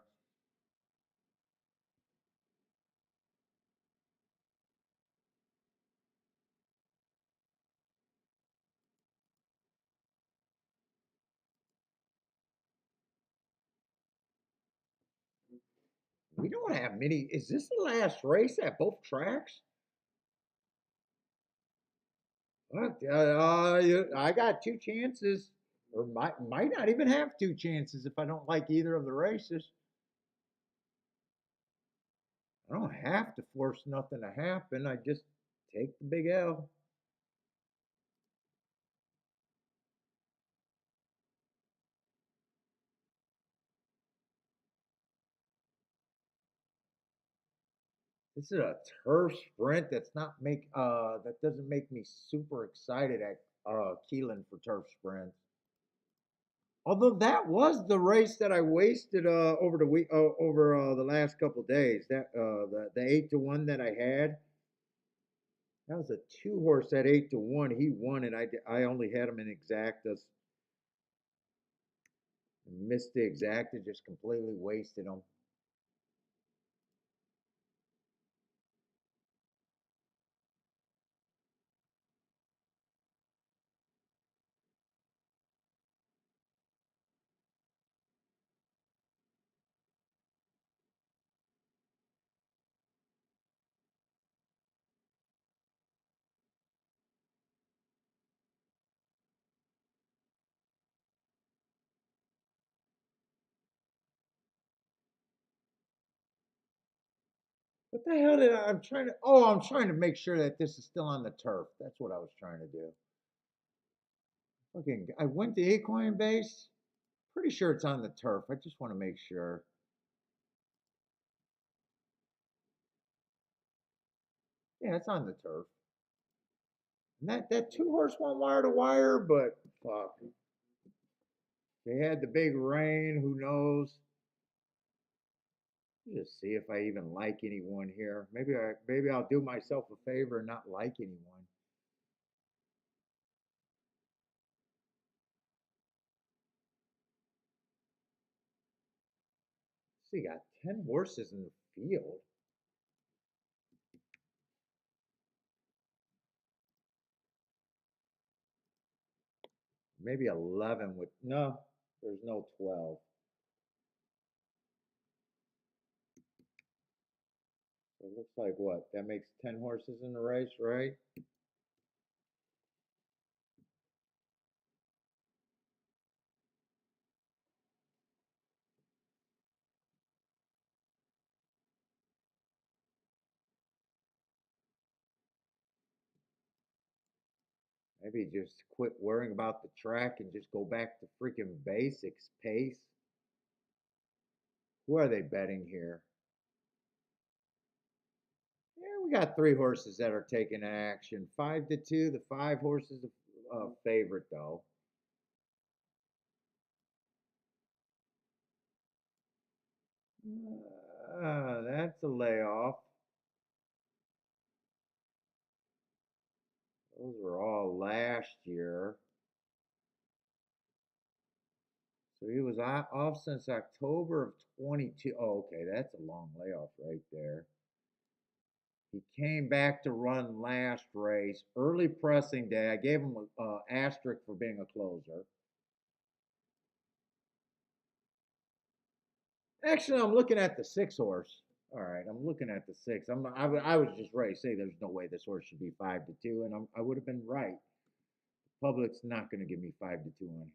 We don't have many. Is this the last race at both tracks? What? I got two chances, or might not even have two chances if I don't like either of the races. I don't have to force nothing to happen. I just take the big L. This is a turf sprint that doesn't make me super excited at Keeneland for turf sprints. Although that was the race that I wasted over the week over the last couple of days. That the 8-1 that I had, that was a two horse at 8-1. He won, and I only had him in exactas. Missed the exacta, just completely wasted him. What the hell did I'm trying to? Oh, I'm trying to make sure that this is still on the turf. That's what I was trying to do. Okay, I went to equine base. Pretty sure it's on the turf. I just want to make sure. Yeah, it's on the turf. And that two horse went wire to wire, but fuck, they had the big rain. Who knows? Just see if I even like anyone here. Maybe I'll do myself a favor and not like anyone. See, got 10 horses in the field. Maybe 11 with no. There's no 12. So it looks like what? That makes 10 horses in the race, right? Maybe just quit worrying about the track and just go back to freaking basics, pace. Who are they betting here? Yeah, We got three horses that are taking action. 5-2. The five horses a favorite though. That's a layoff. Those were all last year. So he was off since October of 22. Oh, okay, that's a long layoff right there. He came back to run last race, early pressing day. I gave him an asterisk for being a closer. Actually, I'm looking at the six horse. All right, I'm looking at the six. I was just ready to say there's no way this horse should be 5-2, and I would have been right. The public's not going to give me 5-2 on him.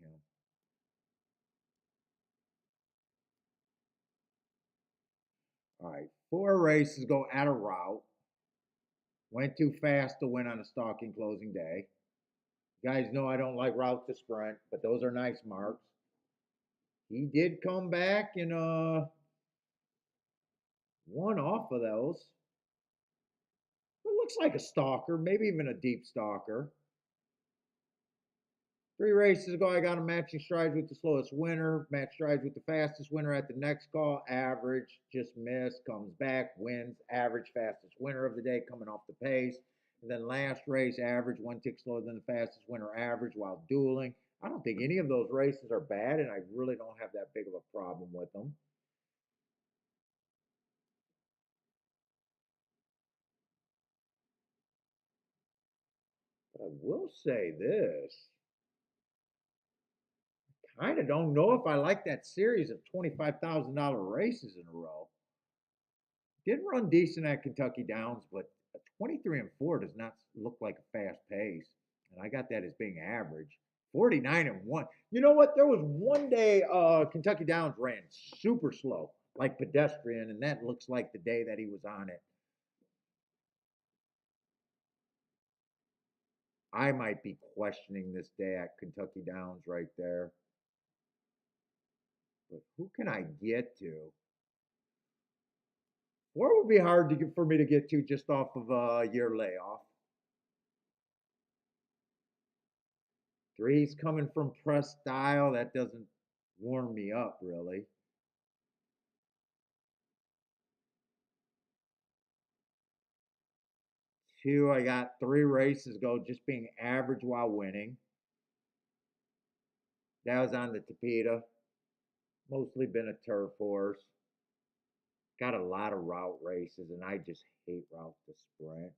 All right, four races go at a route. Went too fast to win on a stalking closing day. You guys know I don't like route to sprint, but those are nice marks. He did come back and won off of those. It looks like a stalker, maybe even a deep stalker. Three races ago, I got him matching strides with the slowest winner, match strides with the fastest winner at the next call, average, just missed, comes back, wins, average, fastest winner of the day, coming off the pace. And then last race, average, one tick slower than the fastest winner average while dueling. I don't think any of those races are bad, and I really don't have that big of a problem with them. But I will say this. Kind of don't know if I like that series of $25,000 races in a row. Did run decent at Kentucky Downs, but a 23 and 4 does not look like a fast pace. And I got that as being average. 49 and 1. You know what? There was one day Kentucky Downs ran super slow, like pedestrian, and that looks like the day that he was on it. I might be questioning this day at Kentucky Downs right there. But who can I get to? Four would be hard to get, for me to get to just off of a year layoff. Three's coming from press style. That doesn't warm me up really. Two, I got three races ago just being average while winning. That was on the Tapeta. Mostly been a turf horse. Got a lot of route races, and I just hate route to sprint.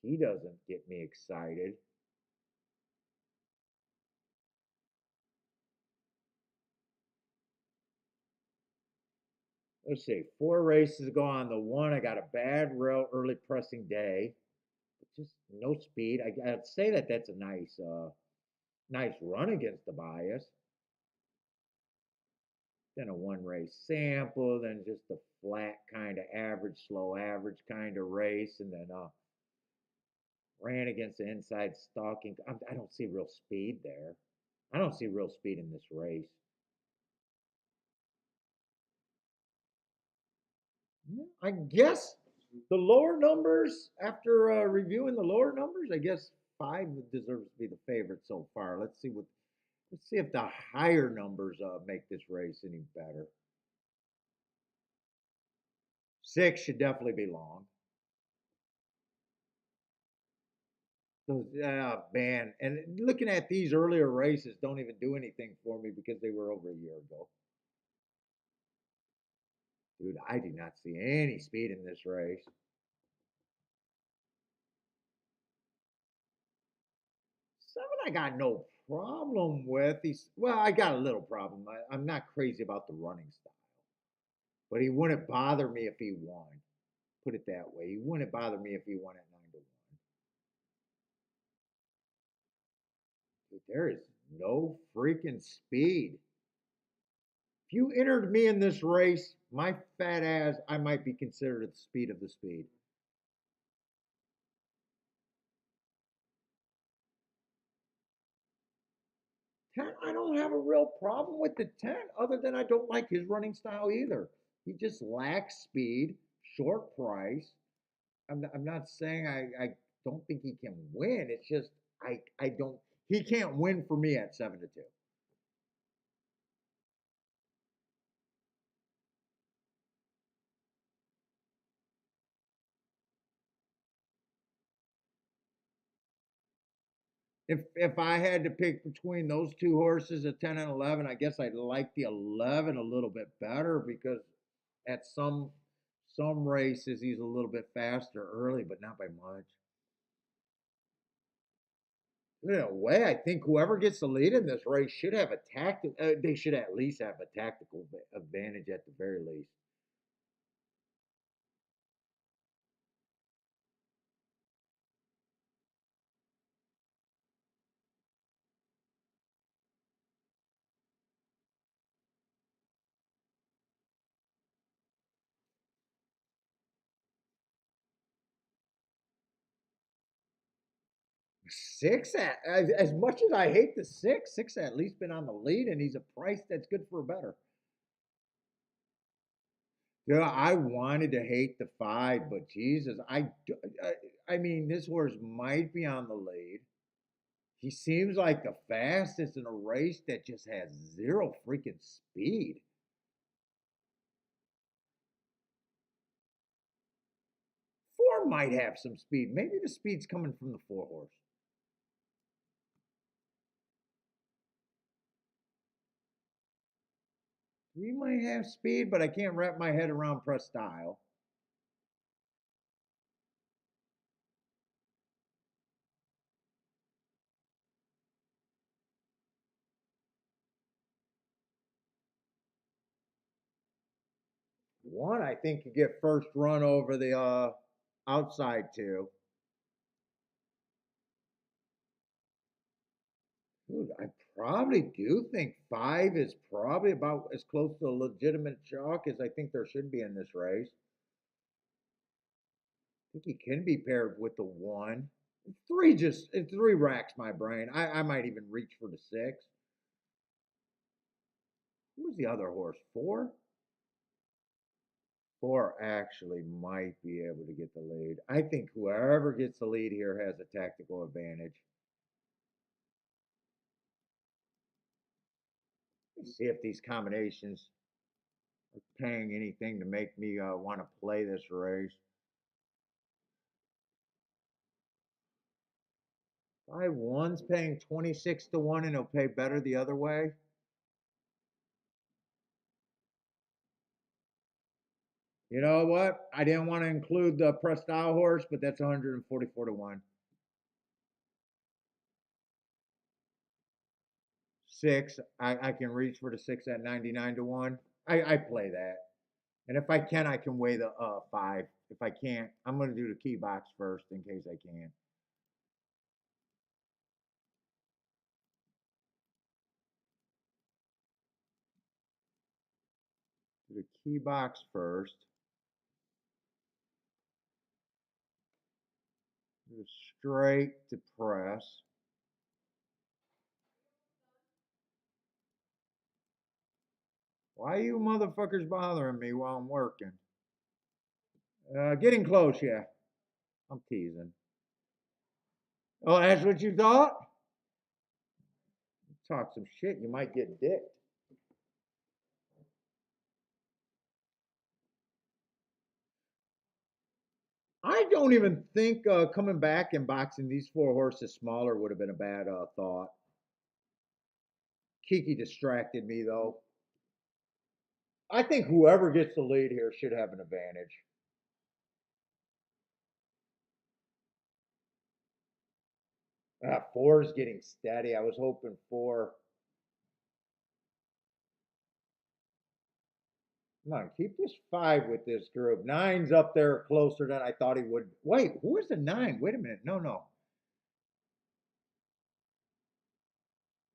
He doesn't get me excited. Let's see, four races ago on the one, I got a bad real early pressing day. Just no speed. I'd say that that's a nice run against the bias. Then a one race sample, then just a flat kind of average, slow average kind of race, and then ran against the inside stalking. I don't see real speed there. I don't see real speed in this race. I guess the lower numbers, after reviewing the lower numbers, I guess five deserves to be the favorite so far. Let's see if the higher numbers make this race any better. Six should definitely be long. So, man, and looking at these earlier races don't even do anything for me because they were over a year ago. Dude, I do not see any speed in this race. Seven, I got no problem with. Well, I got a little problem. I'm not crazy about the running style, but he wouldn't bother me if he won. Put it that way. He wouldn't bother me if he won at 9-1. Dude, there is no freaking speed. If you entered me in this race, my fat ass, I might be considered at the speed of the speed. 10, I don't have a real problem with the 10, other than I don't like his running style either. He just lacks speed, short price. I'm not saying I don't think he can win. It's just I don't he can't win for me at 7-2. If I had to pick between those two horses at 10 and 11, I guess I'd like the 11 a little bit better because at some races he's a little bit faster early, but not by much. In a way, I think whoever gets the lead in this race should have a tactic. They should at least have a tactical advantage at the very least. 6 at as much as I hate the 6 at least been on the lead, and he's a price that's good for a better. Yeah, I wanted to hate the 5, but Jesus, I mean, this horse might be on the lead. He seems like the fastest in a race that just has zero freaking speed. 4 might have some speed. Maybe the speed's coming from the 4 horse. We might have speed, but I can't wrap my head around press style. One, I think you get first run over the outside 2. Dude, I probably do think 5 is probably about as close to a legitimate chalk as I think there should be in this race. I think he can be paired with the 1. 3 racks my brain. I might even reach for the 6. Who's the other horse? 4? 4 actually might be able to get the lead. I think whoever gets the lead here has a tactical advantage. Let's see if these combinations are paying anything to make me want to play this race. 5-1's paying 26 to 1 and it'll pay better the other way. You know what? I didn't want to include the press style horse, but that's 144 to 1. 6, I can reach for the 6 at 99 to 1. I play that. And if I can, I can weigh the 5. If I can't, I'm going to do the key box first in case I can. Do the key box first. Do straight to press. Why are you motherfuckers bothering me while I'm working? Getting close, yeah. I'm teasing. Oh, that's what you thought? Talk some shit, you might get dicked. I don't even think coming back and boxing these 4 horses smaller would have been a bad thought. Kiki distracted me though. I think whoever gets the lead here should have an advantage. Ah, 4 is getting steady. I was hoping 4. Come on, keep this 5 with this group. 9's up there closer than I thought he would. Wait, who is the 9? Wait a minute. No.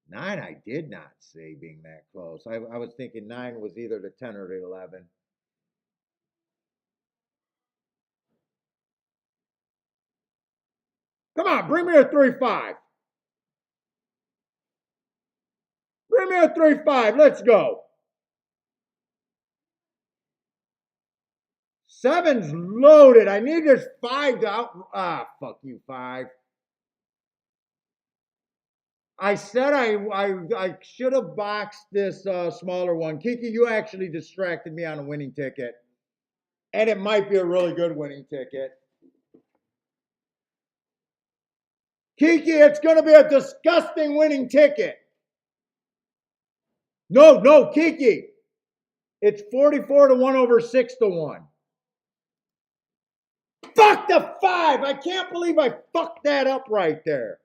9 I did not see being that close. I was thinking 9 was either the 10 or the 11. Come on, bring me a 3-5. Bring me a 3-5. Let's go. Seven's loaded. I need this five to out. Fuck you, five. I said I should have boxed this smaller one. Kiki, you actually distracted me on a winning ticket. And it might be a really good winning ticket. Kiki, it's going to be a disgusting winning ticket. No, Kiki. It's 44 to 1 over 6 to 1. Fuck the five. I can't believe I fucked that up right there.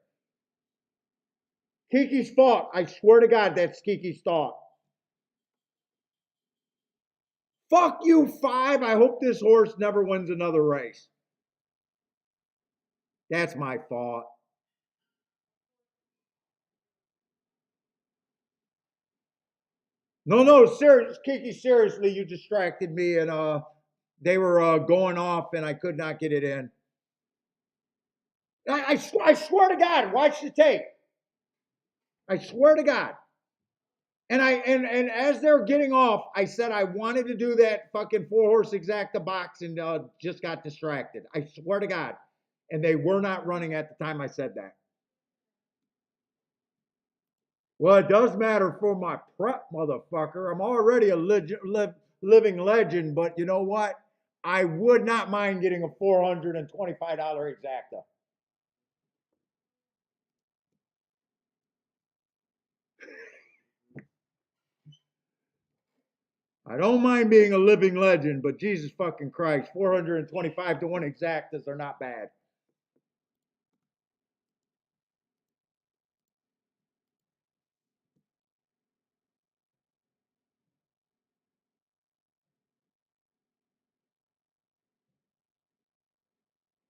Kiki's fault. I swear to God, that's Kiki's fault. Fuck you, five. I hope this horse never wins another race. That's my fault. No, serious, Kiki, seriously, you distracted me and they were going off and I could not get it in. I swear to God, watch the tape. I swear to God. And as they're getting off, I said I wanted to do that fucking 4-horse exacta box and just got distracted. I swear to God. And they were not running at the time I said that. Well, it does matter for my prep, motherfucker. I'm already a living legend, but you know what? I would not mind getting a $425 exacta. I don't mind being a living legend, but Jesus fucking Christ, 425 to 1 exactas are not bad.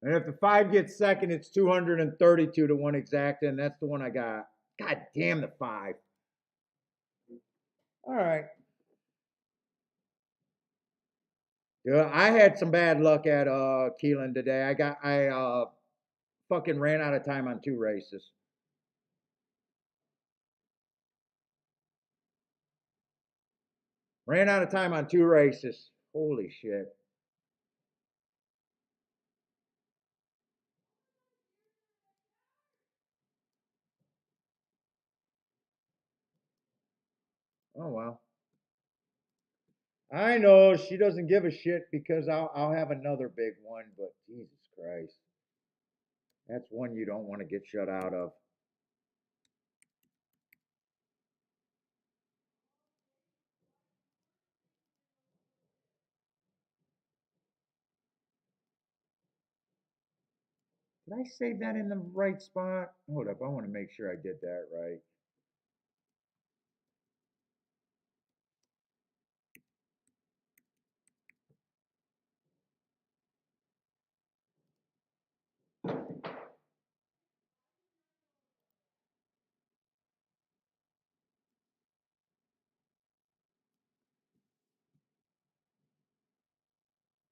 And if the 5 gets second, it's 232 to 1 exacta, and that's the one I got. God damn the 5. All right. Yeah, I had some bad luck at Keeneland today. I fucking ran out of time on 2 races. Ran out of time on 2 races. Holy shit. Oh well. I know she doesn't give a shit because I'll have another big one, but Jesus Christ. That's one you don't want to get shut out of. Did I save that in the right spot? Hold up, I want to make sure I did that right.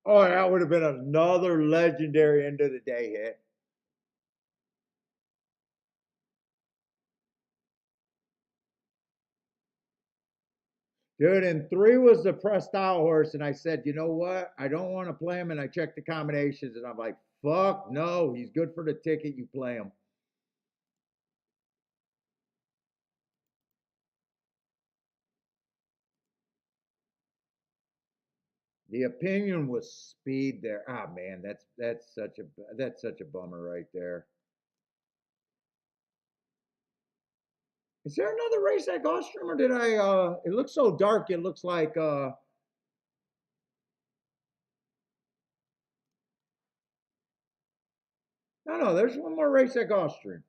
Oh, that would have been another legendary end of the day hit. Dude, and 3 was the pressed out horse, and I said, you know what? I don't want to play him, and I checked the combinations, and I'm like, fuck no, he's good for the ticket. You play him. The opinion was speed there. Ah man, that's such a bummer right there. Is there another race at Gulfstream or did I it looks so dark it looks like no, there's one more race at Gulfstream.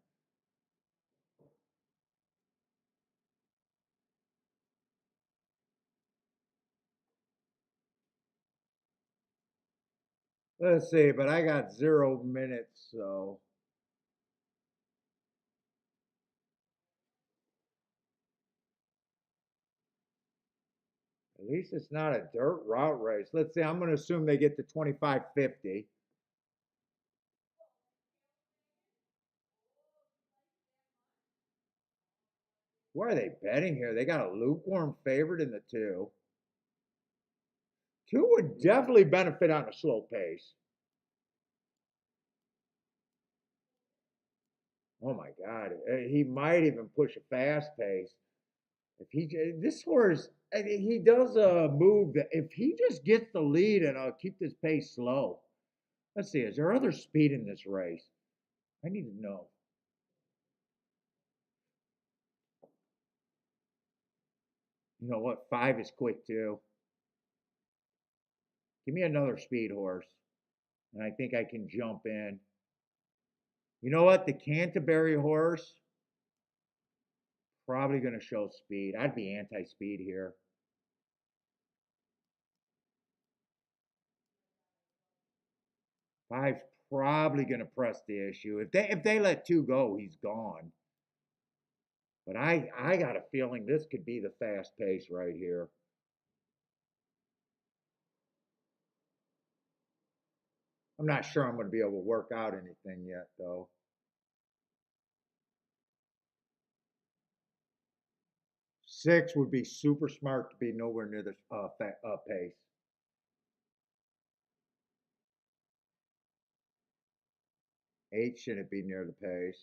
Let's see, but I got 0 minutes, so at least it's not a dirt route race. Let's see, I'm gonna assume they get to 25.50. Why are they betting here? They got a lukewarm favorite in the 2. Two would definitely benefit on a slow pace. Oh my God, he might even push a fast pace. If he this horse, he does a move that if he just gets the lead and keep this pace slow. Let's see, is there other speed in this race? I need to know. You know what? Five is quick too. Give me another speed horse, and I think I can jump in. You know what? The Canterbury horse probably going to show speed. I'd be anti-speed here. Five's probably going to press the issue. If they let two go, he's gone. But I got a feeling this could be the fast pace right here. I'm not sure I'm going to be able to work out anything yet, though. Six would be super smart to be nowhere near the pace. Eight shouldn't be near the pace.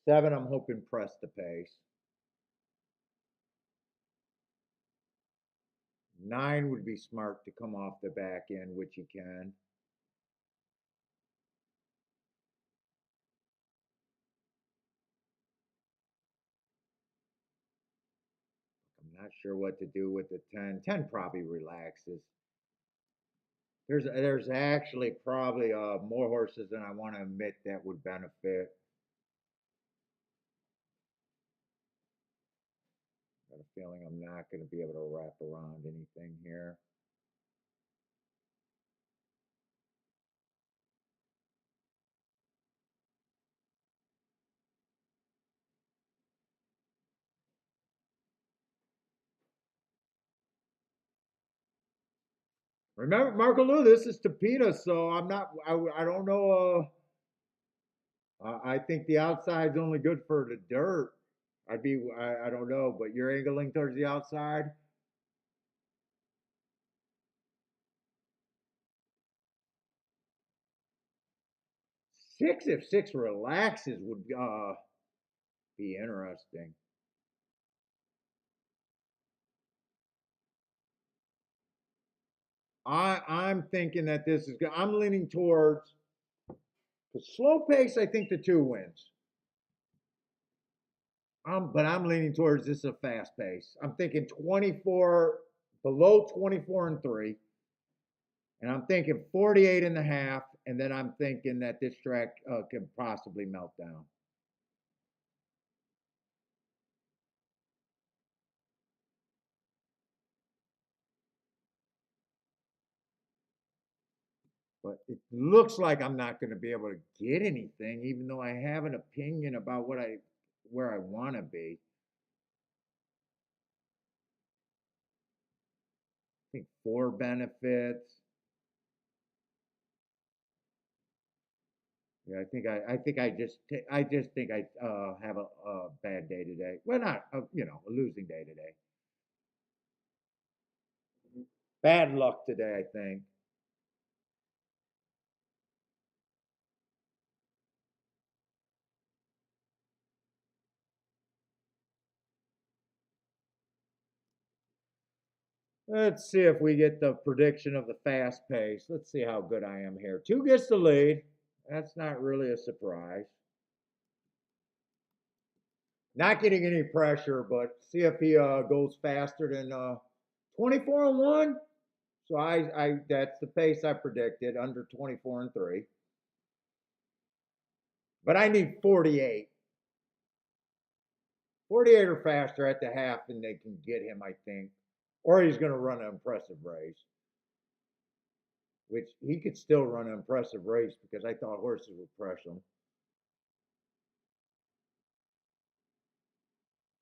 Seven, I'm hoping press the pace. Nine would be smart to come off the back end, which he can. I'm not sure what to do with the 10. 10 probably relaxes. There's actually probably more horses than I want to admit that would benefit. Got a feeling I'm not going to be able to wrap around anything here. Remember, Marco Lou, this is Tapita, so I'm not. I don't know. I think the outside's only good for the dirt. I don't know, but you're angling towards the outside. Six, if six relaxes, would be interesting. I'm thinking that this is. I'm leaning towards the slow pace. I think the two wins. But I'm leaning towards this is a fast pace. I'm thinking 24 below 24 and three, and I'm thinking 48 and a half, and then I'm thinking that this track could possibly melt down. But it looks like I'm not going to be able to get anything, even though I have an opinion about where I want to be. I think four benefits. Yeah, I just think I have a bad day today. Well, not a losing day today. Bad luck today, I think. Let's see if we get the prediction of the fast pace. Let's see how good I am here. Two gets the lead. That's not really a surprise. Not getting any pressure, but see if he goes faster than 24 and 1. So I that's the pace I predicted, under 24 and 3. But I need 48. 48 or faster at the half, and they can get him, I think. Or he's going to run an impressive race, which he could still run an impressive race because I thought horses would press him.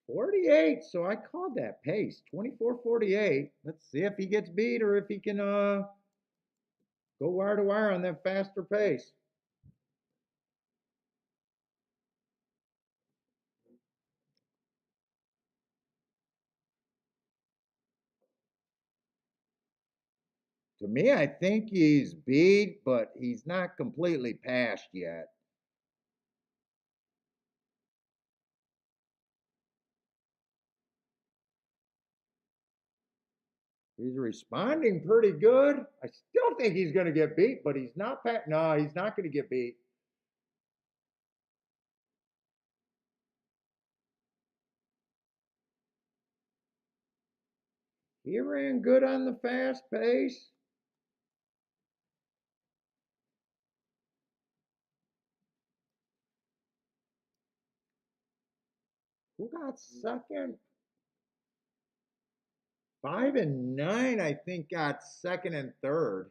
48, so I called that pace. 24:48. Let's see if he gets beat or if he can go wire to wire on that faster pace. To me, I think he's beat, but he's not completely passed yet. He's responding pretty good. I still think he's going to get beat, but he's not. No, he's not going to get beat. He ran good on the fast pace. Who got second? 5 and 9, I think, got second and third.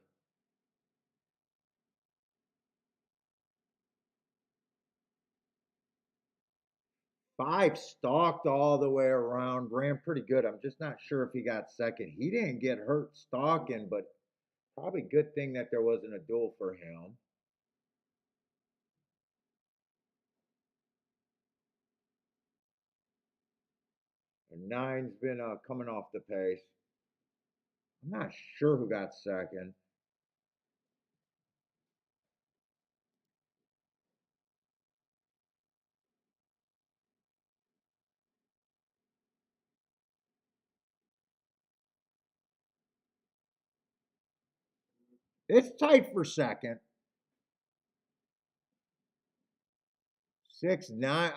5 stalked all the way around, ran pretty good. I'm just not sure if he got second. He didn't get hurt stalking, but probably good thing that there wasn't a duel for him. And 9's been coming off the pace. I'm not sure who got second. It's tight for second. 6-9,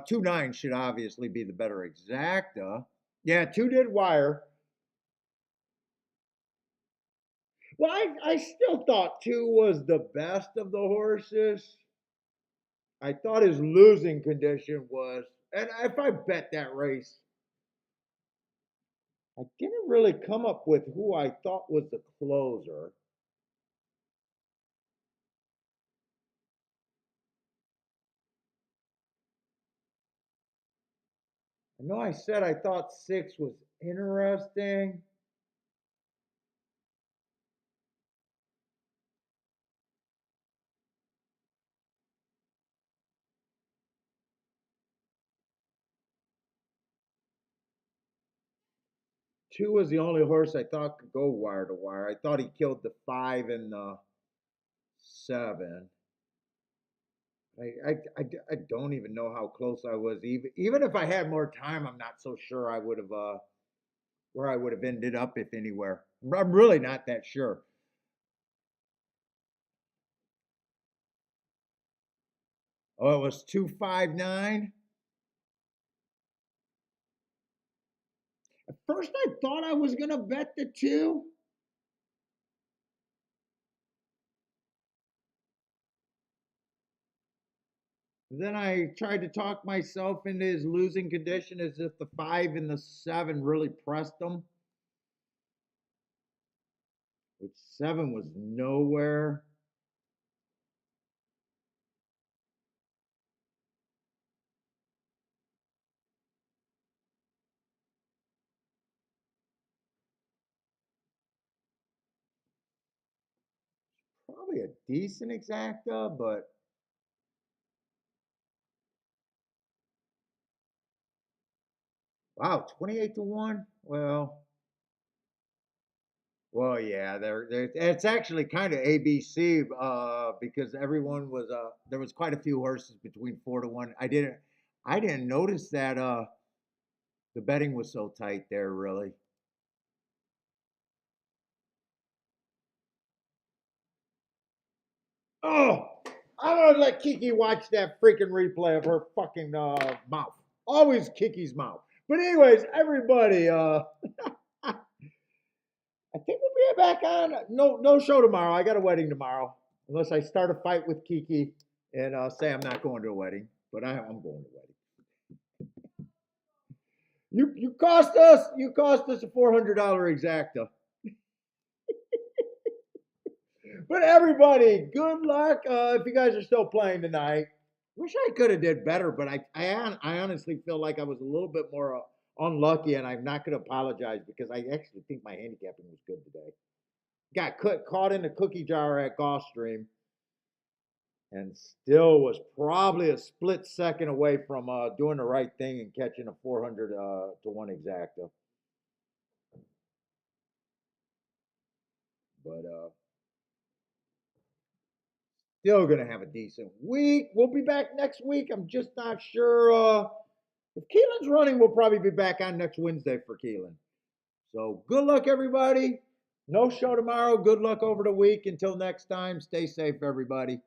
2-9 should obviously be the better exacta. Yeah, 2 did wire. Well, I still thought 2 was the best of the horses. I thought his losing condition was, and if I bet that race, I didn't really come up with who I thought was the closer. I know I said I thought 6 was interesting. Two was the only horse I thought could go wire to wire. I thought he killed the 5 and the 7. I don't even know how close I was. Even if I had more time, I'm not so sure I would have where I would have ended up, if anywhere. I'm really not that sure. Oh, it was 259. At first, I thought I was gonna bet the 2. Then I tried to talk myself into his losing condition as if the 5 and the 7 really pressed him, which 7 was nowhere. Probably a decent exacta, but wow, 28 to 1. Well, yeah, there. It's actually kind of ABC because everyone was there was quite a few horses between 4 to 1. I didn't notice that the betting was so tight there. Really. Oh, I'm gonna let Kiki watch that freaking replay of her fucking mouth. Always Kiki's mouth. But anyways, everybody, I think we'll be back on. No show tomorrow. I got a wedding tomorrow. Unless I start a fight with Kiki and say I'm not going to a wedding, but I'm going to a wedding. You cost us a $400 exacta. But everybody, good luck. If you guys are still playing tonight, wish I could have did better, but I honestly feel like I was a little bit more unlucky, and I'm not going to apologize because I actually think my handicapping was good today. Got caught in the cookie jar at Gulfstream, and still was probably a split second away from doing the right thing and catching a 400 to 1 exacta. But still gonna have a decent week. We'll be back next week. I'm just not sure. If Keeneland's running, we'll probably be back on next Wednesday for Keeneland. So good luck, everybody. No show tomorrow. Good luck over the week. Until next time, stay safe, everybody.